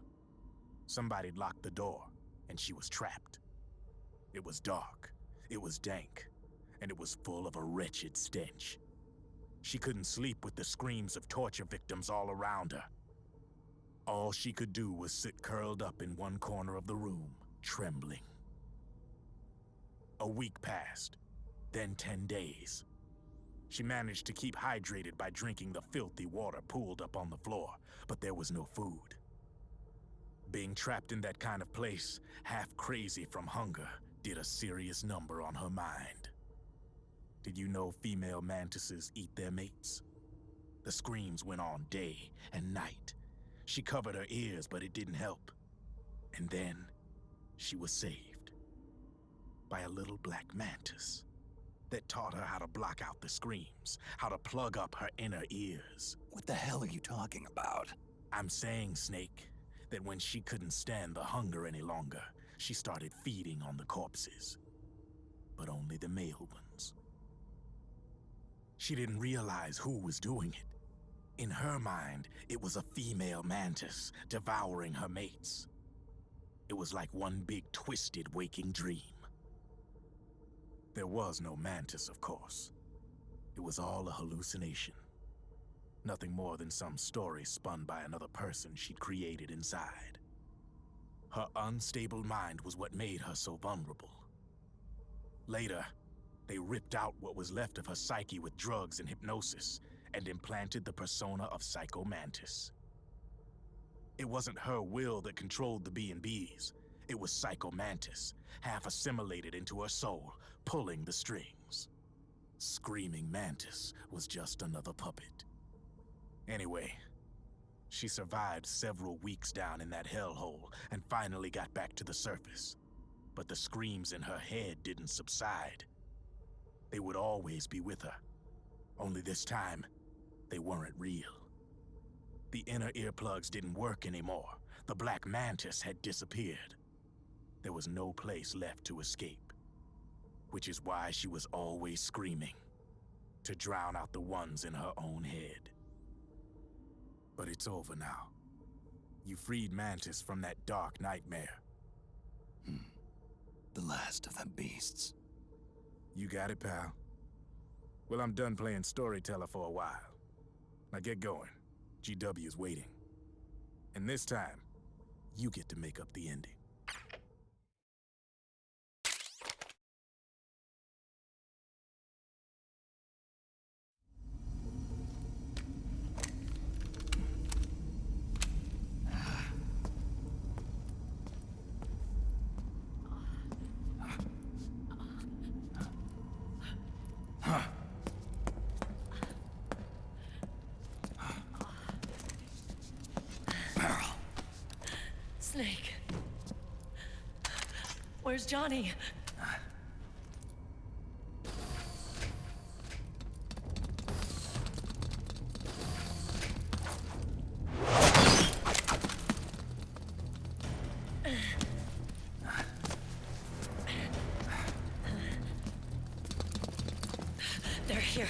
Somebody'd locked the door, and she was trapped. It was dark, it was dank, and it was full of a wretched stench. She couldn't sleep with the screams of torture victims all around her. All she could do was sit curled up in one corner of the room, trembling. A week passed, then 10 days. She managed to keep hydrated by drinking the filthy water pooled up on the floor, but there was no food. Being trapped in that kind of place, half crazy from hunger, did a serious number on her mind. Did you know female mantises eat their mates? The screams went on day and night. She covered her ears, but it didn't help. And then, she was saved by a little black mantis that taught her how to block out the screams, how to plug up her inner ears.
What the hell are you talking about?
I'm saying, Snake, that when she couldn't stand the hunger any longer, she started feeding on the corpses. But only the male ones. She didn't realize who was doing it. In her mind, it was a female mantis devouring her mates. It was like one big twisted waking dream. There was no mantis, of course. It was all a hallucination. Nothing more than some story spun by another person she'd created inside. Her unstable mind was what made her so vulnerable. Later, they ripped out what was left of her psyche with drugs and hypnosis and implanted the persona of Psycho Mantis. It wasn't her will that controlled the B&Bs. It was Psycho Mantis, half assimilated into her soul, pulling the strings. Screaming Mantis was just another puppet. Anyway, she survived several weeks down in that hellhole and finally got back to the surface. But the screams in her head didn't subside. They would always be with her. Only this time, they weren't real. The inner earplugs didn't work anymore. The black mantis had disappeared. There was no place left to escape. Which is why she was always screaming, to drown out the ones in her own head. But it's over now. You freed Mantis from that dark nightmare.
The last of them beasts.
You got it, pal. Well, I'm done playing storyteller for a while. Now get going. GW's waiting. And this time, you get to make up the ending.
Snake. Where's Johnny? They're here.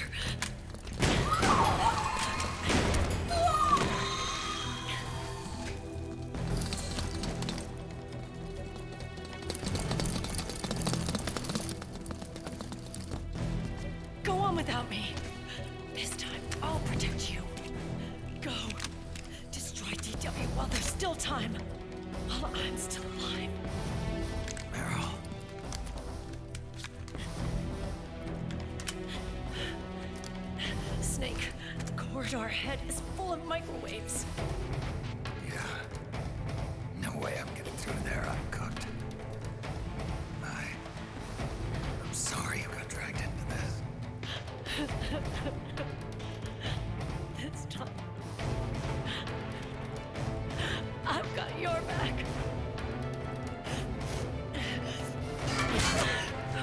Go on without me. This time, I'll protect you. still time. While I'm still alive.
Meryl.
Snake, the corridor ahead is full of microwaves.
Yeah. No way I'm getting through there uncooked. I'm sorry you got dragged into this.
This time, I've got your back.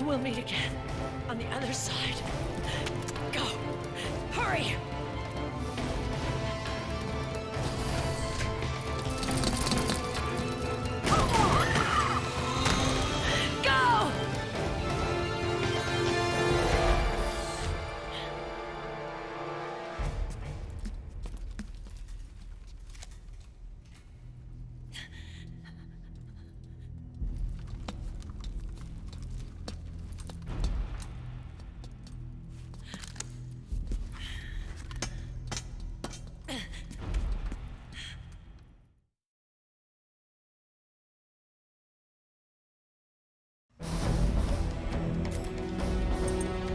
We'll meet again on the other side. Go! Hurry! Go!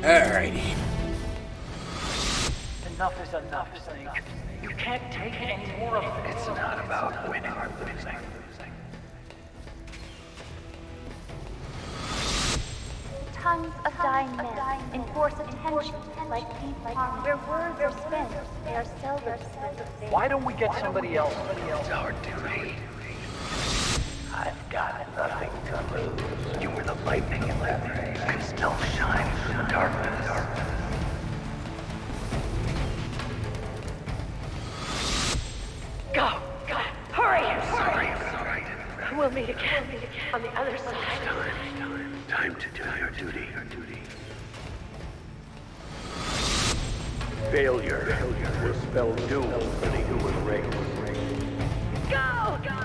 Alrighty.
Enough is enough, Snake. You can't take any more of this.
It's not about winning or losing.
Tongues of dying men enforce attention like ping pong. Where words are spent, they are seldom spent.
Why don't we get somebody else?
It's our duty. I've got nothing to lose. You were the lightning in that ray. You can still shine through the darkness.
Go! Go! Hurry!
Sorry.
We'll meet again on the other side.
Time to do your duty. Failure will spell doom for the human race.
Go! Go!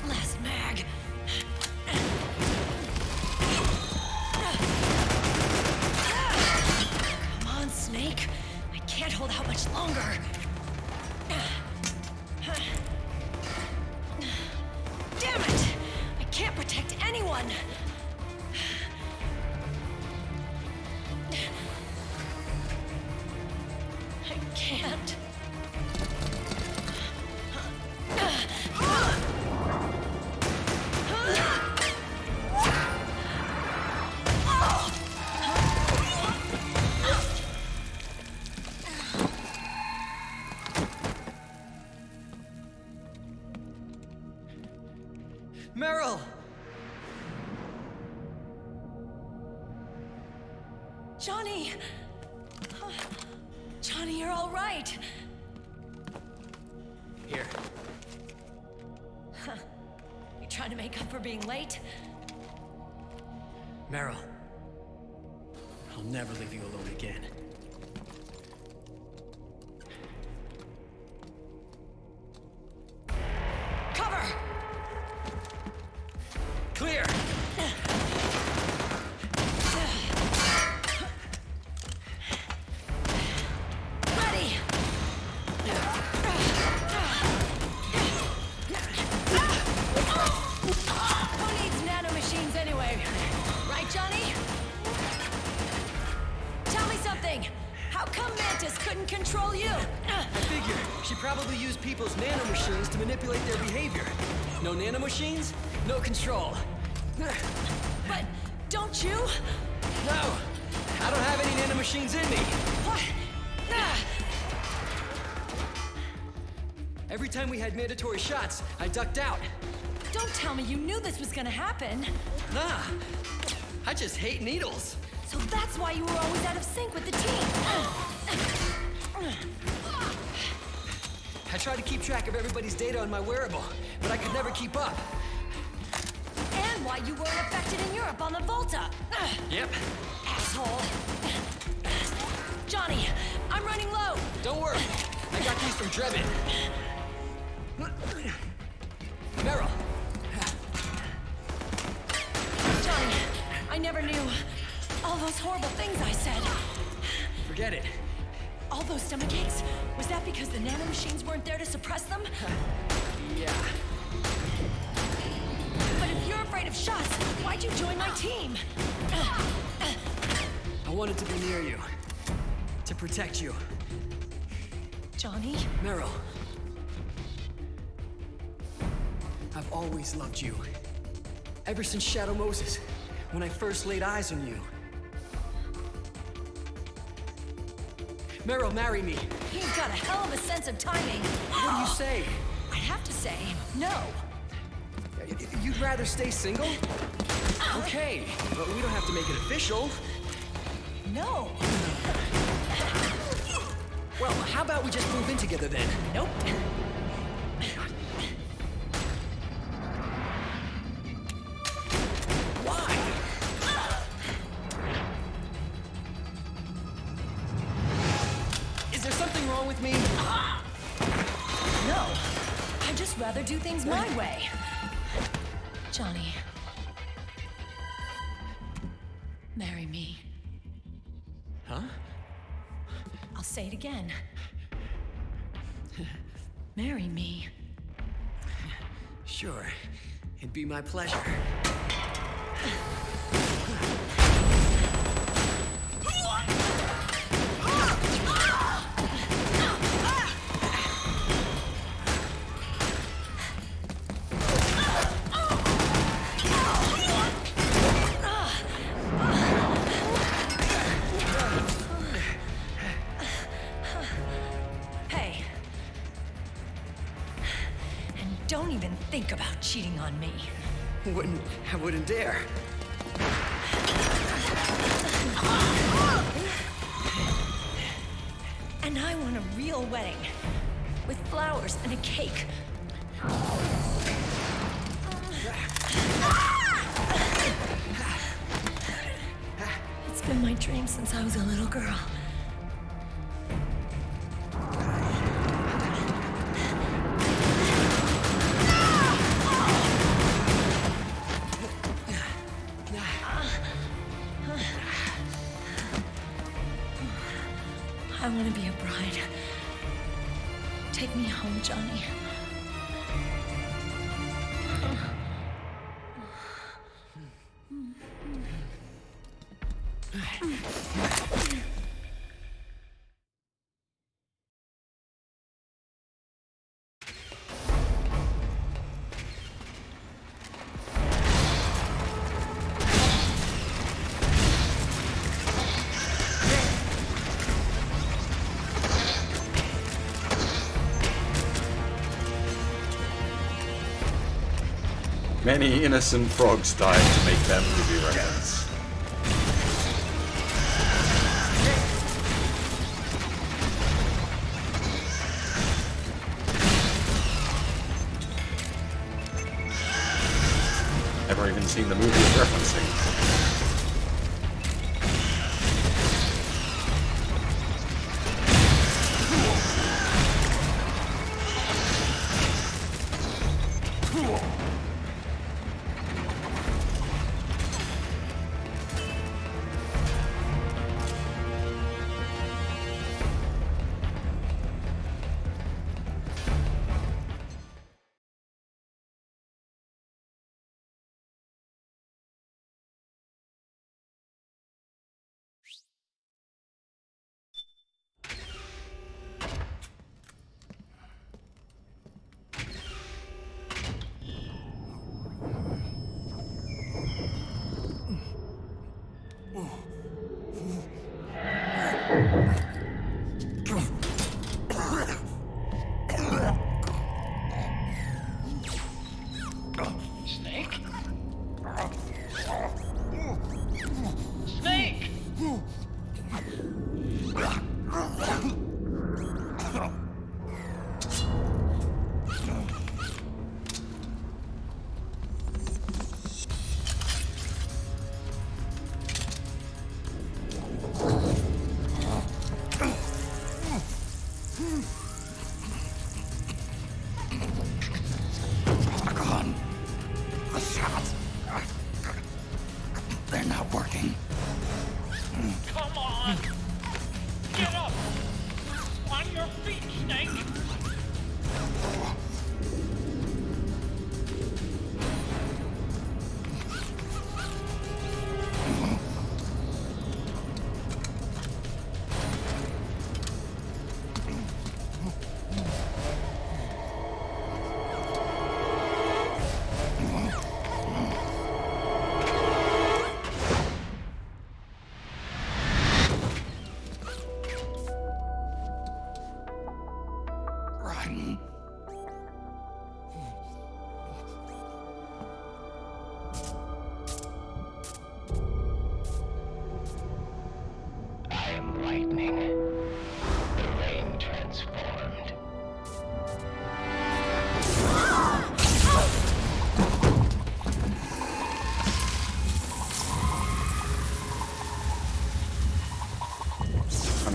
Last mag. Come on, Snake. I can't hold out much longer. Damn it! I can't protect anyone. I can't.
Meryl!
Johnny! Johnny, you're all right.
Here.
Huh. You trying to make up for being late?
Meryl. I'll never leave you alone again.
Cover!
Clear!
Ready! Who needs nanomachines anyway? Right, Johnny? Tell me something. How come Mantis couldn't control you?
I figure she probably used people's nanomachines to manipulate their behavior. No nanomachines, no control.
But don't you?
No! I don't have any nanomachines in me!
What?
Every time we had mandatory shots, I ducked out.
Don't tell me you knew this was gonna happen.
Nah, I just hate needles.
So that's why you were always out of sync with the team.
I tried to keep track of everybody's data on my wearable, but I could never keep up.
And why you weren't affected in Europe on the Volta.
Yep.
Asshole. Johnny, I'm running low.
Don't worry, I got these from Drebin. Meryl!
Johnny, I never knew. All those horrible things I said.
Forget it.
All those stomach aches? Was that because the nanomachines weren't there to suppress them?
Yeah.
But if you're afraid of shots, why'd you join my team?
I wanted to be near you. To protect you.
Johnny?
Meryl. I've always loved you. Ever since Shadow Moses, when I first laid eyes on you. Meryl, marry me.
He's got a hell of a sense of timing.
What do you say?
I'd have to say no.
You'd rather stay single? Okay, but we don't have to make it official.
No.
Well, how about we just move in together then?
Nope.
Why? Is there something wrong with me?
No. I'd just rather do things my way. Johnny. Marry me.
Huh?
I'll say it again. Marry me.
Sure. It'd be my pleasure.
Hey. And don't even think about cheating on me.
I wouldn't dare.
And I want a real wedding. With flowers and a cake. It's been my dream since I was a little girl. I want to be a bride. Take me home, Johnny.
Many innocent frogs died to make that movie reference. Never even seen the movie it's referencing.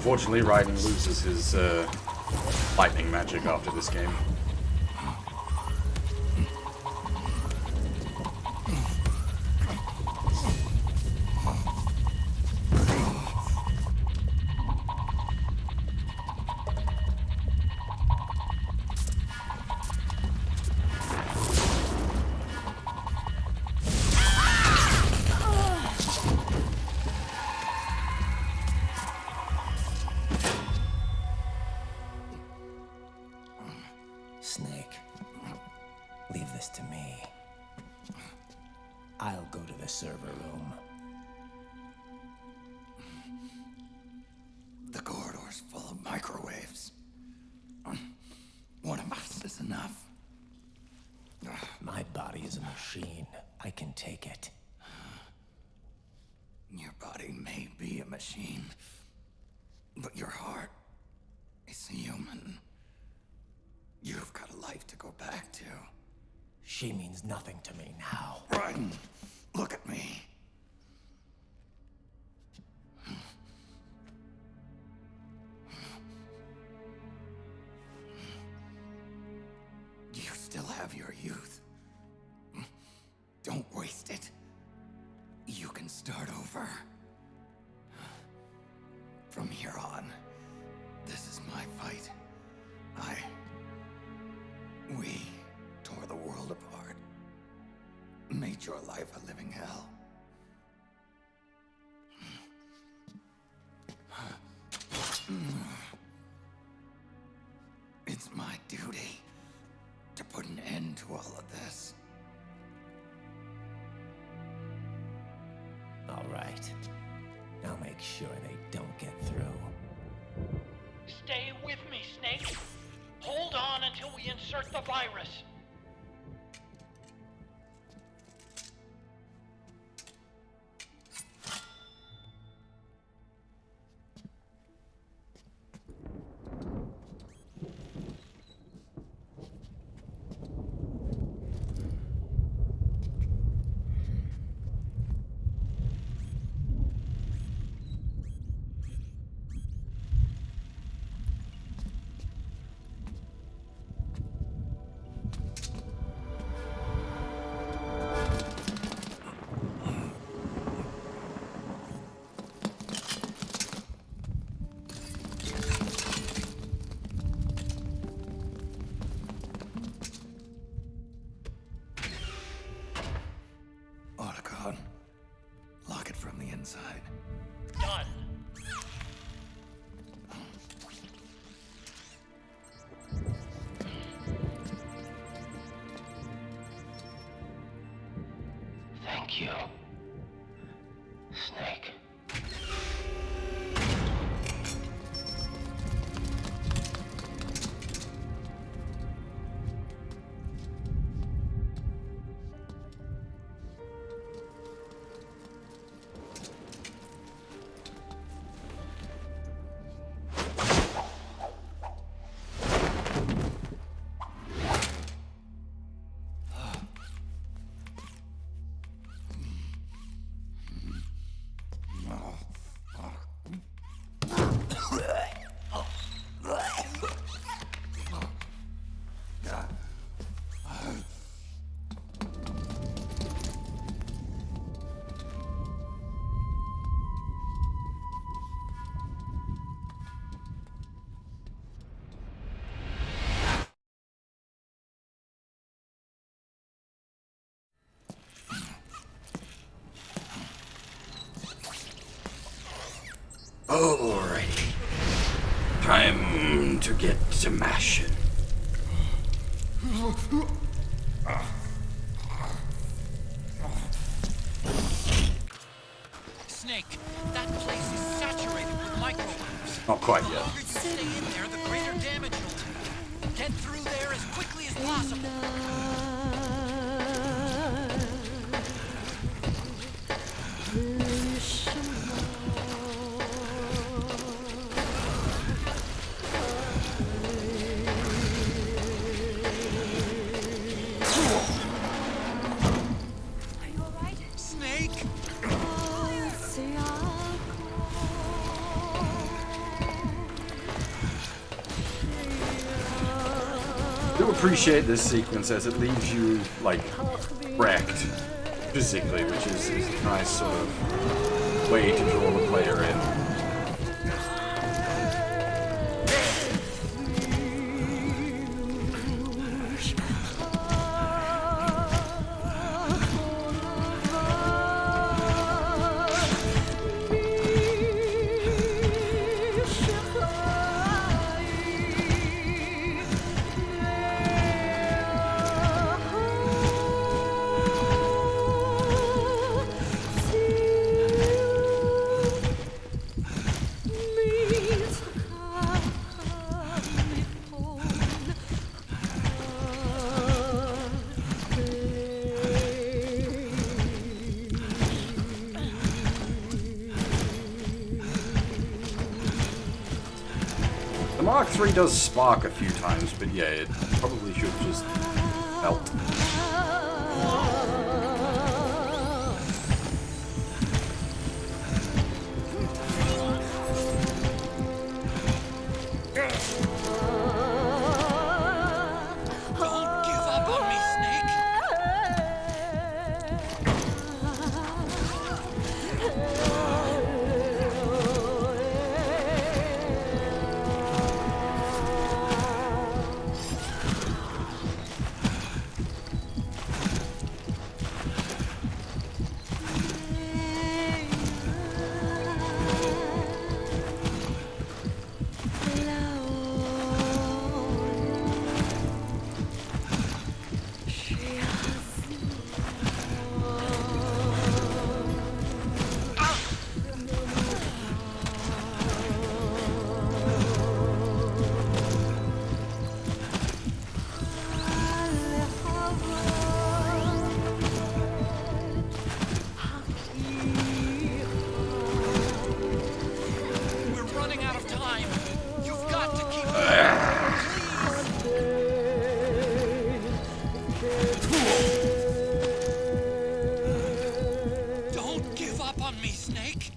Unfortunately, Raiden loses his lightning magic after this game.
Snake, leave this to me. I'll go to the server room.
The corridor's full of microwaves. One of us is enough.
My body is a machine. I can take it.
Your body may be a machine, but your heart is human. You've got a life to go back to.
She means nothing to me now.
Raiden, look at me. You still have your youth. Don't waste it. You can start over. From here on, this is my fight. We tore the world apart. Made your life a living hell. It's my duty to put an end to all of this.
All right. I'll make sure they don't get through.
Stay with me, Snake. Hold on until we insert the virus.
Lock it from the inside.
Done.
Thank you, Snake.
Alrighty. Time to get to mashing.
Snake, that place is saturated with microwaves.
Not quite yet.
The longer you stay in there, the greater damage you'll take. Get through there as quickly as possible.
do appreciate this sequence as it leaves you, like, wrecked physically, which is a nice sort of way to draw the player in. The Mark III does spark a few times, but yeah, it probably should just melt.
Don't give up on me, Snake.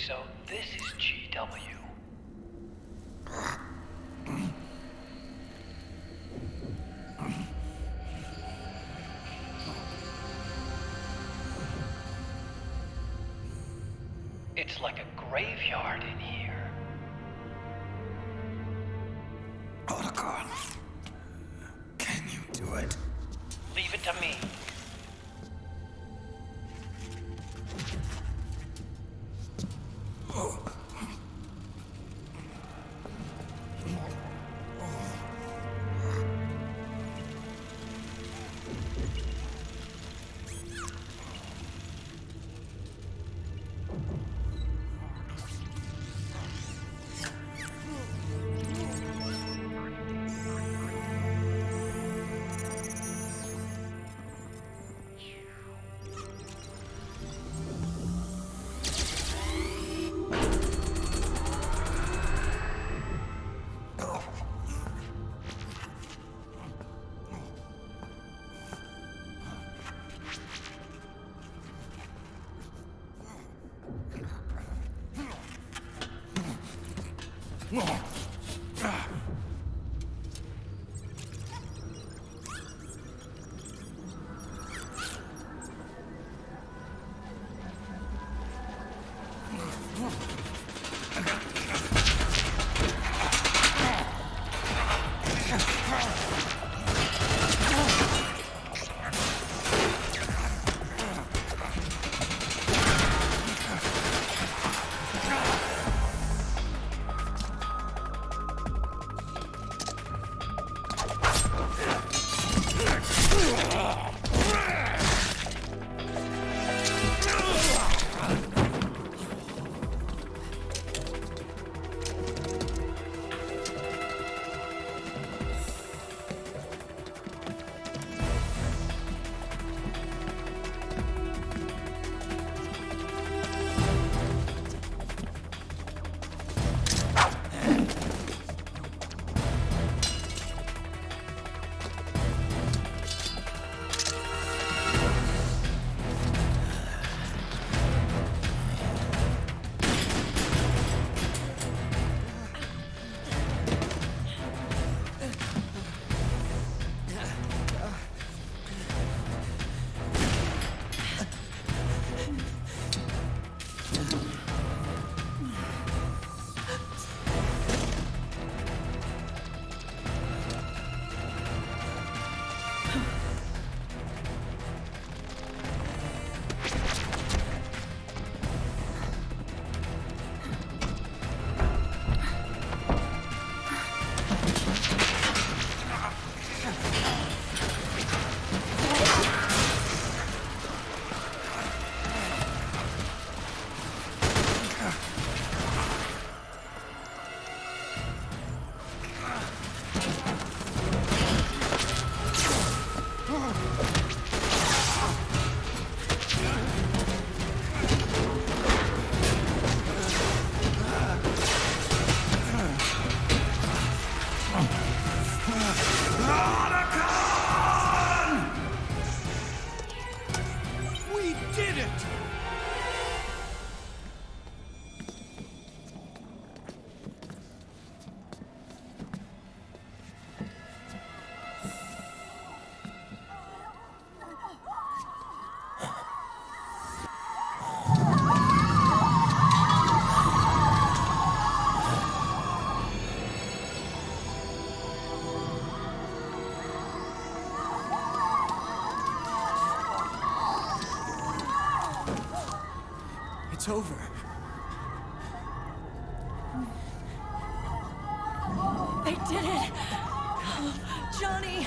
So this is GW. It's like a graveyard in here.
Otacon, can you do it?
Leave it to me.
It's over.
They did it! Johnny!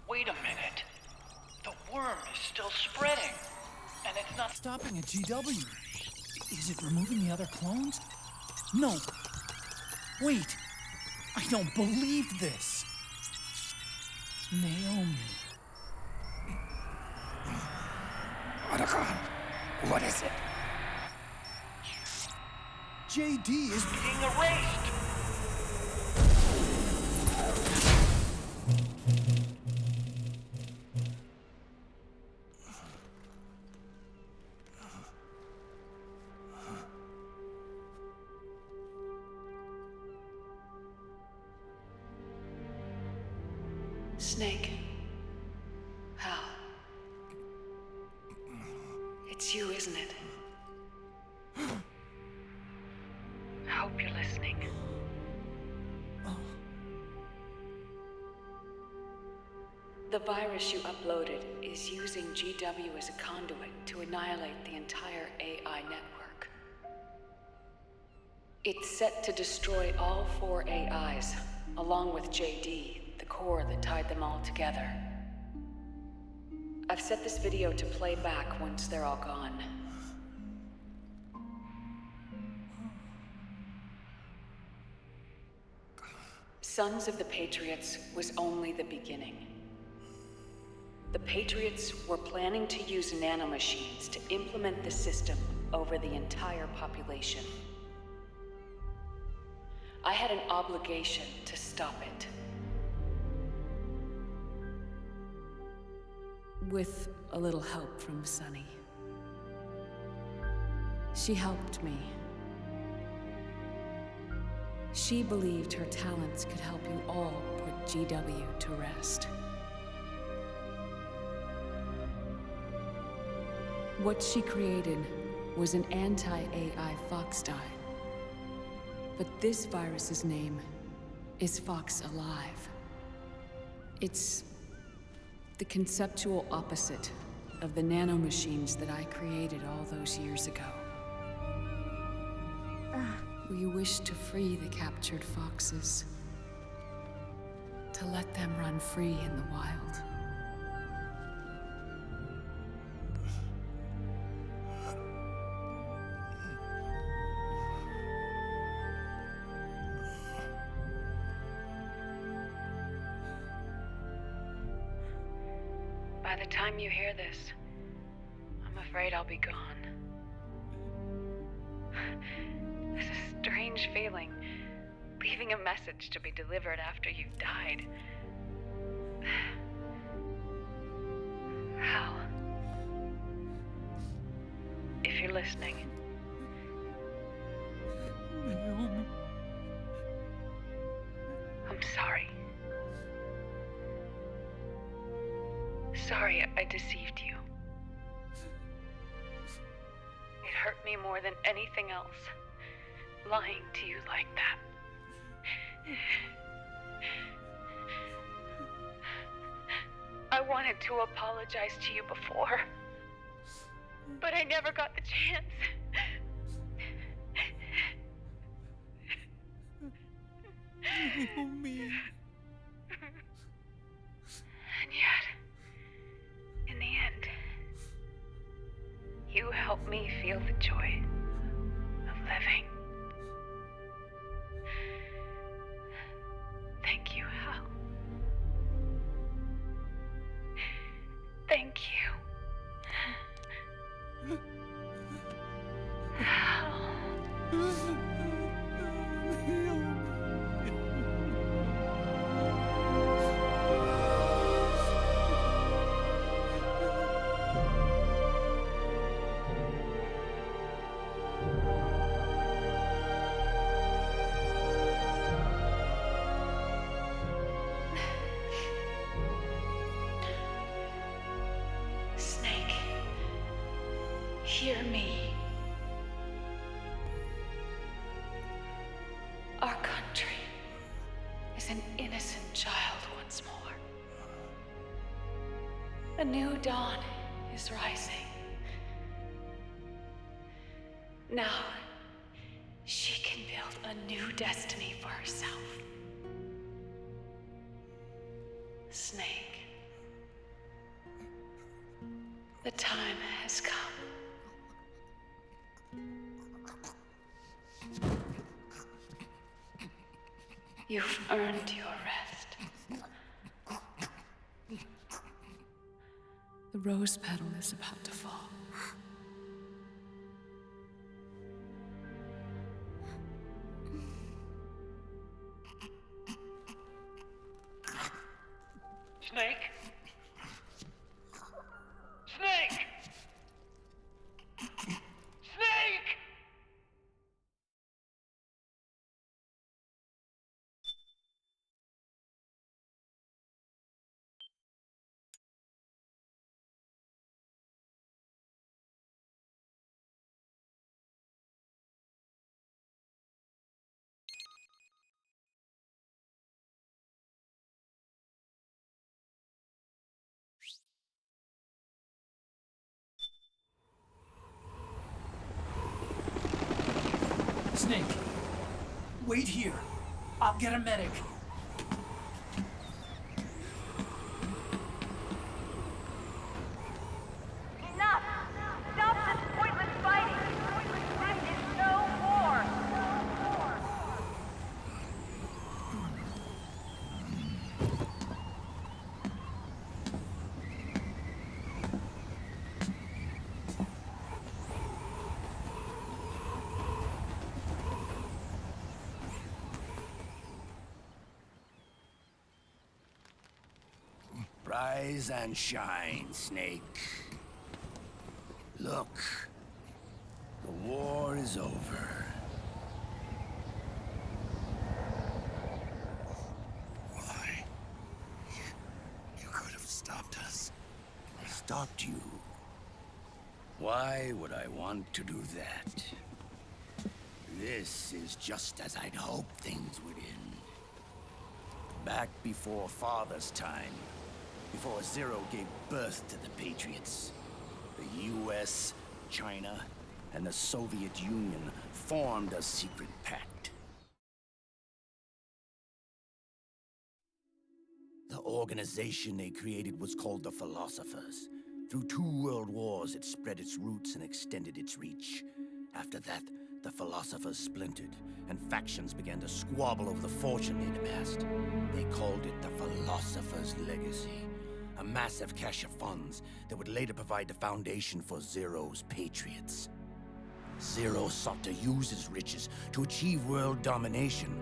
Wait a minute. The worm is still spreading. And it's not
stopping at GW. Is it removing the other clones? No. Wait. I don't believe this. Naomi.
What is it?
JD is
being erased.
Snake. Hal. It's you, isn't it? I hope you're listening. The virus you uploaded is using GW as a conduit to annihilate the entire AI network. It's set to destroy all 4 AIs, along with JD, the core that tied them all together. I've set this video to play back once they're all gone. Sons of the Patriots was only the beginning. The Patriots were planning to use nanomachines to implement the system over the entire population. I had an obligation to stop it. With a little help from Sunny. She helped me. She believed her talents could help you all put GW to rest. What she created was an anti-AI Fox dye. But this virus's name is Fox Alive. It's the conceptual opposite of the nanomachines that I created all those years ago. We wish to free the captured foxes, to let them run free in the wild. By the time you hear this, I'm afraid I'll be gone. It's a strange feeling, leaving a message to be delivered after you've died. Hal, if you're listening, I'm sorry. Sorry I deceived you. It hurt me more than anything else, lying to you like that. I wanted to apologize to you before, but I never got the chance. And yet, in the end, you helped me feel the joy of living. Thank you, Hal. Thank you. Hal. Snake, hear me. Our country is an innocent child once more. A new dawn is rising. Now, she can build a new destiny for herself. Snake, the time has come. You've earned your rest. The rose petal is about to fall.
Snake? Snake!
Snake, wait here. I'll get a medic.
Enough! Stop this pointless fighting! This is no war!
Rise and shine, Snake. Look, the war is over.
Why? You could have stopped us.
Stopped you? Why would I want to do that? This is just as I'd hoped things would end. Back before Father's time, before Zero gave birth to the Patriots, the US, China, and the Soviet Union formed a secret pact. The organization they created was called the Philosophers. Through 2 world wars, it spread its roots and extended its reach. After that, the Philosophers splintered, and factions began to squabble over the fortune they'd amassed. They called it the Philosopher's Legacy, a massive cache of funds that would later provide the foundation for Zero's Patriots. Zero sought to use his riches to achieve world domination.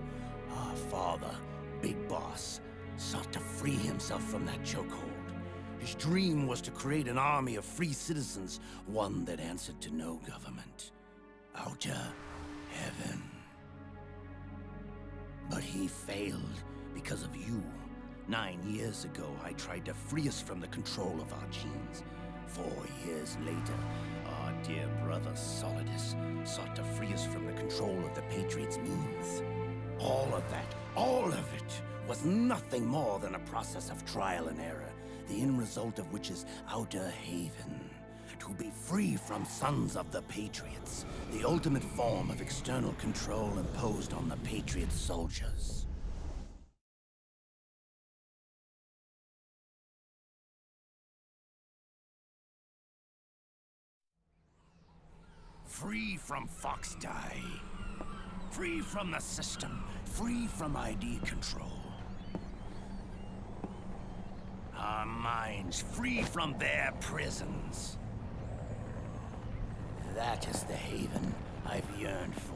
Our father, Big Boss, sought to free himself from that chokehold. His dream was to create an army of free citizens, one that answered to no government. Outer heaven. But he failed because of you. 9 years ago, I tried to free us from the control of our genes. 4 years later, our dear brother Solidus sought to free us from the control of the Patriots' means. All of it, was nothing more than a process of trial and error, the end result of which is Outer Haven. To be free from sons of the Patriots, the ultimate form of external control imposed on the Patriot soldiers. Free from Fox-Die. Free from the system. Free from ID control. Our minds free from their prisons. That is the haven I've yearned for.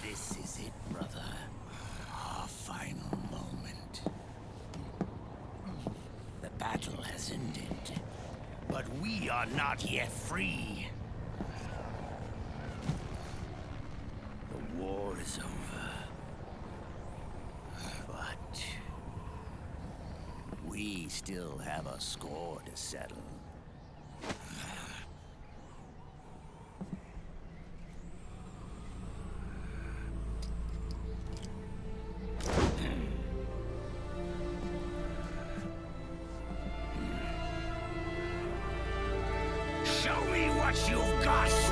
This is it, brother. Our final moment. The battle has ended, but we are not yet free. The war is over, but we still have a score to settle.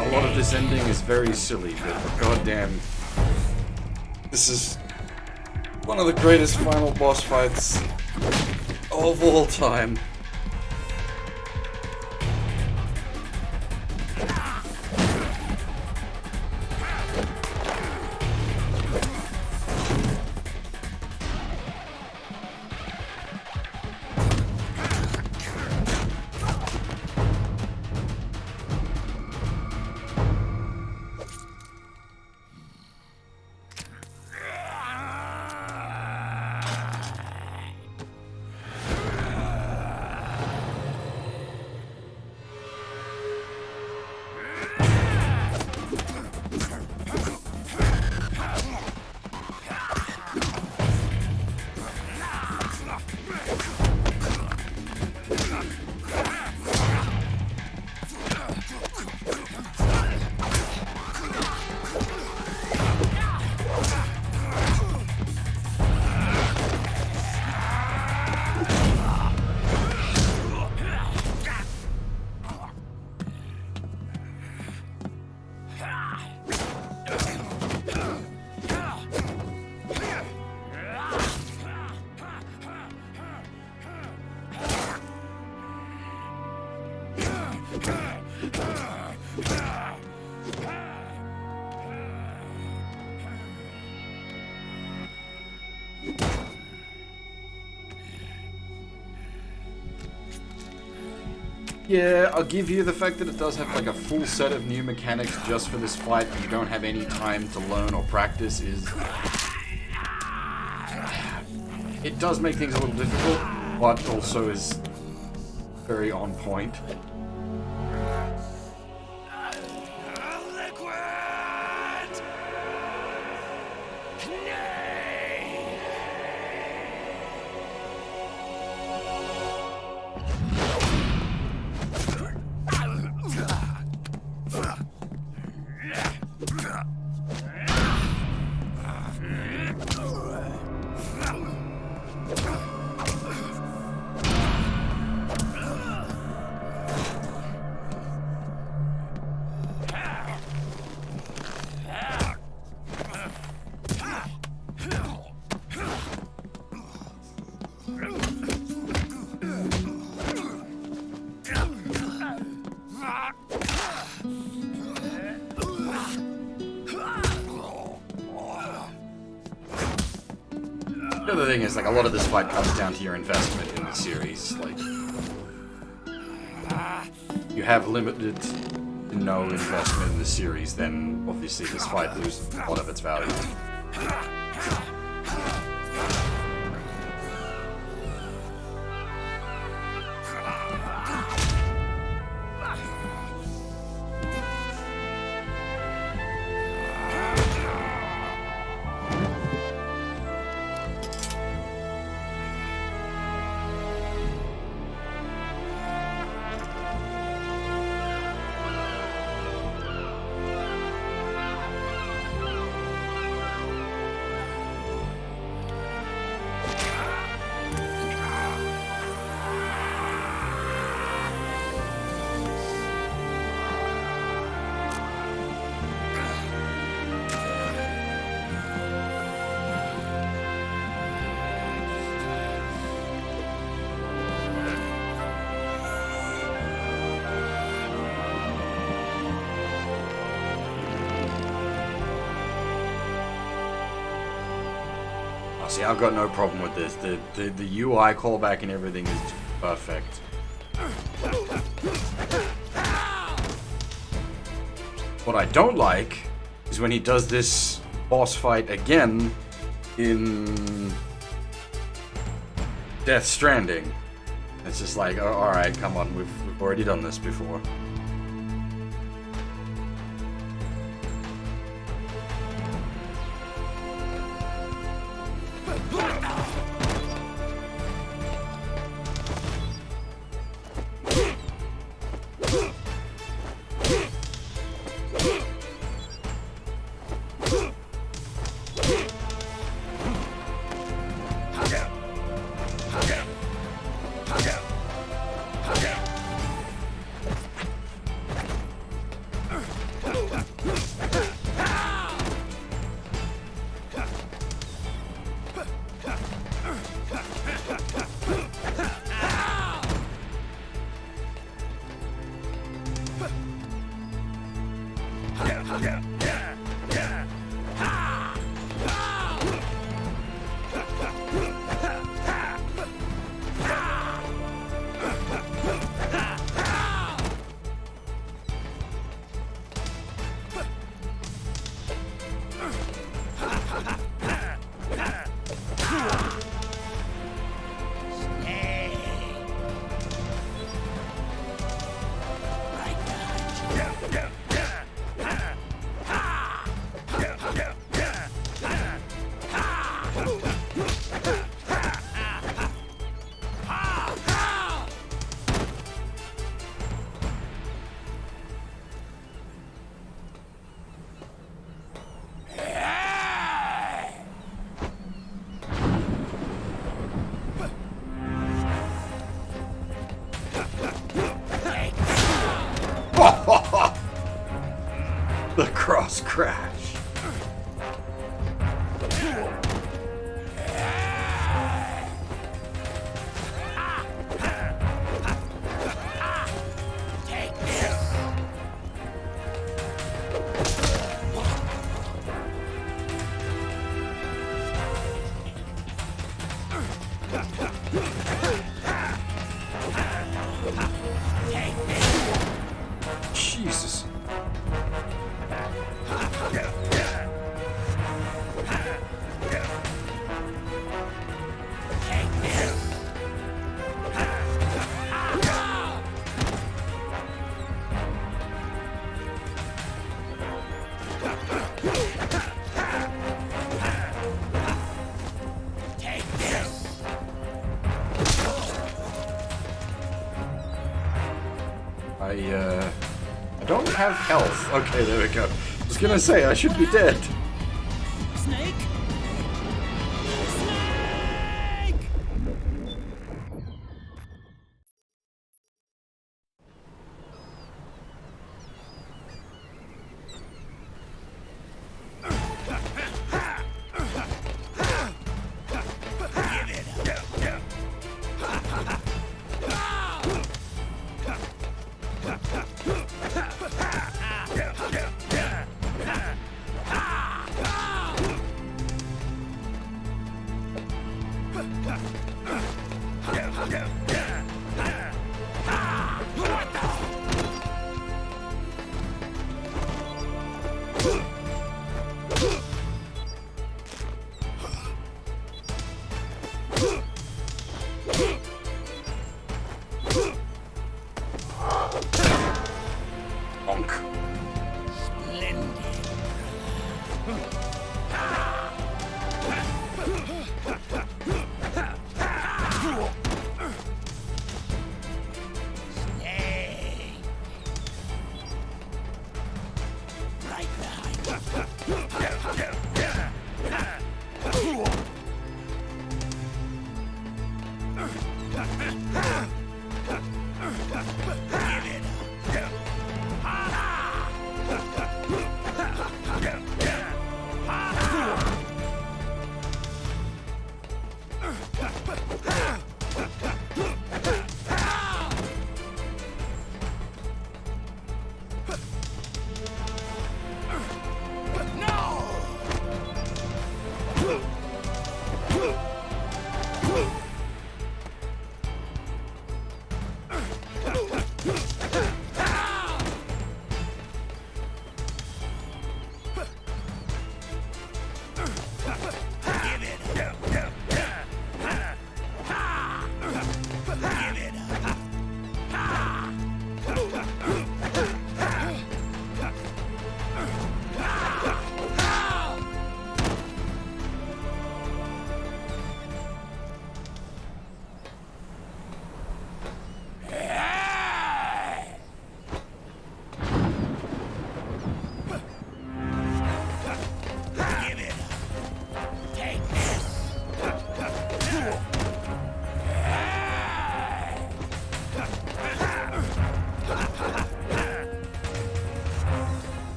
A lot of this ending is very silly, but goddamn, this is one of the greatest final boss fights of all time. Yeah, I'll give you the fact that it does have like a full set of new mechanics just for this fight and you don't have any time to learn or practice is... It does make things a little difficult, but also is very on point. The other thing is, like, a lot of this fight comes down to your investment in the series. Like, you have limited to no investment in the series, then obviously this fight loses a lot of its value. See, I've got no problem with this. The UI callback and everything is perfect. What I don't like is when he does this boss fight again in Death Stranding. It's just like, oh, alright, come on, we've already done this before. just crash. Jesus. I don't have health. Okay, there we go. I was gonna say, I should be dead.
Snake?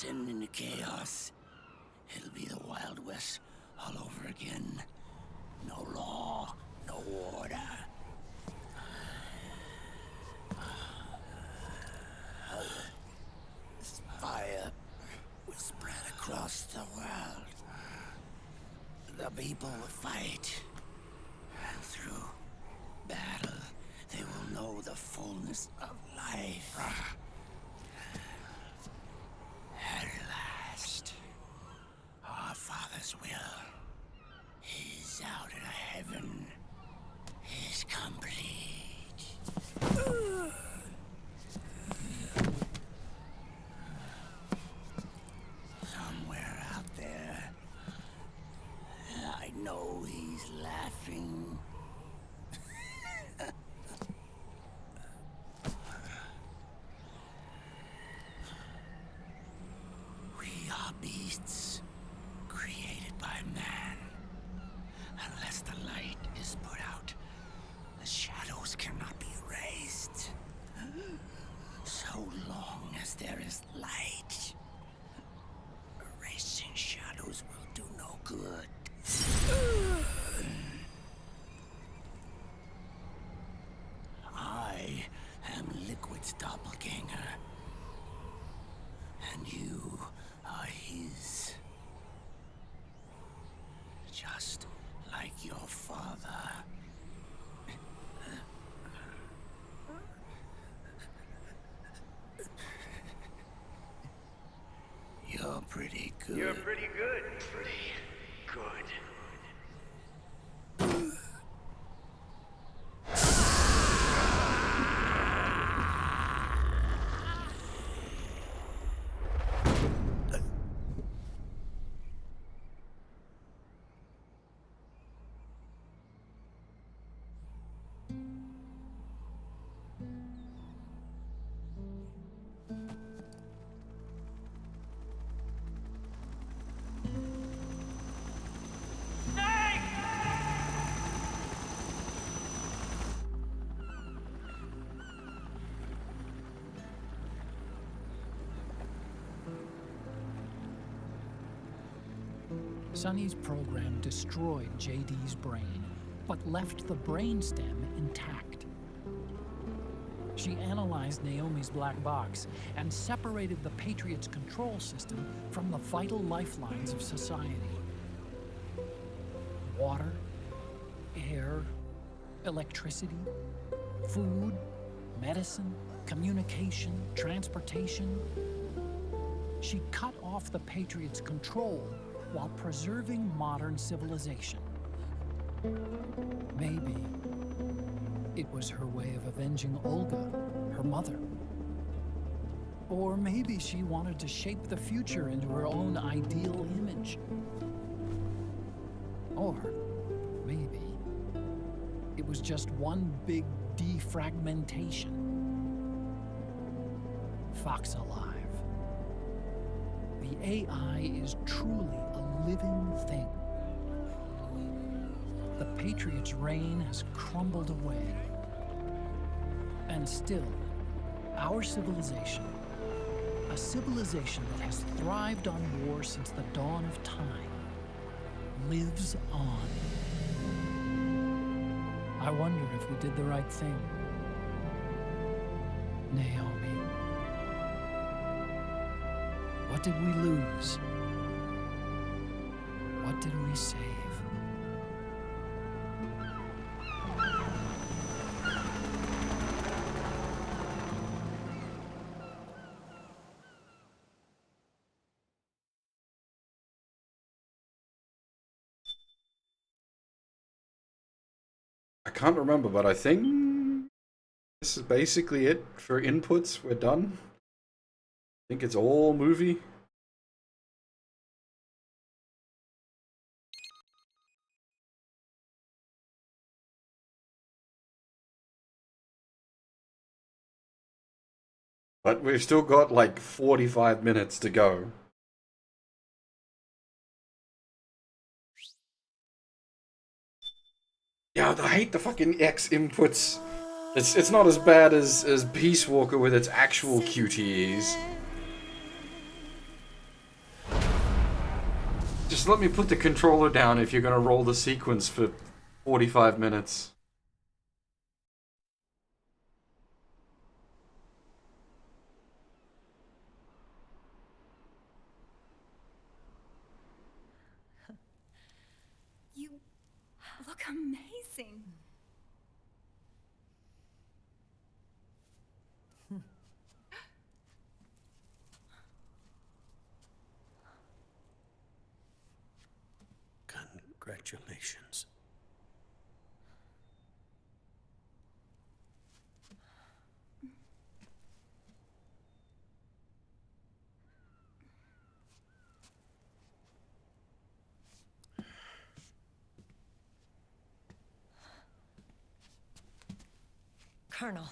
descend into chaos. It'll be the Wild West all over again. No law, no order. Fire will spread across the world. The people will fight. And through battle, they will know the fullness of life. At last, our Father's will is out in heaven, is complete. Somewhere out there, I know he's laughing. We are beasts created by man. Unless the light is put out, the shadows cannot be erased. So long as there is light, erasing shadows will do no good. I am Liquid's doppelganger, and you are his. Just like your father. You're pretty good.
You're pretty good. Pretty good.
Sonny's program destroyed JD's brain, but left the brainstem intact. She analyzed Naomi's black box and separated the Patriots' control system from the vital lifelines of society. Water, air, electricity, food, medicine, communication, transportation. She cut off the Patriots' control while preserving modern civilization. Maybe it was her way of avenging Olga, her mother. Or maybe she wanted to shape the future into her own ideal image. Or maybe it was just one big defragmentation. Fox alive. The AI is truly a living thing. The Patriots' reign has crumbled away. And still, our civilization, a civilization that has thrived on war since the dawn of time, lives on. I wonder if we did the right thing. Naomi. What did we lose? What did we save?
I can't remember, but I think this is basically it for inputs. We're done. I think it's all movie. But we've still got like 45 minutes to go. Yeah, I hate the fucking X inputs. It's not as bad as Peace Walker with its actual QTEs. Just let me put the controller down if you're gonna roll the sequence for 45 minutes.
You look amazing.
Congratulations.
Colonel.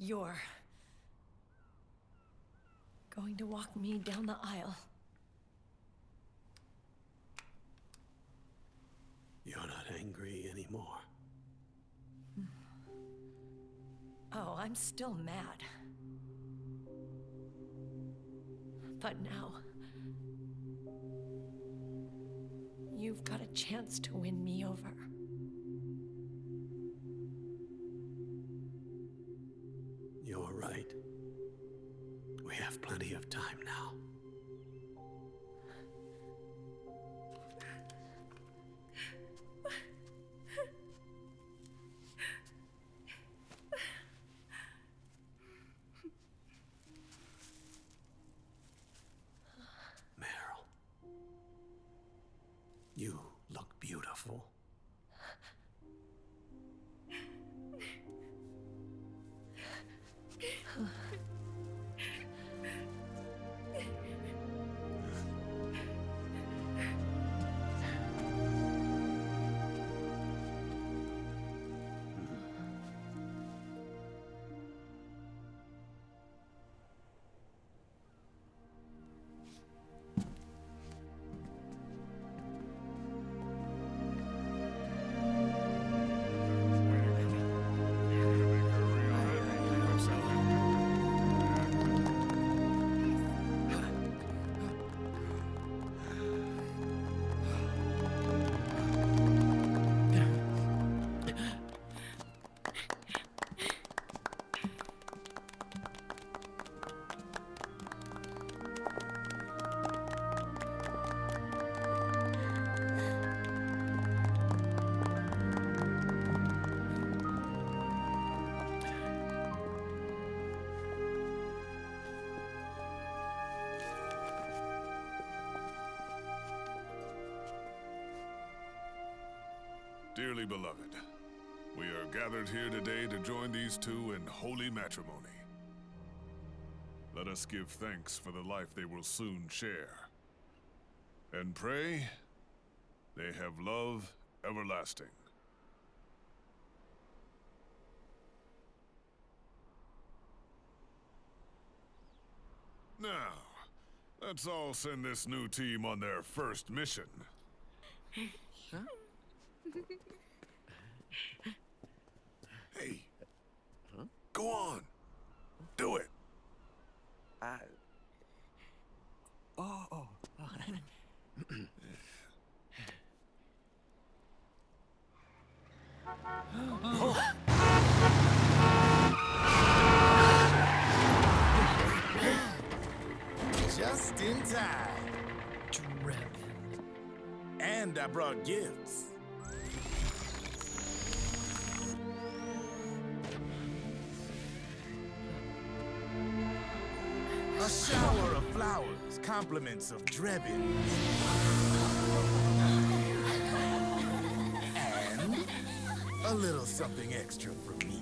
You're going to walk me down the aisle.
You're not angry anymore.
Oh, I'm still mad. But now, you've got a chance to win me over.
You're right. We have plenty of time now. Meryl, you look beautiful.
Dearly beloved, we are gathered here today to join these two in holy matrimony. Let us give thanks for the life they will soon share, and pray they have love everlasting. Now, let's all send this new team on their first mission.
Huh?
Hey, go on. Do it.
Just in time. And I brought gifts. A shower of flowers, compliments of Drebin. And a little something extra from me.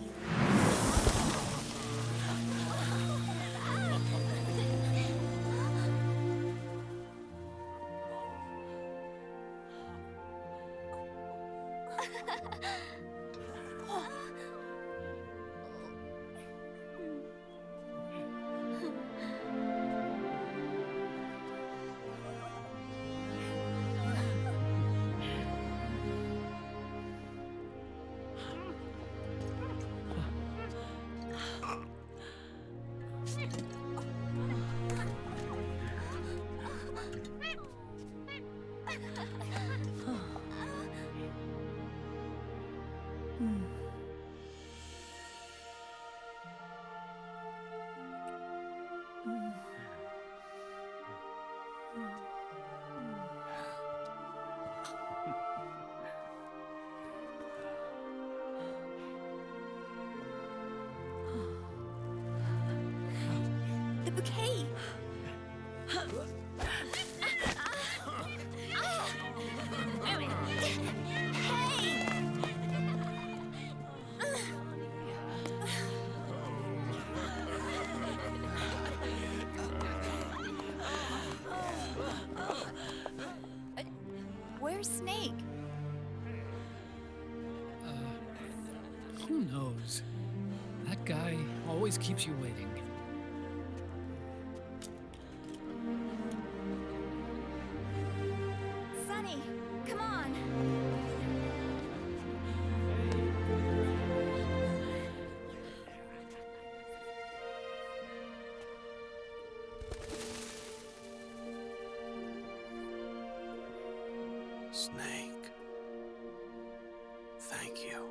Okay.
Where's Snake?
Who knows? That guy always keeps you waiting.
Sonny, come on.
Snake. Thank you.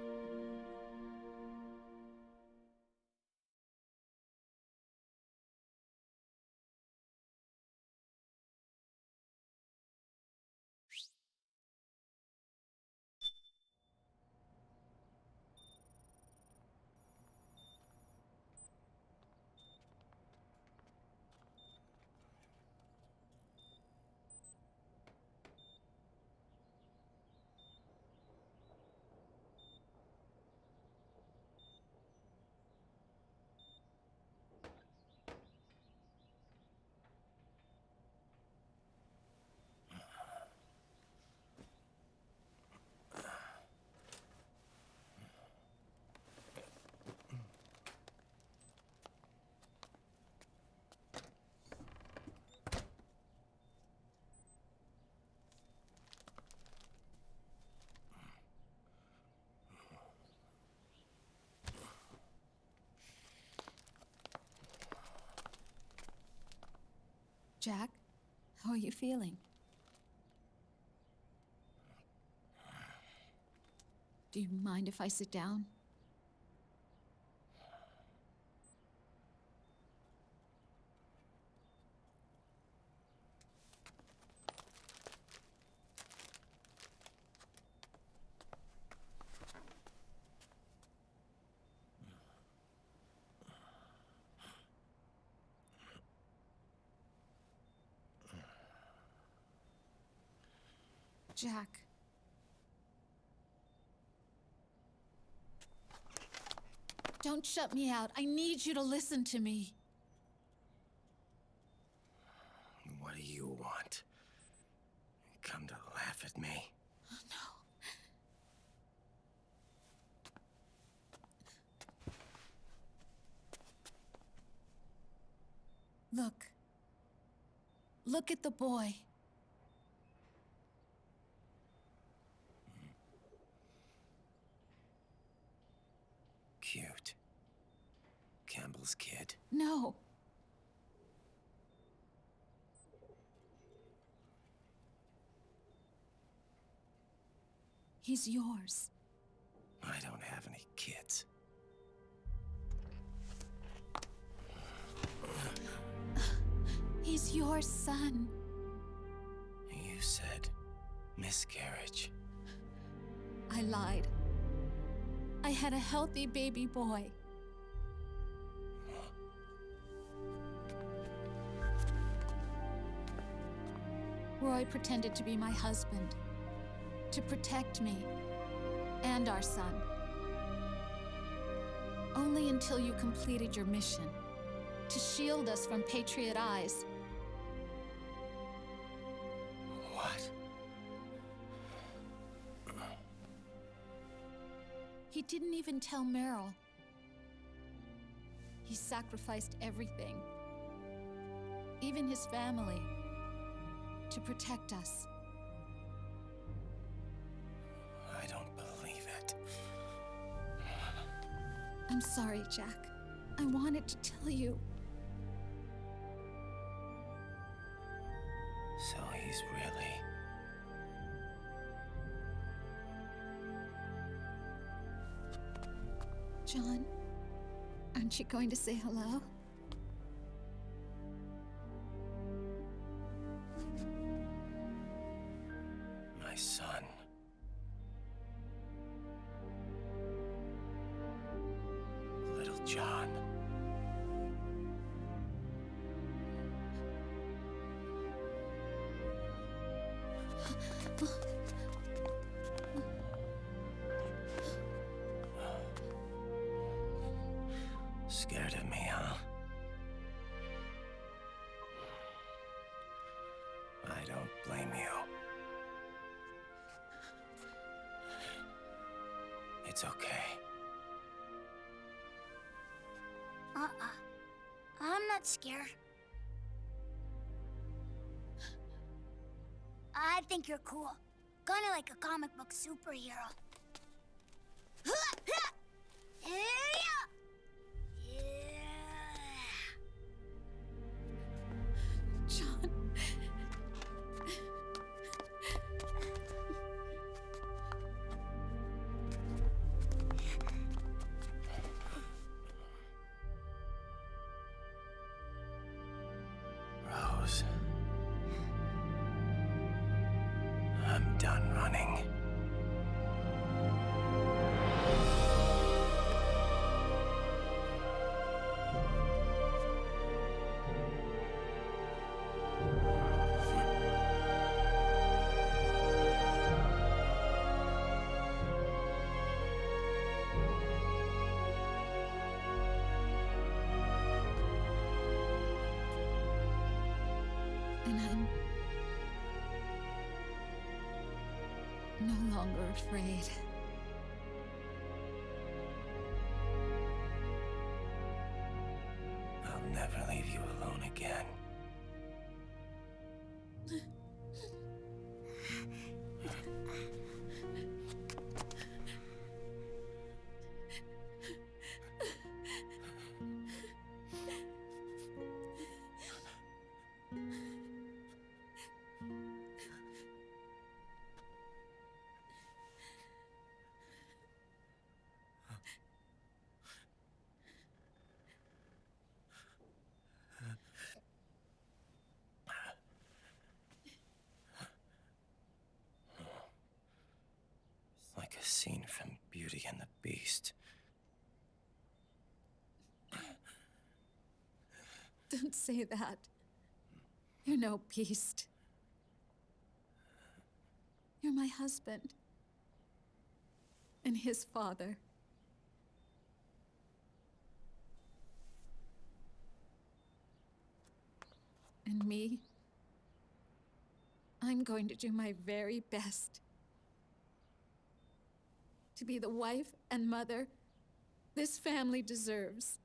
Jack, how are you feeling? Do you mind if I sit down? Jack. Don't shut me out. I need you to listen to me.
What do you want? Come to laugh at me?
Look. Look at the boy.
Cute. Campbell's kid.
No. He's yours.
I don't have any kids.
He's your son.
You said miscarriage.
I lied. I had a healthy baby boy. Roy pretended to be my husband, to protect me and our son. Only until you completed your mission, to shield us from Patriot eyes.
What?
He didn't even tell Meryl. He sacrificed everything, even his family, to protect us.
I don't believe it.
I'm sorry, Jack. I wanted to tell you.
So he's really...
John, aren't you going to say hello?
my son. Little John. scared of me, huh? I don't blame you. It's okay.
I'm not scared. I think you're cool. Kinda like a comic book superhero.
John.
Rose. I'm done running.
And I'm no longer afraid.
I'll never leave you alone again. Like a scene from Beauty and the Beast.
Don't say that. You're no beast. You're my husband. And his father. And me? I'm going to do my very best to be the wife and mother this family deserves.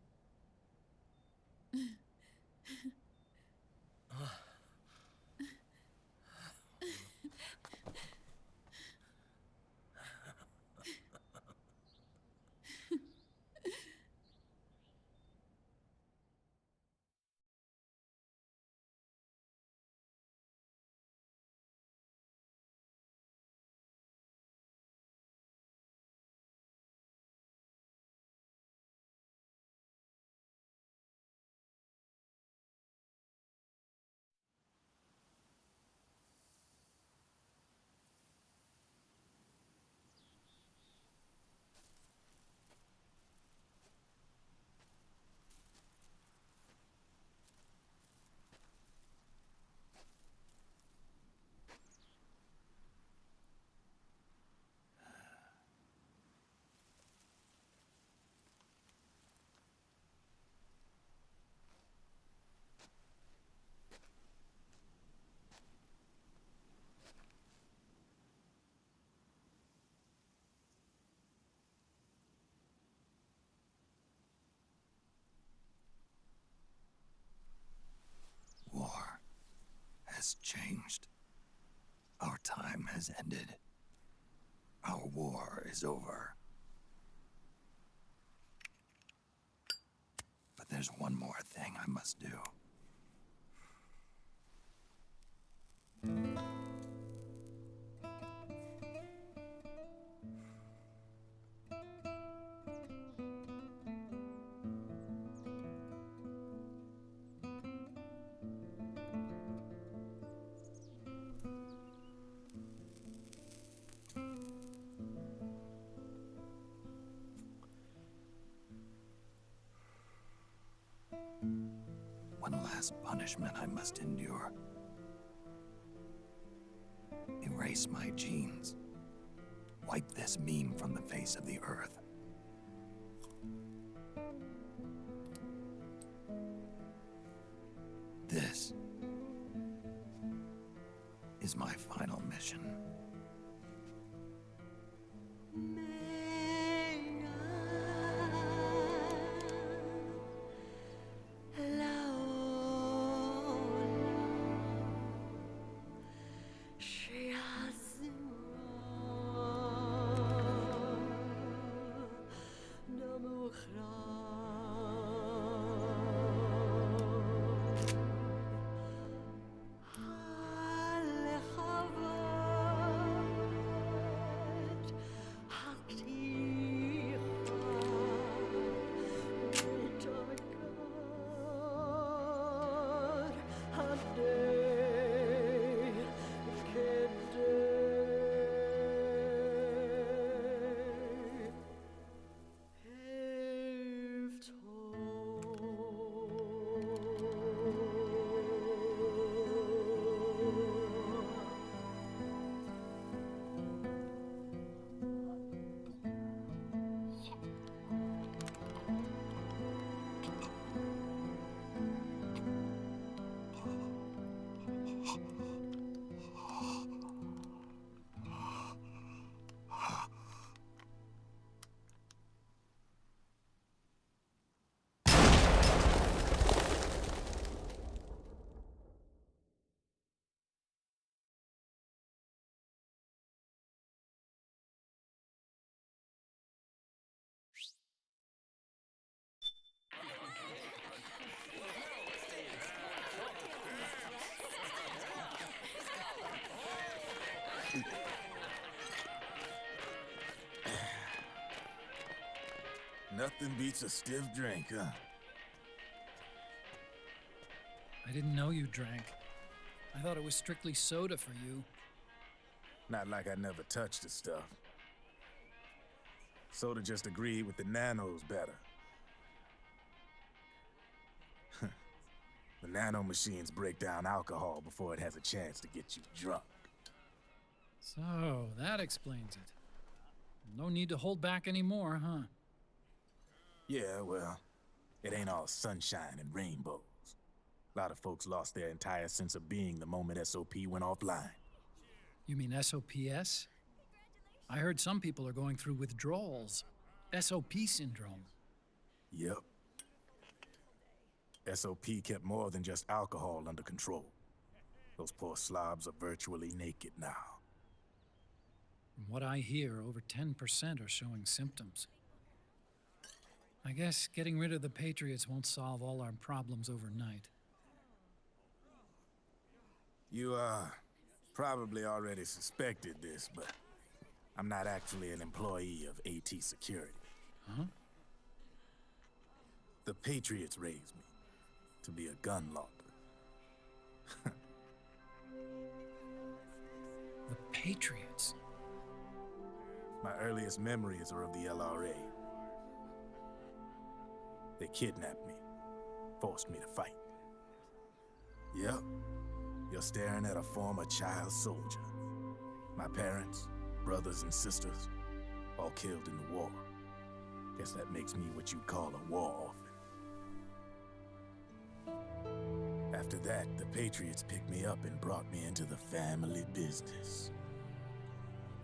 War has changed. Our time has ended. Our war is over. But there's one more thing I must do. One last punishment I must endure. Erase my genes. Wipe this meme from the face of the earth. is my final mission.
Nothing beats a stiff drink, huh?
I didn't know you drank. I thought it was strictly soda for you.
Not like I never touched the stuff. Soda just agreed with the nanos better. The nano machines break down alcohol before it has a chance to get you drunk.
So, that explains it. No need to hold back anymore, huh?
Yeah, well, it ain't all sunshine and rainbows. A lot of folks lost their entire sense of being the moment SOP went offline.
You mean SOPS? I heard some people are going through withdrawals. SOP syndrome.
Yep. SOP kept more than just alcohol under control. Those poor slobs are virtually naked now.
From what I hear, over 10% are showing symptoms. I guess getting rid of the Patriots won't solve all our problems overnight.
You, probably already suspected this, but I'm not actually an employee of AT Security.
Huh?
The Patriots raised me to be a gun launderer.
The Patriots?
My earliest memories are of the LRA. They kidnapped me, forced me to fight. Yep, you're staring at a former child soldier. My parents, brothers and sisters, all killed in the war. Guess that makes me what you'd call a war orphan. After that, the Patriots picked me up and brought me into the family business.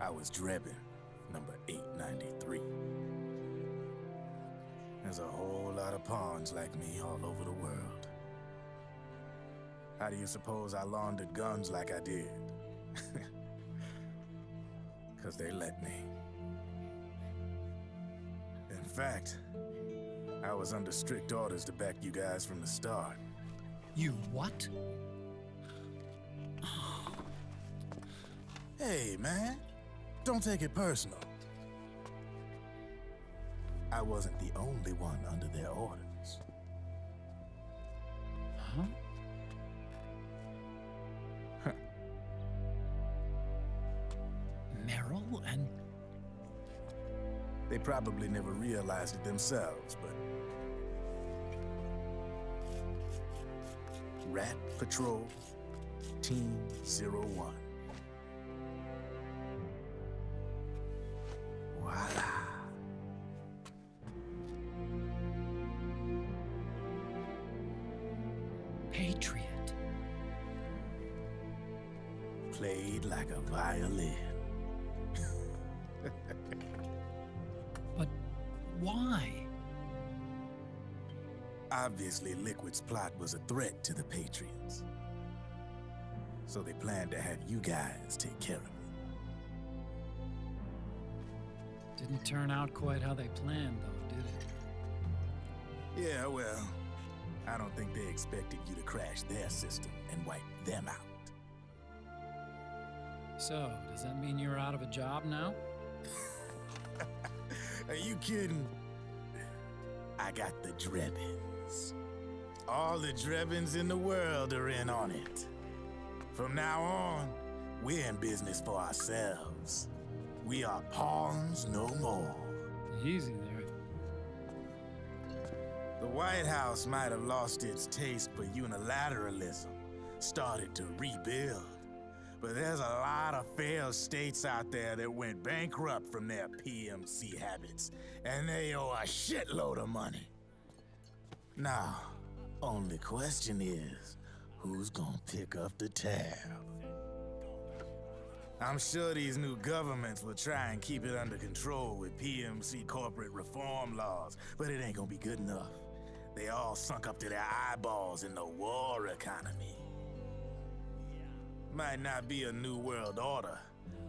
I was Drebin, number 893. There's a whole lot of pawns like me all over the world. How do you suppose I laundered guns like I did? 'Cause they let me. In fact, I was under strict orders to back you guys from the start.
You what?
Hey, man. Don't take it personal. I wasn't the only one under their orders.
Huh? Meryl and...
They probably never realized it themselves, but... Rat Patrol, Team 01. Voila.
Patriot.
played like a violin.
But why?
Obviously, Liquid's plot was a threat to the Patriots. So they planned to have you guys take care of it.
Didn't turn out quite how they planned, though, did it?
Yeah, well, I don't think they expected you to crash their system and wipe them out.
So, does that mean you're out of a job now?
Are you kidding? I got the Drebins. All the Drebins in the world are in on it. From now on, we're in business for ourselves. We are pawns no more.
Easy there.
The White House might have lost its taste for unilateralism, started to rebuild. But there's a lot of failed states out there that went bankrupt from their PMC habits, and they owe a shitload of money. Now, only question is, who's gonna pick up the tab? I'm sure these new governments will try and keep it under control with PMC corporate reform laws, but it ain't gonna be good enough. They all sunk up to their eyeballs in the war economy. Might not be a new world order,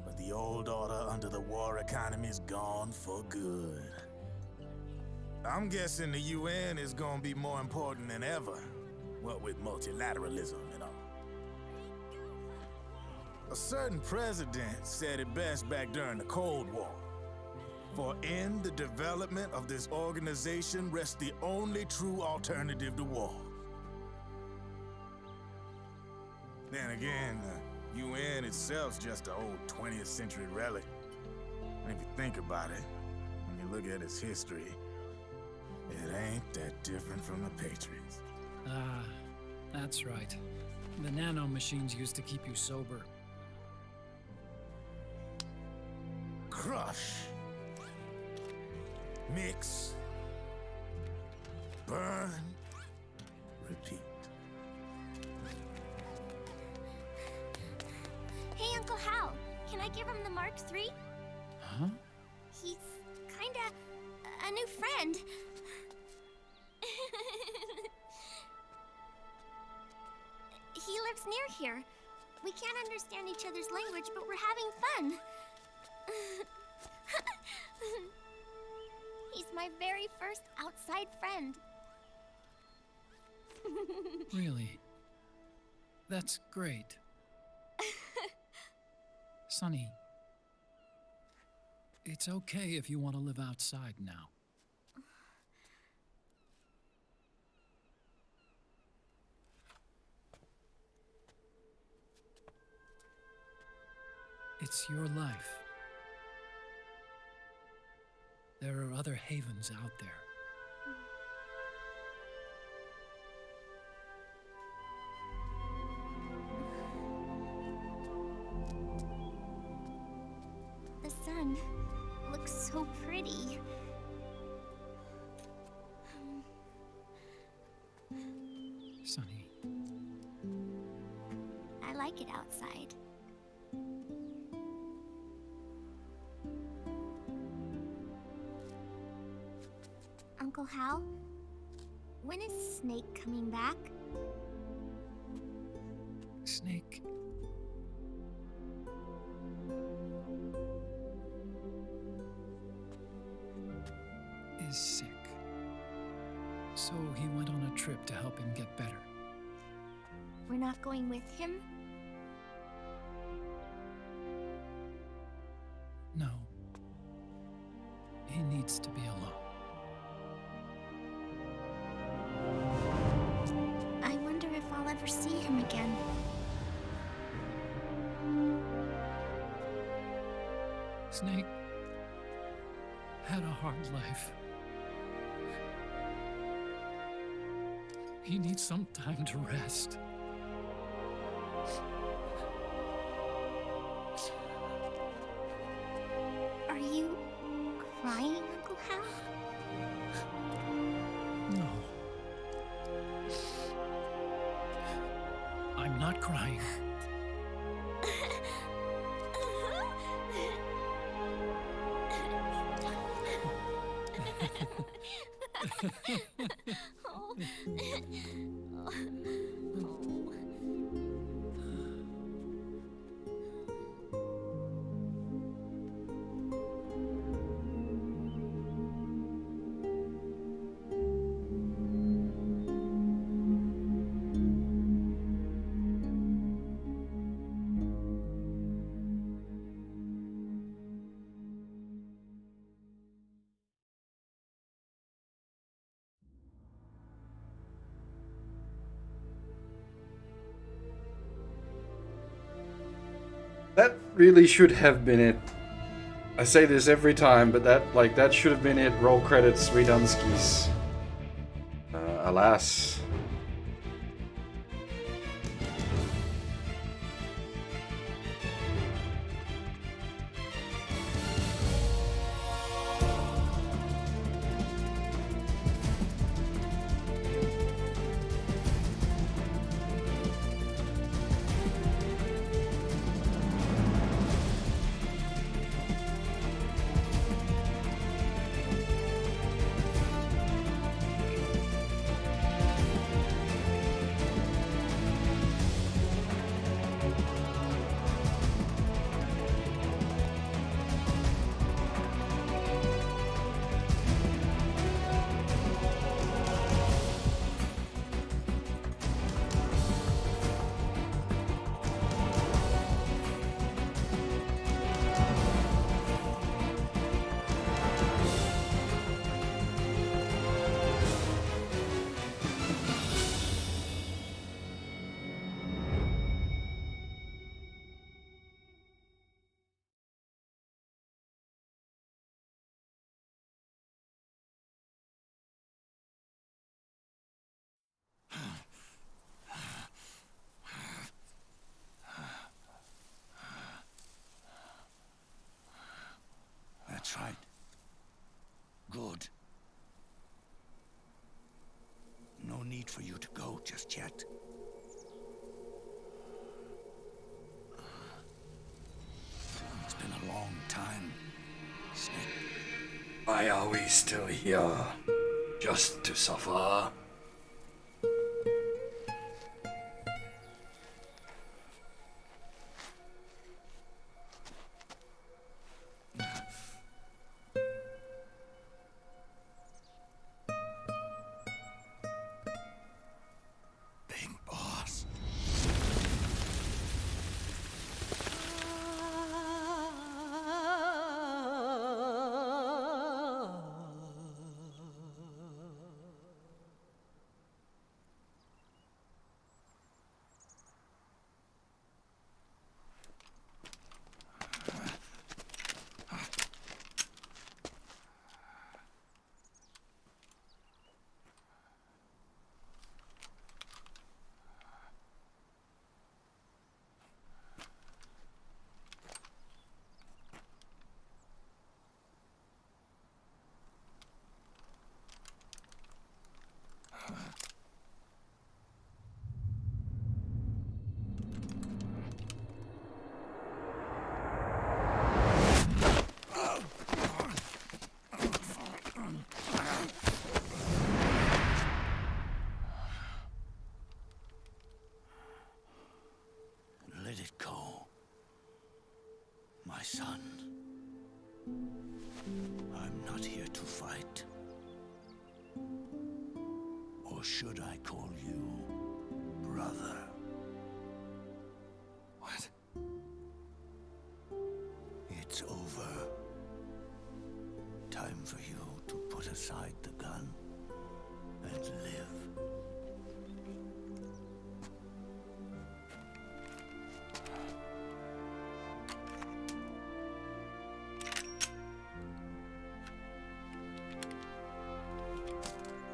but the old order under the war economy's gone for good. I'm guessing the UN is gonna be more important than ever, what with multilateralism and all. A certain president said it best back during the Cold War. For in the development of this organization rests the only true alternative to war. Then again, the UN itself's just an old 20th century relic. And if you think about it, when you look at its history, it ain't that different from the Patriots.
Ah, that's right. The nano machines used to keep you sober.
Crush. Mix. Burn. Repeat.
Hey, Uncle Hal, can I give him the Mark III?
Huh?
He's kinda a new friend. He lives near here. We can't understand each other's language, but we're having fun. He's my very first outside friend.
Really? That's great. Sonny, it's okay if you want to live outside now. It's your life. There are other havens out there.
The sun looks so pretty.
Sonny.
I like it outside. Uncle Hal, when is Snake coming back?
Snake. Is sick. So he went on a trip to help him get better.
We're not going with him?
No. He needs to be alone.
I wonder if I'll ever see him again.
Snake had a hard life. He needs some time to rest.
Are you crying, Uncle Hal?
No. I'm not crying.
Oh.
That really should have been it. I say this every time, but that should have been it. Roll credits, Redunskis. Alas.
That's right. Good. No need for you to go just yet. It's been a long time, Snake.
Why are we still here? Just to suffer?
Big boss. Let it go, my son. I'm not here to fight. Or should I call you brother? What? It's over. Time for you to put aside the gun and live.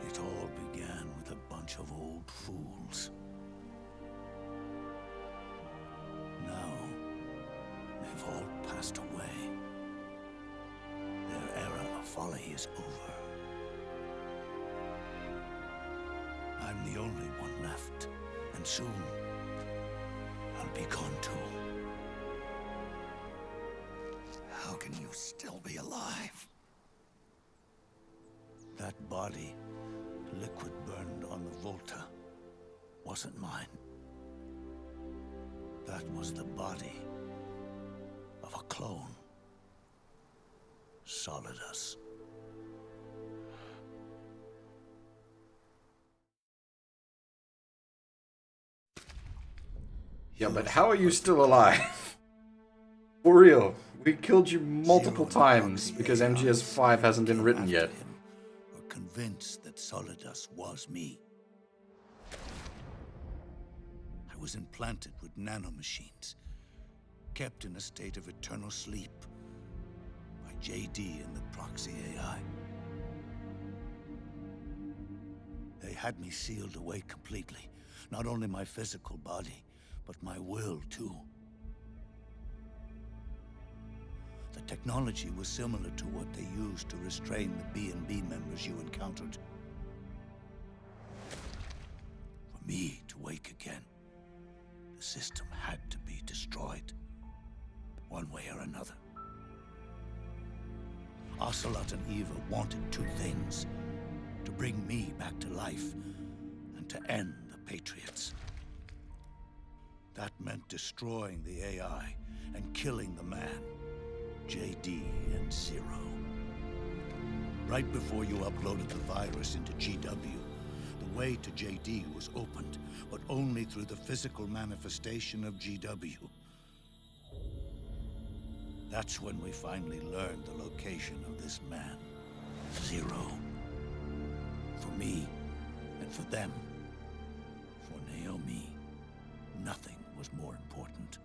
It all began with a bunch of old fools. Now, they've all passed away. Their era of folly is over. I'm the only one left, and soon I'll be gone too. How can you still be alive? That body liquid burned on the Volta wasn't mine. That was the body of a clone. Solidus.
Yeah, but how are you still alive? For real, we killed you multiple times because MGS5 hasn't been written yet.
Were convinced that Solidus was me. I was implanted with nanomachines, kept in a state of eternal sleep by JD and the proxy AI. They had me sealed away completely, not only my physical body, but my will too. The technology was similar to what they used to restrain the B&B members you encountered. For me to wake again, the system had to be destroyed, one way or another. Ocelot and Eva wanted two things: to bring me back to life, and to end the Patriots. That meant destroying the AI and killing the man, JD and Zero. Right before you uploaded the virus into GW, the way to JD was opened, but only through the physical manifestation of GW. That's when we finally learned the location of this man, Zero. For me, and for them, for Naomi, nothing was more important.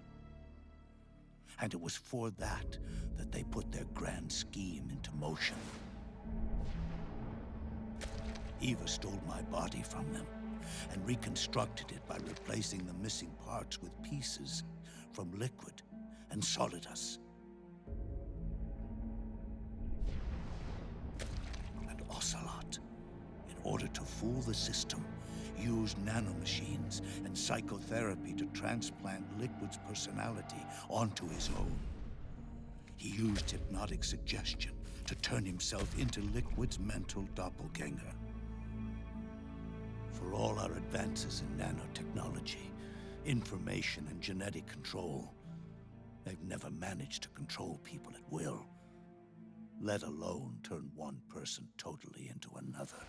And it was for that they put their grand scheme into motion. Eva stole my body from them and reconstructed it by replacing the missing parts with pieces from Liquid and Solidus. And Ocelot, in order to fool the system, used nanomachines and psychotherapy to transplant Liquid's personality onto his own. He used hypnotic suggestion to turn himself into Liquid's mental doppelganger. For all our advances in nanotechnology, information and genetic control, they've never managed to control people at will, let alone turn one person totally into another.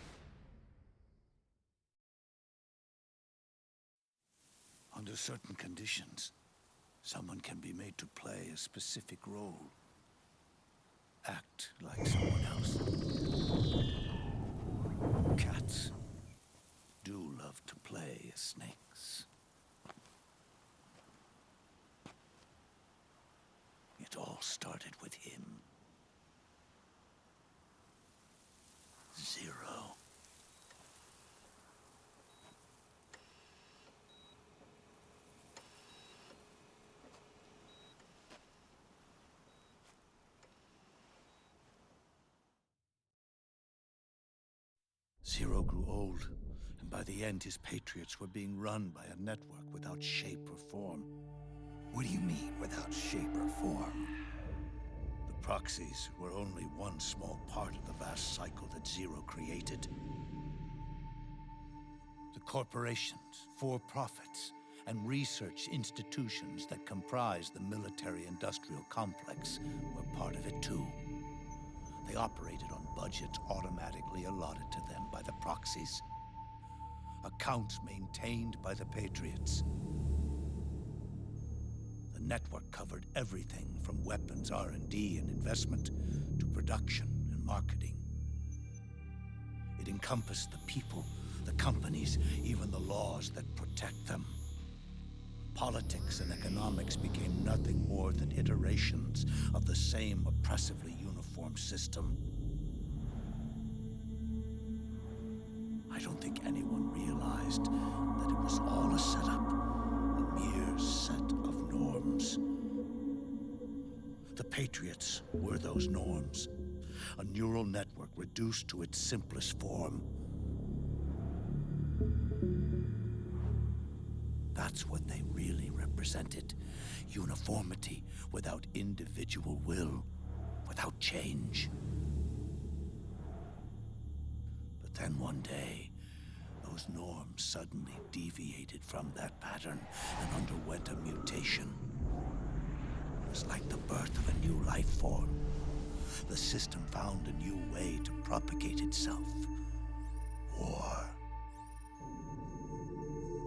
Under certain conditions, someone can be made to play a specific role. Act like someone else. Cats do love to play as snakes. It all started with him. Zero. Zero grew old, and by the end his Patriots were being run by a network without shape or form. What do you mean, without shape or form? The proxies were only one small part of the vast cycle that Zero created. The corporations, for-profits, and research institutions that comprise the military-industrial complex were part of it too. They operated on budgets automatically allotted to them by the proxies. Accounts maintained by the Patriots. The network covered everything from weapons R&D and investment to production and marketing. It encompassed the people, the companies, even the laws that protect them. Politics and economics became nothing more than iterations of the same oppressively uniform system. I don't think anyone realized that it was all a setup, a mere set of norms. The Patriots were those norms, a neural network reduced to its simplest form. That's what they really represented. Uniformity without individual will, without change. But then one day, Those norms suddenly deviated from that pattern and underwent a mutation. It was like the birth of a new life form. The system found a new way to propagate itself. War.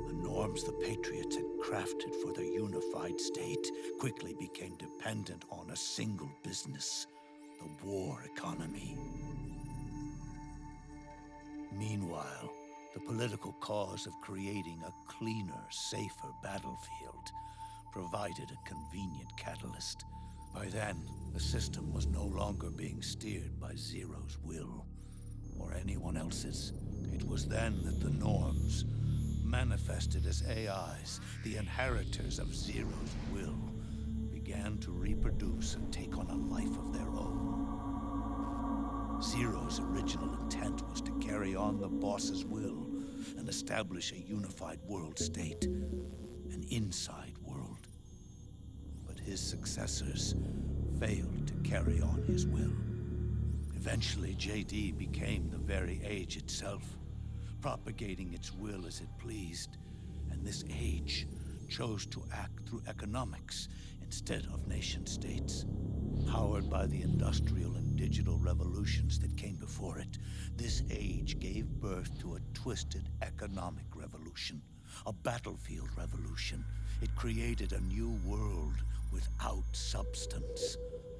The norms the Patriots had crafted for their unified state quickly became dependent on a single business, the war economy. Meanwhile, the political cause of creating a cleaner, safer battlefield provided a convenient catalyst. By then, the system was no longer being steered by Zero's will, or anyone else's. It was then that the norms, manifested as AIs, the inheritors of Zero's will, began to reproduce and take on a life of their own. Zero's original intent was to carry on the boss's will and establish a unified world state, an inside world. But his successors failed to carry on his will. Eventually, JD became the very age itself, propagating its will as it pleased, and this age chose to act through economics instead of nation-states. Powered by the industrial and digital revolutions that came before it, this age gave birth to a twisted economic revolution, a battlefield revolution. It created a new world without substance.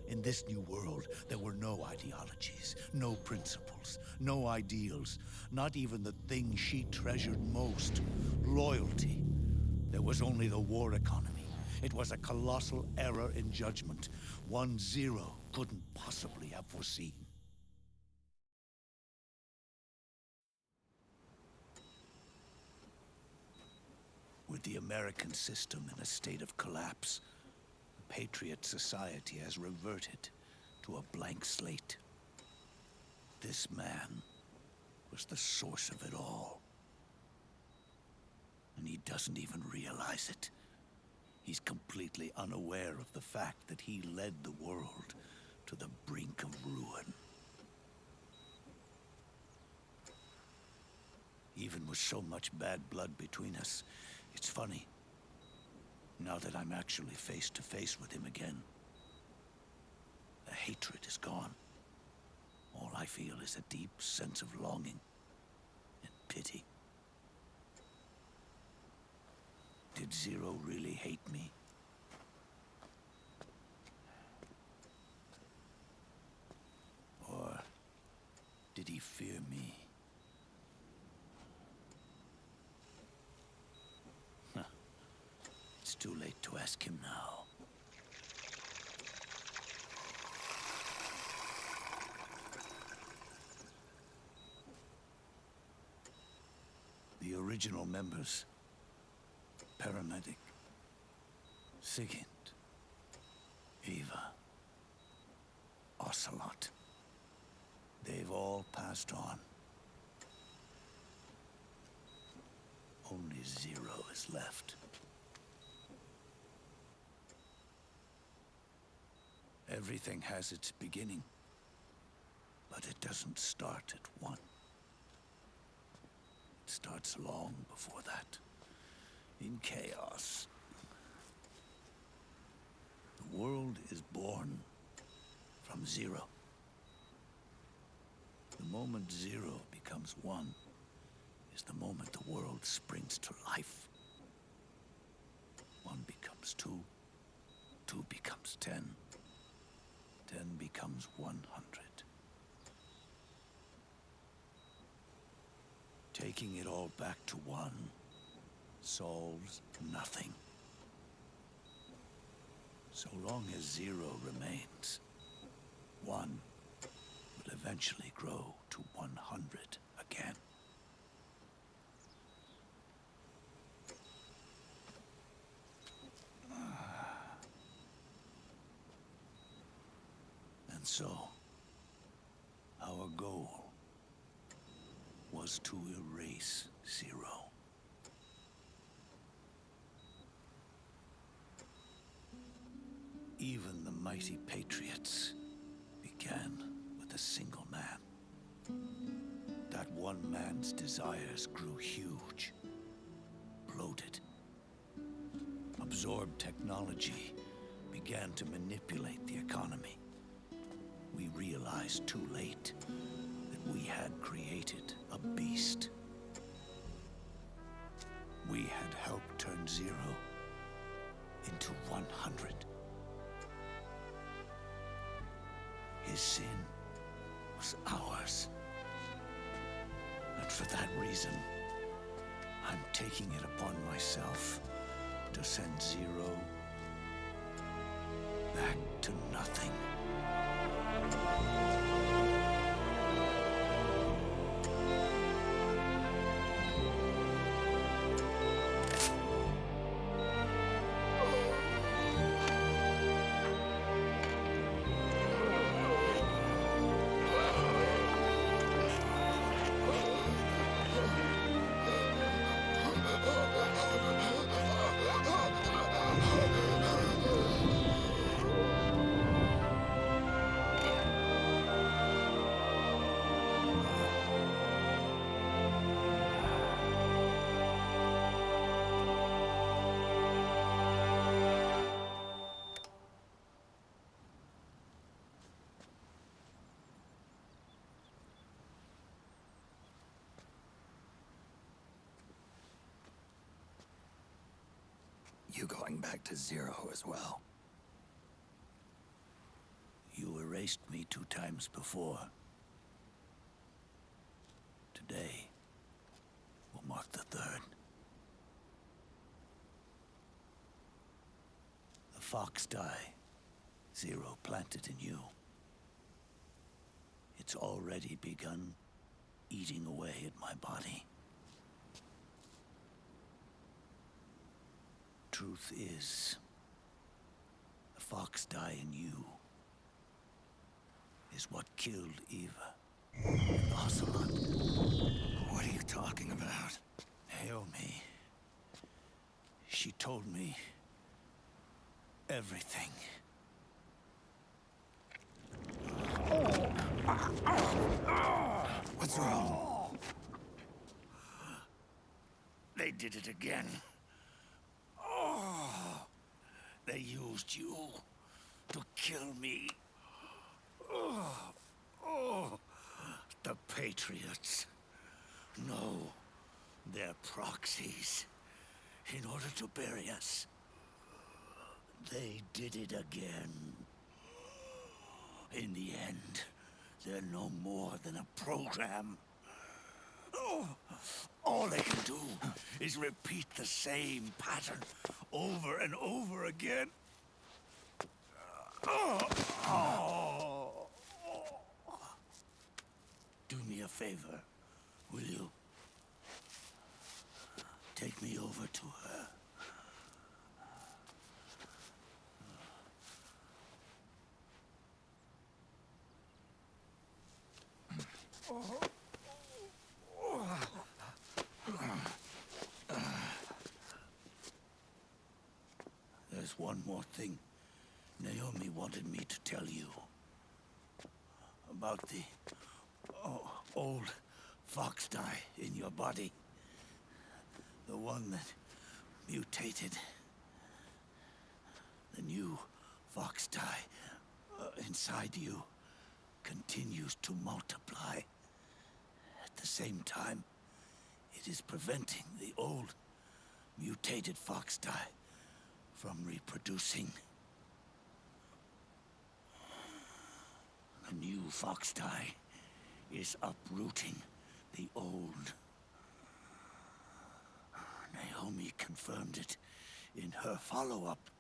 In this new world, there were no ideologies, no principles, no ideals, not even the thing she treasured most, loyalty. There was only the war economy. It was a colossal error in judgment, one Zero couldn't possibly have foreseen. With the American system in a state of collapse, the Patriot society has reverted to a blank slate. This man was the source of it all. And he doesn't even realize it. He's completely unaware of the fact that he led the world to the brink of ruin. Even with so much bad blood between us, it's funny. Now that I'm actually face to face with him again, the hatred is gone. All I feel is a deep sense of longing and pity. Did Zero really hate me? Or did he fear me? It's too late to ask him now. The original members, Paramedic, Sigint, Eva, Ocelot. They've all passed on. Only Zero is left. Everything has its beginning, but it doesn't start at one. It starts long before that. In chaos. The world is born from Zero. The moment Zero becomes one is the moment the world springs to life. One becomes two, two becomes 10, 10 becomes 100. Taking it all back to one solves nothing. So long as Zero remains, one will eventually grow to 100 again. And so, our goal was to erase Zero. Even the mighty Patriots began with a single man. That one man's desires grew huge, bloated, absorbed technology, began to manipulate the economy. We realized too late that we had created a beast. We had helped turn 0 into 100. His sin was ours. And for that reason, I'm taking it upon myself to send 0 back to nothing. You going back to 0 as well? You erased me 2 times before. Today will mark the 3rd. The fox die 0 planted in you. It's already begun eating away at my body. Truth is, the fox die in you is what killed Eva and Ocelot. What are you talking about? Naomi. She told me everything. What's wrong? They did it again. They used you to kill me. The Patriots. No, they're proxies. In order to bury us. They did it again. In the end, they're no more than a program. All they can do is repeat the same pattern over and over again. Do me a favor, will you? Take me over to her. There's one more thing Naomi wanted me to tell you. About the old fox die in your body. The one that mutated. The new fox die inside you continues to multiply. At the same time, it is preventing the old mutated fox die from reproducing. The new fox die is uprooting the old. Naomi confirmed it in her follow-up.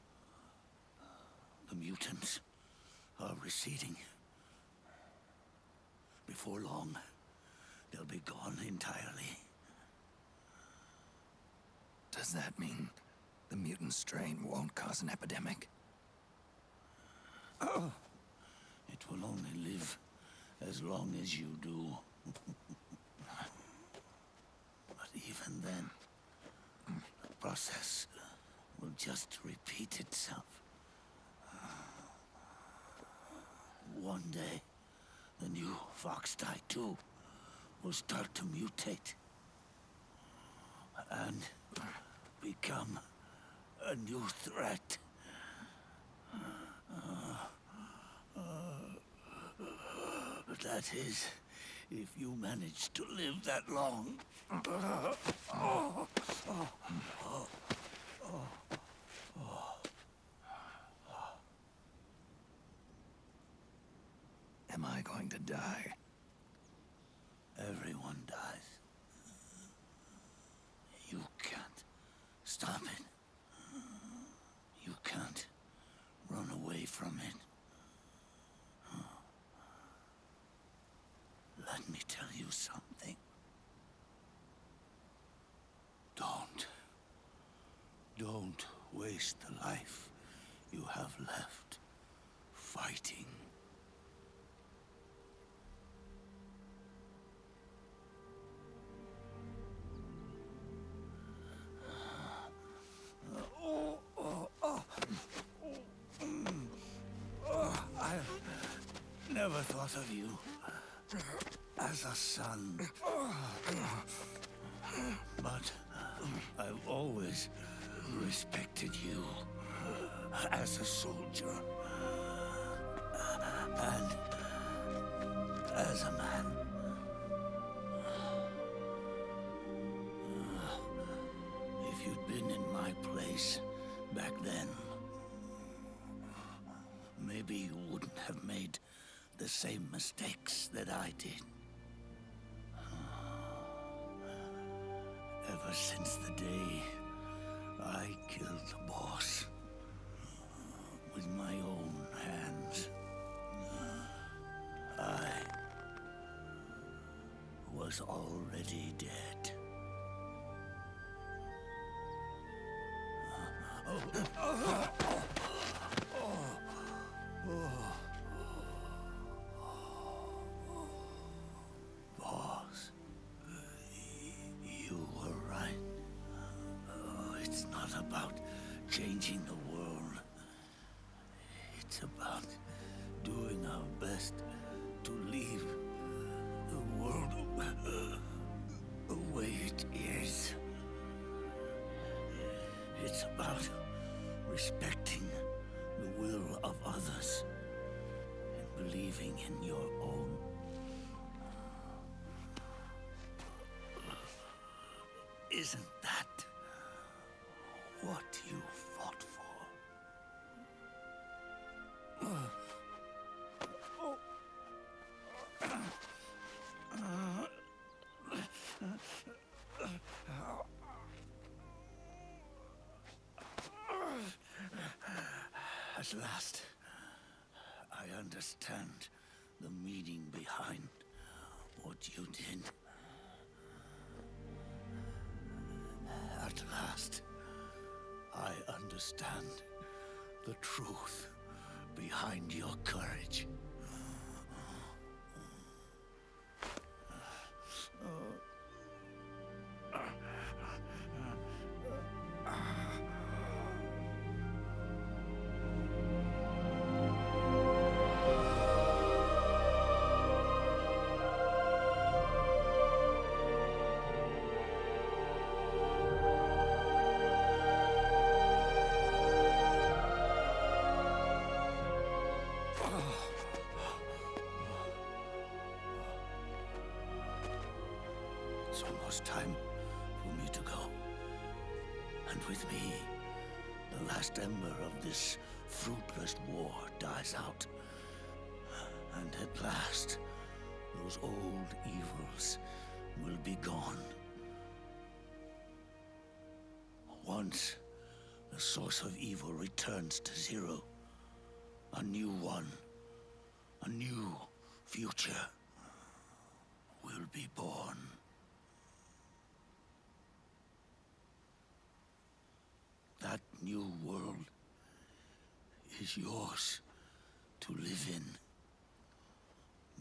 The mutants are receding. Before long, they'll be gone entirely.
Does that mean the mutant strain won't cause an epidemic?
It will only live as long as you do. But even then, the process will just repeat itself. One day, the new fox die too will start to mutate and become a new threat. That is, if you manage to live that long. Am I going to die? Everyone dies. You can't stop it. You can't run away from it. Let me tell you something. Don't waste the life you have left fighting. I've never thought of you as a son. But I've always respected you as a soldier and as a man. If you'd been in my place back then, maybe you wouldn't have made the same mistakes that I did. Ever since the day I killed the boss with my own hands, I was already dead. Boss, you were right. It's not about changing the world. It's about doing our best to leave the world the way it is. It's about respecting the will of others and believing in your own. Isn't that what you fought for? At last, I understand the meaning behind what you did. At last, I understand the truth behind your courage. It's almost time for me to go. And with me, the last ember of this fruitless war dies out. And at last, those old evils will be gone. Once the source of evil returns to zero, a new one, a new future will be born. That new world is yours to live in,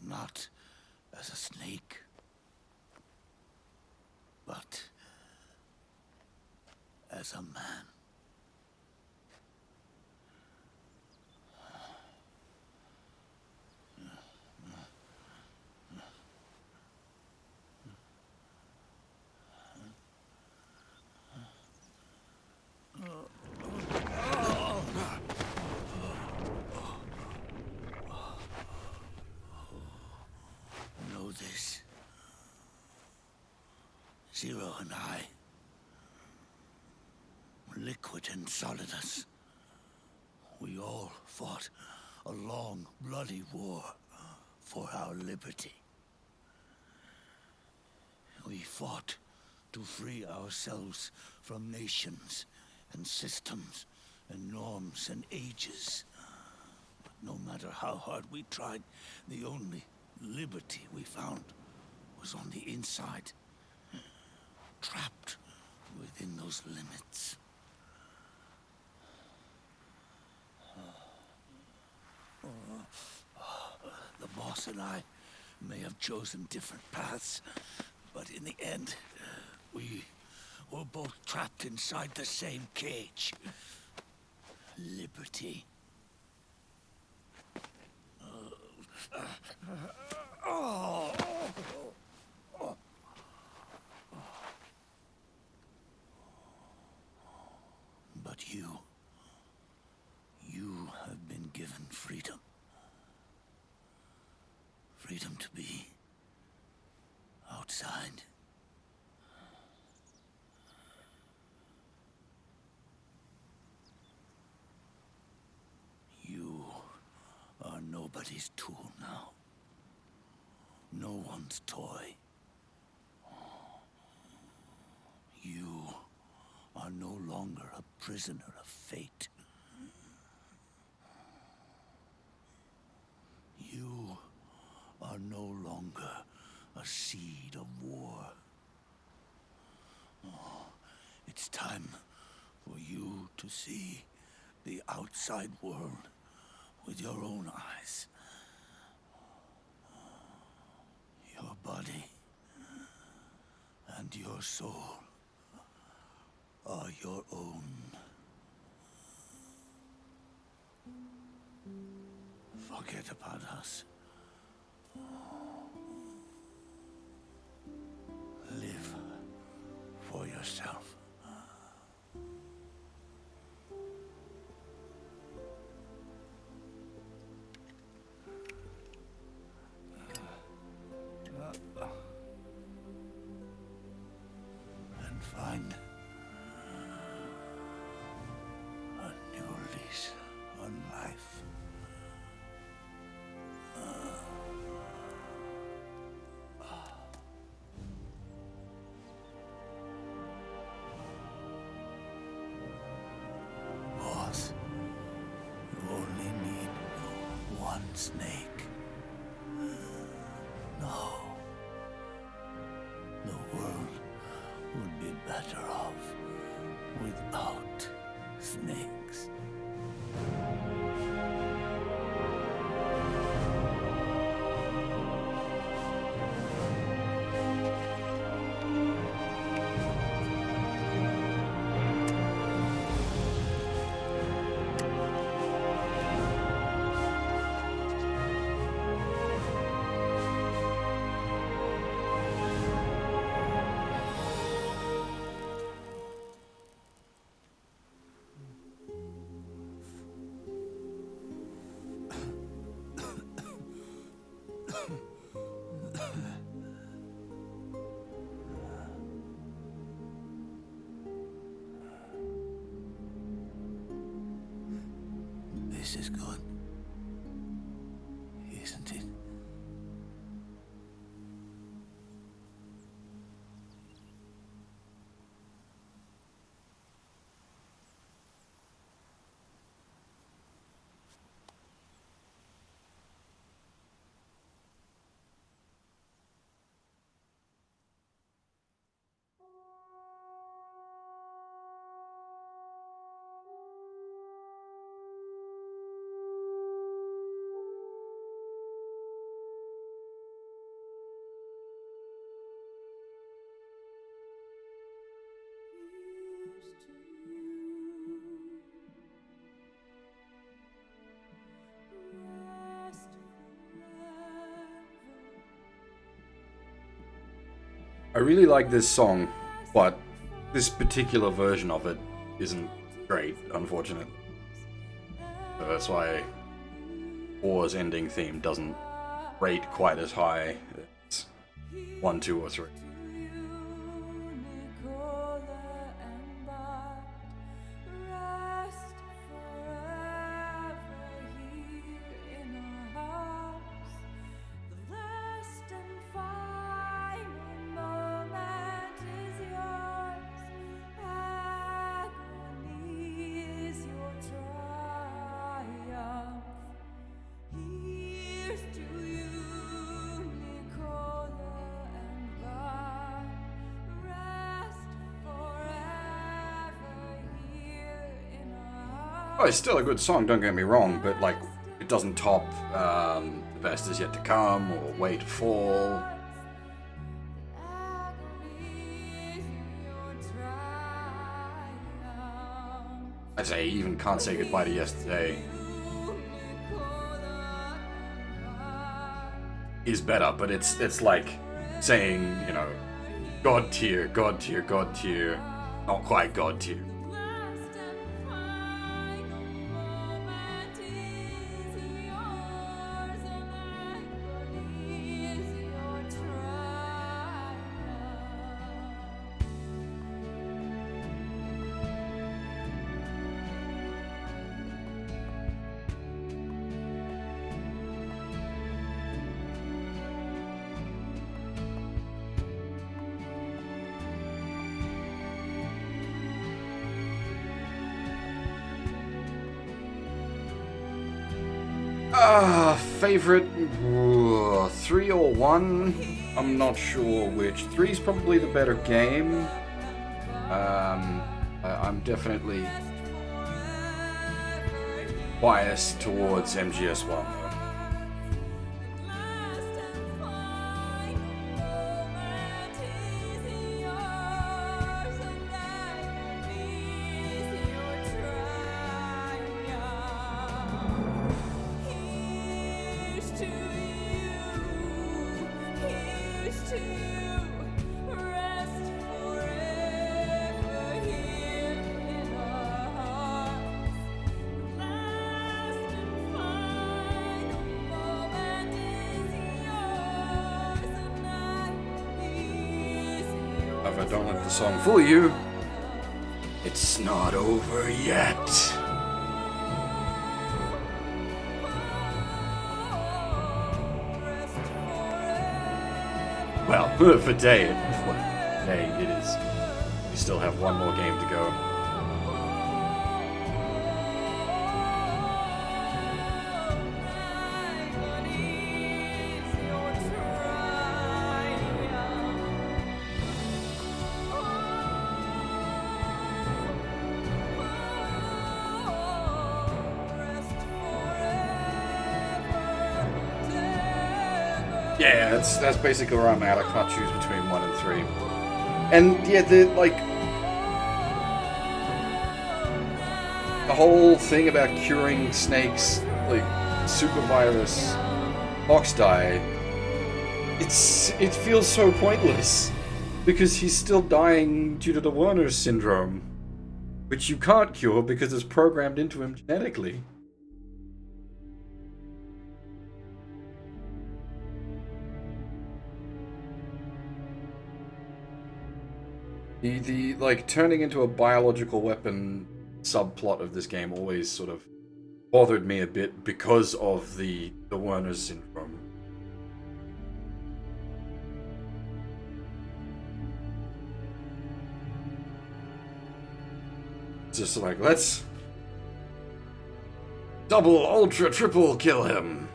not as a snake, but as a man. Zero and I, Liquid and Solidus, we all fought a long, bloody war for our liberty. We fought to free ourselves from nations and systems and norms and ages. But no matter how hard we tried, the only liberty we found was on the inside, trapped within those limits. The boss and I may have chosen different paths, but in the end, we were both trapped inside the same cage. Liberty. But you have been given freedom. Freedom to be outside. You are nobody's tool now. No one's toy. You are no longer a prisoner of fate. You are no longer a seed of war. It's time for you to see the outside world with your own eyes. Your body and your soul are your own. Forget about us. Live for yourself. And find a new lease on life. Boss, you only need one snake. No. The world would be better off without snakes. This is good, isn't it?
I really like this song, but this particular version of it isn't great, unfortunately. So that's why 4's ending theme doesn't rate quite as high as 1, 2, or 3. Oh, it's still a good song, don't get me wrong, but like, it doesn't top The Best Is Yet to Come or Way to Fall. I'd say even Can't Say Goodbye to Yesterday is better, but it's like saying, you know, God tier, God tier, God tier, not quite God tier. Favorite 3 or 1? I'm not sure which. 3's probably the better game. I'm definitely biased towards MGS1 though. If I don't let the song fool you, it's not over yet. Well, for Day, it is. We still have one more game to go. Yeah, that's basically where I'm at. I can't choose between 1 and 3. And yeah, the whole thing about curing Snake's like super virus box die, it feels so pointless because he's still dying due to the Werner syndrome, which you can't cure because it's programmed into him genetically. The like turning into a biological weapon subplot of this game always sort of bothered me a bit because of the Werner syndrome. It's just like, let's double, ultra, triple kill him.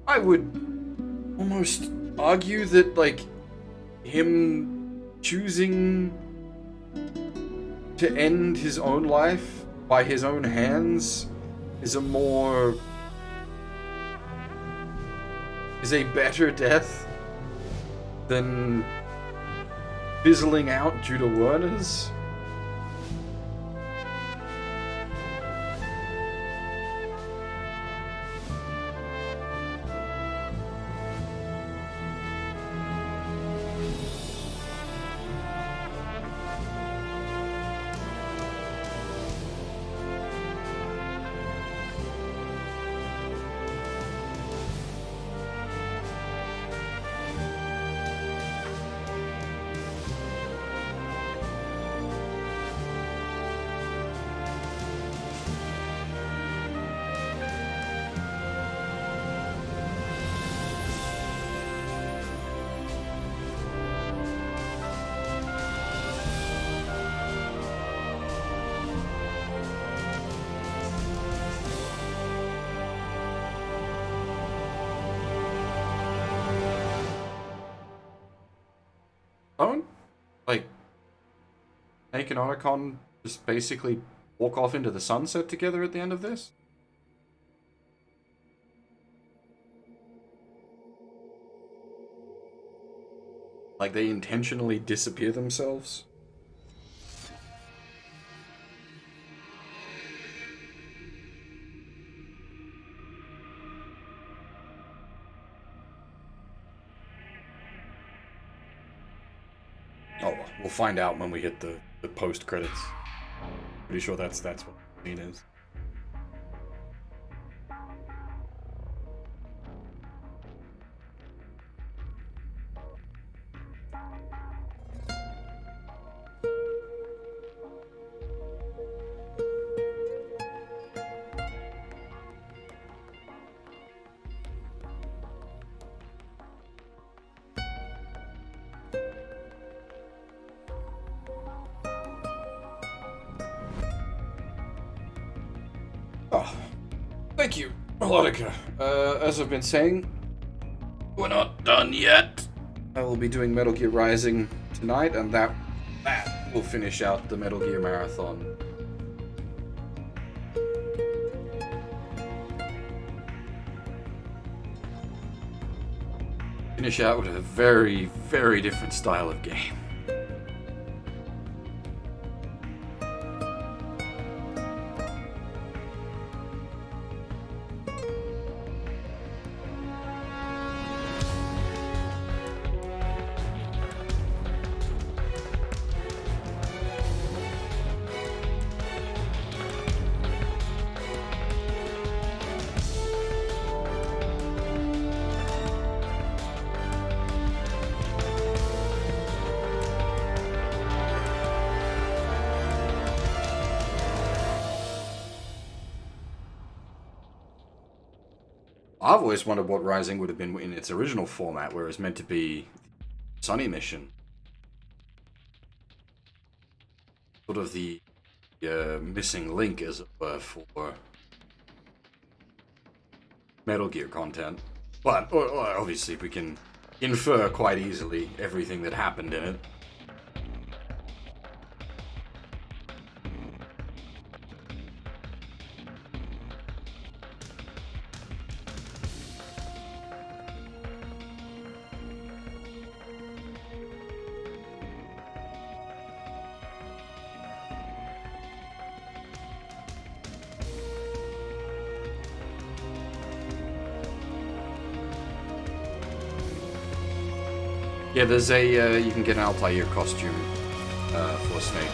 I would almost argue that, like, him choosing to end his own life by his own hands is a better death than fizzling out due to Werner's. Snake and Otacon just basically walk off into the sunset together at the end of this? Like they intentionally disappear themselves? Oh, well, we'll find out when we hit the post credits. Pretty sure that's what the scene is. Oh, thank you, Melodica. As I've been saying, we're not done yet. I will be doing Metal Gear Rising tonight, and that will finish out the Metal Gear Marathon. Finish out with a very, very different style of game. I've always wondered what Rising would have been in its original format, where it was meant to be Sunny Mission. Sort of the missing link, as it were, for Metal Gear content. But obviously we can infer quite easily everything that happened in it. Yeah, there's a, you can get an Altair costume for Snake.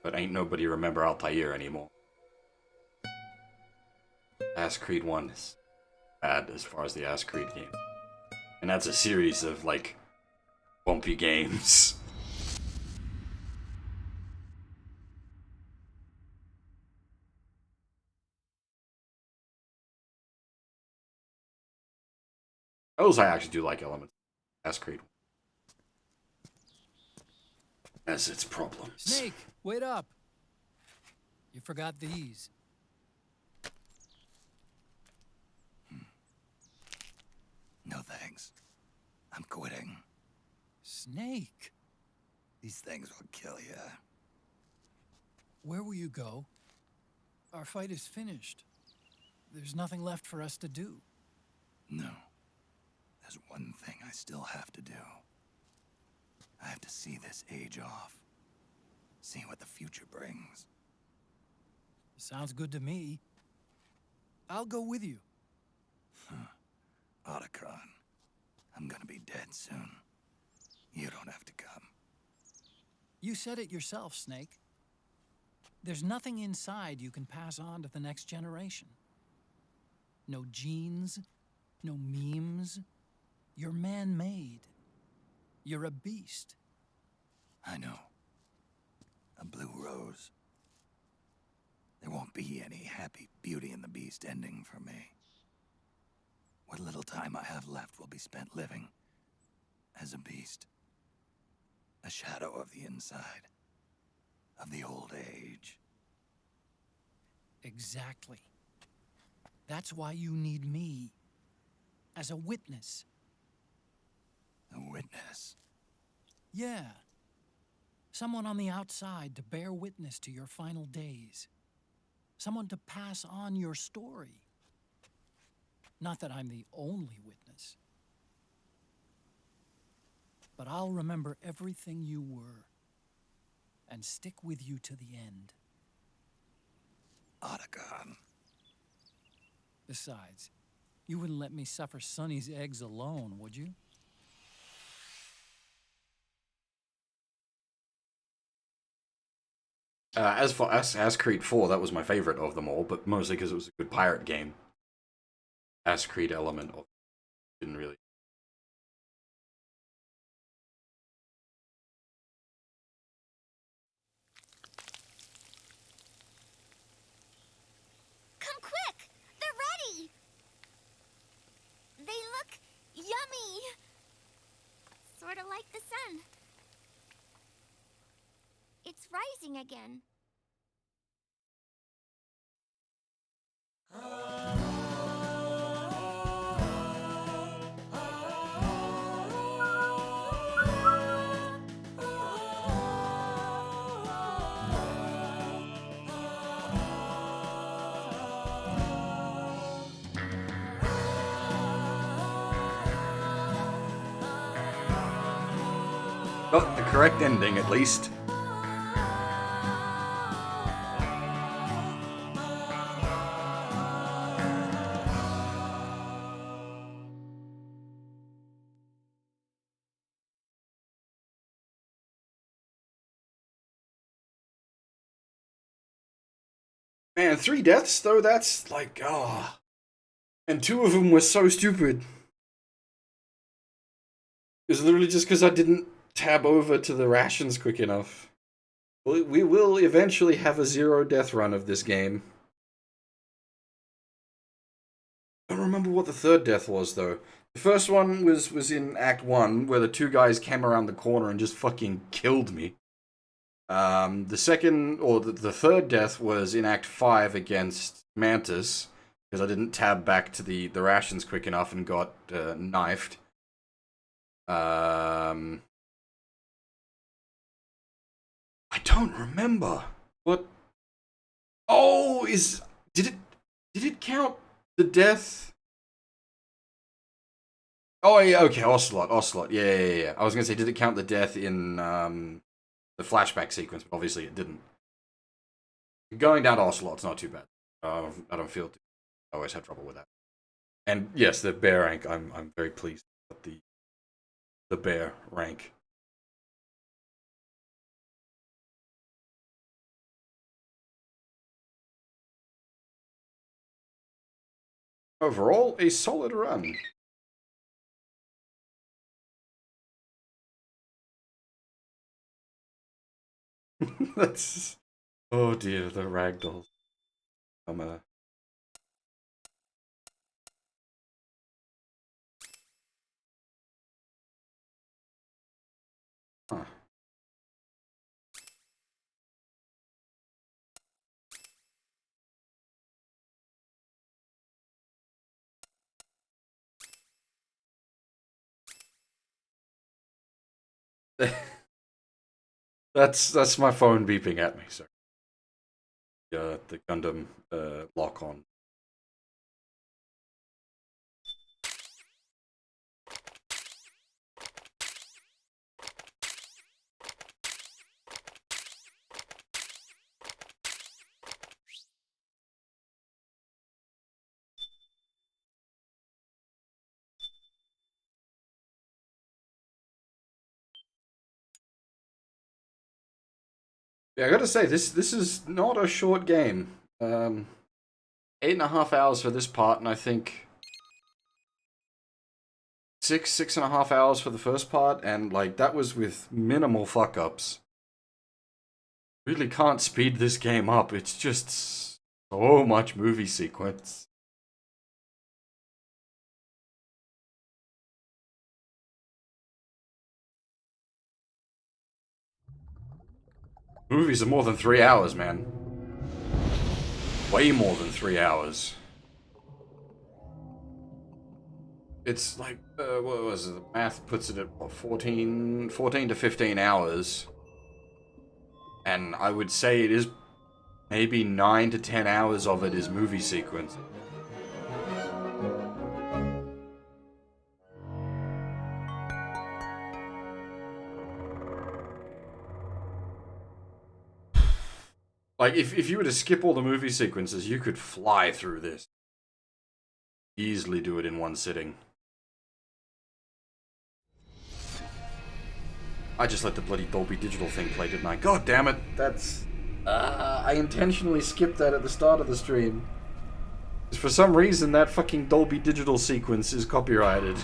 But ain't nobody remember Altair anymore. Ass Creed 1 is bad as far as the Ass Creed game. And that's a series of, like, bumpy games. Those I actually do like elements. Ass Creed has its problems.
Snake, wait up. You forgot these.
No thanks. I'm quitting.
Snake.
These things will kill you.
Where will you go? Our fight is finished. There's nothing left for us to do.
No. There's one thing I still have to do. I have to see this age off. See what the future brings.
Sounds good to me. I'll go with you.
Otacon, I'm gonna be dead soon. You don't have to come.
You said it yourself, Snake. There's nothing inside you can pass on to the next generation. No genes, no memes. You're man-made. You're a beast.
I know. A blue rose. There won't be any happy Beauty and the Beast ending for me. What little time I have left will be spent living as a beast. A shadow of the inside. Of the old age.
Exactly. That's why you need me. As a witness.
A witness?
Yeah. Someone on the outside to bear witness to your final days. Someone to pass on your story. Not that I'm the only witness. But I'll remember everything you were. And stick with you to the end.
Otacon.
Besides, you wouldn't let me suffer Sonny's eggs alone, would you?
As for Assassin's Creed 4, that was my favorite of them all, but mostly because it was a good pirate game. Assassin's Creed element of didn't really.
Come quick! They're ready! They look yummy! Sort of like the sun. It's rising again.
Got the correct ending, at least. Man, 3 deaths, though, that's like, ah. And 2 of them were so stupid. It was literally just because I didn't tab over to the rations quick enough. We will eventually have a 0 death run of this game. I don't remember what the 3rd death was, though. The first one was in Act 1, where the 2 guys came around the corner and just fucking killed me. The second, or the 3rd death was in Act 5 against Mantis, because I didn't tab back to the rations quick enough and got knifed. I don't remember. What? Oh, did it count the death? Oh yeah, okay, Ocelot. Yeah. I was gonna say, did it count the death in the flashback sequence? But obviously it didn't. Going down to Ocelot's not too bad. I don't feel. I always had trouble with that. And yes, the bear rank. I'm very pleased with the bear rank. Overall, a solid run. That's... Oh dear, the ragdoll. Huh. That's my phone beeping at me, sir. The Gundam lock on. Yeah, I gotta say, this is not a short game. 8.5 hours for this part, and I think 6.5 hours for the first part, and like that was with minimal fuck ups. Really can't speed this game up. It's just so much movie sequence. Movies are more than 3 hours, man. Way more than 3 hours. It's like, what was it? The math puts it at, what, 14 to 15 hours. And I would say it is maybe 9 to 10 hours of it is movie sequence. Like, if you were to skip all the movie sequences, you could fly through this. Easily do it in one sitting. I just let the bloody Dolby Digital thing play, didn't I? God damn it! That's... I intentionally skipped that at the start of the stream. For some reason, that fucking Dolby Digital sequence is copyrighted.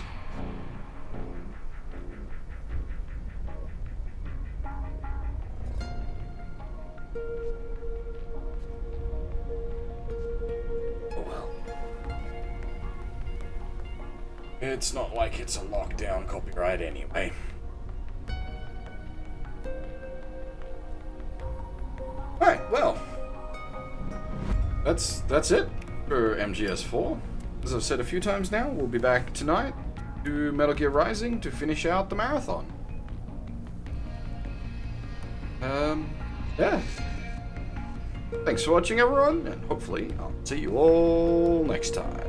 It's not like it's a lockdown copyright anyway. Alright, well. That's it for MGS4. As I've said a few times now, we'll be back tonight to Metal Gear Rising to finish out the marathon. Yeah. Thanks for watching, everyone, and hopefully I'll see you all next time.